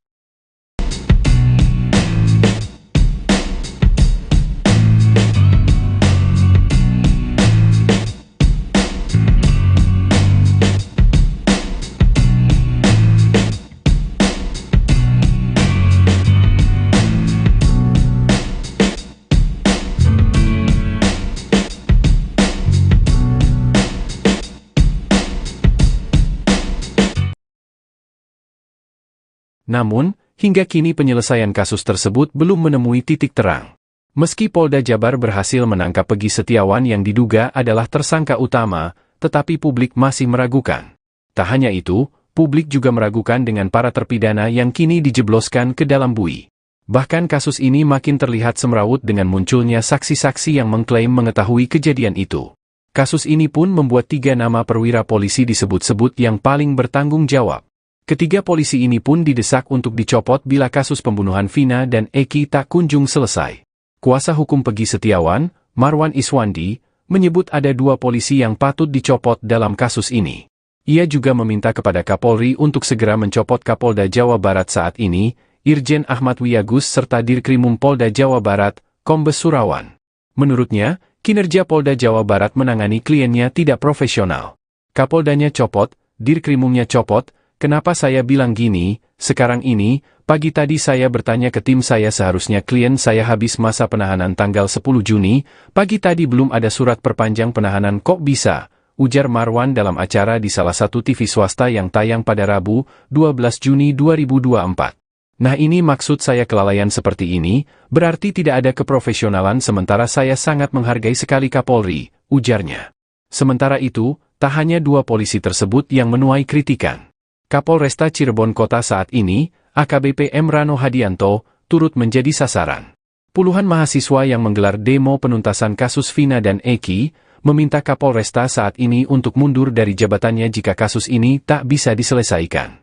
Namun, hingga kini penyelesaian kasus tersebut belum menemui titik terang. Meski Polda Jabar berhasil menangkap Peggy Setiawan yang diduga adalah tersangka utama, tetapi publik masih meragukan. Tak hanya itu, publik juga meragukan dengan para terpidana yang kini dijebloskan ke dalam bui. Bahkan kasus ini makin terlihat semrawut dengan munculnya saksi-saksi yang mengklaim mengetahui kejadian itu. Kasus ini pun membuat 3 nama perwira polisi disebut-sebut yang paling bertanggung jawab. Ketiga polisi ini pun didesak untuk dicopot bila kasus pembunuhan Vina dan Eki tak kunjung selesai. Kuasa hukum Peggy Setiawan, Marwan Iswandi, menyebut ada 2 polisi yang patut dicopot dalam kasus ini. Ia juga meminta kepada Kapolri untuk segera mencopot Kapolda Jawa Barat saat ini, Irjen Ahmad Wiyagus serta Dirkrimum Polda Jawa Barat, Kombes Surawan. Menurutnya, kinerja Polda Jawa Barat menangani kliennya tidak profesional. Kapoldanya copot, Dirkrimumnya copot, kenapa saya bilang gini, sekarang ini, pagi tadi saya bertanya ke tim saya seharusnya klien saya habis masa penahanan tanggal 10 Juni, pagi tadi belum ada surat perpanjang penahanan kok bisa, ujar Marwan dalam acara di salah satu TV swasta yang tayang pada Rabu, 12 Juni 2024. Nah ini maksud saya kelalaian seperti ini, berarti tidak ada keprofesionalan sementara saya sangat menghargai sekali Kapolri, ujarnya. Sementara itu, tak hanya 2 polisi tersebut yang menuai kritikan. Kapolresta Cirebon Kota saat ini, AKBP M. Rano Hadianto, turut menjadi sasaran. Puluhan mahasiswa yang menggelar demo penuntasan kasus Vina dan Eki, meminta Kapolresta saat ini untuk mundur dari jabatannya jika kasus ini tak bisa diselesaikan.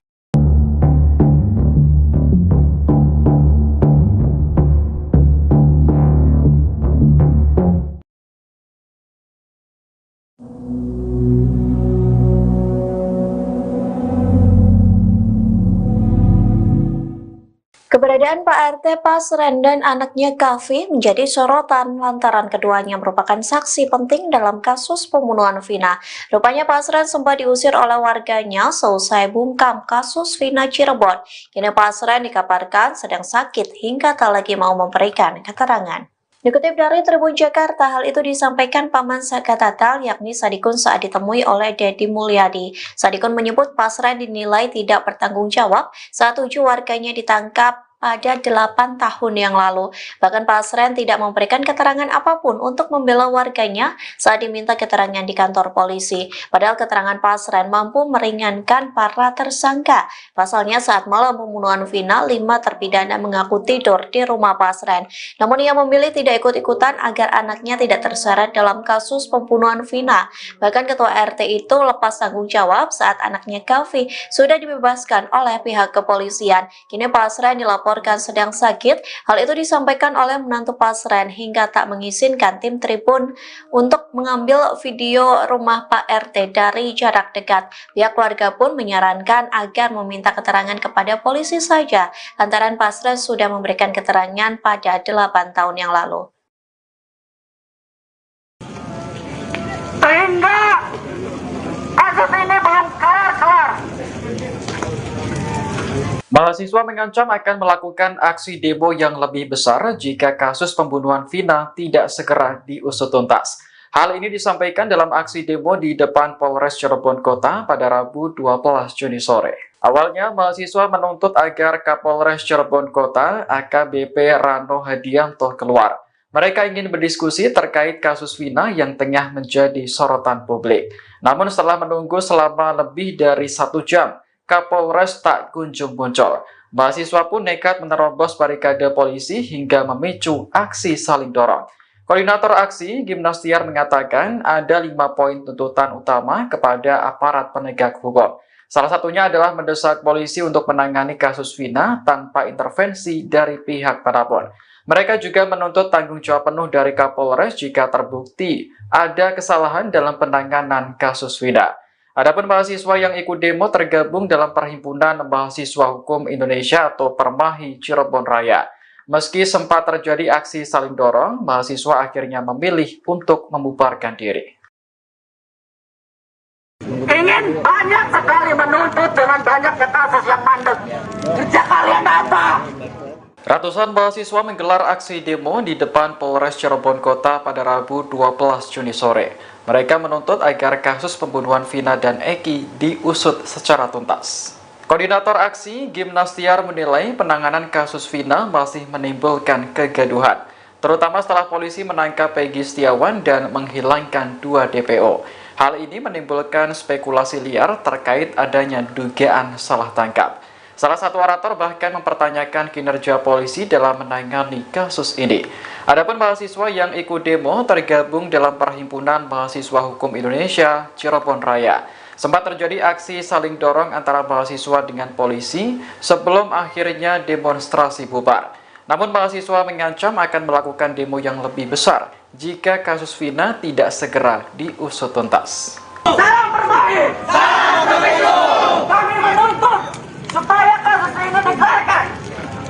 Keberadaan Pak RT Pasren dan anaknya Kavi menjadi sorotan lantaran keduanya merupakan saksi penting dalam kasus pembunuhan Vina. Rupanya Pasren sempat diusir oleh warganya seusai bungkam kasus Vina Cirebon. Kini Pasren dikabarkan sedang sakit hingga tak lagi mau memberikan keterangan. Dikutip dari Tribun Jakarta, hal itu disampaikan Paman Sakatatal yakni Sadikun saat ditemui oleh Dedi Mulyadi. Sadikun menyebut Pasren dinilai tidak bertanggung jawab saat 7 warganya ditangkap pada 8 tahun yang lalu. Bahkan Pasren tidak memberikan keterangan apapun untuk membela warganya saat diminta keterangan di kantor polisi. Padahal keterangan Pasren mampu meringankan para tersangka. Pasalnya saat malam pembunuhan Vina, 5 terpidana mengaku tidur di rumah Pasren. Namun ia memilih tidak ikut-ikutan agar anaknya tidak terseret dalam kasus pembunuhan Vina. Bahkan ketua RT itu lepas tanggung jawab saat anaknya Kavi sudah dibebaskan oleh pihak kepolisian. Kini Pasren dilaporkan sedang sakit. Hal itu disampaikan oleh menantu Pasren hingga tak mengizinkan tim Tribun untuk mengambil video rumah Pak RT dari jarak dekat. Pihak keluarga pun menyarankan agar meminta keterangan kepada polisi saja, lantaran Pasren sudah memberikan keterangan pada 8 tahun yang lalu. Sehingga kasus ini belum kelar-kelar. Mahasiswa mengancam akan melakukan aksi demo yang lebih besar jika kasus pembunuhan Vina tidak segera diusut tuntas. Hal ini disampaikan dalam aksi demo di depan Polres Cirebon Kota pada Rabu 12 Juni sore. Awalnya, mahasiswa menuntut agar Kapolres Cirebon Kota AKBP Rano Hadianto keluar. Mereka ingin berdiskusi terkait kasus Vina yang tengah menjadi sorotan publik. Namun setelah menunggu selama lebih dari 1 jam, Kapolres tak kunjung muncul. Mahasiswa pun nekat menerobos barikade polisi hingga memicu aksi saling dorong. Koordinator aksi, Gimnastiar, mengatakan ada 5 poin tuntutan utama kepada aparat penegak hukum. Salah satunya adalah mendesak polisi untuk menangani kasus Vina tanpa intervensi dari pihak manapun. Mereka juga menuntut tanggung jawab penuh dari Kapolres jika terbukti ada kesalahan dalam penanganan kasus Vina. Adapun mahasiswa yang ikut demo tergabung dalam Perhimpunan Mahasiswa Hukum Indonesia atau Permahi Cirebon Raya. Meski sempat terjadi aksi saling dorong, mahasiswa akhirnya memilih untuk membubarkan diri. Ingin banyak sekali menuntut dengan banyaknya kasus yang mandek. Kerja kalian apa? Ratusan mahasiswa menggelar aksi demo di depan Polres Cirebon Kota pada Rabu 12 Juni sore. Mereka menuntut agar kasus pembunuhan Vina dan Eki diusut secara tuntas. Koordinator aksi, Gimnastiar, menilai penanganan kasus Vina masih menimbulkan kegaduhan, terutama setelah polisi menangkap Peggy Setiawan dan menghilangkan 2 DPO. Hal ini menimbulkan spekulasi liar terkait adanya dugaan salah tangkap. Salah satu orator bahkan mempertanyakan kinerja polisi dalam menangani kasus ini. Adapun mahasiswa yang ikut demo tergabung dalam Perhimpunan Mahasiswa Hukum Indonesia Cirebon Raya. Sempat terjadi aksi saling dorong antara mahasiswa dengan polisi sebelum akhirnya demonstrasi bubar. Namun mahasiswa mengancam akan melakukan demo yang lebih besar jika kasus Vina tidak segera diusut tuntas. Salam berbagi! Salam pemilu! Kami menuntut supaya kasus ini dikeluarkan.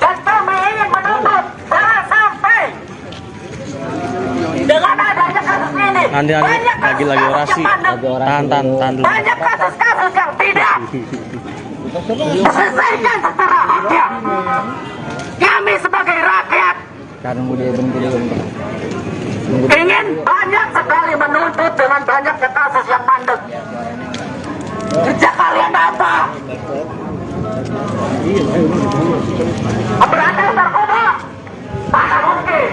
Dan kami ingin menuntut jangan sampai dengan adanya kasus ini Nanti lagi orasi. Tahan dulu. banyak kasus-kasus yang tidak diselesaikan secara hakim. Kami sebagai rakyat ingin banyak sekali menuntut dengan banyaknya kasus yang mandek. Kerja kalian apa? Memberantas narkoba? Mana mungkin?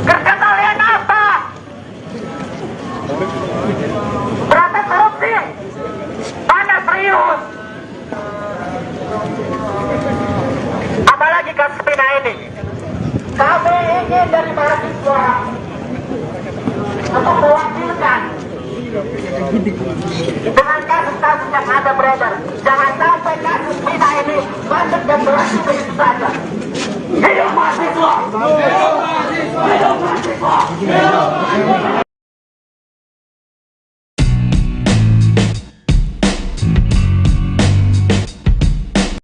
Kerja kalian apa? Memberantas korupsi? Mana serius? Apalagi kasus Vina ini. Kami ingin dari mahasiswa untuk mewakilkan dengan kasus-kasus yang ada beredar. Jangan sampai kasus Vina ini masuk dan berhenti begitu saja. Hidup mahasiswa! Hidup mahasiswa! Hidup mahasiswa! Hidup mahasiswa!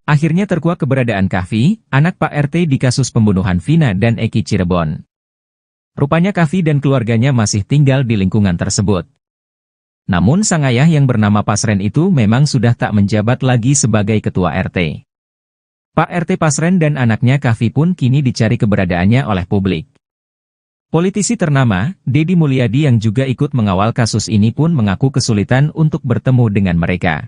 Akhirnya terkuak keberadaan Kahfi, anak Pak RT di kasus pembunuhan Vina dan Eki Cirebon. Rupanya Kahfi dan keluarganya masih tinggal di lingkungan tersebut. Namun sang ayah yang bernama Pasren itu memang sudah tak menjabat lagi sebagai ketua RT. Pak RT Pasren dan anaknya Kahfi pun kini dicari keberadaannya oleh publik. Politisi ternama, Deddy Mulyadi yang juga ikut mengawal kasus ini pun mengaku kesulitan untuk bertemu dengan mereka.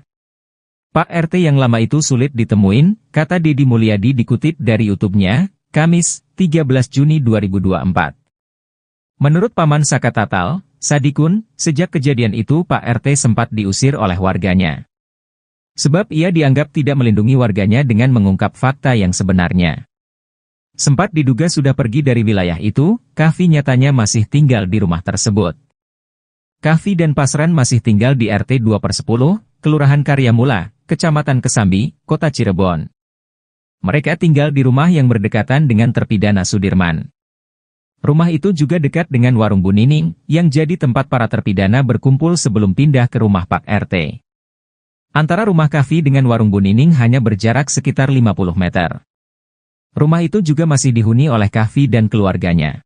Pak RT yang lama itu sulit ditemuin, kata Deddy Mulyadi dikutip dari YouTube-nya, Kamis, 13 Juni 2024. Menurut Paman Saka Tatal, Sadikun, sejak kejadian itu Pak RT sempat diusir oleh warganya. Sebab ia dianggap tidak melindungi warganya dengan mengungkap fakta yang sebenarnya. Sempat diduga sudah pergi dari wilayah itu, Kahfi nyatanya masih tinggal di rumah tersebut. Kahfi dan Pasren masih tinggal di RT 2/10, Kelurahan Karyamula, Kecamatan Kesambi, Kota Cirebon. Mereka tinggal di rumah yang berdekatan dengan terpidana Sudirman. Rumah itu juga dekat dengan warung Bu Nining, yang jadi tempat para terpidana berkumpul sebelum pindah ke rumah Pak RT. Antara rumah Kahfi dengan warung Bu Nining hanya berjarak sekitar 50 meter. Rumah itu juga masih dihuni oleh Kahfi dan keluarganya.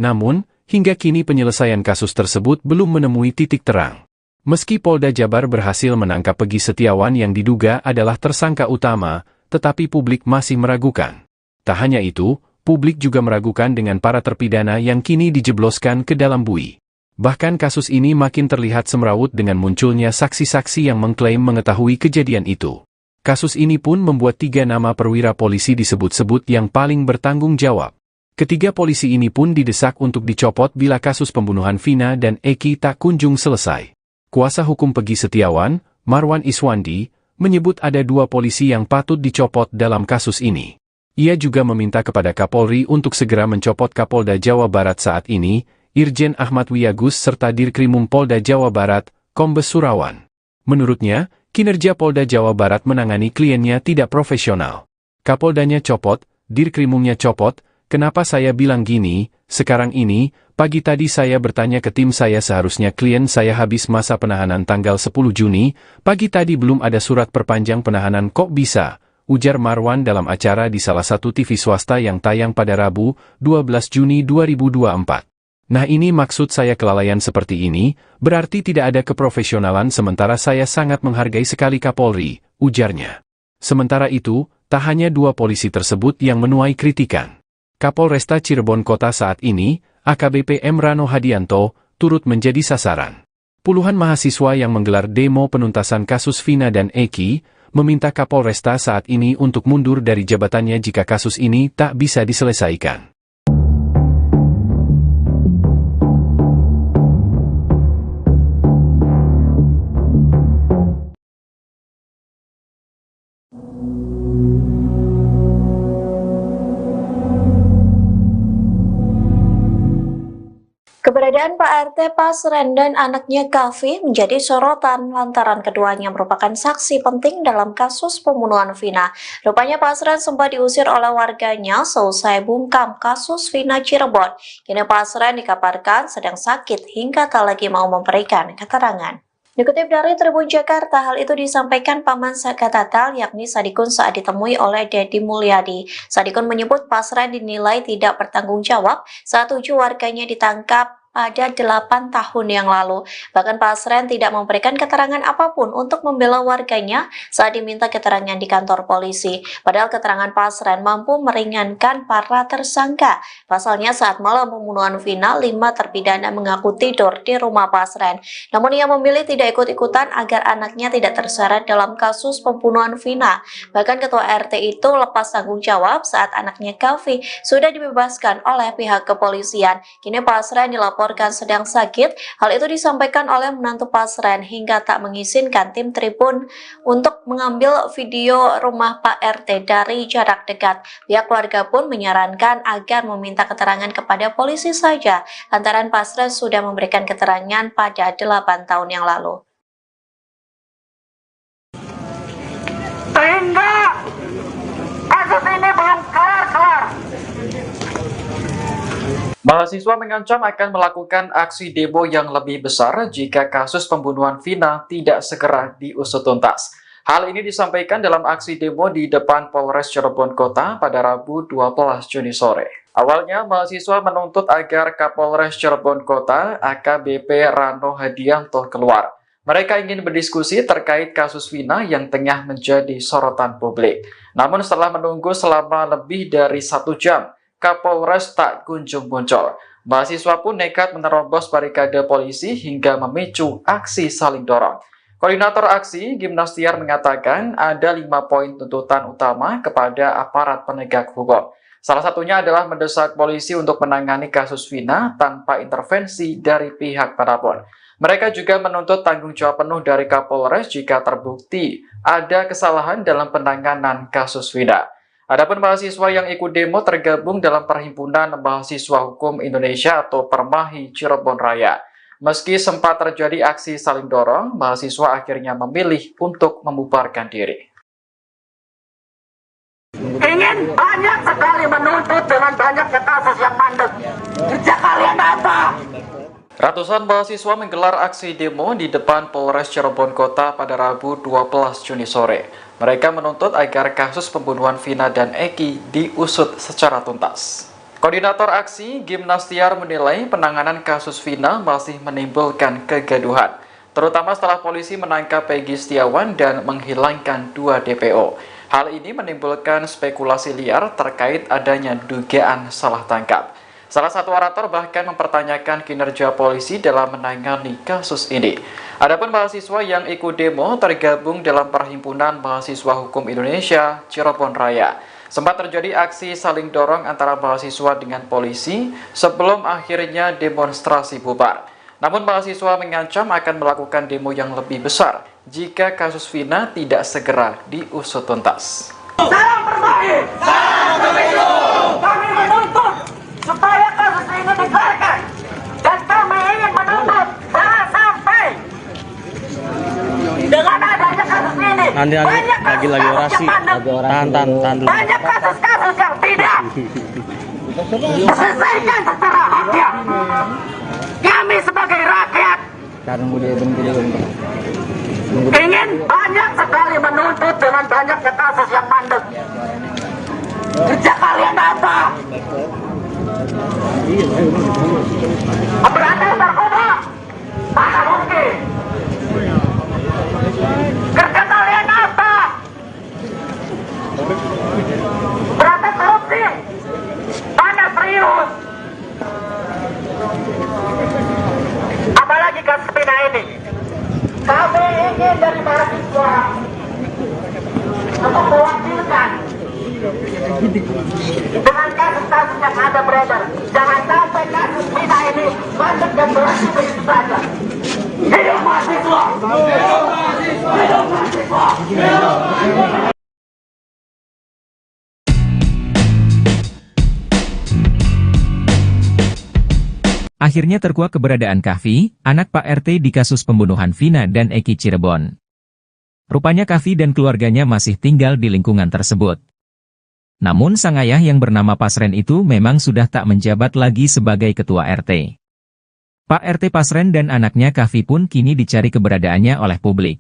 Namun, hingga kini penyelesaian kasus tersebut belum menemui titik terang. Meski Polda Jabar berhasil menangkap Peggy Setiawan yang diduga adalah tersangka utama, tetapi publik masih meragukan. Tak hanya itu, publik juga meragukan dengan para terpidana yang kini dijebloskan ke dalam bui. Bahkan kasus ini makin terlihat semrawut dengan munculnya saksi-saksi yang mengklaim mengetahui kejadian itu. Kasus ini pun membuat 3 nama perwira polisi disebut-sebut yang paling bertanggung jawab. Ketiga polisi ini pun didesak untuk dicopot bila kasus pembunuhan Vina dan Eki tak kunjung selesai. Kuasa hukum Peggy Setiawan, Marwan Iswandi, menyebut ada 2 polisi yang patut dicopot dalam kasus ini. Ia juga meminta kepada Kapolri untuk segera mencopot Kapolda Jawa Barat saat ini, Irjen Ahmad Wiyagus serta Dirkrimum Polda Jawa Barat, Kombes Surawan. Menurutnya, kinerja Polda Jawa Barat menangani kliennya tidak profesional. Kapoldanya copot, Dirkrimumnya copot. Kenapa saya bilang gini, sekarang ini, pagi tadi saya bertanya ke tim saya seharusnya klien saya habis masa penahanan tanggal 10 Juni, pagi tadi belum ada surat perpanjang penahanan kok bisa, ujar Marwan dalam acara di salah satu TV swasta yang tayang pada Rabu, 12 Juni 2024. Nah ini maksud saya kelalaian seperti ini, berarti tidak ada keprofesionalan sementara saya sangat menghargai sekali Kapolri, ujarnya. Sementara itu, tak hanya 2 polisi tersebut yang menuai kritikan. Kapolresta Cirebon Kota saat ini, AKBP M. Rano Hadianto, turut menjadi sasaran. Puluhan mahasiswa yang menggelar demo penuntasan kasus Vina dan Eki, meminta Kapolresta saat ini untuk mundur dari jabatannya jika kasus ini tak bisa diselesaikan. Keberadaan Pak RT Pasren dan anaknya Kavi menjadi sorotan lantaran keduanya merupakan saksi penting dalam kasus pembunuhan Vina. Rupanya Pasren sempat diusir oleh warganya seusai bungkam kasus Vina Cirebon. Kini Pasren dikabarkan sedang sakit hingga tak lagi mau memberikan keterangan. Dikutip dari Tribun Jakarta, hal itu disampaikan Paman Sakatatal yakni Sadikun saat ditemui oleh Dedi Mulyadi. Sadikun menyebut Pasren dinilai tidak bertanggung jawab saat 7 warganya ditangkap pada 8 tahun yang lalu. Bahkan Pasren tidak memberikan keterangan apapun untuk membela warganya saat diminta keterangan di kantor polisi. Padahal keterangan Pasren mampu meringankan para tersangka. Pasalnya saat malam pembunuhan Vina, 5 terpidana mengaku tidur di rumah Pasren. Namun ia memilih tidak ikut-ikutan agar anaknya tidak terseret dalam kasus pembunuhan Vina. Bahkan ketua RT itu lepas tanggung jawab saat anaknya Kavi sudah dibebaskan oleh pihak kepolisian. Kini Pasren dilaporkan sedang sakit. Hal itu disampaikan oleh menantu Pasren hingga tak mengizinkan tim Tribun untuk mengambil video rumah Pak RT dari jarak dekat. Pihak keluarga pun menyarankan agar meminta keterangan kepada polisi saja, lantaran Pasren sudah memberikan keterangan pada 8 tahun yang lalu. Sehingga kasus ini belum kelar-kelar. Mahasiswa mengancam akan melakukan aksi demo yang lebih besar jika kasus pembunuhan Vina tidak segera diusut tuntas. Hal ini disampaikan dalam aksi demo di depan Polres Cirebon Kota pada Rabu 12 Juni sore. Awalnya, mahasiswa menuntut agar Kapolres Cirebon Kota AKBP Rano Hadianto keluar. Mereka ingin berdiskusi terkait kasus Vina yang tengah menjadi sorotan publik. Namun setelah menunggu selama lebih dari 1 jam, Kapolres tak kunjung muncul. Mahasiswa pun nekat menerobos barikade polisi hingga memicu aksi saling dorong. Koordinator aksi, Gimnastiar, mengatakan ada 5 poin tuntutan utama kepada aparat penegak hukum. Salah satunya adalah mendesak polisi untuk menangani kasus Vina tanpa intervensi dari pihak manapun. Mereka juga menuntut tanggung jawab penuh dari Kapolres jika terbukti ada kesalahan dalam penanganan kasus Vina. Adapun mahasiswa yang ikut demo tergabung dalam Perhimpunan Mahasiswa Hukum Indonesia atau Permahi Cirebon Raya. Meski sempat terjadi aksi saling dorong, mahasiswa akhirnya memilih untuk membubarkan diri. Ingin banyak sekali menuntut dengan banyaknya kasus yang mandek. Kerja kalian apa? Ratusan mahasiswa menggelar aksi demo di depan Polres Cirebon Kota pada Rabu 12 Juni sore. Mereka menuntut agar kasus pembunuhan Vina dan Eki diusut secara tuntas. Koordinator aksi, Gimnastiar, menilai penanganan kasus Vina masih menimbulkan kegaduhan, terutama setelah polisi menangkap Peggy Setiawan dan menghilangkan 2 DPO. Hal ini menimbulkan spekulasi liar terkait adanya dugaan salah tangkap. Salah satu orator bahkan mempertanyakan kinerja polisi dalam menangani kasus ini. Adapun mahasiswa yang ikut demo tergabung dalam Perhimpunan Mahasiswa Hukum Indonesia Cirebon Raya. Sempat terjadi aksi saling dorong antara mahasiswa dengan polisi sebelum akhirnya demonstrasi bubar. Namun mahasiswa mengancam akan melakukan demo yang lebih besar jika kasus Vina tidak segera diusut tuntas. Salam Permahi! Salam Pemilu! Kami menuntut supaya kasus ini dikelarkan, dan kami ingin menuntut jangan sampai dengan adanya kasus ini Nanti lagi orasi. Tahan dulu. banyak kasus-kasus yang tidak diselesaikan secara adil. Kami sebagai rakyat ingin banyak sekali menuntut dengan banyaknya kasus yang mandek. Kerja kalian apa? Berantas narkoba, mana mungkin? Kerja kalian apa? Berantas korupsi, mana serius? Apalagi kasus Vina ini, kami ingin dari mahasiswa untuk mewakilkan dengan kasus-kasus yang ada beredar. Jangan sampai kasus Vina ini masuk dan berhenti begitu saja. Hidup mahasiswa! Hidup mahasiswa! Hidup mahasiswa! Hidup mahasiswa! Akhirnya terkuak keberadaan Kahfi, anak Pak RT di kasus pembunuhan Vina dan Eki Cirebon. Rupanya Kahfi dan keluarganya masih tinggal di lingkungan tersebut. Namun sang ayah yang bernama Pasren itu memang sudah tak menjabat lagi sebagai ketua RT. Pak RT Pasren dan anaknya Kahfi pun kini dicari keberadaannya oleh publik.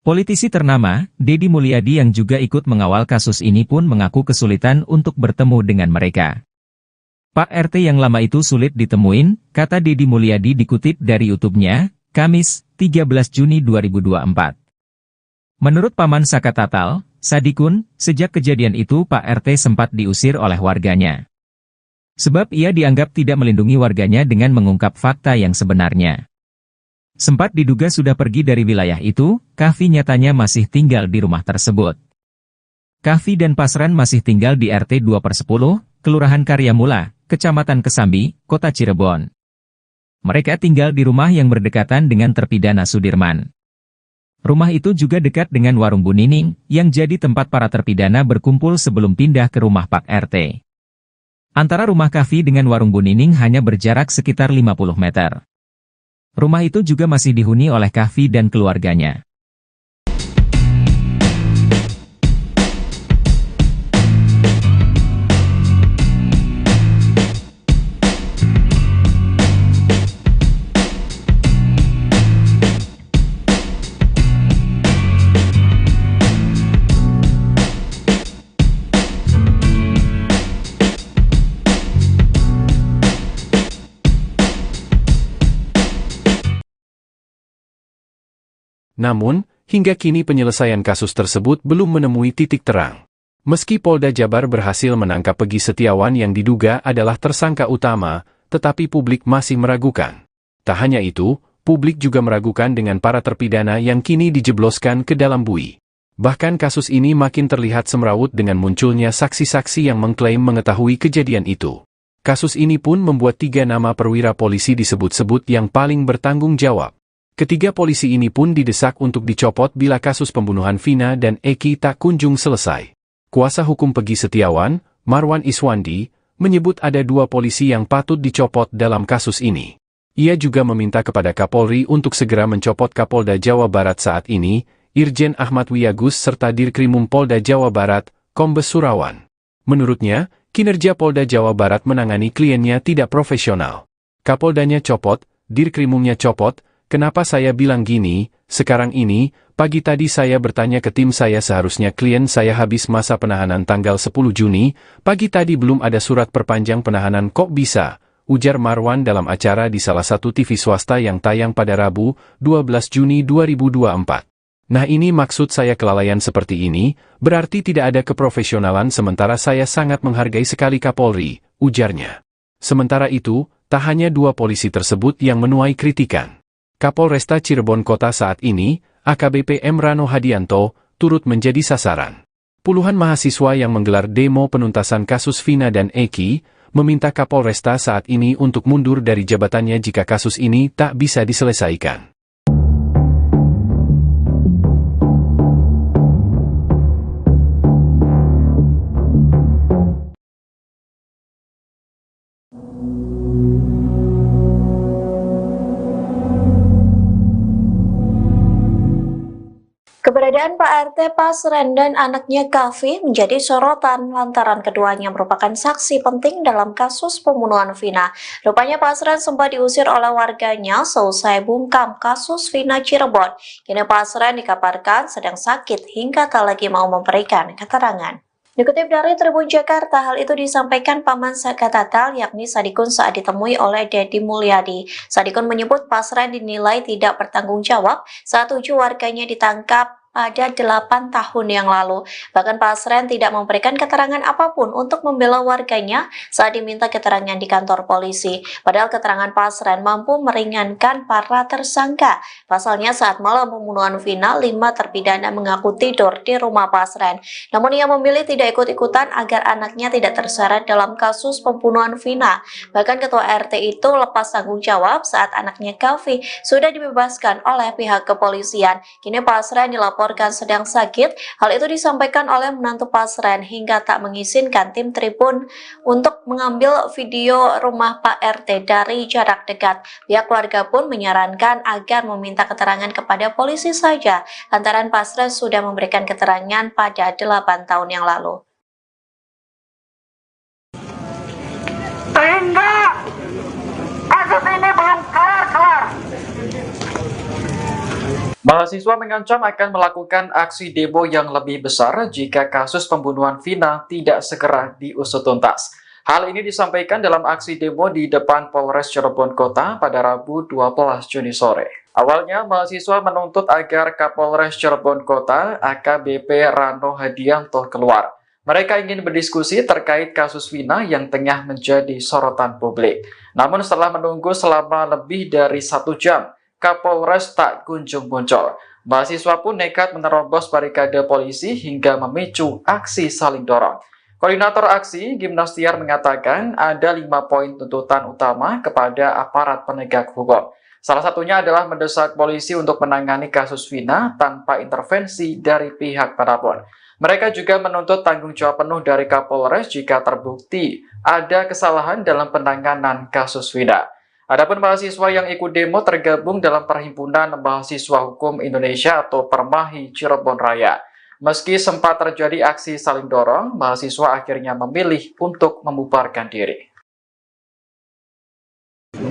Politisi ternama, Deddy Mulyadi yang juga ikut mengawal kasus ini pun mengaku kesulitan untuk bertemu dengan mereka. Pak RT yang lama itu sulit ditemuin, kata Deddy Mulyadi dikutip dari YouTube-nya, Kamis, 13 Juni 2024. Menurut Paman Saka Tatal, Sadikun, sejak kejadian itu Pak RT sempat diusir oleh warganya. Sebab ia dianggap tidak melindungi warganya dengan mengungkap fakta yang sebenarnya. Sempat diduga sudah pergi dari wilayah itu, Kahfi nyatanya masih tinggal di rumah tersebut. Kahfi dan Pasren masih tinggal di RT 2/10, Kelurahan Karyamula, Kecamatan Kesambi, Kota Cirebon. Mereka tinggal di rumah yang berdekatan dengan terpidana Sudirman. Rumah itu juga dekat dengan warung Bu Nining, yang jadi tempat para terpidana berkumpul sebelum pindah ke rumah Pak RT. Antara rumah Kahfi dengan warung Bu Nining hanya berjarak sekitar 50 meter. Rumah itu juga masih dihuni oleh Kahfi dan keluarganya. Namun, hingga kini penyelesaian kasus tersebut belum menemui titik terang. Meski Polda Jabar berhasil menangkap Peggy Setiawan yang diduga adalah tersangka utama, tetapi publik masih meragukan. Tak hanya itu, publik juga meragukan dengan para terpidana yang kini dijebloskan ke dalam bui. Bahkan kasus ini makin terlihat semrawut dengan munculnya saksi-saksi yang mengklaim mengetahui kejadian itu. Kasus ini pun membuat 3 nama perwira polisi disebut-sebut yang paling bertanggung jawab. Ketiga polisi ini pun didesak untuk dicopot bila kasus pembunuhan Vina dan Eki tak kunjung selesai. Kuasa hukum Peggy Setiawan, Marwan Iswandi, menyebut ada 2 polisi yang patut dicopot dalam kasus ini. Ia juga meminta kepada Kapolri untuk segera mencopot Kapolda Jawa Barat saat ini, Irjen Ahmad Wiyagus serta Dirkrimum Polda Jawa Barat, Kombes Surawan. Menurutnya, kinerja Polda Jawa Barat menangani kliennya tidak profesional. Kapoldanya copot, Dirkrimumnya copot. Kenapa saya bilang gini, sekarang ini, pagi tadi saya bertanya ke tim saya seharusnya klien saya habis masa penahanan tanggal 10 Juni, pagi tadi belum ada surat perpanjang penahanan kok bisa, ujar Marwan dalam acara di salah satu TV swasta yang tayang pada Rabu, 12 Juni 2024. Nah ini maksud saya kelalaian seperti ini, berarti tidak ada keprofesionalan sementara saya sangat menghargai sekali Kapolri, ujarnya. Sementara itu, tak hanya 2 polisi tersebut yang menuai kritikan. Kapolresta Cirebon Kota saat ini, AKBP M. Rano Hadianto, turut menjadi sasaran. Puluhan mahasiswa yang menggelar demo penuntasan kasus Vina dan Eki, meminta Kapolresta saat ini untuk mundur dari jabatannya jika kasus ini tak bisa diselesaikan. Keberadaan Pak RT Pasren dan anaknya Kahfi menjadi sorotan lantaran keduanya merupakan saksi penting dalam kasus pembunuhan Vina. Rupanya Pasren sempat diusir oleh warganya seusai bungkam kasus Vina Cirebon. Kini Pasren dikabarkan sedang sakit hingga tak lagi mau memberikan keterangan. Dikutip dari Tribun Jakarta, hal itu disampaikan Paman Saka Tatal, yakni Sadikun saat ditemui oleh Dedi Mulyadi. Sadikun menyebut Pasren dinilai tidak bertanggung jawab saat 7 warganya ditangkap pada 8 tahun yang lalu. Bahkan Pasren tidak memberikan keterangan apapun untuk membela warganya saat diminta keterangan di kantor polisi. Padahal keterangan Pasren mampu meringankan para tersangka. Pasalnya saat malam pembunuhan Vina, 5 terpidana mengaku tidur di rumah Pasren. Namun ia memilih tidak ikut-ikutan agar anaknya tidak terseret dalam kasus pembunuhan Vina. Bahkan ketua RT itu lepas tanggung jawab saat anaknya Kavi sudah dibebaskan oleh pihak kepolisian. Kini Pasren dilaporkan sedang sakit. Hal itu disampaikan oleh menantu Pasren hingga tak mengizinkan tim Tribun untuk mengambil video rumah Pak RT dari jarak dekat. Pihak keluarga pun menyarankan agar meminta keterangan kepada polisi saja, lantaran Pasren sudah memberikan keterangan pada 8 tahun yang lalu. Sehingga kasus ini belum kelar-kelar. Mahasiswa mengancam akan melakukan aksi demo yang lebih besar jika kasus pembunuhan Vina tidak segera diusut tuntas. Hal ini disampaikan dalam aksi demo di depan Polres Cirebon Kota pada Rabu 12 Juni sore. Awalnya, mahasiswa menuntut agar Kapolres Cirebon Kota AKBP Rano Hadianto keluar. Mereka ingin berdiskusi terkait kasus Vina yang tengah menjadi sorotan publik. Namun setelah menunggu selama lebih dari 1 jam, Kapolres tak kunjung muncul. Mahasiswa pun nekat menerobos barikade polisi hingga memicu aksi saling dorong. Koordinator aksi, Gimnastiar, mengatakan ada 5 poin tuntutan utama kepada aparat penegak hukum. Salah satunya adalah mendesak polisi untuk menangani kasus Vina tanpa intervensi dari pihak manapun. Mereka juga menuntut tanggung jawab penuh dari Kapolres jika terbukti ada kesalahan dalam penanganan kasus Vina. Adapun mahasiswa yang ikut demo tergabung dalam Perhimpunan Mahasiswa Hukum Indonesia atau Permahi Cirebon Raya. Meski sempat terjadi aksi saling dorong, mahasiswa akhirnya memilih untuk membubarkan diri.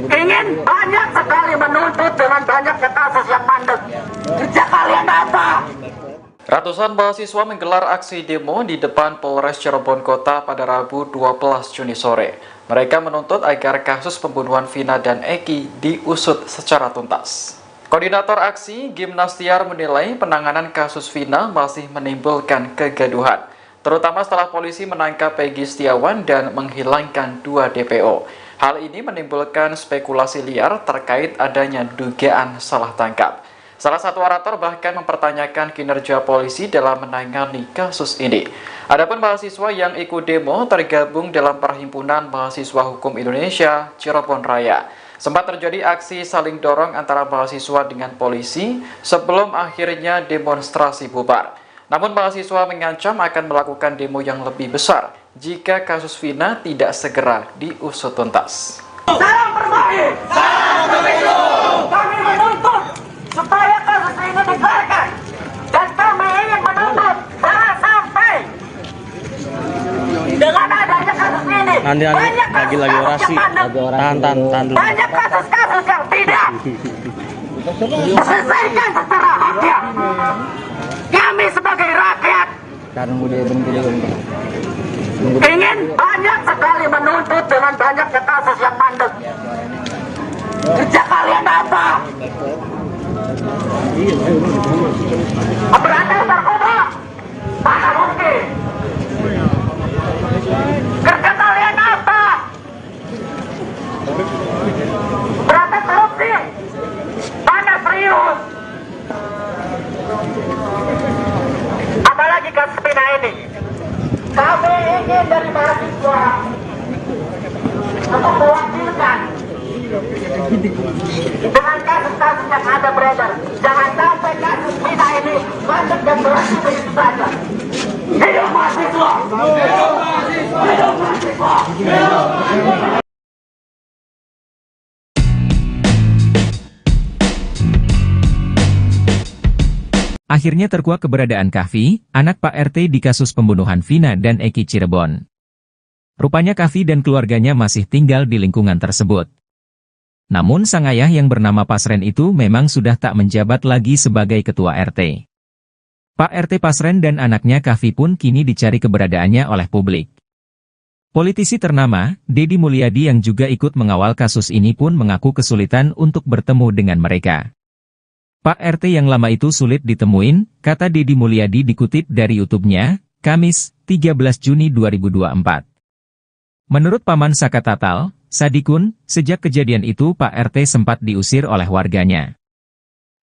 Ingin banyak sekali menuntut dengan banyaknya kasus yang mandek. Kerja kalian apa? Ratusan mahasiswa menggelar aksi demo di depan Polres Cirebon Kota pada Rabu 12 Juni sore. Mereka menuntut agar kasus pembunuhan Vina dan Eki diusut secara tuntas. Koordinator aksi, Gimnastiar, menilai penanganan kasus Vina masih menimbulkan kegaduhan, terutama setelah polisi menangkap Peggy Setiawan dan menghilangkan 2 DPO. Hal ini menimbulkan spekulasi liar terkait adanya dugaan salah tangkap. Salah satu orator bahkan mempertanyakan kinerja polisi dalam menangani kasus ini. Adapun mahasiswa yang ikut demo tergabung dalam Perhimpunan Mahasiswa Hukum Indonesia Cirebon Raya. Sempat terjadi aksi saling dorong antara mahasiswa dengan polisi sebelum akhirnya demonstrasi bubar. Namun mahasiswa mengancam akan melakukan demo yang lebih besar jika kasus Vina tidak segera diusut tuntas. Salam Permahi! Salam Pemilu! Kami menuntut supaya kasus ini dikelarkan. Dan kami ingin menuntut jangan sampai dengan adanya kasus ini Nanti banyak lagi kasus orasi. yang mandek. Tahan dulu. Banyak kasus-kasus yang tidak diselesaikan secara adil. Kami sebagai rakyat ingin banyak sekali menuntut dengan banyaknya kasus yang mandek. Kerja kalian apa? Berantas narkoba? Mana mungkin? Kerja kalian apa? Berantas korupsi? Mana serius? Apalagi kasus Vina ini. Kami ingin dari mahasiswa untuk mewakilkan dengan kasus-kasus yang ada beredar. Jangan sampai kasus Vina ini masuk dan berhenti begitu saja. Hidup mahasiswa! Hidup mahasiswa! Hidup mahasiswa! Hidup mahasiswa! Akhirnya terkuak keberadaan Kahfi, anak Pak RT di kasus pembunuhan Vina dan Eki Cirebon. Rupanya Kahfi dan keluarganya masih tinggal di lingkungan tersebut. Namun sang ayah yang bernama Pasren itu memang sudah tak menjabat lagi sebagai ketua RT. Pak RT Pasren dan anaknya Kavi pun kini dicari keberadaannya oleh publik. Politisi ternama, Deddy Mulyadi yang juga ikut mengawal kasus ini pun mengaku kesulitan untuk bertemu dengan mereka. Pak RT yang lama itu sulit ditemuin, kata Deddy Mulyadi dikutip dari YouTube-nya, Kamis, 13 Juni 2024. Menurut Paman Saka Tatal, Sadikun, sejak kejadian itu Pak RT sempat diusir oleh warganya.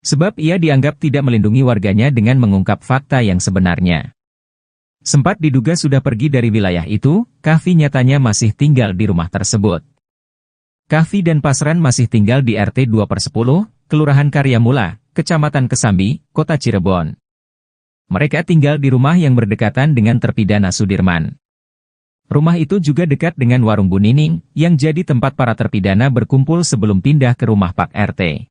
Sebab ia dianggap tidak melindungi warganya dengan mengungkap fakta yang sebenarnya. Sempat diduga sudah pergi dari wilayah itu, Kavi nyatanya masih tinggal di rumah tersebut. Kavi dan Pasren masih tinggal di RT 2/10, Kelurahan Karyamula, Kecamatan Kesambi, Kota Cirebon. Mereka tinggal di rumah yang berdekatan dengan terpidana Sudirman. Rumah itu juga dekat dengan warung Bu Nining, yang jadi tempat para terpidana berkumpul sebelum pindah ke rumah Pak RT.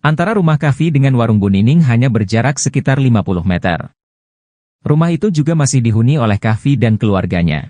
Antara rumah Kavi dengan warung Bu Nining hanya berjarak sekitar 50 meter. Rumah itu juga masih dihuni oleh Kavi dan keluarganya.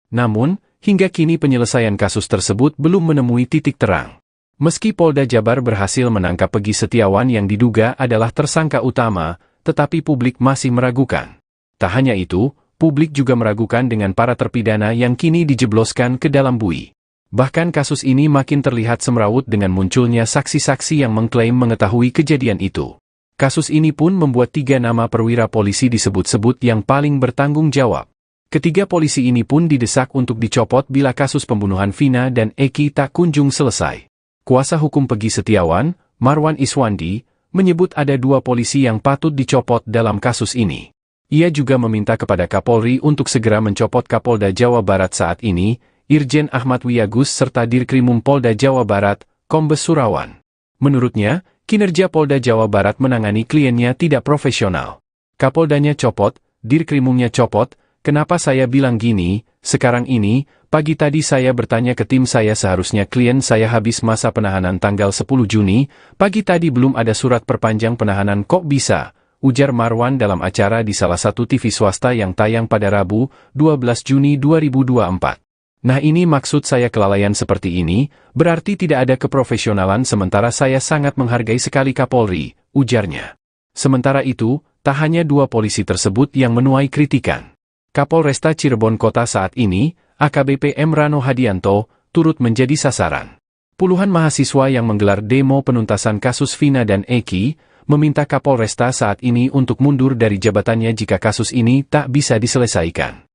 Namun, hingga kini penyelesaian kasus tersebut belum menemui titik terang. Meski Polda Jabar berhasil menangkap Peggy Setiawan yang diduga adalah tersangka utama, tetapi publik masih meragukan. Tak hanya itu, publik juga meragukan dengan para terpidana yang kini dijebloskan ke dalam bui. Bahkan kasus ini makin terlihat semrawut dengan munculnya saksi-saksi yang mengklaim mengetahui kejadian itu. Kasus ini pun membuat 3 nama perwira polisi disebut-sebut yang paling bertanggung jawab. Ketiga polisi ini pun didesak untuk dicopot bila kasus pembunuhan Vina dan Eki tak kunjung selesai. Kuasa hukum Peggy Setiawan, Marwan Iswandi, menyebut ada 2 polisi yang patut dicopot dalam kasus ini. Ia juga meminta kepada Kapolri untuk segera mencopot Kapolda Jawa Barat saat ini, Irjen Ahmad Wiyagus serta Dirkrimum Polda Jawa Barat, Kombes Surawan. Menurutnya, kinerja Polda Jawa Barat menangani kliennya tidak profesional. Kapoldanya copot, Dirkrimumnya copot. Kenapa saya bilang gini, sekarang ini, pagi tadi saya bertanya ke tim saya seharusnya klien saya habis masa penahanan tanggal 10 Juni, pagi tadi belum ada surat perpanjang penahanan kok bisa, ujar Marwan dalam acara di salah satu TV swasta yang tayang pada Rabu, 12 Juni 2024. Nah ini maksud saya kelalaian seperti ini, berarti tidak ada keprofesionalan sementara saya sangat menghargai sekali Kapolri, ujarnya. Sementara itu, tak hanya 2 polisi tersebut yang menuai kritikan. Kapolresta Cirebon Kota saat ini, AKBP M. Rano Hadianto, turut menjadi sasaran. Puluhan mahasiswa yang menggelar demo penuntasan kasus Vina dan Eki, meminta Kapolresta saat ini untuk mundur dari jabatannya jika kasus ini tak bisa diselesaikan.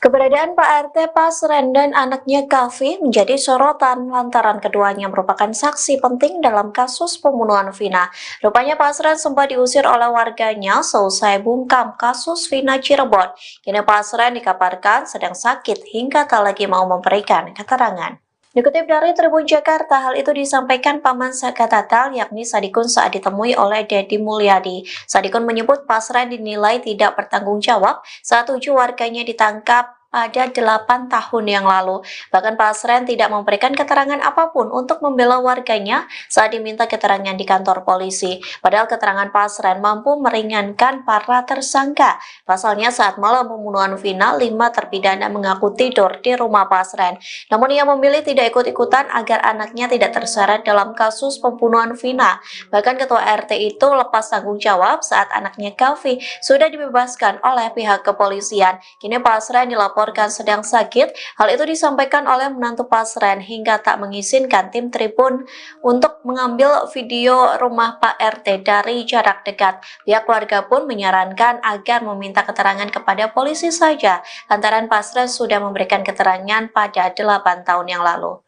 Keberadaan Pak RT Pasren dan anaknya Kavi menjadi sorotan lantaran keduanya merupakan saksi penting dalam kasus pembunuhan Vina. Rupanya Pasren sempat diusir oleh warganya seusai bungkam kasus Vina Cirebon. Kini Pasren dikabarkan sedang sakit hingga tak lagi mau memberikan keterangan. Dikutip dari Tribun Jakarta, hal itu disampaikan Paman Saka Tatal yakni Sadikun saat ditemui oleh Deddy Mulyadi. Sadikun menyebut Pasren dinilai tidak bertanggung jawab saat 7 warganya ditangkap pada 8 tahun yang lalu. Bahkan Pasren tidak memberikan keterangan apapun untuk membela warganya saat diminta keterangan di kantor polisi. Padahal keterangan Pasren mampu meringankan para tersangka. Pasalnya saat malam pembunuhan Vina, 5 terpidana mengaku tidur di rumah Pasren. Namun ia memilih tidak ikut-ikutan agar anaknya tidak terseret dalam kasus pembunuhan Vina. Bahkan ketua RT itu lepas tanggung jawab saat anaknya Kavi sudah dibebaskan oleh pihak kepolisian. Kini Pasren dilaporkan sedang sakit. Hal itu disampaikan oleh menantu Pasren hingga tak mengizinkan tim Tribun untuk mengambil video rumah Pak RT dari jarak dekat. Pihak keluarga pun menyarankan agar meminta keterangan kepada polisi saja, lantaran Pasren sudah memberikan keterangan pada 8 tahun yang lalu.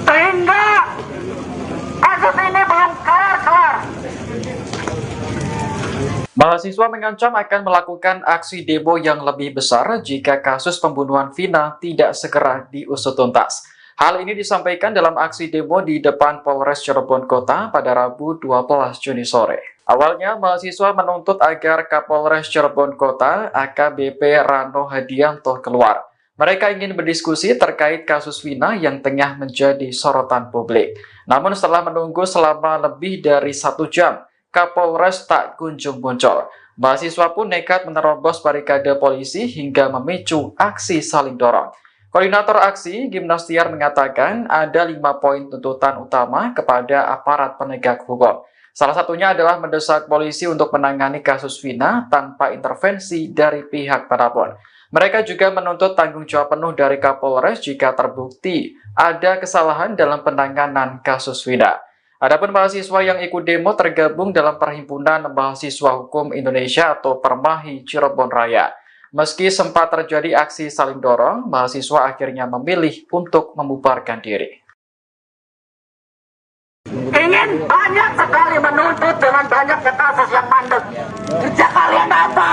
Sehingga kasus ini belum Mahasiswa mengancam akan melakukan aksi demo yang lebih besar jika kasus pembunuhan Vina tidak segera diusut tuntas. Hal ini disampaikan dalam aksi demo di depan Polres Cirebon Kota pada Rabu 12 Juni sore. Awalnya, mahasiswa menuntut agar Kapolres Cirebon Kota AKBP Rano Hadianto keluar. Mereka ingin berdiskusi terkait kasus Vina yang tengah menjadi sorotan publik. Namun setelah menunggu selama lebih dari 1 jam, Kapolres tak kunjung muncul. Mahasiswa pun nekat menerobos barikade polisi hingga memicu aksi saling dorong. Koordinator aksi, Gimnastiar, mengatakan ada 5 poin tuntutan utama kepada aparat penegak hukum. Salah satunya adalah mendesak polisi untuk menangani kasus Vina tanpa intervensi dari pihak manapun. Mereka juga menuntut tanggung jawab penuh dari Kapolres jika terbukti ada kesalahan dalam penanganan kasus Vina. Adapun mahasiswa yang ikut demo tergabung dalam Perhimpunan Mahasiswa Hukum Indonesia atau Permahi Cirebon Raya. Meski sempat terjadi aksi saling dorong, mahasiswa akhirnya memilih untuk membubarkan diri. Ingin banyak sekali menuntut dengan banyaknya kasus yang mandek. Kerja kalian apa?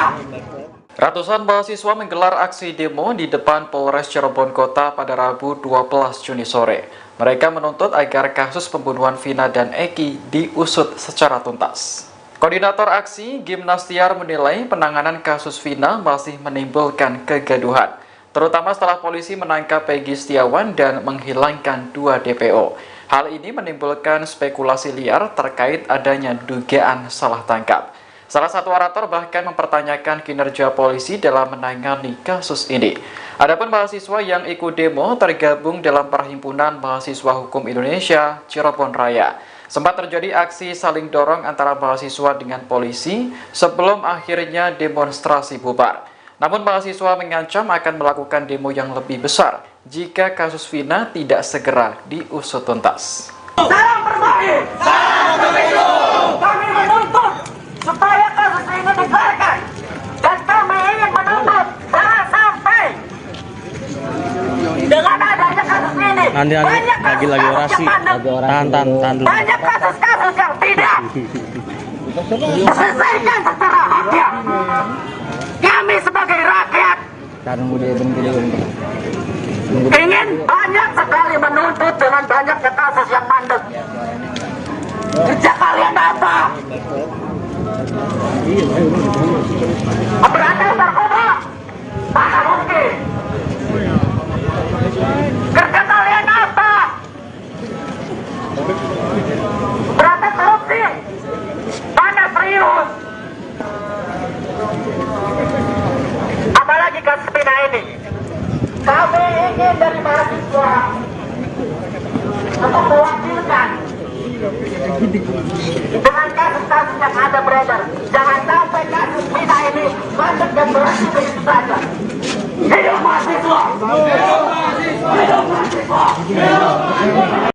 Ratusan mahasiswa menggelar aksi demo di depan Polres Cirebon Kota pada Rabu 12 Juni sore. Mereka menuntut agar kasus pembunuhan Vina dan Eki diusut secara tuntas. Koordinator aksi, Gimnastiar, menilai penanganan kasus Vina masih menimbulkan kegaduhan, terutama setelah polisi menangkap Peggy Setiawan dan menghilangkan 2 DPO. Hal ini menimbulkan spekulasi liar terkait adanya dugaan salah tangkap. Salah satu orator bahkan mempertanyakan kinerja polisi dalam menangani kasus ini. Adapun mahasiswa yang ikut demo tergabung dalam Perhimpunan Mahasiswa Hukum Indonesia Cirebon Raya. Sempat terjadi aksi saling dorong antara mahasiswa dengan polisi sebelum akhirnya demonstrasi bubar. Namun mahasiswa mengancam akan melakukan demo yang lebih besar jika kasus Vina tidak segera diusut tuntas. Salam Permahi! Salam Pemilu! Kami menuntut supaya kasus ini dikeluarkan. Dan kami ingin menuntut jangan sampai dengan adanya kasus ini Nanti lagi orasi. Tahan dulu. banyak kasus-kasus yang tidak diselesaikan secara haknya. Kami sebagai rakyat ingin banyak sekali menuntut dengan banyaknya kasus yang mandek. Kerja kalian apa? Memberantas narkoba? Mana mungkin? Kerja kalian apa? Berantas korupsi? Mana serius? Apalagi kasus Vina ini. Kami ingin dari mahasiswa untuk mewakilkan dengan kasus-kasus yang ada beredar. Jangan sampai kasus Vina ini masuk dan berhenti begitu saja. Hidup mahasiswa! Hidup mahasiswa! Hidup mahasiswa! Hidup mahasiswa!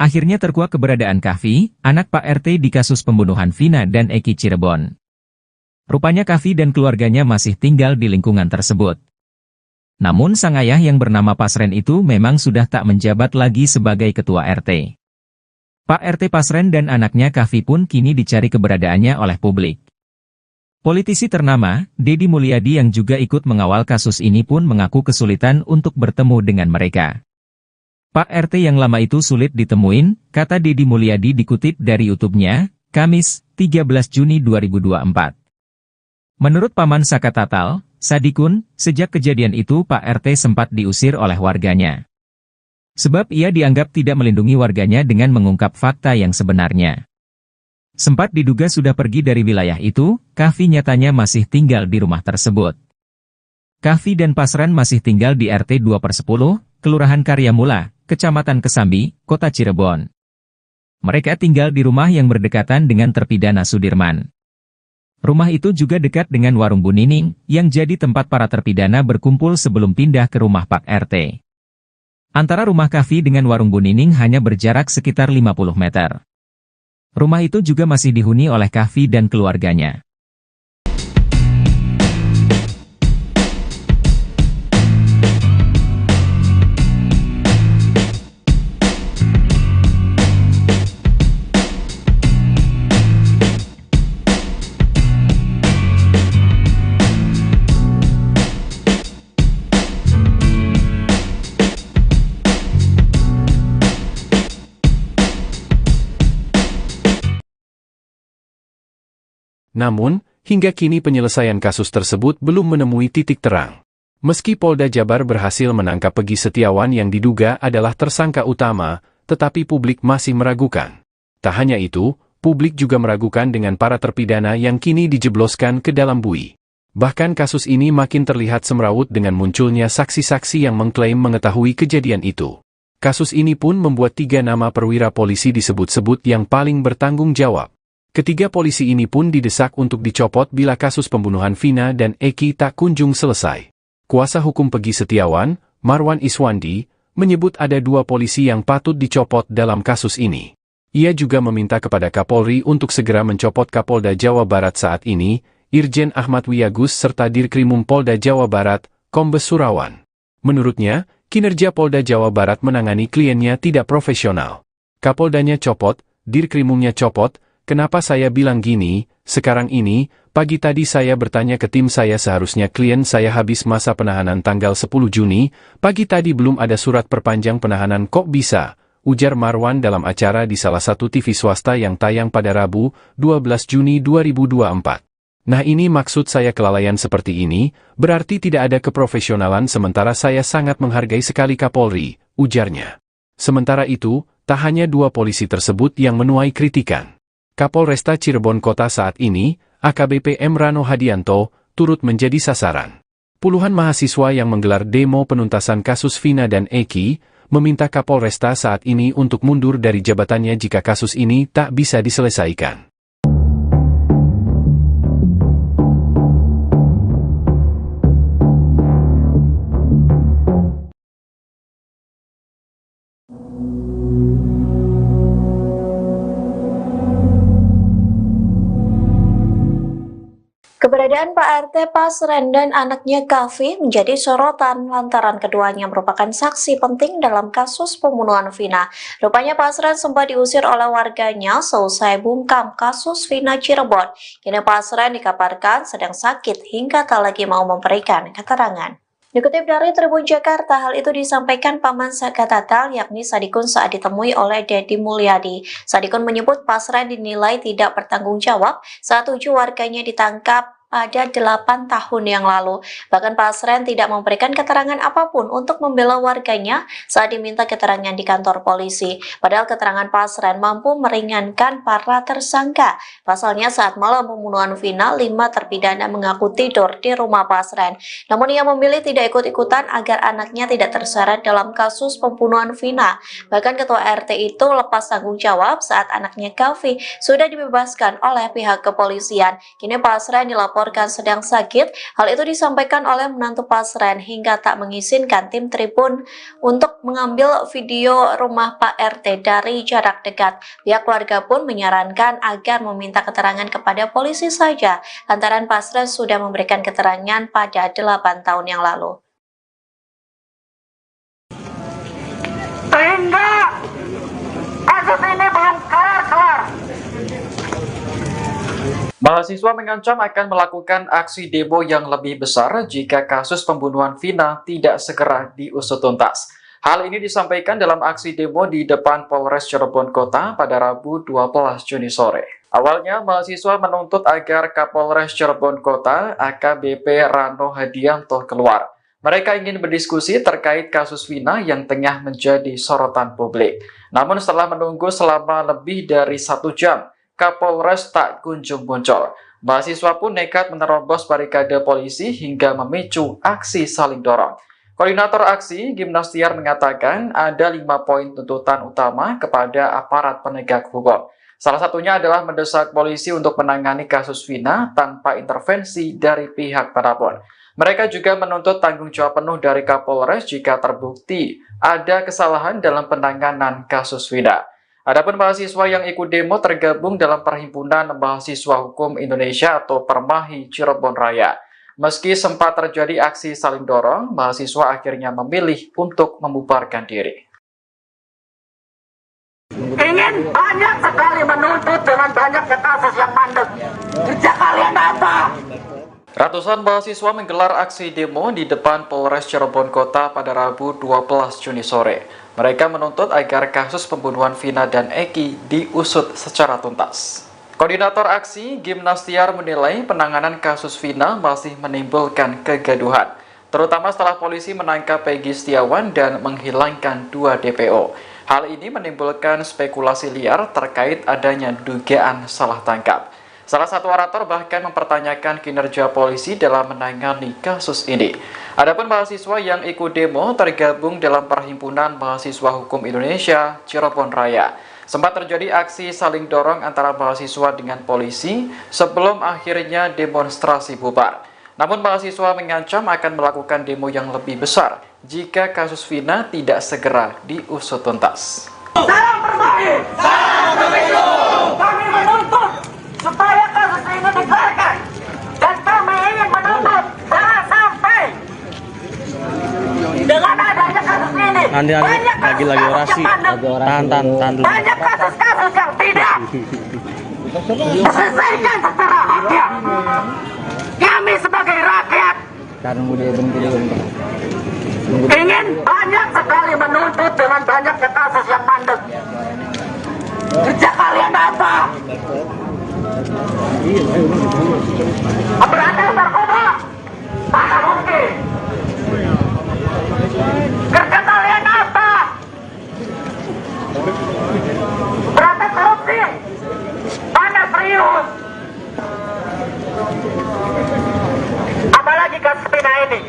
Akhirnya terkuak keberadaan Kahfi, anak Pak RT di kasus pembunuhan Vina dan Eki Cirebon. Rupanya Kahfi dan keluarganya masih tinggal di lingkungan tersebut. Namun sang ayah yang bernama Pasren itu memang sudah tak menjabat lagi sebagai ketua RT. Pak RT Pasren dan anaknya Kahfi pun kini dicari keberadaannya oleh publik. Politisi ternama, Deddy Mulyadi yang juga ikut mengawal kasus ini pun mengaku kesulitan untuk bertemu dengan mereka. Pak RT yang lama itu sulit ditemuin, kata Deddy Mulyadi dikutip dari YouTube-nya, Kamis, 13 Juni 2024. Menurut Paman Saka Tatal, Sadikun, sejak kejadian itu Pak RT sempat diusir oleh warganya. Sebab ia dianggap tidak melindungi warganya dengan mengungkap fakta yang sebenarnya. Sempat diduga sudah pergi dari wilayah itu, Kahfi nyatanya masih tinggal di rumah tersebut. Kahfi dan Pasren masih tinggal di RT 2/10, Kelurahan Karyamula, Kecamatan Kesambi, Kota Cirebon. Mereka tinggal di rumah yang berdekatan dengan terpidana Sudirman. Rumah itu juga dekat dengan warung Bu Nining, yang jadi tempat para terpidana berkumpul sebelum pindah ke rumah Pak RT. Antara rumah Kahfi dengan warung Bu Nining hanya berjarak sekitar 50 meter. Rumah itu juga masih dihuni oleh Kahfi dan keluarganya. Namun, hingga kini penyelesaian kasus tersebut belum menemui titik terang. Meski Polda Jabar berhasil menangkap Peggy Setiawan yang diduga adalah tersangka utama, tetapi publik masih meragukan. Tak hanya itu, publik juga meragukan dengan para terpidana yang kini dijebloskan ke dalam bui. Bahkan kasus ini makin terlihat semrawut dengan munculnya saksi-saksi yang mengklaim mengetahui kejadian itu. Kasus ini pun membuat 3 nama perwira polisi disebut-sebut yang paling bertanggung jawab. Ketiga polisi ini pun didesak untuk dicopot bila kasus pembunuhan Vina dan Eki tak kunjung selesai. Kuasa hukum Peggy Setiawan, Marwan Iswandi, menyebut ada 2 polisi yang patut dicopot dalam kasus ini. Ia juga meminta kepada Kapolri untuk segera mencopot Kapolda Jawa Barat saat ini, Irjen Ahmad Wiyagus serta Dirkrimum Polda Jawa Barat, Kombes Surawan. Menurutnya, kinerja Polda Jawa Barat menangani kliennya tidak profesional. Kapoldanya copot, Dirkrimumnya copot, kenapa saya bilang gini, sekarang ini, pagi tadi saya bertanya ke tim saya seharusnya klien saya habis masa penahanan tanggal 10 Juni, pagi tadi belum ada surat perpanjang penahanan kok bisa, ujar Marwan dalam acara di salah satu TV swasta yang tayang pada Rabu, 12 Juni 2024. Nah ini maksud saya kelalaian seperti ini, berarti tidak ada keprofesionalan sementara saya sangat menghargai sekali Kapolri, ujarnya. Sementara itu, tak hanya 2 polisi tersebut yang menuai kritikan. Kapolresta Cirebon Kota saat ini, AKBP M. Rano Hadianto, turut menjadi sasaran. Puluhan mahasiswa yang menggelar demo penuntasan kasus Vina dan Eki, meminta Kapolresta saat ini untuk mundur dari jabatannya jika kasus ini tak bisa diselesaikan. Keberadaan Pak RT Pasren dan anaknya Kavi menjadi sorotan lantaran keduanya merupakan saksi penting dalam kasus pembunuhan Vina. Rupanya Pasren sempat diusir oleh warganya seusai bungkam kasus Vina Cirebon. Kini Pasren dikabarkan sedang sakit hingga tak lagi mau memberikan keterangan. Dikutip dari Tribun Jakarta, hal itu disampaikan Paman Sakatatal yakni Sadikun saat ditemui oleh Dedi Mulyadi. Sadikun menyebut Pasren dinilai tidak bertanggung jawab saat 7 warganya ditangkap pada 8 tahun yang lalu. Bahkan Pasren tidak memberikan keterangan apapun untuk membela warganya saat diminta keterangan di kantor polisi. Padahal keterangan Pasren mampu meringankan para tersangka. Pasalnya saat malam pembunuhan Vina, 5 terpidana mengaku tidur di rumah Pasren. Namun ia memilih tidak ikut-ikutan agar anaknya tidak terseret dalam kasus pembunuhan Vina. Bahkan ketua RT itu lepas tanggung jawab saat anaknya Kavi sudah dibebaskan oleh pihak kepolisian. Kini Pasren dilaporkan sedang sakit. Hal itu disampaikan oleh menantu Pasren hingga tak mengizinkan tim Tribun untuk mengambil video rumah Pak RT dari jarak dekat. Pihak keluarga pun menyarankan agar meminta keterangan kepada polisi saja, lantaran Pasren sudah memberikan keterangan pada 8 tahun yang lalu. Sehingga kasus ini belum kelar-kelar. Mahasiswa mengancam akan melakukan aksi demo yang lebih besar jika kasus pembunuhan Vina tidak segera diusut tuntas. Hal ini disampaikan dalam aksi demo di depan Polres Cirebon Kota pada Rabu 12 Juni sore. Awalnya, mahasiswa menuntut agar Kapolres Cirebon Kota AKBP Rano Hadianto keluar. Mereka ingin berdiskusi terkait kasus Vina yang tengah menjadi sorotan publik. Namun setelah menunggu selama lebih dari 1 jam, Kapolres tak kunjung muncul. Mahasiswa pun nekat menerobos barikade polisi hingga memicu aksi saling dorong. Koordinator aksi, Gimnastiar, mengatakan ada 5 poin tuntutan utama kepada aparat penegak hukum. Salah satunya adalah mendesak polisi untuk menangani kasus Vina tanpa intervensi dari pihak manapun. Mereka juga menuntut tanggung jawab penuh dari Kapolres jika terbukti ada kesalahan dalam penanganan kasus Vina. Adapun mahasiswa yang ikut demo tergabung dalam Perhimpunan Mahasiswa Hukum Indonesia atau Permahi Cirebon Raya. Meski sempat terjadi aksi saling dorong, mahasiswa akhirnya memilih untuk membubarkan diri. Ingin banyak sekali menuntut dengan banyaknya kasus yang mandek. Kerja kalian apa? Ratusan mahasiswa menggelar aksi demo di depan Polres Cirebon Kota pada Rabu 12 Juni sore. Mereka menuntut agar kasus pembunuhan Vina dan Eki diusut secara tuntas. Koordinator aksi Gimnastiar menilai penanganan kasus Vina masih menimbulkan kegaduhan, terutama setelah polisi menangkap Peggy Setiawan dan menghilangkan 2 DPO. Hal ini menimbulkan spekulasi liar terkait adanya dugaan salah tangkap. Salah satu orator bahkan mempertanyakan kinerja polisi dalam menangani kasus ini. Adapun mahasiswa yang ikut demo tergabung dalam Perhimpunan Mahasiswa Hukum Indonesia Cirebon Raya. Sempat terjadi aksi saling dorong antara mahasiswa dengan polisi sebelum akhirnya demonstrasi bubar. Namun mahasiswa mengancam akan melakukan demo yang lebih besar jika kasus Vina tidak segera diusut tuntas. Salam berbagi! Salam berbagi! Kami menuntut supaya kasus ini dikeluarkan. Dan kami ingin menuntut jangan sampai dengan adanya kasus ini Nanti lagi orasi. Tahan dulu. banyak kasus-kasus yang tidak diselesaikan secara haknya. Kami sebagai rakyat ingin banyak sekali menuntut dengan banyaknya kasus yang mandek. Kerja kalian apa? Berantas narkoba? Mana mungkin? Kerja kalian apa? Berantas korupsi? Mana serius? Apalagi kasus Vina ini.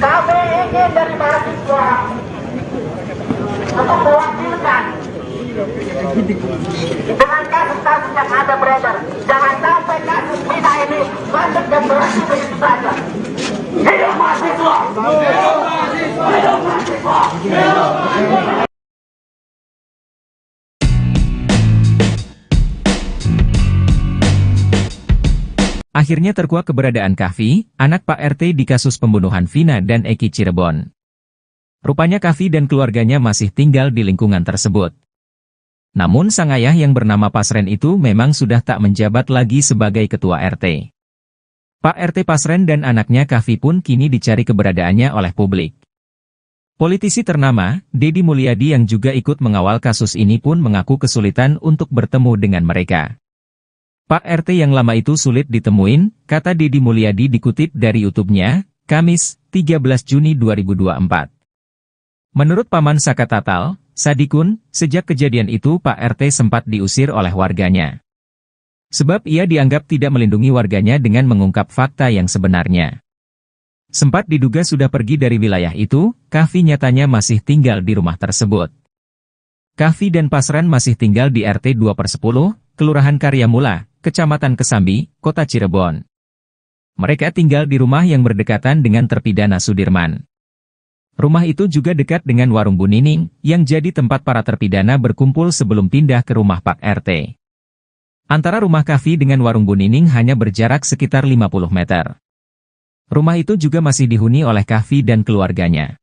Kami ingin dari mahasiswa untuk mewakilkan dengan kasus-kasus yang ada beredar. Jangan sampai kasus Vina ini lanjut dan berhenti begitu saja. Hidup mahasiswa! Hidup mahasiswa! Hidup mahasiswa! Hidup mahasiswa! Akhirnya terkuak keberadaan Kahfi, anak Pak RT di kasus pembunuhan Vina dan Eki Cirebon. Rupanya Kahfi dan keluarganya masih tinggal di lingkungan tersebut. Namun sang ayah yang bernama Pasren itu memang sudah tak menjabat lagi sebagai ketua RT. Pak RT Pasren dan anaknya Kahfi pun kini dicari keberadaannya oleh publik. Politisi ternama, Deddy Mulyadi yang juga ikut mengawal kasus ini pun mengaku kesulitan untuk bertemu dengan mereka. Pak RT yang lama itu sulit ditemuin, kata Deddy Mulyadi dikutip dari YouTube-nya, Kamis, 13 Juni 2024. Menurut Paman Saka Tatal, Sadikun, sejak kejadian itu Pak RT sempat diusir oleh warganya. Sebab ia dianggap tidak melindungi warganya dengan mengungkap fakta yang sebenarnya. Sempat diduga sudah pergi dari wilayah itu, Kahfi nyatanya masih tinggal di rumah tersebut. Kahfi dan Pasren masih tinggal di RT 2/10, Kelurahan Karyamula, Kecamatan Kesambi, Kota Cirebon. Mereka tinggal di rumah yang berdekatan dengan terpidana Sudirman. Rumah itu juga dekat dengan warung Bu Nining, yang jadi tempat para terpidana berkumpul sebelum pindah ke rumah Pak RT. Antara rumah Kahfi dengan warung Bu Nining hanya berjarak sekitar 50 meter. Rumah itu juga masih dihuni oleh Kahfi dan keluarganya.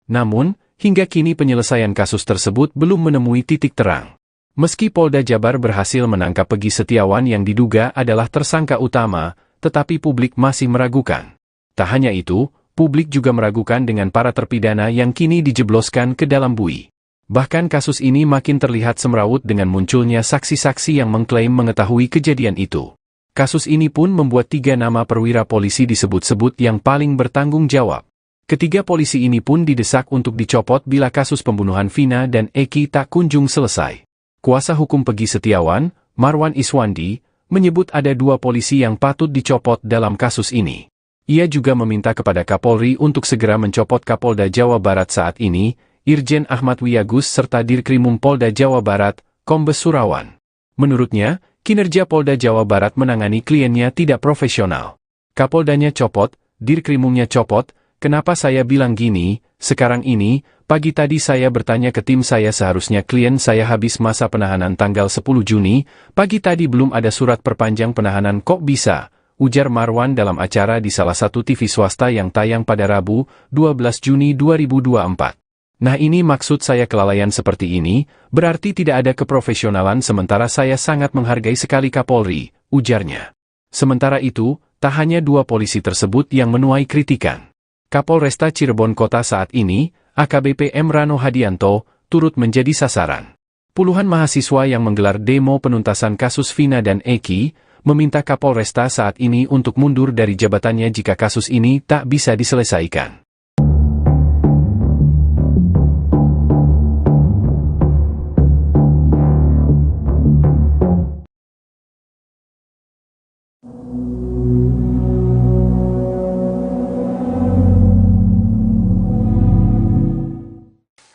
Namun, hingga kini penyelesaian kasus tersebut belum menemui titik terang. Meski Polda Jabar berhasil menangkap Peggy Setiawan yang diduga adalah tersangka utama, tetapi publik masih meragukan. Tak hanya itu, publik juga meragukan dengan para terpidana yang kini dijebloskan ke dalam bui. Bahkan kasus ini makin terlihat semrawut dengan munculnya saksi-saksi yang mengklaim mengetahui kejadian itu. Kasus ini pun membuat 3 nama perwira polisi disebut-sebut yang paling bertanggung jawab. Ketiga polisi ini pun didesak untuk dicopot bila kasus pembunuhan Vina dan Eki tak kunjung selesai. Kuasa hukum Peggy Setiawan, Marwan Iswandi, menyebut ada 2 polisi yang patut dicopot dalam kasus ini. Ia juga meminta kepada Kapolri untuk segera mencopot Kapolda Jawa Barat saat ini, Irjen Ahmad Wiyagus serta Dirkrimum Polda Jawa Barat, Kombes Surawan. Menurutnya, kinerja Polda Jawa Barat menangani kliennya tidak profesional. Kapoldanya copot, Dirkrimumnya copot, Kenapa saya bilang gini? Sekarang ini, pagi tadi saya bertanya ke tim saya seharusnya klien saya habis masa penahanan tanggal 10 Juni, pagi tadi belum ada surat perpanjang penahanan kok bisa? Ujar Marwan dalam acara di salah satu TV swasta yang tayang pada Rabu, 12 Juni 2024. Nah ini maksud saya kelalaian seperti ini, berarti tidak ada keprofesionalan sementara saya sangat menghargai sekali Kapolri, ujarnya. Sementara itu, tak hanya dua polisi tersebut yang menuai kritikan. Kapolresta Cirebon Kota saat ini, AKBP M. Rano Hadianto, turut menjadi sasaran. Puluhan mahasiswa yang menggelar demo penuntasan kasus Vina dan Eki, meminta Kapolresta saat ini untuk mundur dari jabatannya jika kasus ini tak bisa diselesaikan.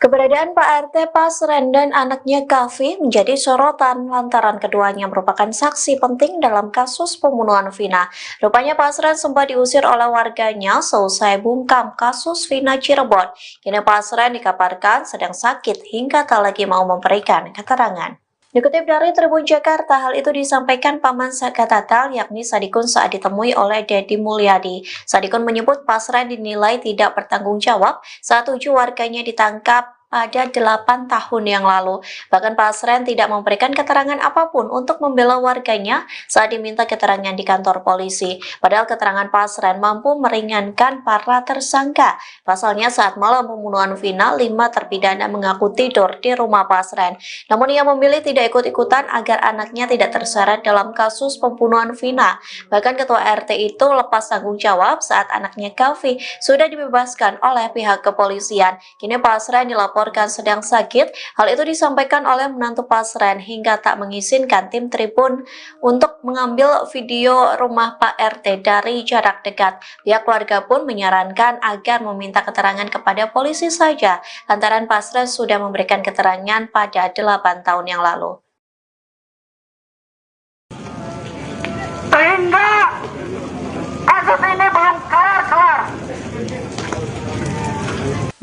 Keberadaan Pak RT Pasren dan anaknya Kavi menjadi sorotan lantaran keduanya merupakan saksi penting dalam kasus pembunuhan Vina. Rupanya Pasren sempat diusir oleh warganya seusai bungkam kasus Vina Cirebon. Kini Pasren dikabarkan sedang sakit hingga tak lagi mau memberikan keterangan. Dikutip dari Tribun Jakarta, hal itu disampaikan Paman Sakatatal yakni Sadikun saat ditemui oleh Dedi Mulyadi. Sadikun menyebut Pasren dinilai tidak bertanggung jawab saat 7 warganya ditangkap pada 8 tahun yang lalu. Bahkan Pasren tidak memberikan keterangan apapun untuk membela warganya saat diminta keterangan di kantor polisi. Padahal keterangan Pasren mampu meringankan para tersangka. Pasalnya saat malam pembunuhan Vina, 5 terpidana mengaku tidur di rumah Pasren. Namun ia memilih tidak ikut-ikutan agar anaknya tidak terseret dalam kasus pembunuhan Vina. Bahkan ketua RT itu lepas tanggung jawab saat anaknya Kavi sudah dibebaskan oleh pihak kepolisian. Kini Pasren dilaporkan sedang sakit. Hal itu disampaikan oleh menantu Pasren hingga tak mengizinkan tim Tribun untuk mengambil video rumah Pak RT dari jarak dekat. Pihak keluarga pun menyarankan agar meminta keterangan kepada polisi saja, lantaran Pasren sudah memberikan keterangan pada 8 tahun yang lalu. Sehingga kasus ini belum kelar-kelar.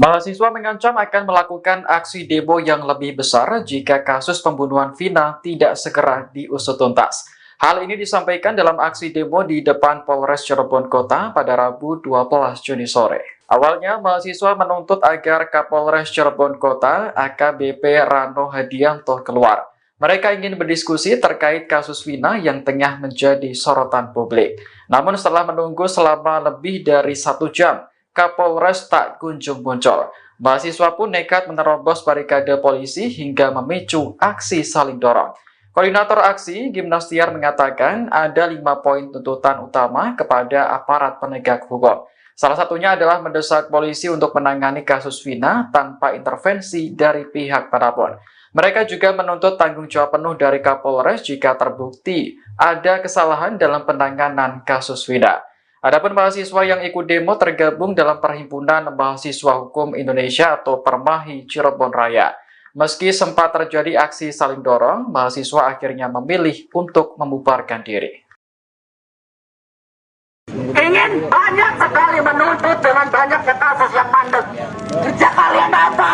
Mahasiswa mengancam akan melakukan aksi demo yang lebih besar jika kasus pembunuhan Vina tidak segera diusut tuntas. Hal ini disampaikan dalam aksi demo di depan Polres Cirebon Kota pada Rabu 12 Juni sore. Awalnya, mahasiswa menuntut agar Kapolres Cirebon Kota AKBP Rano Hadianto keluar. Mereka ingin berdiskusi terkait kasus Vina yang tengah menjadi sorotan publik. Namun setelah menunggu selama lebih dari 1 jam, Kapolres tak kunjung muncul. Mahasiswa pun nekat menerobos barikade polisi hingga memicu aksi saling dorong. Koordinator aksi, Gimnastiar, mengatakan ada 5 poin tuntutan utama kepada aparat penegak hukum. Salah satunya adalah mendesak polisi untuk menangani kasus Vina tanpa intervensi dari pihak manapun. Mereka juga menuntut tanggung jawab penuh dari Kapolres jika terbukti ada kesalahan dalam penanganan kasus Vina. Adapun mahasiswa yang ikut demo tergabung dalam Perhimpunan Mahasiswa Hukum Indonesia atau Permahi Cirebon Raya. Meski sempat terjadi aksi saling dorong, mahasiswa akhirnya memilih untuk membubarkan diri. Ingin banyak sekali menuntut dengan banyaknya kasus yang mandek. Kerja kalian apa?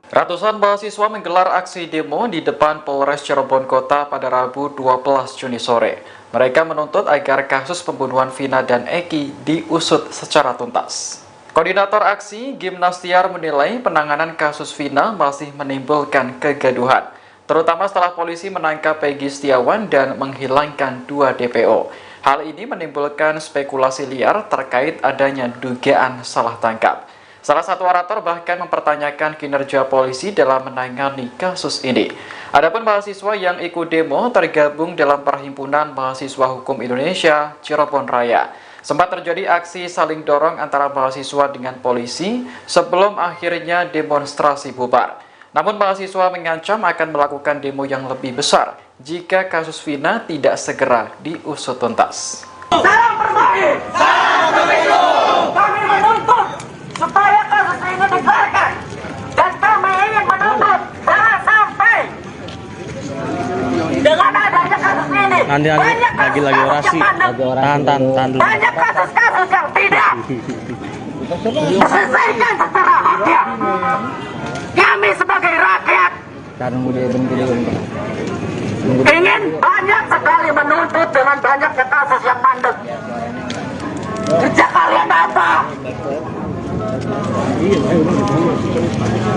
Ratusan mahasiswa menggelar aksi demo di depan Polres Cirebon Kota pada Rabu 12 Juni sore. Mereka menuntut agar kasus pembunuhan Vina dan Eki diusut secara tuntas. Koordinator aksi, Gimnastiar, menilai penanganan kasus Vina masih menimbulkan kegaduhan, terutama setelah polisi menangkap Peggy Setiawan dan menghilangkan 2 DPO. Hal ini menimbulkan spekulasi liar terkait adanya dugaan salah tangkap. Salah satu orator bahkan mempertanyakan kinerja polisi dalam menangani kasus ini. Adapun mahasiswa yang ikut demo tergabung dalam Perhimpunan Mahasiswa Hukum Indonesia Cirebon Raya. Sempat terjadi aksi saling dorong antara mahasiswa dengan polisi sebelum akhirnya demonstrasi bubar. Namun mahasiswa mengancam akan melakukan demo yang lebih besar jika kasus Vina tidak segera diusut tuntas. Salam Permahi! Salam Pemilu! Kami menuntut supaya kasus ini dikeluarkan, dan kami ingin menuntut jangan sampai dengan adanya kasus ini Nanti lagi orasi. Tahan dulu. banyak kasus-kasus yang tidak Selesaikan secara hakikat. Kami sebagai rakyat ingin banyak sekali menuntut dengan banyaknya kasus yang mandek. Kerja kalian apa?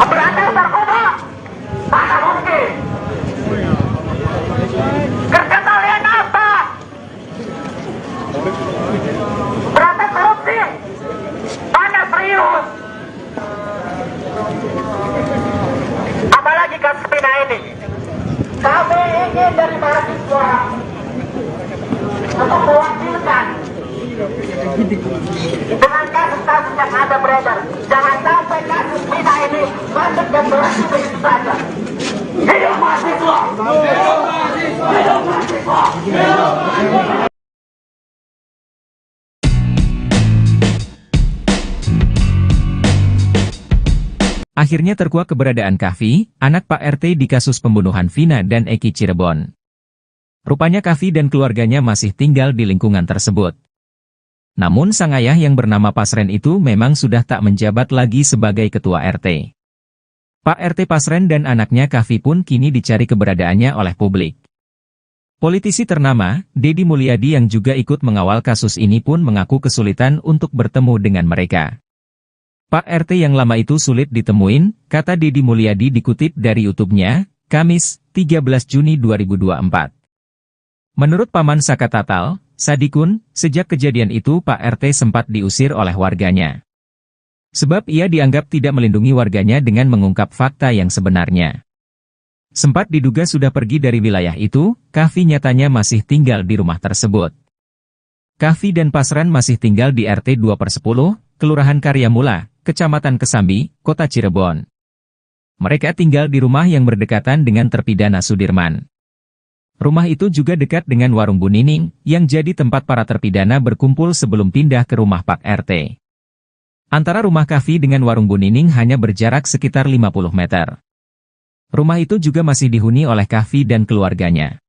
Memberantas narkoba? Mana mungkin? Kerja kalian apa? Berantas korupsi? Mana serius? Apalagi kasus Vina ini. Kami ingin dari mahasiswa untuk mewakilkan dengan kasus-kasus yang ada beredar. Jangan sampai kasus Vina ini masuk dan berhenti begitu saja. Hidup mahasiswa! Hidup mahasiswa! Hidup mahasiswa! Hidup mahasiswa! Akhirnya terkuak keberadaan Kahfi, anak Pak RT di kasus pembunuhan Vina dan Eki Cirebon. Rupanya Kahfi dan keluarganya masih tinggal di lingkungan tersebut. Namun sang ayah yang bernama Pasren itu memang sudah tak menjabat lagi sebagai ketua RT. Pak RT Pasren dan anaknya Kahfi pun kini dicari keberadaannya oleh publik. Politisi ternama, Deddy Mulyadi yang juga ikut mengawal kasus ini pun mengaku kesulitan untuk bertemu dengan mereka. Pak RT yang lama itu sulit ditemuin, kata Deddy Mulyadi dikutip dari YouTube-nya, Kamis, 13 Juni 2024. Menurut Paman Saka Tatal, Sadikun, sejak kejadian itu Pak RT sempat diusir oleh warganya. Sebab ia dianggap tidak melindungi warganya dengan mengungkap fakta yang sebenarnya. Sempat diduga sudah pergi dari wilayah itu, Kahfi nyatanya masih tinggal di rumah tersebut. Kahfi dan Pasren masih tinggal di RT 2/10, Kelurahan Karyamula, Kecamatan Kesambi, Kota Cirebon. Mereka tinggal di rumah yang berdekatan dengan terpidana Sudirman. Rumah itu juga dekat dengan warung Bu Nining, yang jadi tempat para terpidana berkumpul sebelum pindah ke rumah Pak RT. Antara rumah Kahfi dengan warung Bu Nining hanya berjarak sekitar 50 meter. Rumah itu juga masih dihuni oleh Kahfi dan keluarganya.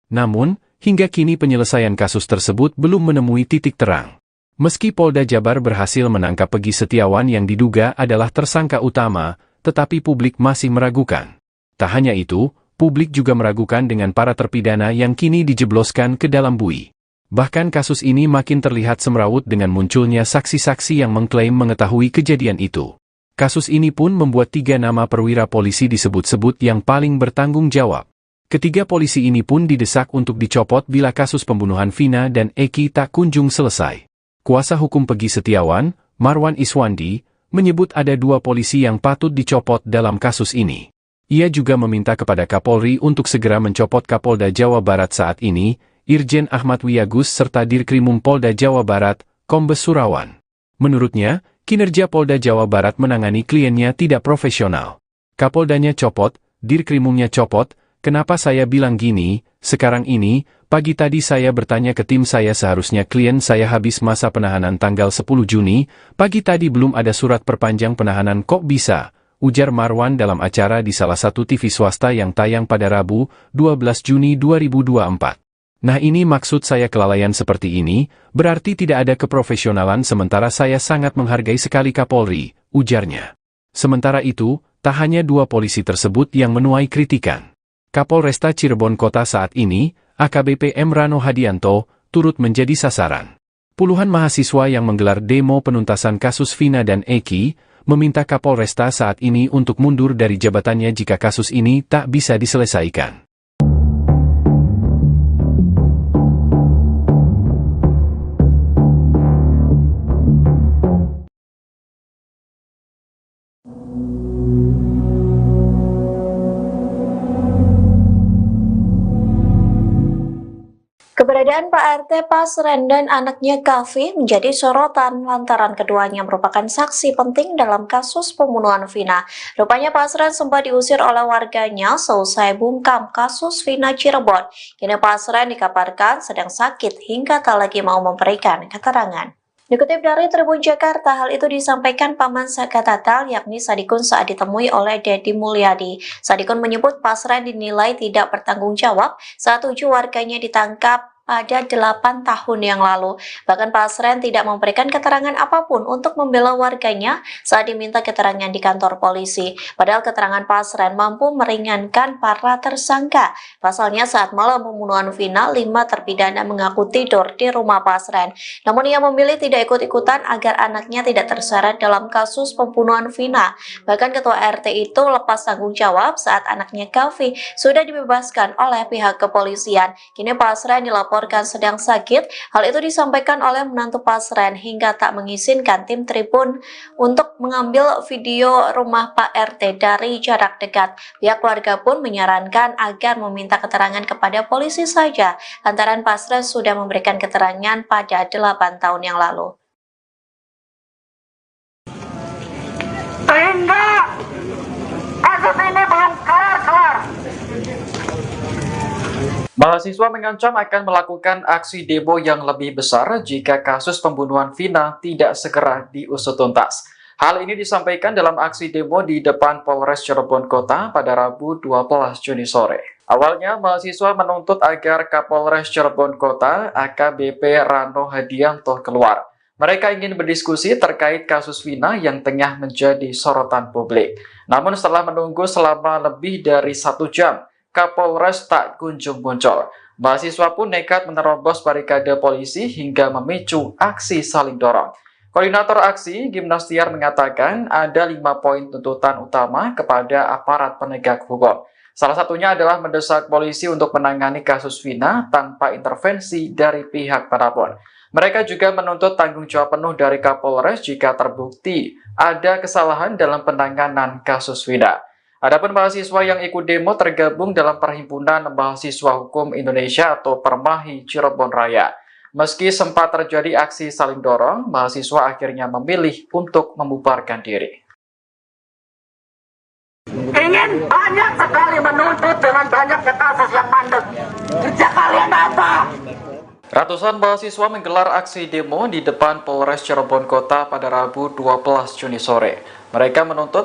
Namun, hingga kini penyelesaian kasus tersebut belum menemui titik terang. Meski Polda Jabar berhasil menangkap Pegi Setiawan yang diduga adalah tersangka utama, tetapi publik masih meragukan. Tak hanya itu, publik juga meragukan dengan para terpidana yang kini dijebloskan ke dalam bui. Bahkan kasus ini makin terlihat semrawut dengan munculnya saksi-saksi yang mengklaim mengetahui kejadian itu. Kasus ini pun membuat 3 nama perwira polisi disebut-sebut yang paling bertanggung jawab. Ketiga polisi ini pun didesak untuk dicopot bila kasus pembunuhan Vina dan Eki tak kunjung selesai. Kuasa hukum Pegi Setiawan, Marwan Iswandi, menyebut ada 2 polisi yang patut dicopot dalam kasus ini. Ia juga meminta kepada Kapolri untuk segera mencopot Kapolda Jawa Barat saat ini, Irjen Ahmad Wiyagus serta Dirkrimum Polda Jawa Barat, Kombes Surawan. Menurutnya, kinerja Polda Jawa Barat menangani kliennya tidak profesional. Kapoldanya copot, Dirkrimumnya copot. Kenapa saya bilang gini? Sekarang ini, pagi tadi saya bertanya ke tim saya seharusnya klien saya habis masa penahanan tanggal 10 Juni, pagi tadi belum ada surat perpanjang penahanan kok bisa, ujar Marwan dalam acara di salah satu TV swasta yang tayang pada Rabu, 12 Juni 2024. Nah ini maksud saya kelalaian seperti ini, berarti tidak ada keprofesionalan sementara saya sangat menghargai sekali Kapolri, ujarnya. Sementara itu, tak hanya 2 polisi tersebut yang menuai kritikan. Kapolresta Cirebon Kota saat ini, AKBP M. Rano Hadianto, turut menjadi sasaran. Puluhan mahasiswa yang menggelar demo penuntasan kasus Vina dan Eki, meminta Kapolresta saat ini untuk mundur dari jabatannya jika kasus ini tak bisa diselesaikan. Keberadaan Pak RT Pasren dan anaknya Kavi menjadi sorotan lantaran keduanya merupakan saksi penting dalam kasus pembunuhan Vina. Rupanya Pasren sempat diusir oleh warganya seusai bungkam kasus Vina Cirebon. Kini Pasren dikabarkan sedang sakit hingga tak lagi mau memberikan keterangan. Dikutip dari Tribun Jakarta, hal itu disampaikan Paman Saka Tatal, yakni Sadikun saat ditemui oleh Dedi Mulyadi. Sadikun menyebut Pasren dinilai tidak bertanggung jawab saat 7 warganya ditangkap pada 8 tahun yang lalu. Bahkan Pasren tidak memberikan keterangan apapun untuk membela warganya saat diminta keterangan di kantor polisi. Padahal keterangan Pasren mampu meringankan para tersangka. Pasalnya saat malam pembunuhan Vina, 5 terpidana mengaku tidur di rumah Pasren. Namun ia memilih tidak ikut-ikutan agar anaknya tidak terseret dalam kasus pembunuhan Vina. Bahkan ketua RT itu lepas tanggung jawab saat anaknya Kavi sudah dibebaskan oleh pihak kepolisian. Kini Pasren dilaporkan sedang sakit. Hal itu disampaikan oleh menantu Pasren hingga tak mengizinkan tim Tribun untuk mengambil video rumah Pak RT dari jarak dekat. Pihak keluarga pun menyarankan agar meminta keterangan kepada polisi saja, lantaran Pasren sudah memberikan keterangan pada 8 tahun yang lalu. Sehingga kasus ini belum kelar-kelar. Mahasiswa mengancam akan melakukan aksi demo yang lebih besar jika kasus pembunuhan Vina tidak segera diusut tuntas. Hal ini disampaikan dalam aksi demo di depan Polres Cirebon Kota pada Rabu 12 Juni sore. Awalnya, mahasiswa menuntut agar Kapolres Cirebon Kota AKBP Rano Hadianto keluar. Mereka ingin berdiskusi terkait kasus Vina yang tengah menjadi sorotan publik. Namun setelah menunggu selama lebih dari 1 jam, Kapolres tak kunjung muncul. Mahasiswa pun nekat menerobos barikade polisi hingga memicu aksi saling dorong. Koordinator aksi, Gimnastiar, mengatakan ada 5 poin tuntutan utama kepada aparat penegak hukum. Salah satunya adalah mendesak polisi untuk menangani kasus Vina tanpa intervensi dari pihak manapun. Mereka juga menuntut tanggung jawab penuh dari Kapolres jika terbukti ada kesalahan dalam penanganan kasus Vina. Adapun mahasiswa yang ikut demo tergabung dalam Perhimpunan Mahasiswa Hukum Indonesia atau Permahi Cirebon Raya. Meski sempat terjadi aksi saling dorong, mahasiswa akhirnya memilih untuk membubarkan diri. Ingin banyak sekali menuntut dengan banyaknya kasus yang mandek. Kerja kalian apa? Ratusan mahasiswa menggelar aksi demo di depan Polres Cirebon Kota pada Rabu 12 Juni sore. Mereka menuntut